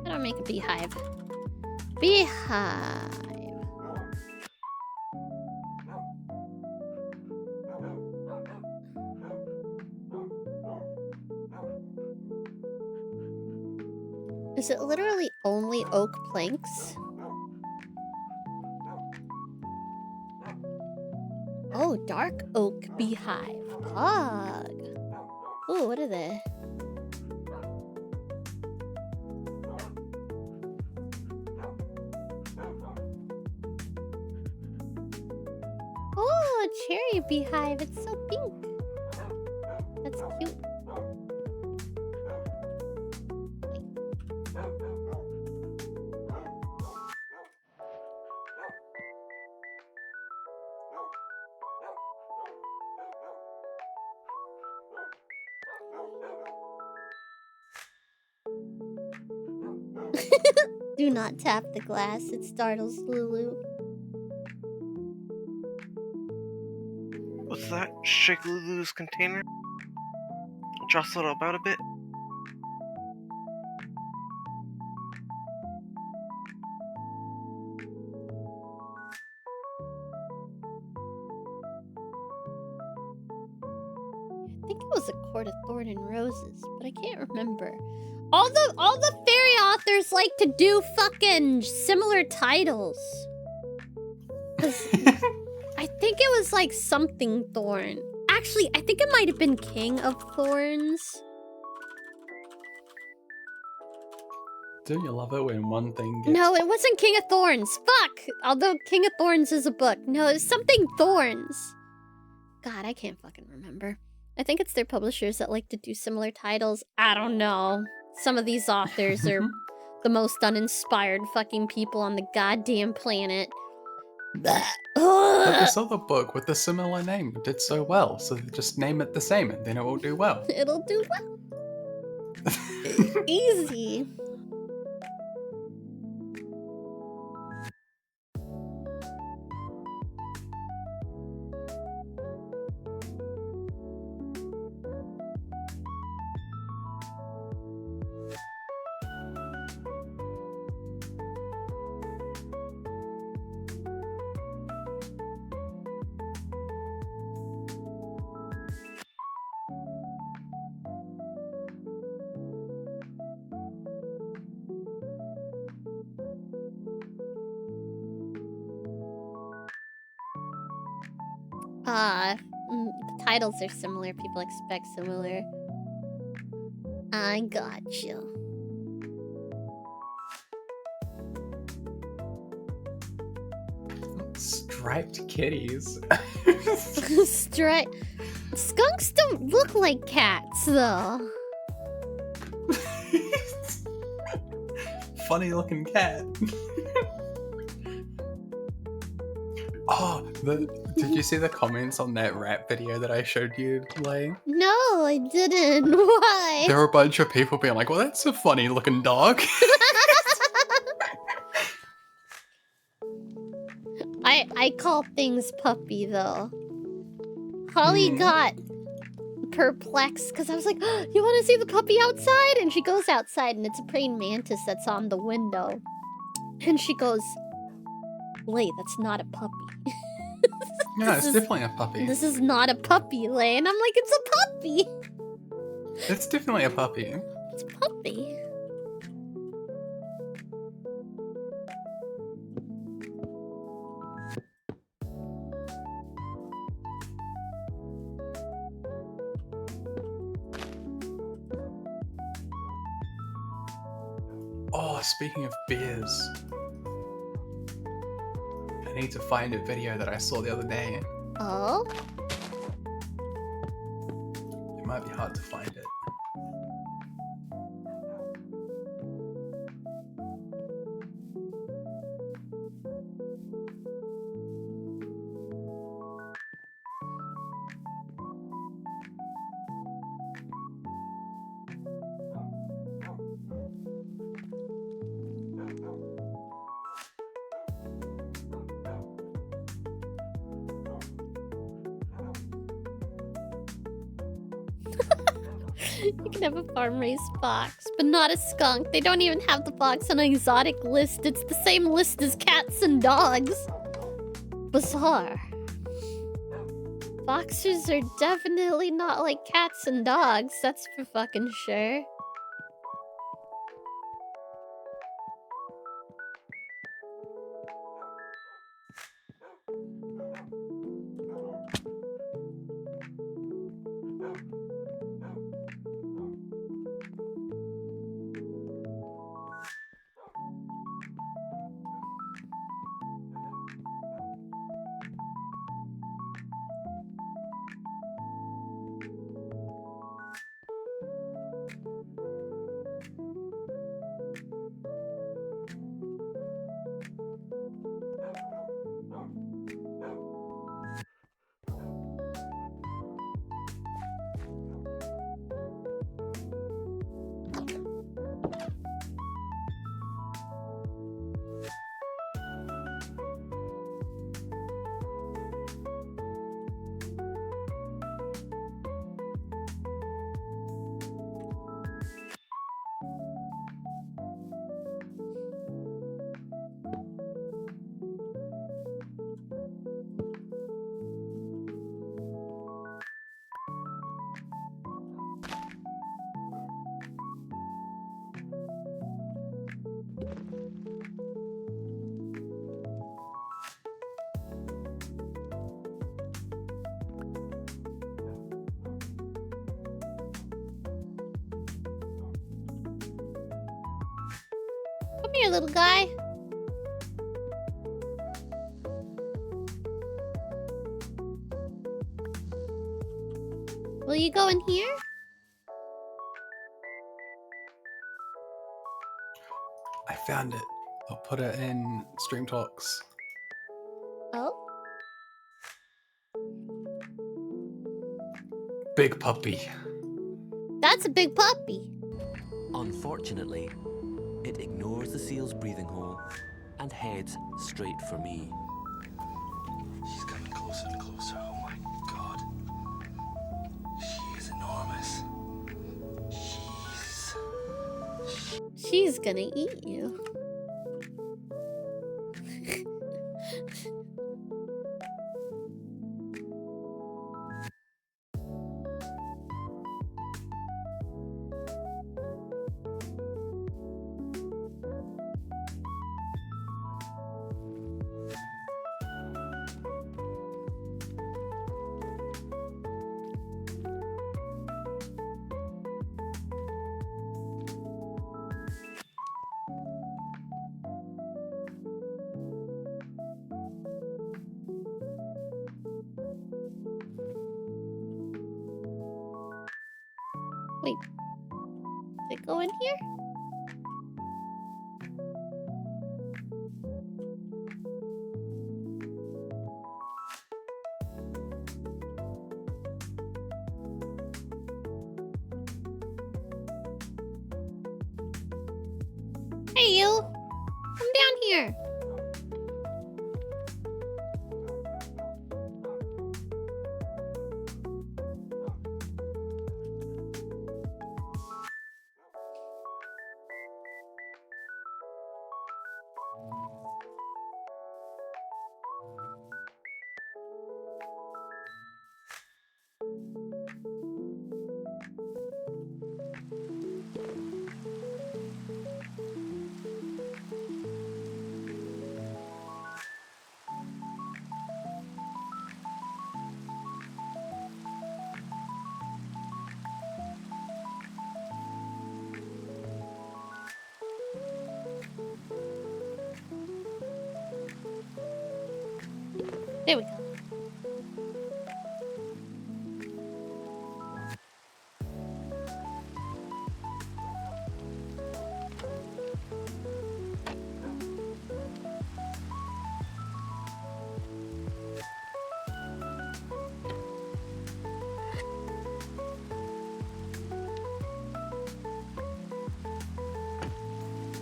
I don't make a beehive. Beehive. Is it literally only oak planks? Oh, dark oak beehive. Pog. Ooh, what are they? Oh, a cherry beehive. It's so pink. That's cute. Do not tap the glass. It startles Lulu. What's that? Shake Lulu's container? Jostle it about a bit? I think it was a Court of Thorn and Roses, but I can't remember. All the fairy authors like to do fucking similar titles. 'Cause I think it was like something Thorn. Actually, I think it might have been King of Thorns. Don't you love it when one thing gets... No, it wasn't King of Thorns. Fuck! Although King of Thorns is a book. No, it's something Thorns. God, I can't fucking remember. I think it's their publishers that like to do similar titles. I don't know. Some of these authors are the most uninspired fucking people on the goddamn planet. But this other book with a similar name did so well, so they just name it the same and then it will do well. It'll do well. Easy. The titles are similar. People expect similar. I got you. Striped kitties. Skunks don't look like cats, though. Funny looking cat. Oh, did you see the comments on that rap video that I showed you, Lay? No, I didn't. Why? There were a bunch of people being like, well, that's a funny looking dog. I call things puppy, though. Holly got perplexed because I was like, oh, you want to see the puppy outside? And she goes outside and it's a praying mantis that's on the window. And she goes, Lay, that's not a puppy. No, it's definitely a puppy. This is not a puppy, Lay. And I'm like, it's a puppy. It's definitely a puppy. It's a puppy. Oh, speaking of bears, I need to find a video that I saw the other day. Oh? It might be hard to find it. You can have a farm-raised fox, but not a skunk. They don't even have the fox on an exotic list. It's the same list as cats and dogs. Bizarre. Foxes are definitely not like cats and dogs, that's for fucking sure. Come here, little guy. Will you go in here? I found it. I'll put it in Stream Talks. Oh? Big puppy. That's a big puppy. Unfortunately, it ignores the seal's breathing hole and heads straight for me. She's coming closer and closer. Oh my god. She is enormous. She's gonna eat you. Wait. Did it go in here? Hey, you! Come down here! There we go.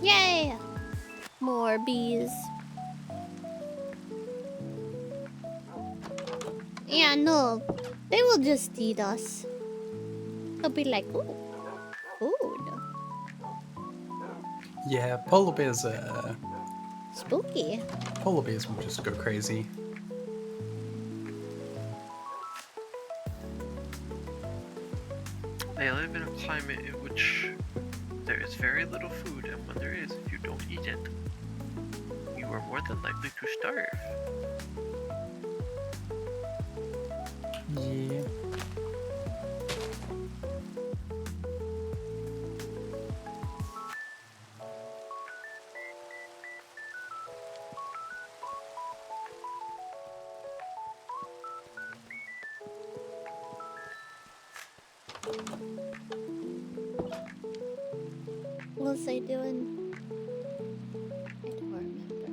Yay! More bees. Yeah, no. They will just eat us. They'll be like, ooh, food. Yeah, polar bears Spooky. polar bears will just go crazy. They live in a climate in which there is very little food, and when there is, if you don't eat it, you are more than likely to starve. Yeah. What was I doing? I don't remember.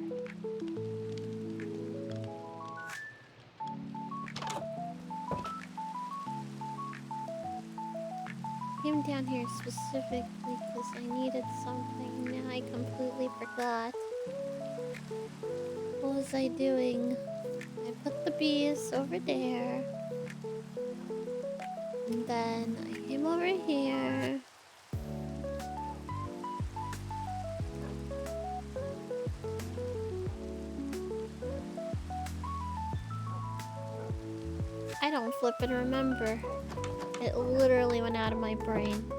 Came down here specifically because I needed something. Now I completely forgot. What was I doing? I put the bees over there. And then I came over here. I don't flippin' remember. It literally went out of my brain.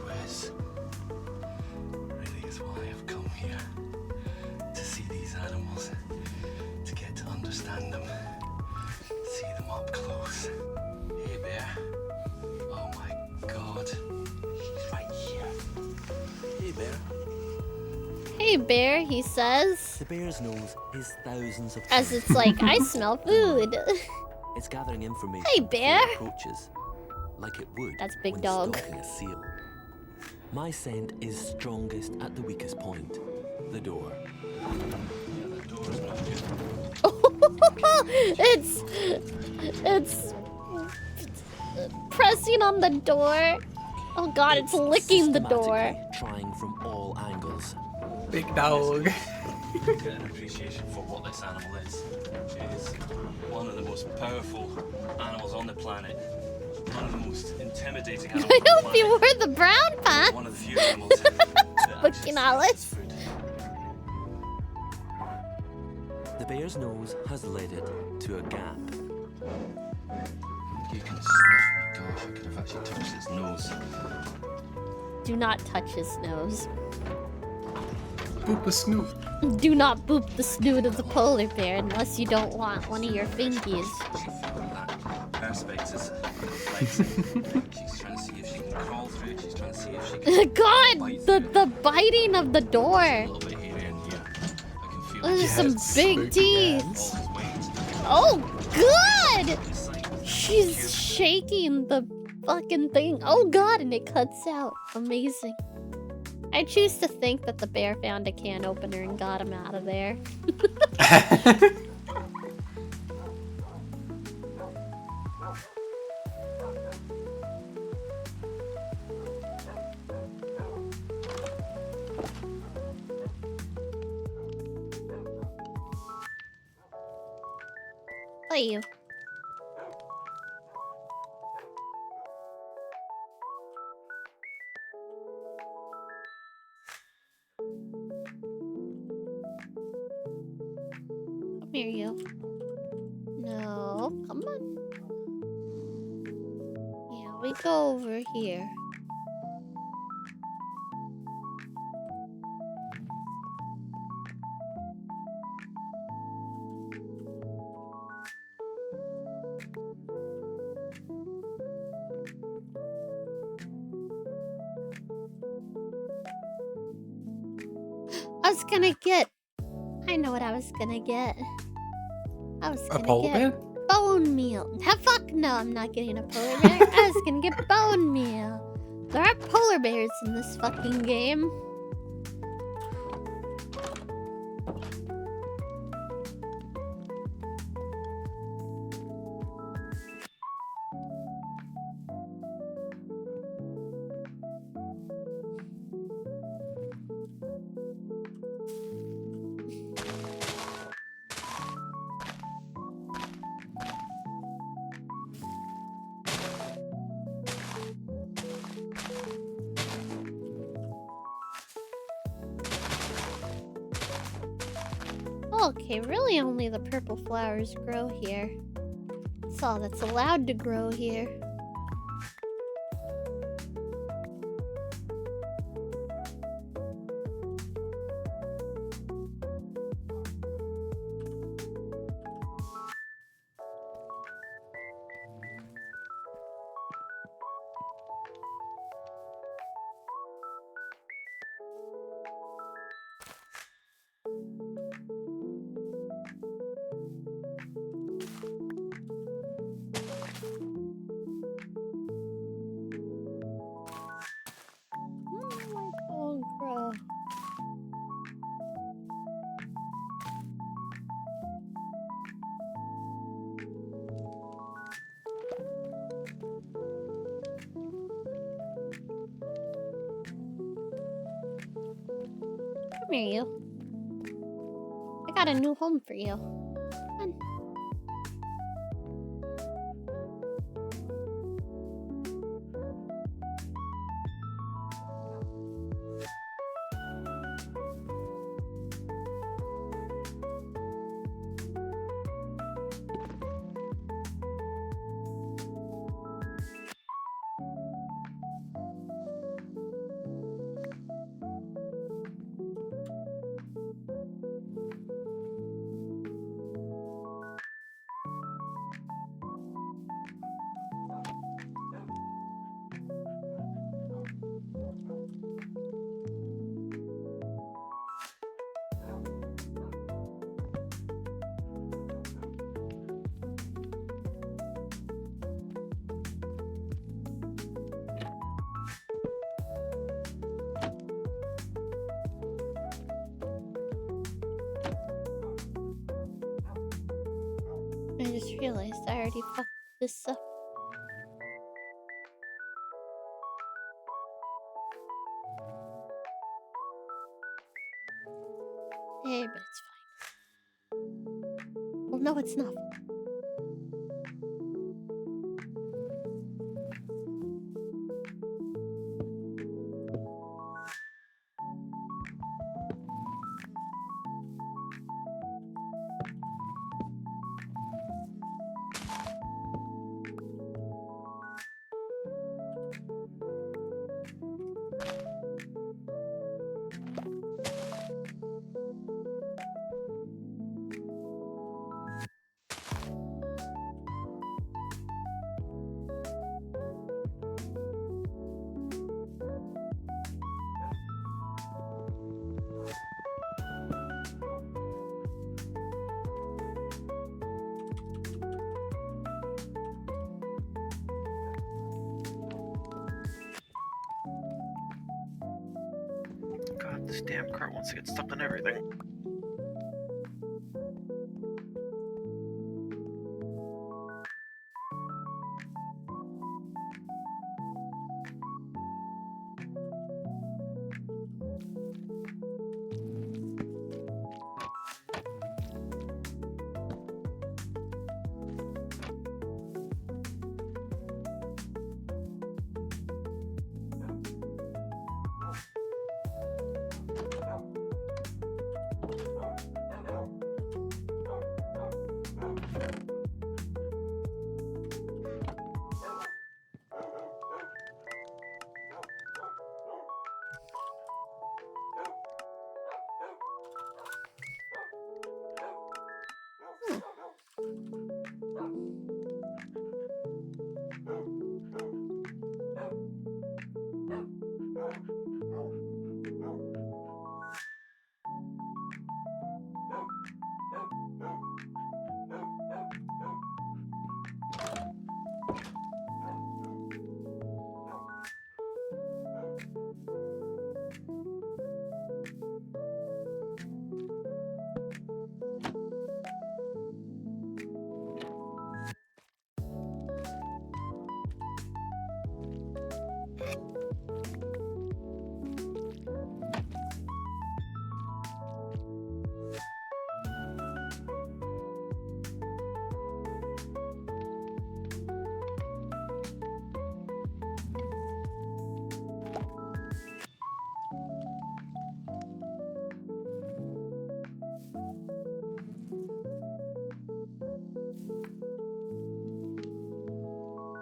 Wes, really is why I've come here. To see these animals, to get to understand them, see them up close. Hey, bear. Oh my god. He's right here. Hey, bear. Hey bear, he says. The bear's nose is thousands of As it's like, I smell food. It's gathering information. Hey, bear. before it approaches, like it would. That's big when dog. stalking a seal. My scent is strongest at the weakest point. The door. Yeah, the door's not good. It's pressing on the door. Oh god, it's licking the door. Trying from all angles. Big dog. Get an appreciation for what this animal is. It is one of the most powerful animals on the planet. One of the most intimidating animals I on the hope planet. you wore the brown pants. One of the few animals that Fucking Alice. The bear's nose has led it to a gap. You can sniff me. Gosh, I could have actually touched its nose. Do not touch his nose. Boop a snoot. Do not boop the snoot of the polar bear unless you don't want one of your fingies. Perspex is flexing. She's trying to see if she can crawl through it. She's trying to see if she can. God, the biting of the door. A little bit here and here. I can feel Those are some big teeth. all his weight. Oh God! She's shaking the fucking thing. Oh God, and it cuts out. Amazing. I choose to think that the bear found a can opener and got him out of there. Play you. Come here, you. No. go. Come on. Yeah, we go over here. I was gonna get. I know what I was gonna get. I was A gonna polar get bear? bone meal. Fuck no, I'm not getting a polar bear. I was gonna get bone meal. There are polar bears in this fucking game. Okay, really only the purple flowers grow here. That's all that's allowed to grow here. Oh, grow. Come here, you. I got a new home for you. Come on. I just realized I already fucked this up. Hey, but it's fine. Well, no, it's not. God, this damn cart wants to get stuck on everything.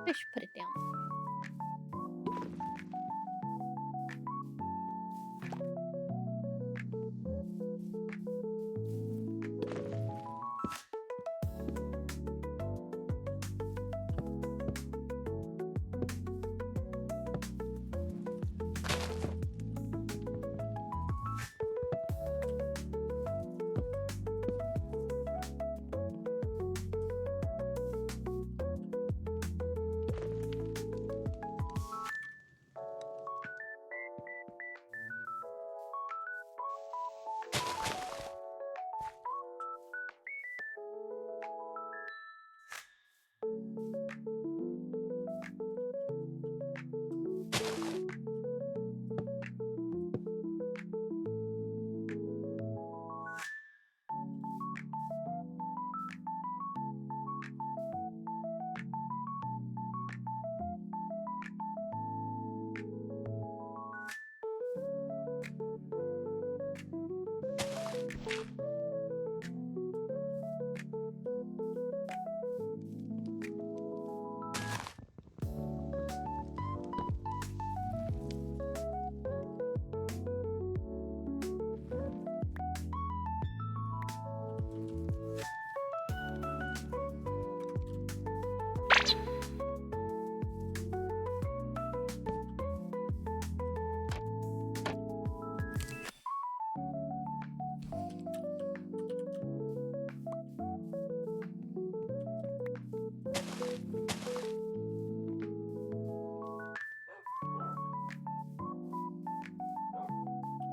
I should put it down.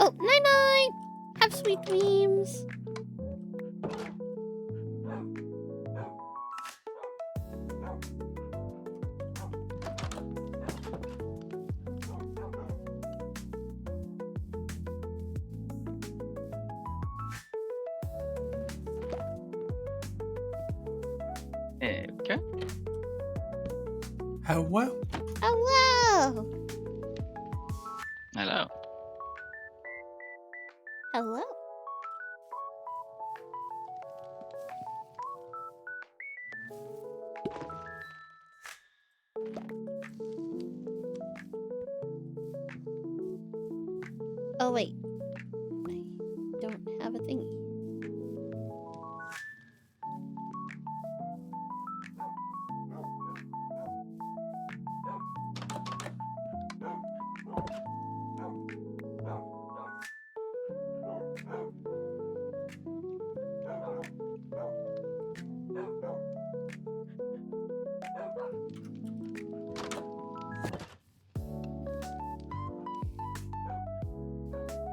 Oh, night-night! Have sweet dreams! Okay. Hello? Hello! Hello. Hello? Oh, wait. I don't have a thingy.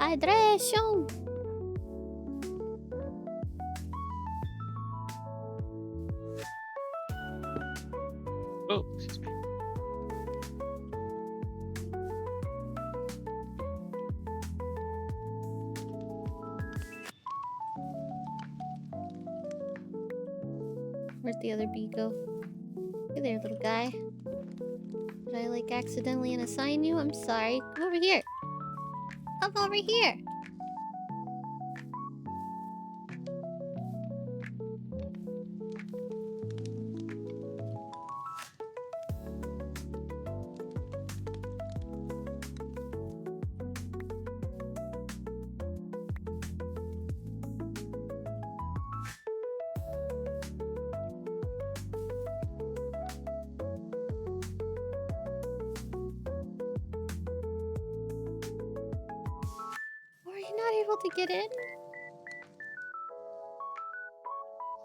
Hydration! Oh, excuse me. Where'd the other bee go? Hey there, little guy. Did I, like, accidentally unassign you? I'm sorry. Come over here. Come over here. to get in?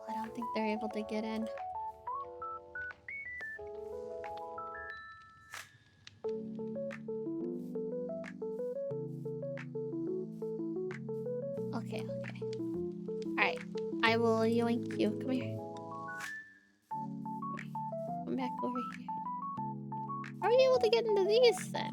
I don't think they're able to get in. Okay, okay. Alright. I will yoink you. Come here. Come back over here. How are you able to get into these then?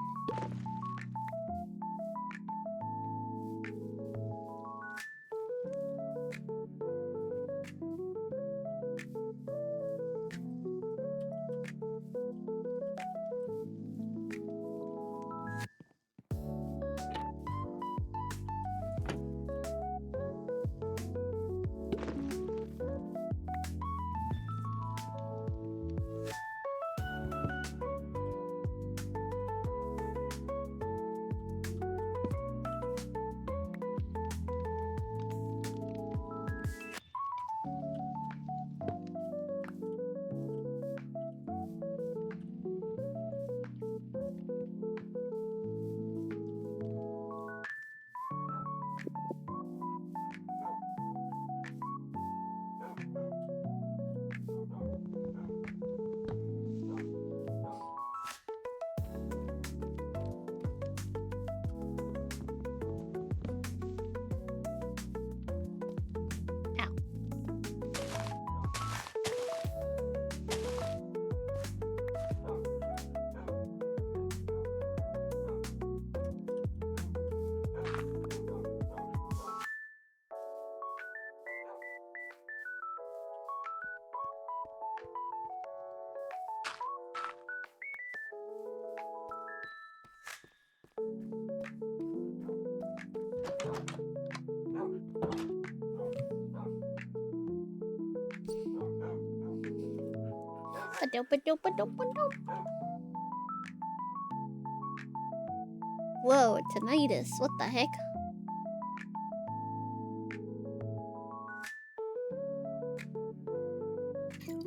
Whoa, tinnitus. What the heck?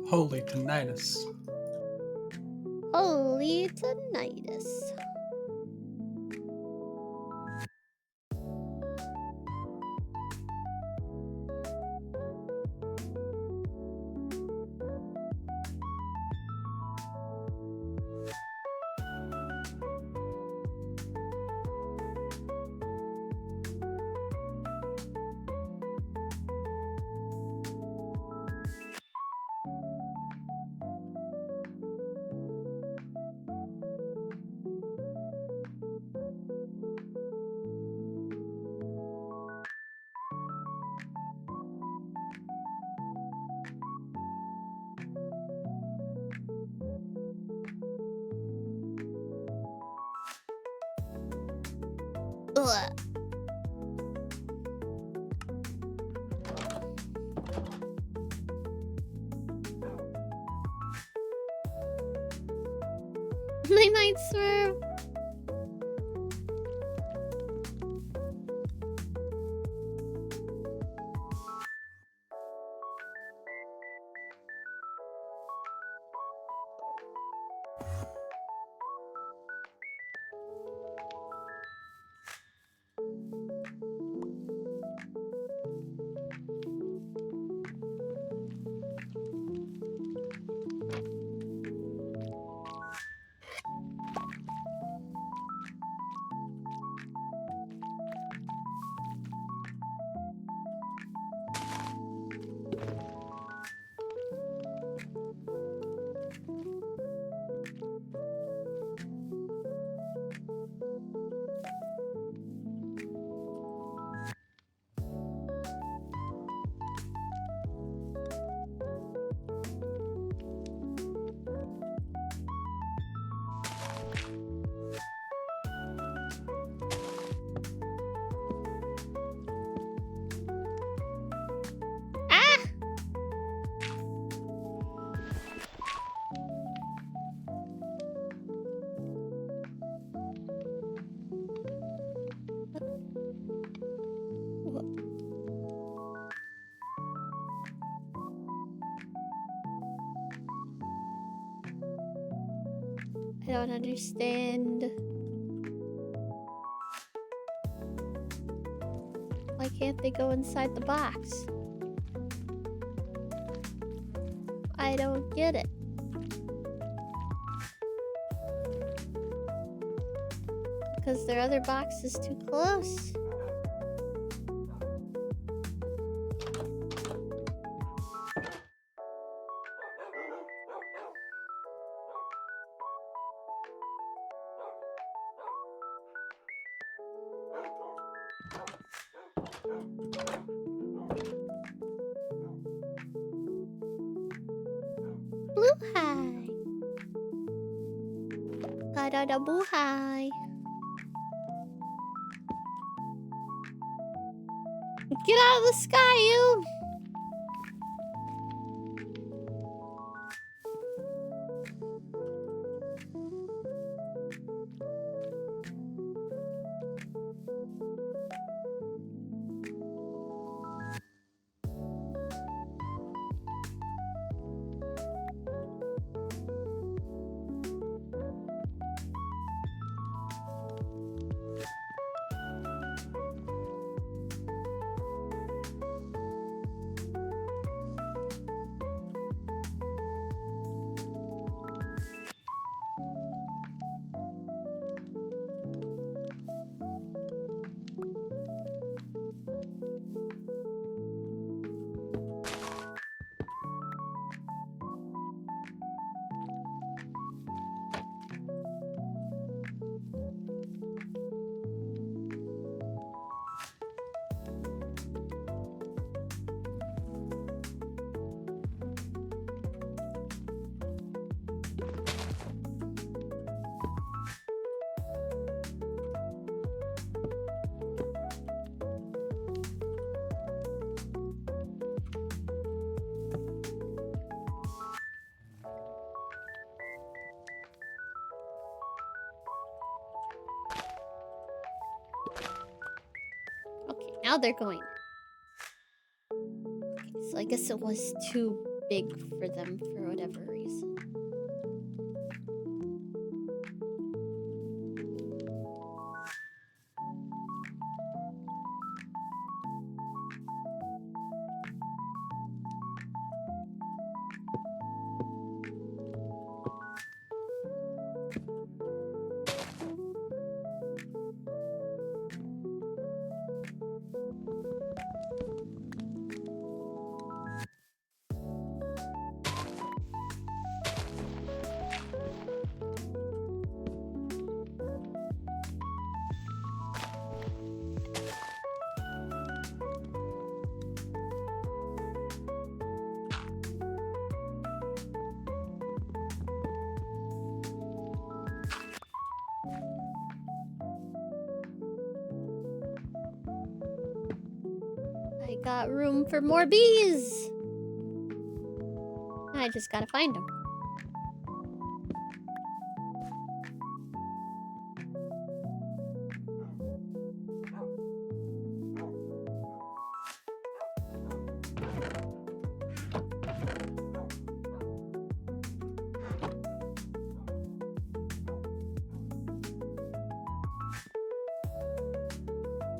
Holy tinnitus. Holy tinnitus. Ugh. Night night, Swerve. I don't understand. can't they go inside the box? I don't get it. Because their other box is too close. Buhay! Kadada buhay! Get out of the sky, you! Now they're going. Okay, so I guess it was too big for them for whatever reason. I got room for more bees. I just gotta find them.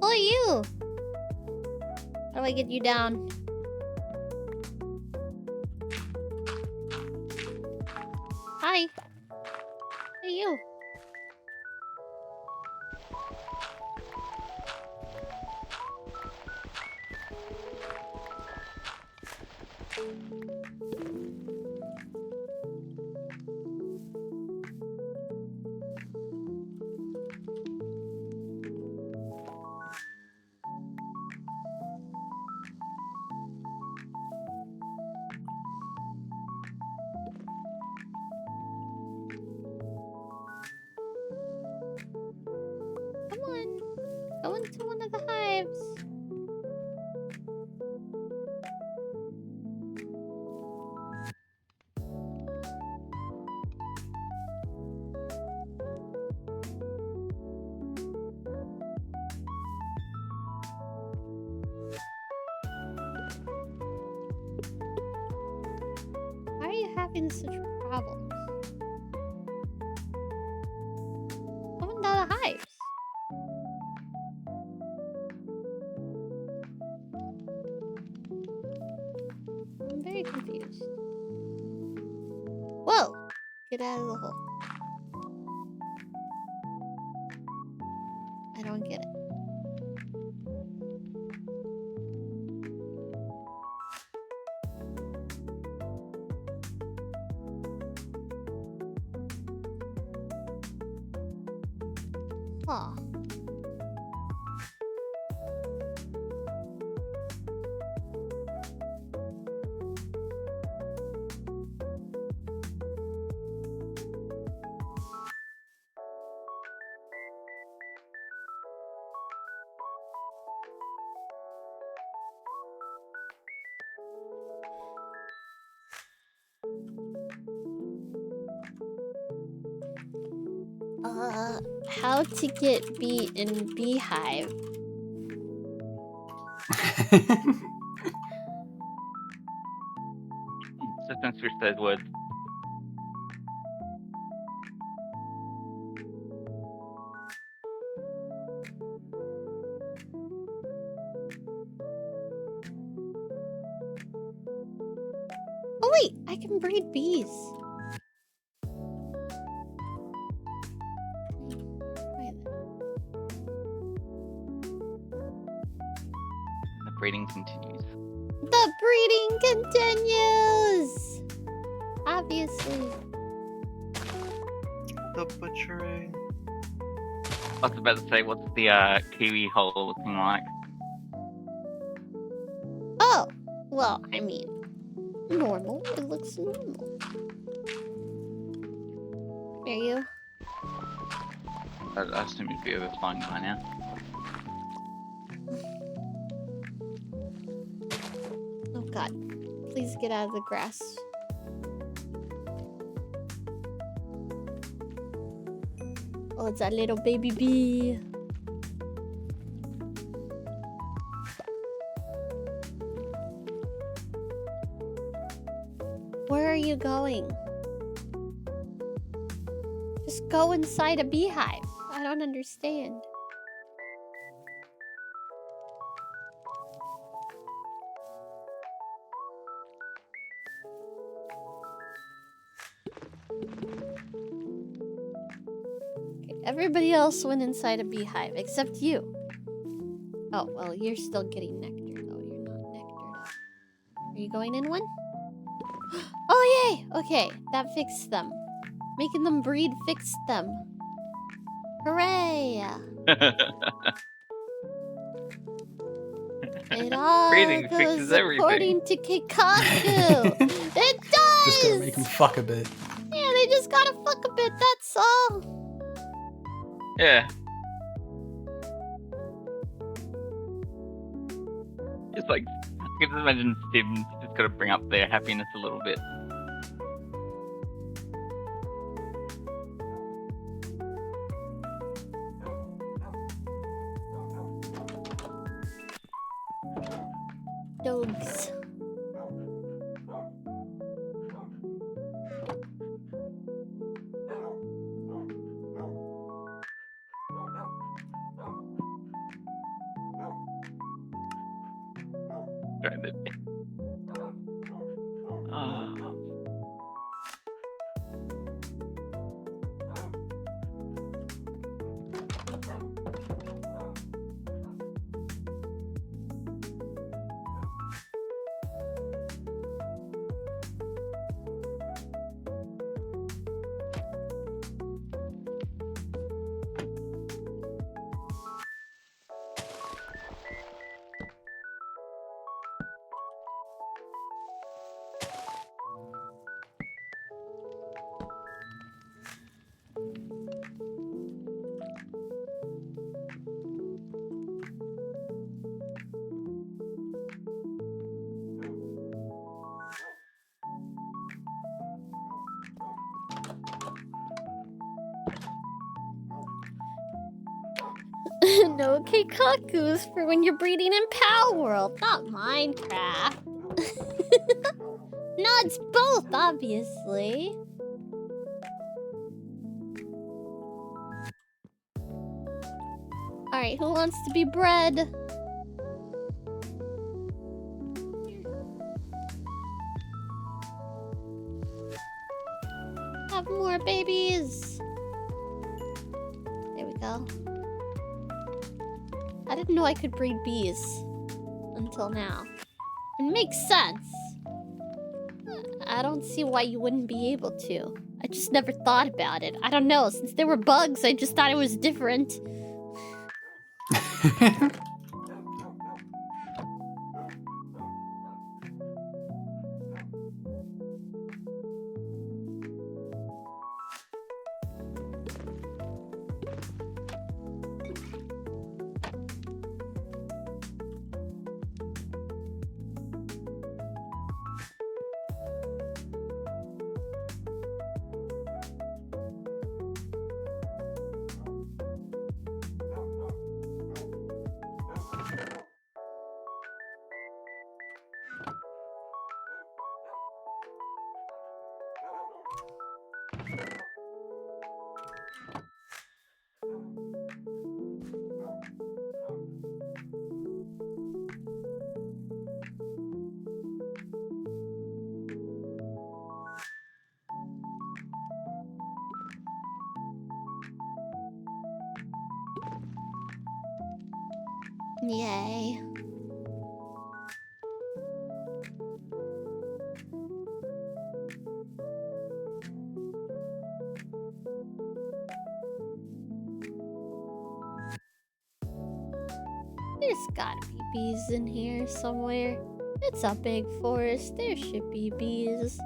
Oh, you! How do I get you down? Hi. Hey, you. Come on. Go into one of the hives. Why are you having such problems? Come into the hives. Get out of the hole. I don't get it. Huh. How to get bee in beehive? Just don't switch those words. Oh wait, I can breed bees. The breeding continues. The breeding continues! Obviously. The butchering. I was about to say, what's the kiwi hole looking like? Oh! Well, I mean, normal. It looks normal. Are you? I assume it'd be overflowing by now. Oh god. Please get out of the grass. Oh, it's a little baby bee. Where are you going? Just go inside a beehive. I don't understand. Okay, everybody else went inside a beehive except you. Oh, well, you're still getting nectar though. You're not nectared up. Are you going in one? Oh, yay! Okay, that fixed them. Making them breed fixed them. Hooray! It all Breeding goes fixes everything. according to Kikaku. It does! Just gotta make him fuck a bit. Yeah, they just gotta fuck a bit, that's all. Yeah. It's like, I can just imagine Steven's just gotta bring up their happiness a little bit. Dogs. Right, oh. No Keikakus for when you're breeding in Power World, not Minecraft. No, it's both, obviously. Alright, who wants to be bred? Have have more babies. There we go. I didn't know I could breed bees until now. It makes sense. I don't see why you wouldn't be able to. I just never thought about it. I don't know. Since there were bugs, I just thought it was different. Yay. There's gotta be bees in here somewhere. It's a big forest. There should be bees.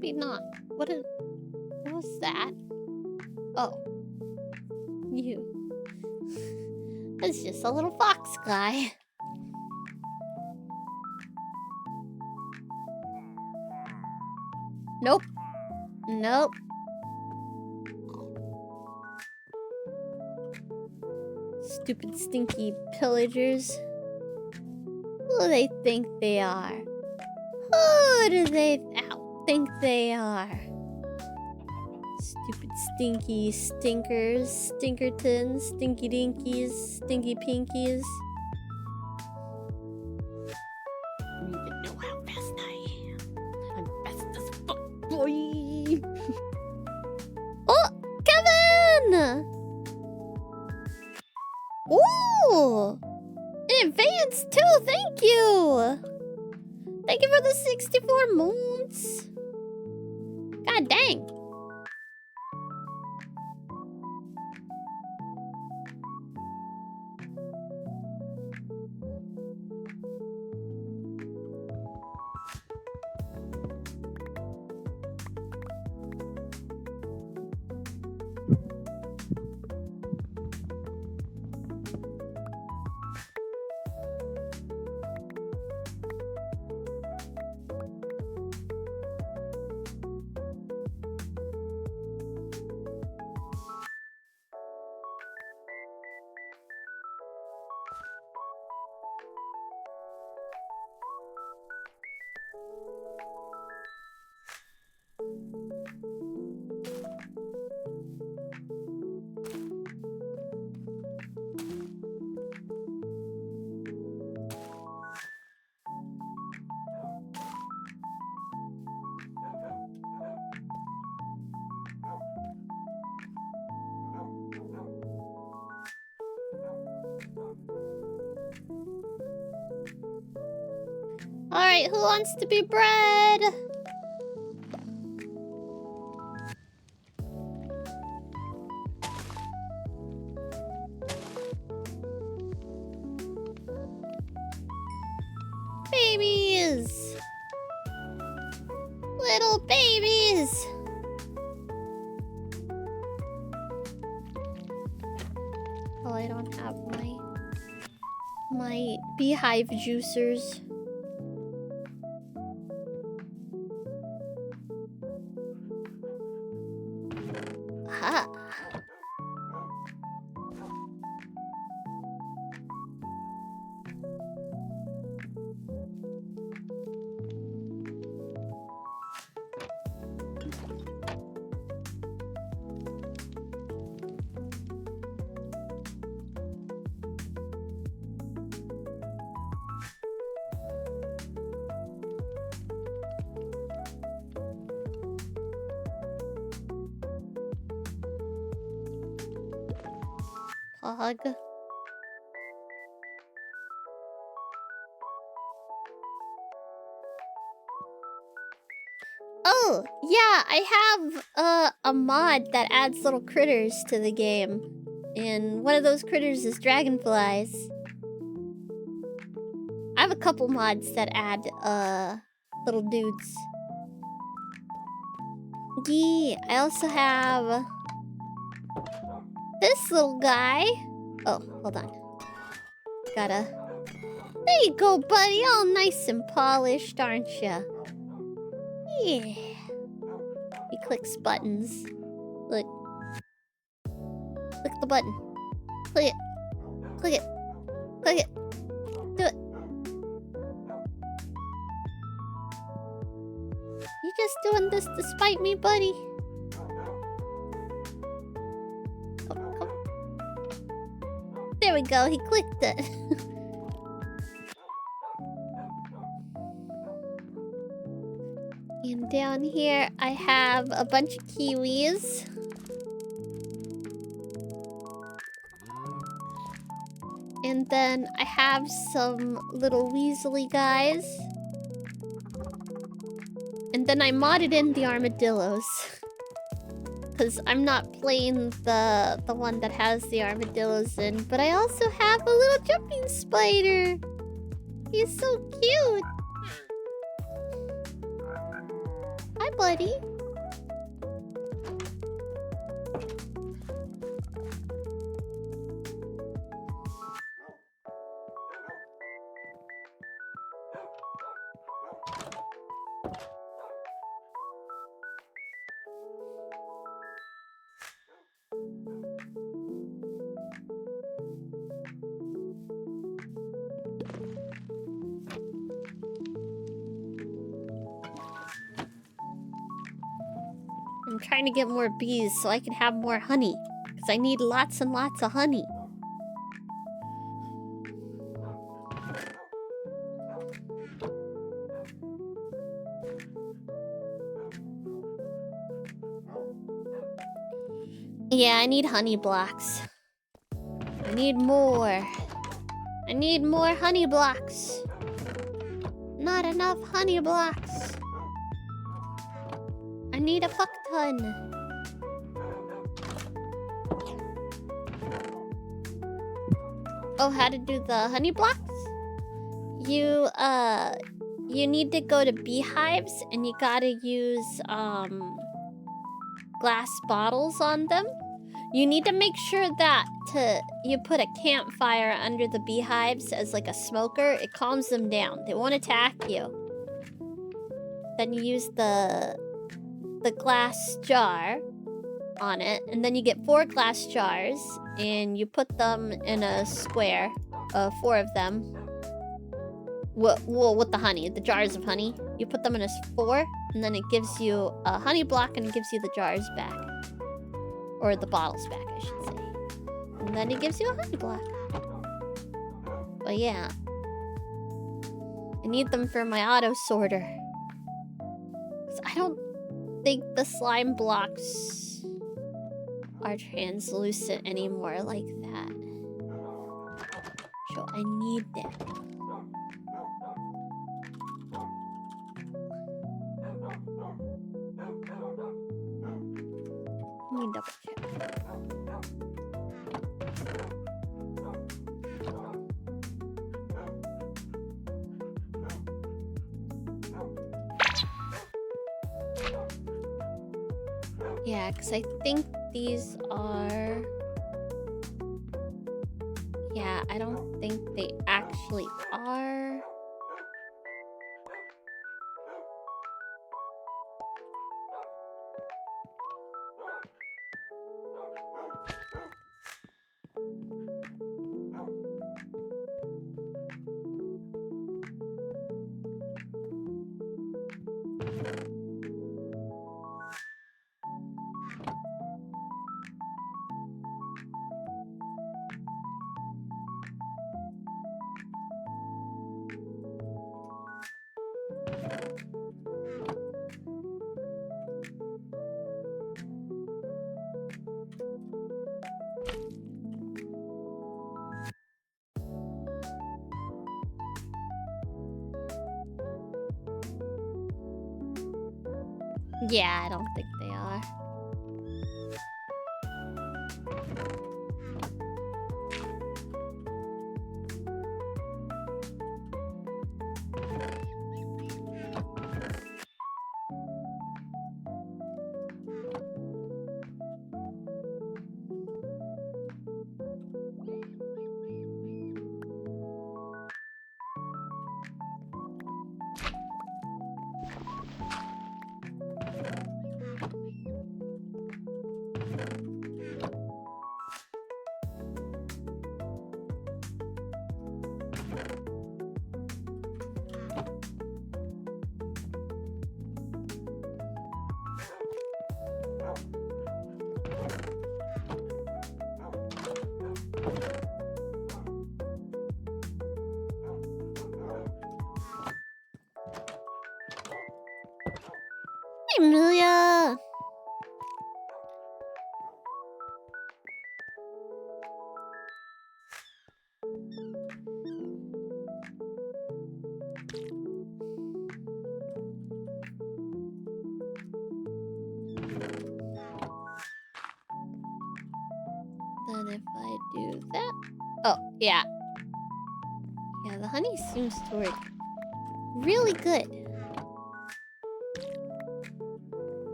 Maybe not. What was that? Oh. You. It's just a little fox guy. Nope. Nope. Stupid stinky pillagers. Who do they think they are? Who do they think they are? Stupid stinky stinkers, stinkertons, stinky dinkies, stinky pinkies. You need to know how fast I am. I'm fast as fuck, boy. Oh, Kevin! Ooh! In advance too, thank you! Thank you for the 64 moons. God dang. Alright, who wants to be bread? Babies! Little babies! Oh, I don't have my beehive juicers. Aha. Pog. Oh, yeah, I have a mod that adds little critters to the game. And one of those critters is dragonflies. I have a couple mods that add little dudes. Yeah, I also have this little guy. Oh, hold on. Gotta... There you go, buddy. All nice and polished, aren't ya? Yeah. He clicks buttons. Look. Click the button. Click it. Click it. Click it. Do it. You just doing this to spite me, buddy? Come. There we go. He clicked it. And down here, I have a bunch of kiwis. And then I have some little weaselly guys. And then I modded in the armadillos. Because I'm not playing the one that has the armadillos in. But I also have a little jumping spider. He's so cute. Hi, buddy. I'm trying to get more bees so I can have more honey. Because I need lots and lots of honey. Yeah, I need honey blocks. I need more. I need more honey blocks. Not enough honey blocks. I need a fuck ton. Oh, how to do the honey blocks? You need to go to beehives and you gotta use glass bottles on them. You need to make sure that you put a campfire under the beehives as like a smoker. It calms them down. They won't attack you. Then you use the glass jar on it, and then you get 4 glass jars, and you put them in a square, 4 of them. Well, with the honey, the jars of honey. You put them in a 4, and then it gives you a honey block, and it gives you the jars back. Or the bottles back, I should say. And then it gives you a honey block. But yeah. I need them for my auto sorter. 'Cause I don't think the slime blocks are translucent anymore like that. So I need that. double check. Yeah, because I think these are... Yeah, I don't think they actually are. Yeah, I don't think they are. Hey, Amelia! Then if I do that... Oh, yeah. Yeah, the honey seems to work really good.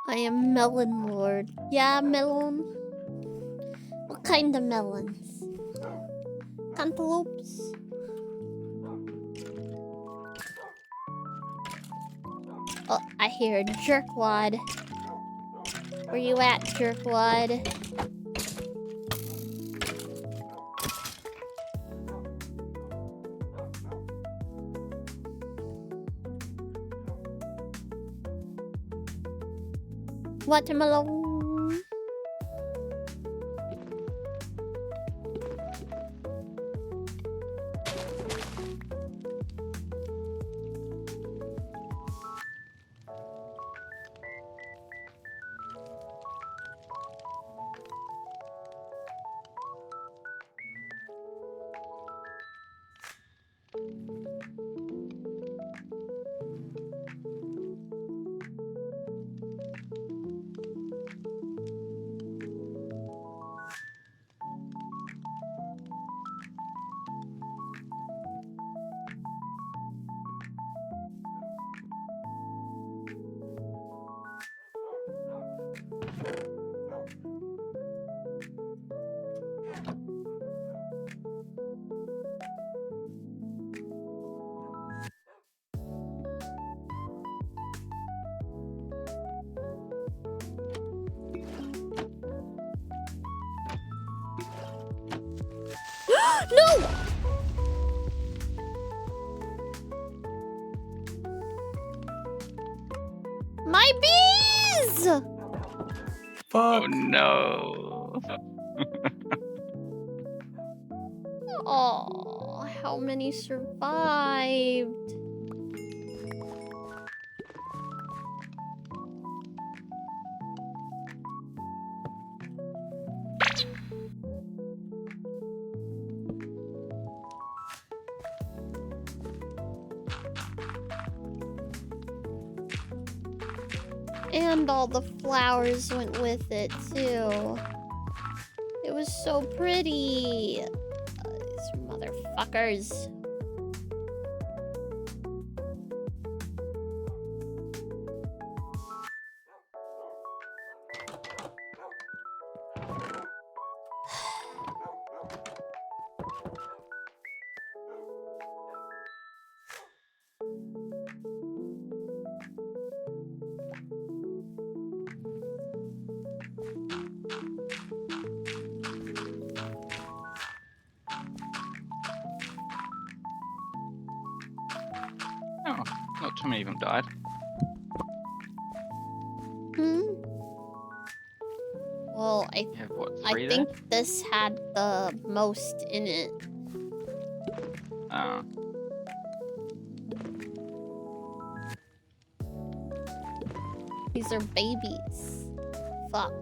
I am melon lord. Yeah, melon. What kind of melons? Cantaloupes? Oh, I hear a jerkwad. Where you at, jerkwad? Watermelon. No! My bees! Fuck. Oh no. Oh, how many survived? And all the flowers went with it, too. It was so pretty. These motherfuckers. Oh, not too many of them died. Hmm? Well, You have what, I 3 think there? this had the most in it. Oh. These are babies. Fuck.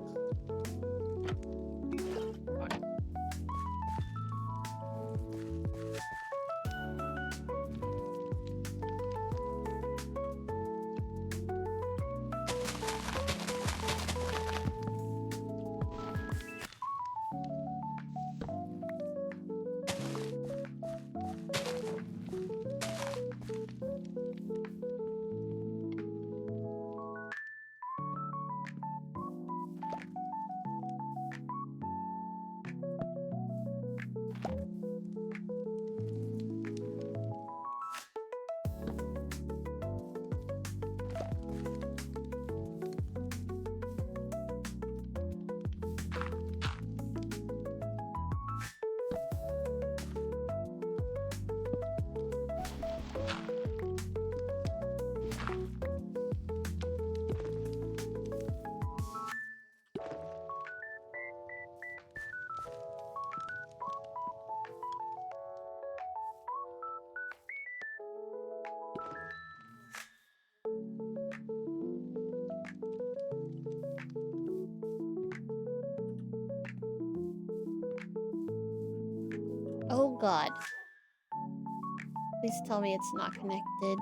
Oh god. Please tell me it's not connected.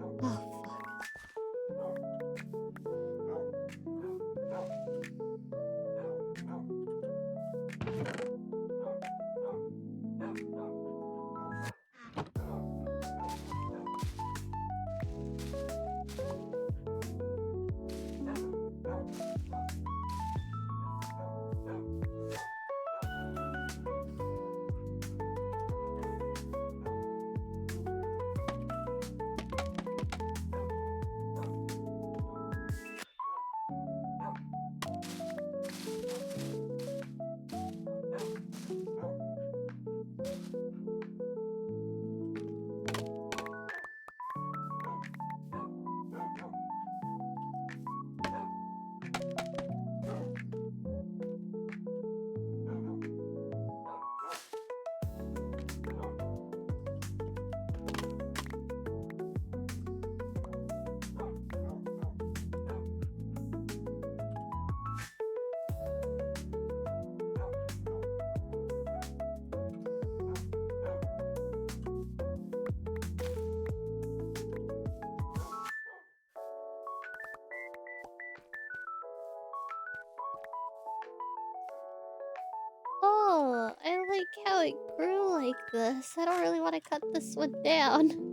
Oh, fuck. Oh, I like how it grew like this. I don't really want to cut this one down.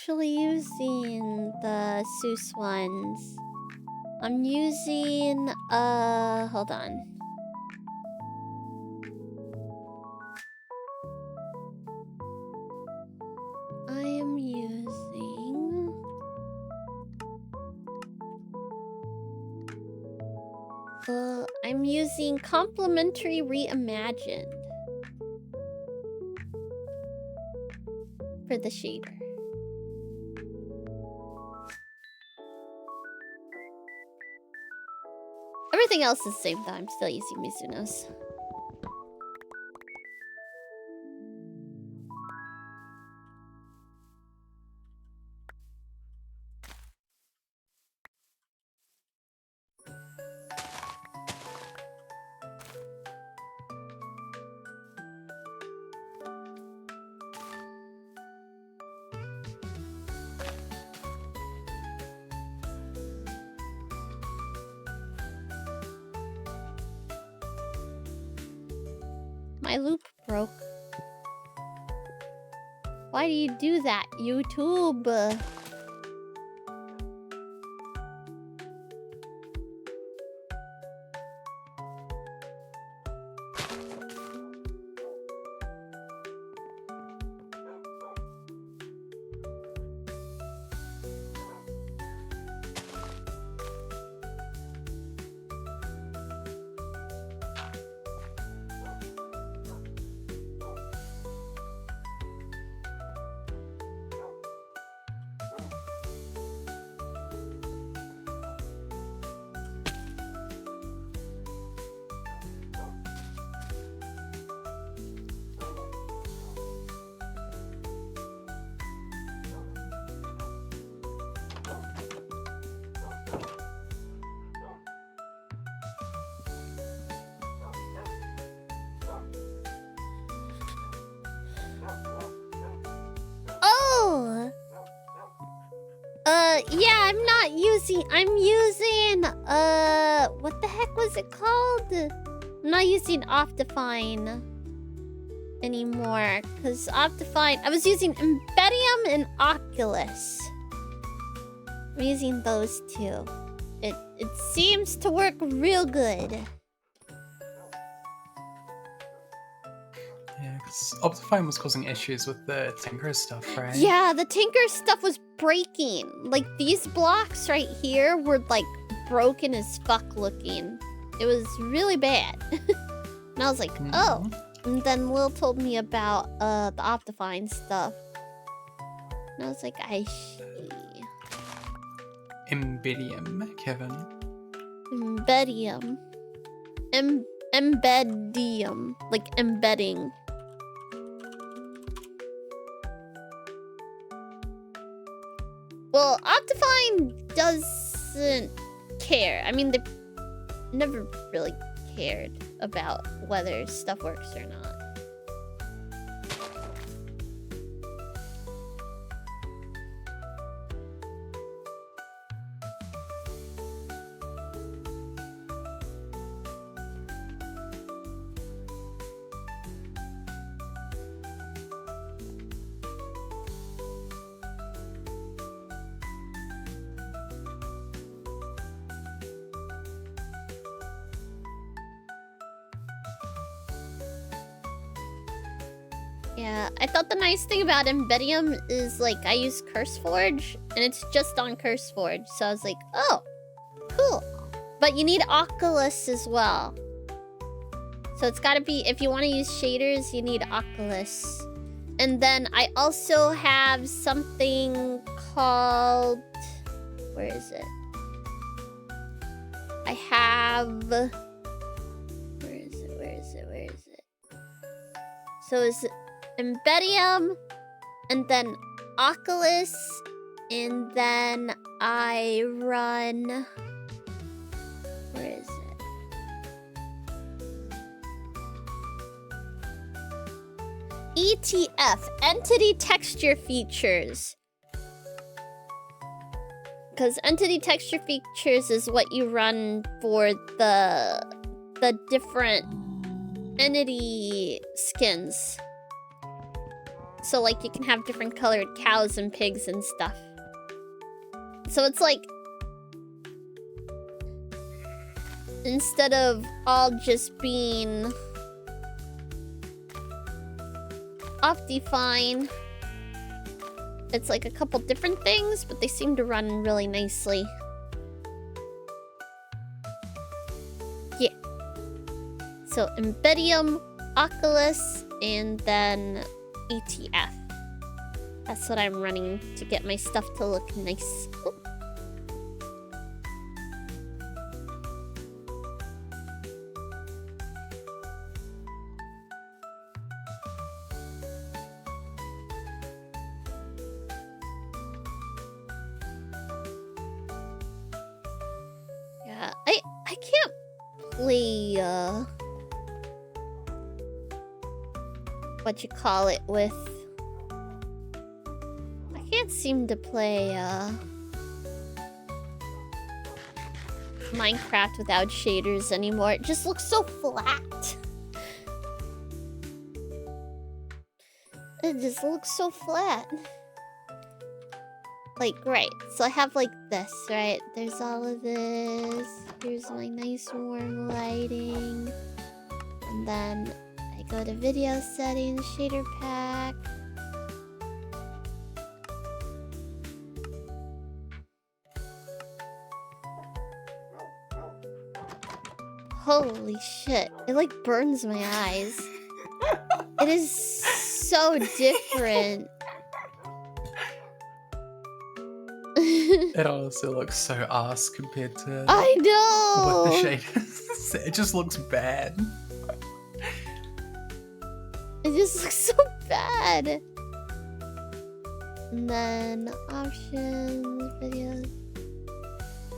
actually using the Seuss ones. I'm using, hold on. I am using... I'm using Complementary Reimagined for the shader. Everything else is the same though. I'm still using Mizuno's. My loop broke. Why do you do that, YouTube? Oh! Yeah, I'm using, what the heck was it called? I'm not using Optifine anymore, because Optifine, I was using Embedium and Oculus. I'm using those two. It seems to work real good. Yeah, because Optifine was causing issues with the Tinker stuff, right? Yeah, the Tinker stuff was breaking. Like, these blocks right here were, like, broken as fuck looking. It was really bad. And I was like, oh. And then Lil told me about, the Optifine stuff. And I was like, I see. Embedium, Kevin. Embedium. Embedium. Like, embedding. Well, Optifine doesn't care. I mean, they never really cared about whether stuff works or not. Yeah, I thought the nice thing about Embedium is, like, I use CurseForge, and it's just on CurseForge, so I was like, oh, cool. But you need Oculus as well. So it's gotta be, if you want to use shaders, you need Oculus. And then I also have something called... Where is it? I have... Where is it? So it's Embedium, and then Oculus, and then I run... Where is it? ETF, Entity Texture Features. Because Entity Texture Features is what you run for the different entity skins. So like you can have different colored cows and pigs and stuff. So it's like, instead of all just being Optifine, it's like a couple different things, but they seem to run really nicely. Yeah. So Embedium, Oculus, and then ETF. That's what I'm running to get my stuff to look nice. Oh. Yeah, I can't play what you call it with. I can't seem to play Minecraft without shaders anymore. It just looks so flat. It just looks so flat. Like, right, so I have like this, right? There's all of this. Here's my nice warm lighting. And then I go to video settings, shader pack. Holy shit, it like burns my eyes. It is so different. It also looks so arse compared to I know! with the shaders. It just looks bad. It just looks so bad. And then options, videos,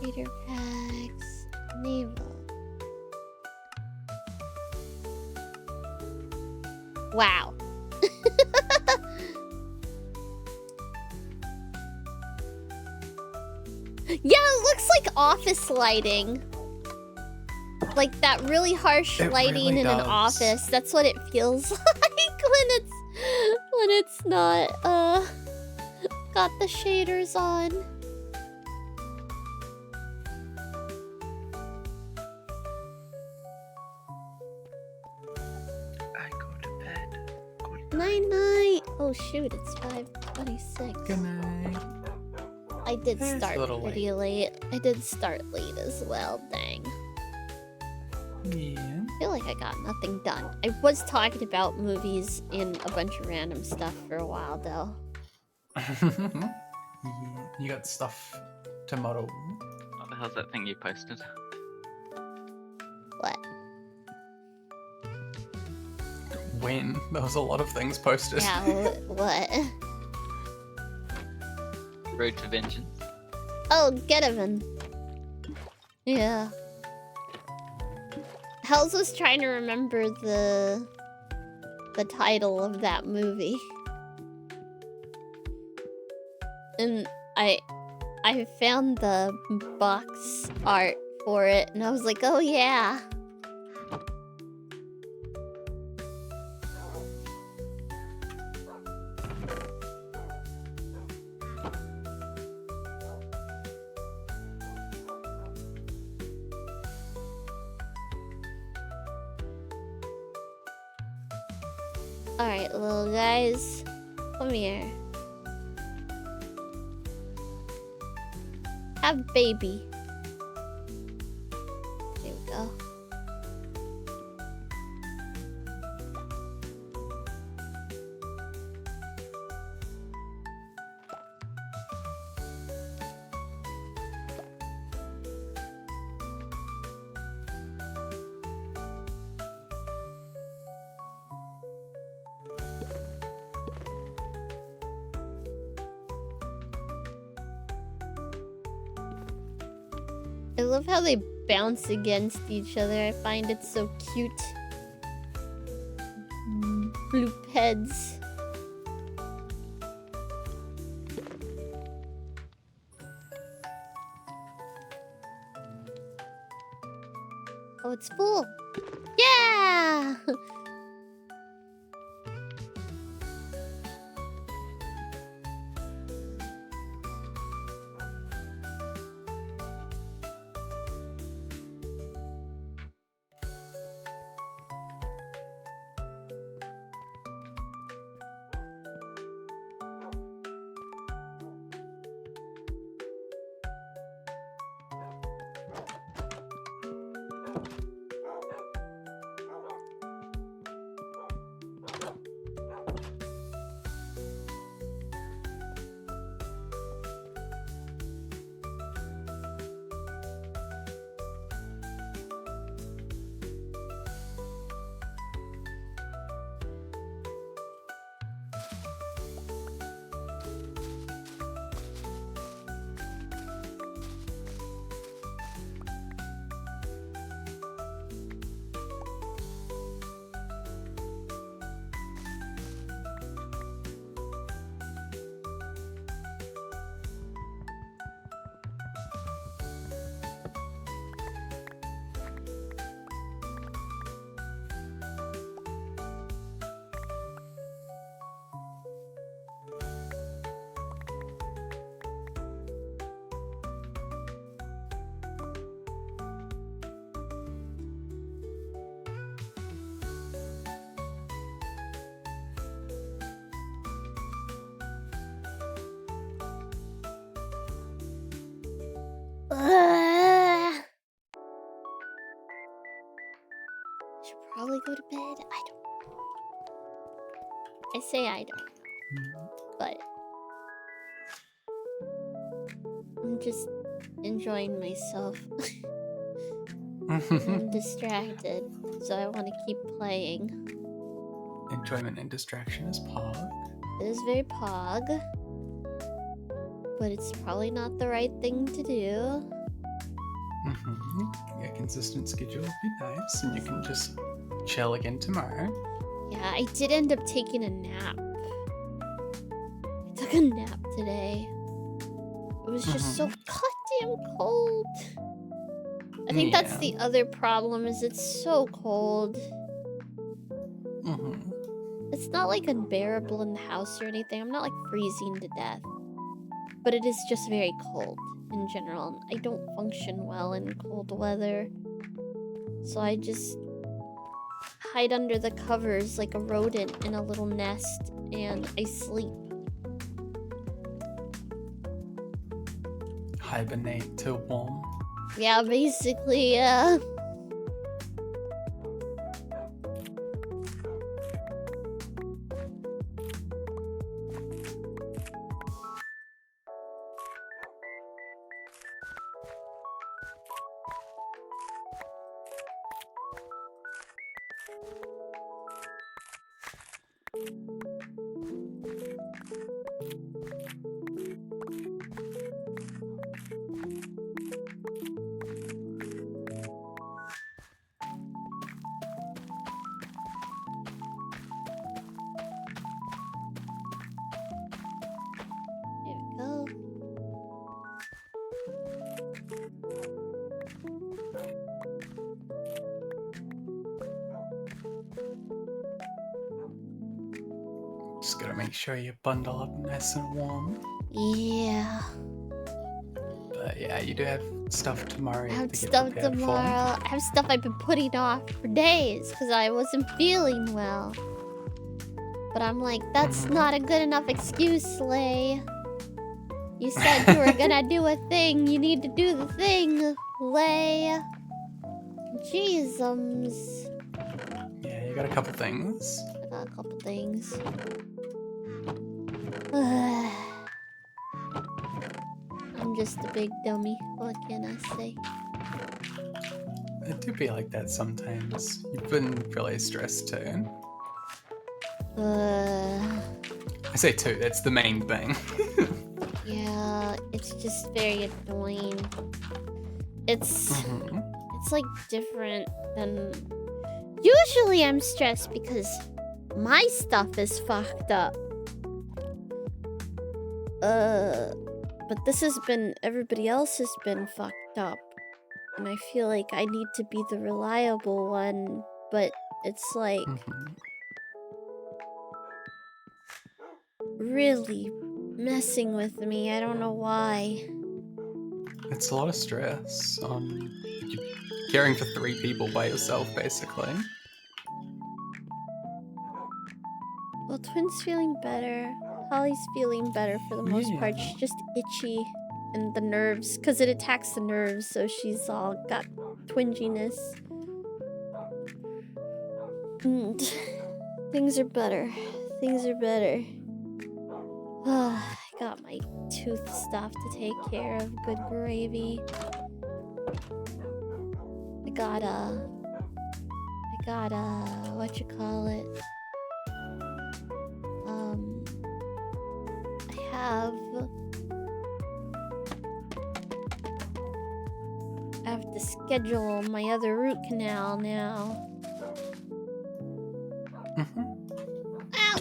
shader packs, enable. Wow. Yeah, it looks like office lighting. Like that really harsh lighting really in an does. office. That's what it feels like when it's not got the shaders on. I go to bed. Night night. Oh shoot, it's 5:26. Good night. I did It's a start little pretty late. I did start late as well, dang. Yeah. I feel like I got nothing done. I was talking about movies and a bunch of random stuff for a while though. You got stuff to model. What the hell's that thing you posted? What? When? There was a lot of things posted. Yeah, what? Road to Vengeance. Oh, Getaven. Yeah. Hells was trying to remember the title of that movie. And I found the box art for it and I was like, oh yeah. Alright, little guys. Come here. Have baby. There we go. I love how they bounce against each other. I find it so cute. Bloop heads. Oh, it's full. Yeah! should probably go to bed. I don't know. I say I don't. But I'm just enjoying myself. I'm distracted, so I want to keep playing. Enjoyment and distraction is pog. It is very pog, but it's probably not the right thing to do. A consistent schedule would be nice, and you can just chill again tomorrow. Yeah, I did end up taking a nap. I took a nap today. It was just so goddamn cold. I think that's the other problem, is it's so cold. It's not like unbearable in the house or anything. I'm not like freezing to death. But it is just very cold in general. I don't function well in cold weather. So I just hide under the covers like a rodent in a little nest and I sleep. Hibernate till warm. Yeah, basically, yeah. Just gotta make sure you bundle up nice and warm. Yeah. But yeah, you do have stuff tomorrow. I have stuff tomorrow. I have stuff I've been putting off for days because I wasn't feeling well. But I'm like, that's not a good enough excuse, Lay. You said you were gonna do a thing. You need to do the thing, Lay. Jeezums. Yeah, you got a couple things. I got a couple things. I'm just a big dummy. What can I say? It do be like that sometimes. You've been really stressed too. I say too, that's the main thing. Yeah, it's just very annoying. It's like different than... Usually I'm stressed because my stuff is fucked up. But this has been... Everybody else has been fucked up. And I feel like I need to be the reliable one, but it's like... really messing with me. I don't know why. It's a lot of stress on caring for 3 people by yourself, basically. Well, Twin's feeling better. Holly's feeling better for the most part. She's just itchy in the nerves because it attacks the nerves, so she's all got twinginess. And things are better. Things are better. I got my tooth stuff to take care of. Good gravy. I got what you call it? I have to schedule my other root canal now. Ow!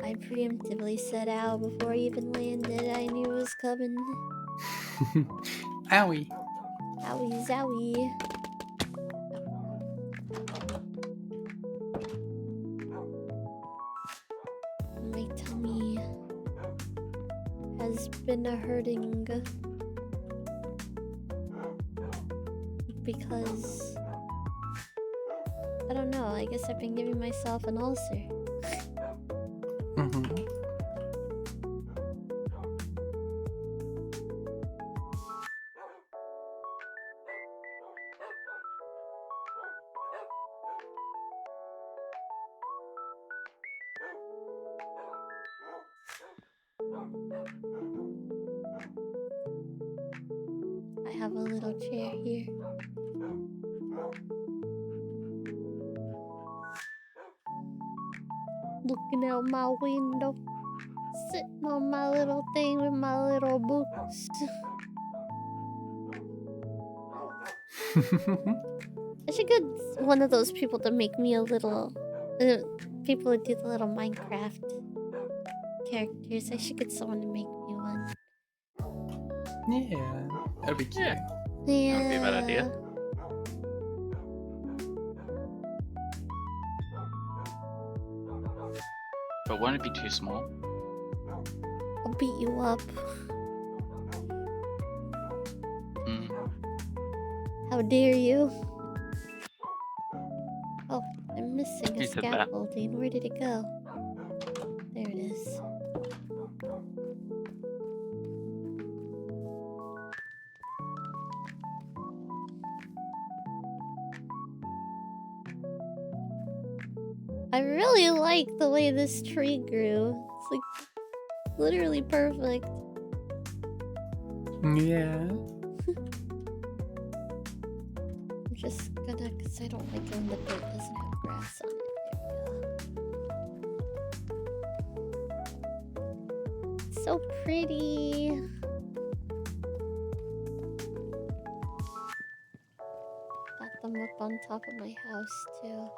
I preemptively said ow before I even landed. I knew it was coming. Owie. Owie zowie. My tummy has been hurting because I don't know, I guess I've been giving myself an ulcer. have a little chair here. Looking out my window. Sitting on my little thing with my little books. I should get one of those people to make me a little... people who do the little Minecraft characters. I should get someone to make me one. Yeah, that'd be cute. Yeah. That would be a bad idea. But won't it be too small? I'll beat you up. How dare you? Oh, I'm missing a You said that. scaffolding. Where did it go? There it is. I really like the way this tree grew. It's like literally perfect. Yeah. I'm just gonna, because I don't like it when the dirt doesn't have grass on it. There we go. It's so pretty. Got them up on top of my house too.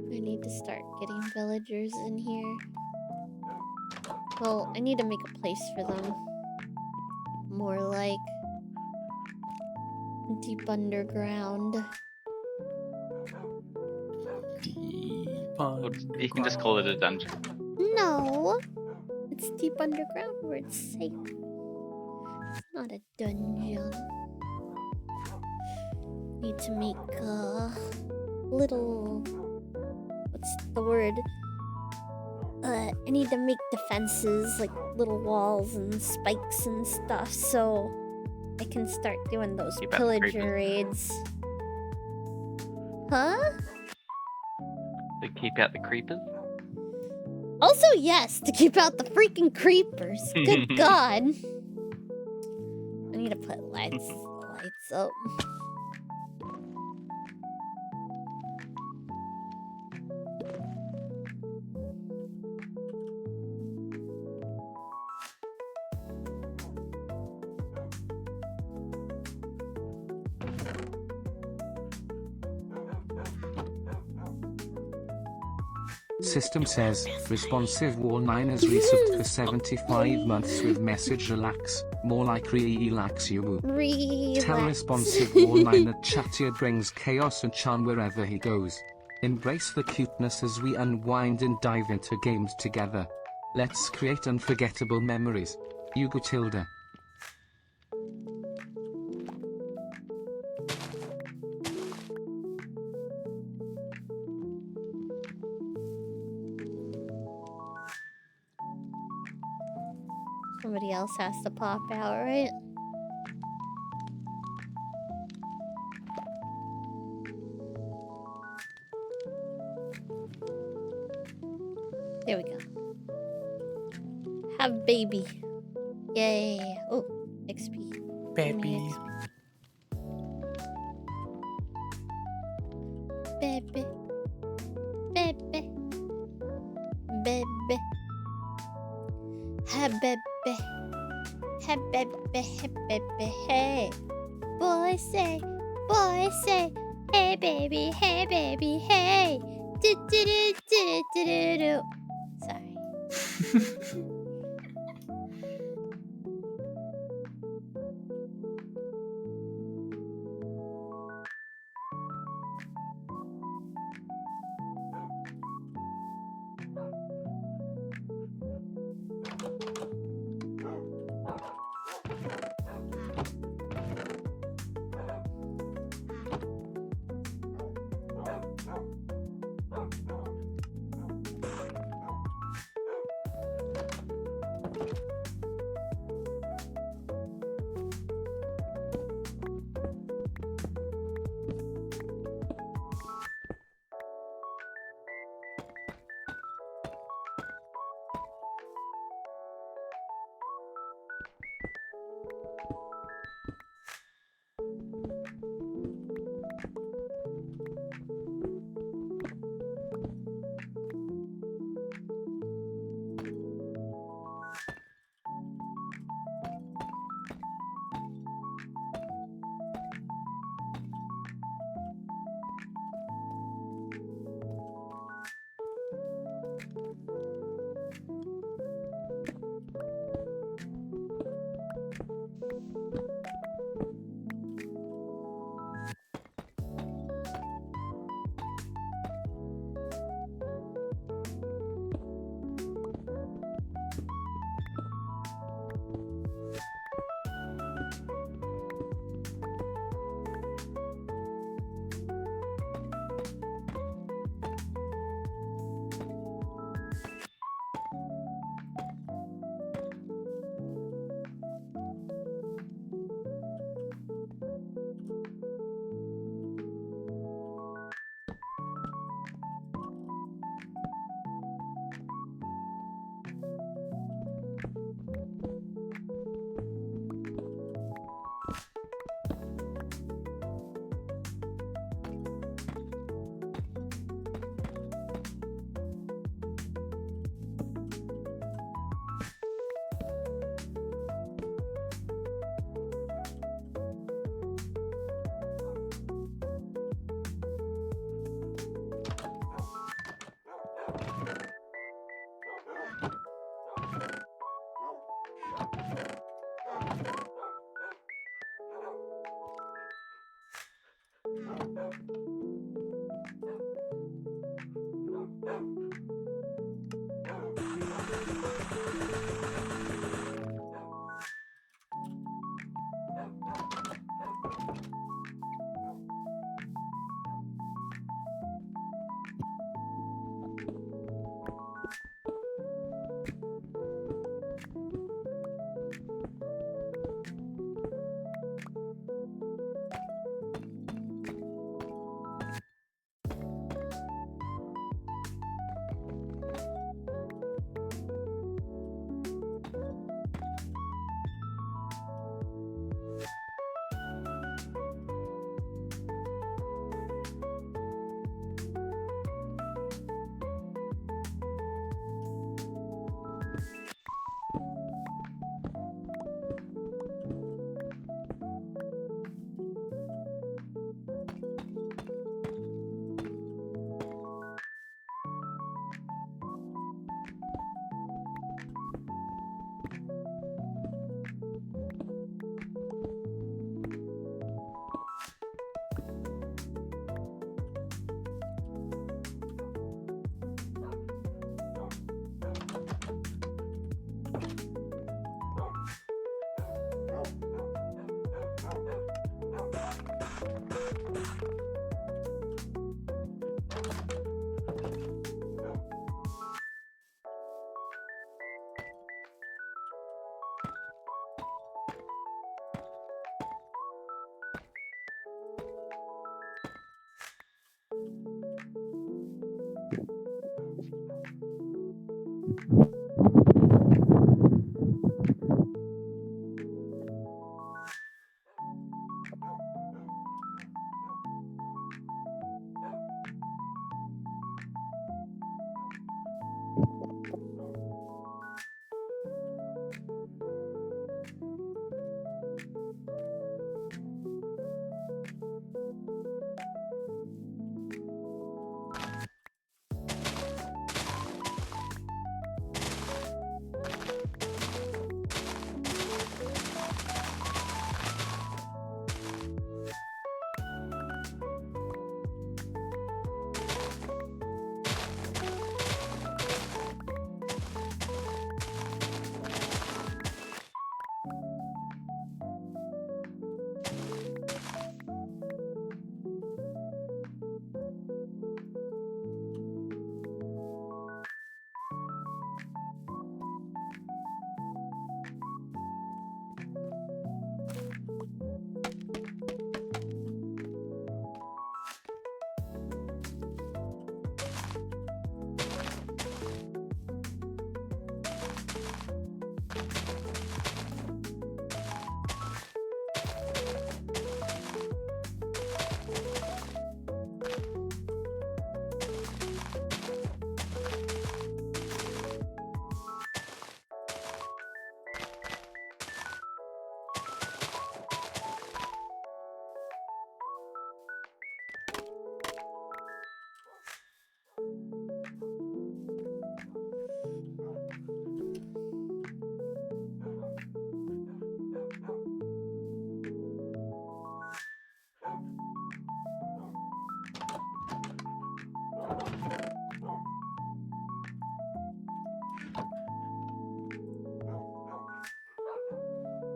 I need to start getting villagers in here. Well, I need to make a place for them. More like deep underground. You can just call it a dungeon. No! It's deep underground where it's safe. It's not a dungeon. Need to make a little... what's the word? I need to make defenses, like little walls and spikes and stuff, so I can start doing those Keep out the pillager creepers. raids. Huh? To keep out the creepers. Also, yes, to keep out the freaking creepers. Good God. I need to put lights up. System says, responsive wall 9 has resubbed for 75 months with message relax, more like relax you. Tell responsive wall 9 that Chattier brings chaos and charm wherever he goes. Embrace the cuteness as we unwind and dive into games together. Let's create unforgettable memories. Hugo Tilda. Somebody else has to pop out, right? There we go. Have baby. Yay. Oh, XP. Baby. Baby. Baby. Baby. Ha baby. Ha baby. Ha baby. Hey. Boy say. Hey baby. Hey baby. Hey. Do do do do do do do. Sorry.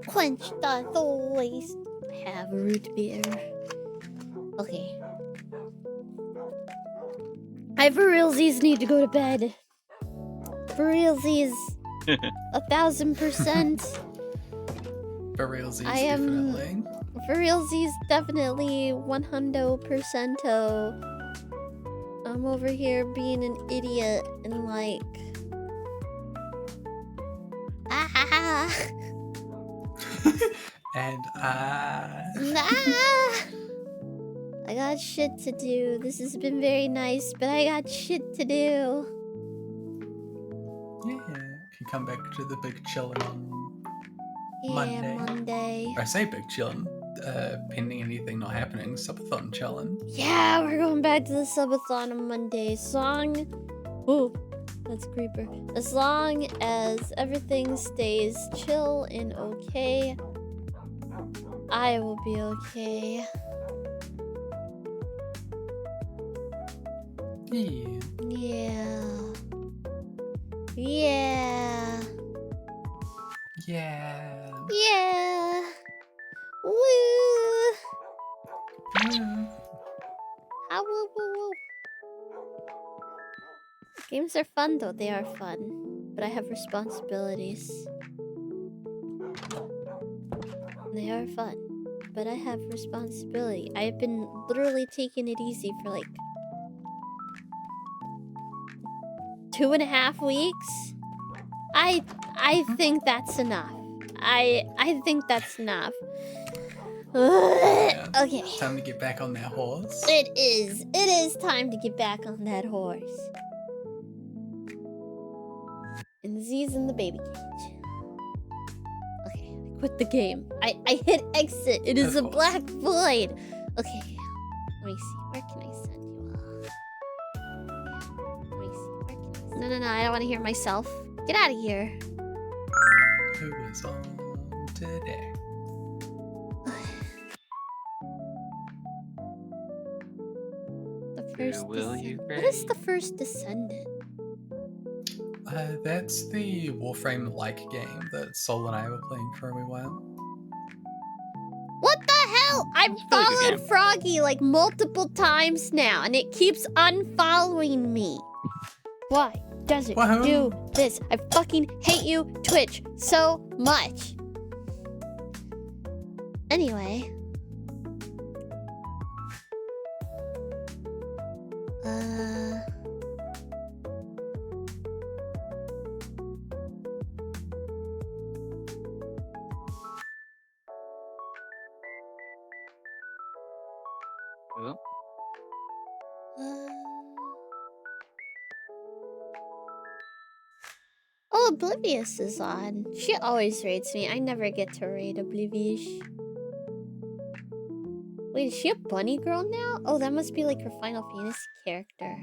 Quench the thirst. Have root beer. Okay. I for realsies need to go to bed. For realsies. 1000%. For realsies, I am definitely. for realsies definitely 100%. I'm over here being an idiot and like And I got shit to do. This has been very nice, but I got shit to do. yeah, can come back to the big chillin' on Yeah, Monday. I say big chillin', pending anything not happening, subathon chillin'. Yeah, we're going back to the subathon on Monday. Ooh, that's a creeper. As long as everything stays chill and okay, I will be okay. Yeah. Yeah. Yeah. Yeah. Yeah. Woo. Ah, woo, woo, woo. Games are fun though, they are fun. But I have responsibilities. They are fun. But I have responsibility. I've been literally taking it easy for like 2.5 weeks. I think that's enough. I think that's enough. Yeah. Okay. Time to get back on that horse. It is. It is time to get back on that horse. And Z's in the baby cage. Okay, I quit the game. I hit exit. It is a black void. Okay. Let me see. Where can I send you off? Let me see. Where can I send No, I don't want to hear myself. Get out of here. Who is on today? The first will you What is the first descendant? That's the Warframe-like game that Sol and I were playing for a while. What the hell? I've really good followed game. Froggy like multiple times now, and it keeps unfollowing me. Why does it do this? I fucking hate you, Twitch, so much. Anyway. Oh. Oh, Oblivious is on. She always rates me. I never get to rate Oblivious. Wait, is she a bunny girl now? Oh, that must be like her Final Fantasy character.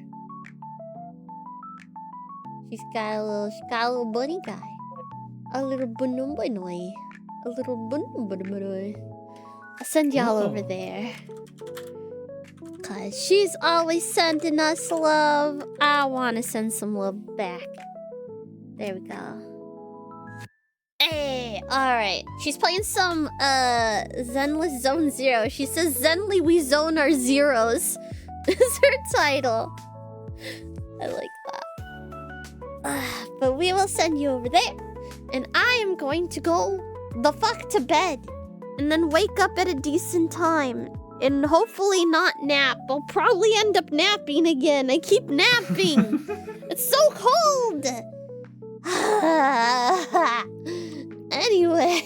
She's got a little bunny guy. A little bunny. A little bunny. I'll send y'all over there. Cause she's always sending us love. I wanna send some love back. There we go. Hey, alright. She's playing some Zenless Zone Zero. She says Zenly we zone our zeros. Is her title. I like that. But we will send you over there. And I am going to go the fuck to bed. And then wake up at a decent time. And hopefully not nap. I'll probably end up napping again. I keep napping. It's so cold. Anyway,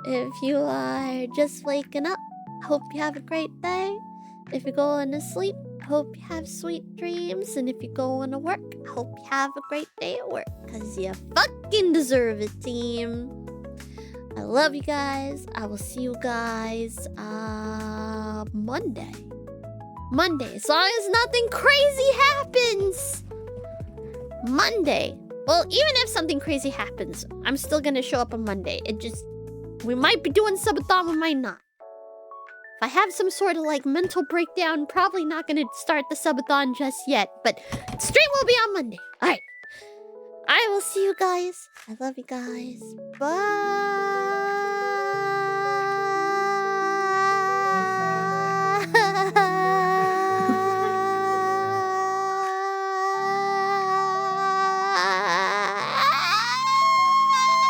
if you are just waking up, hope you have a great day. If you're going to sleep, hope you have sweet dreams. And if you're going to work, hope you have a great day at work. Because you fucking deserve it, team. I love you guys. I will see you guys Monday. Monday, as long as nothing crazy happens. Monday. Well, even if something crazy happens, I'm still gonna show up on Monday. We might be doing subathon, we might not. If I have some sort of like mental breakdown, probably not gonna start the subathon just yet. But stream will be on Monday. Alright. I will see you guys. I love you guys. Bye.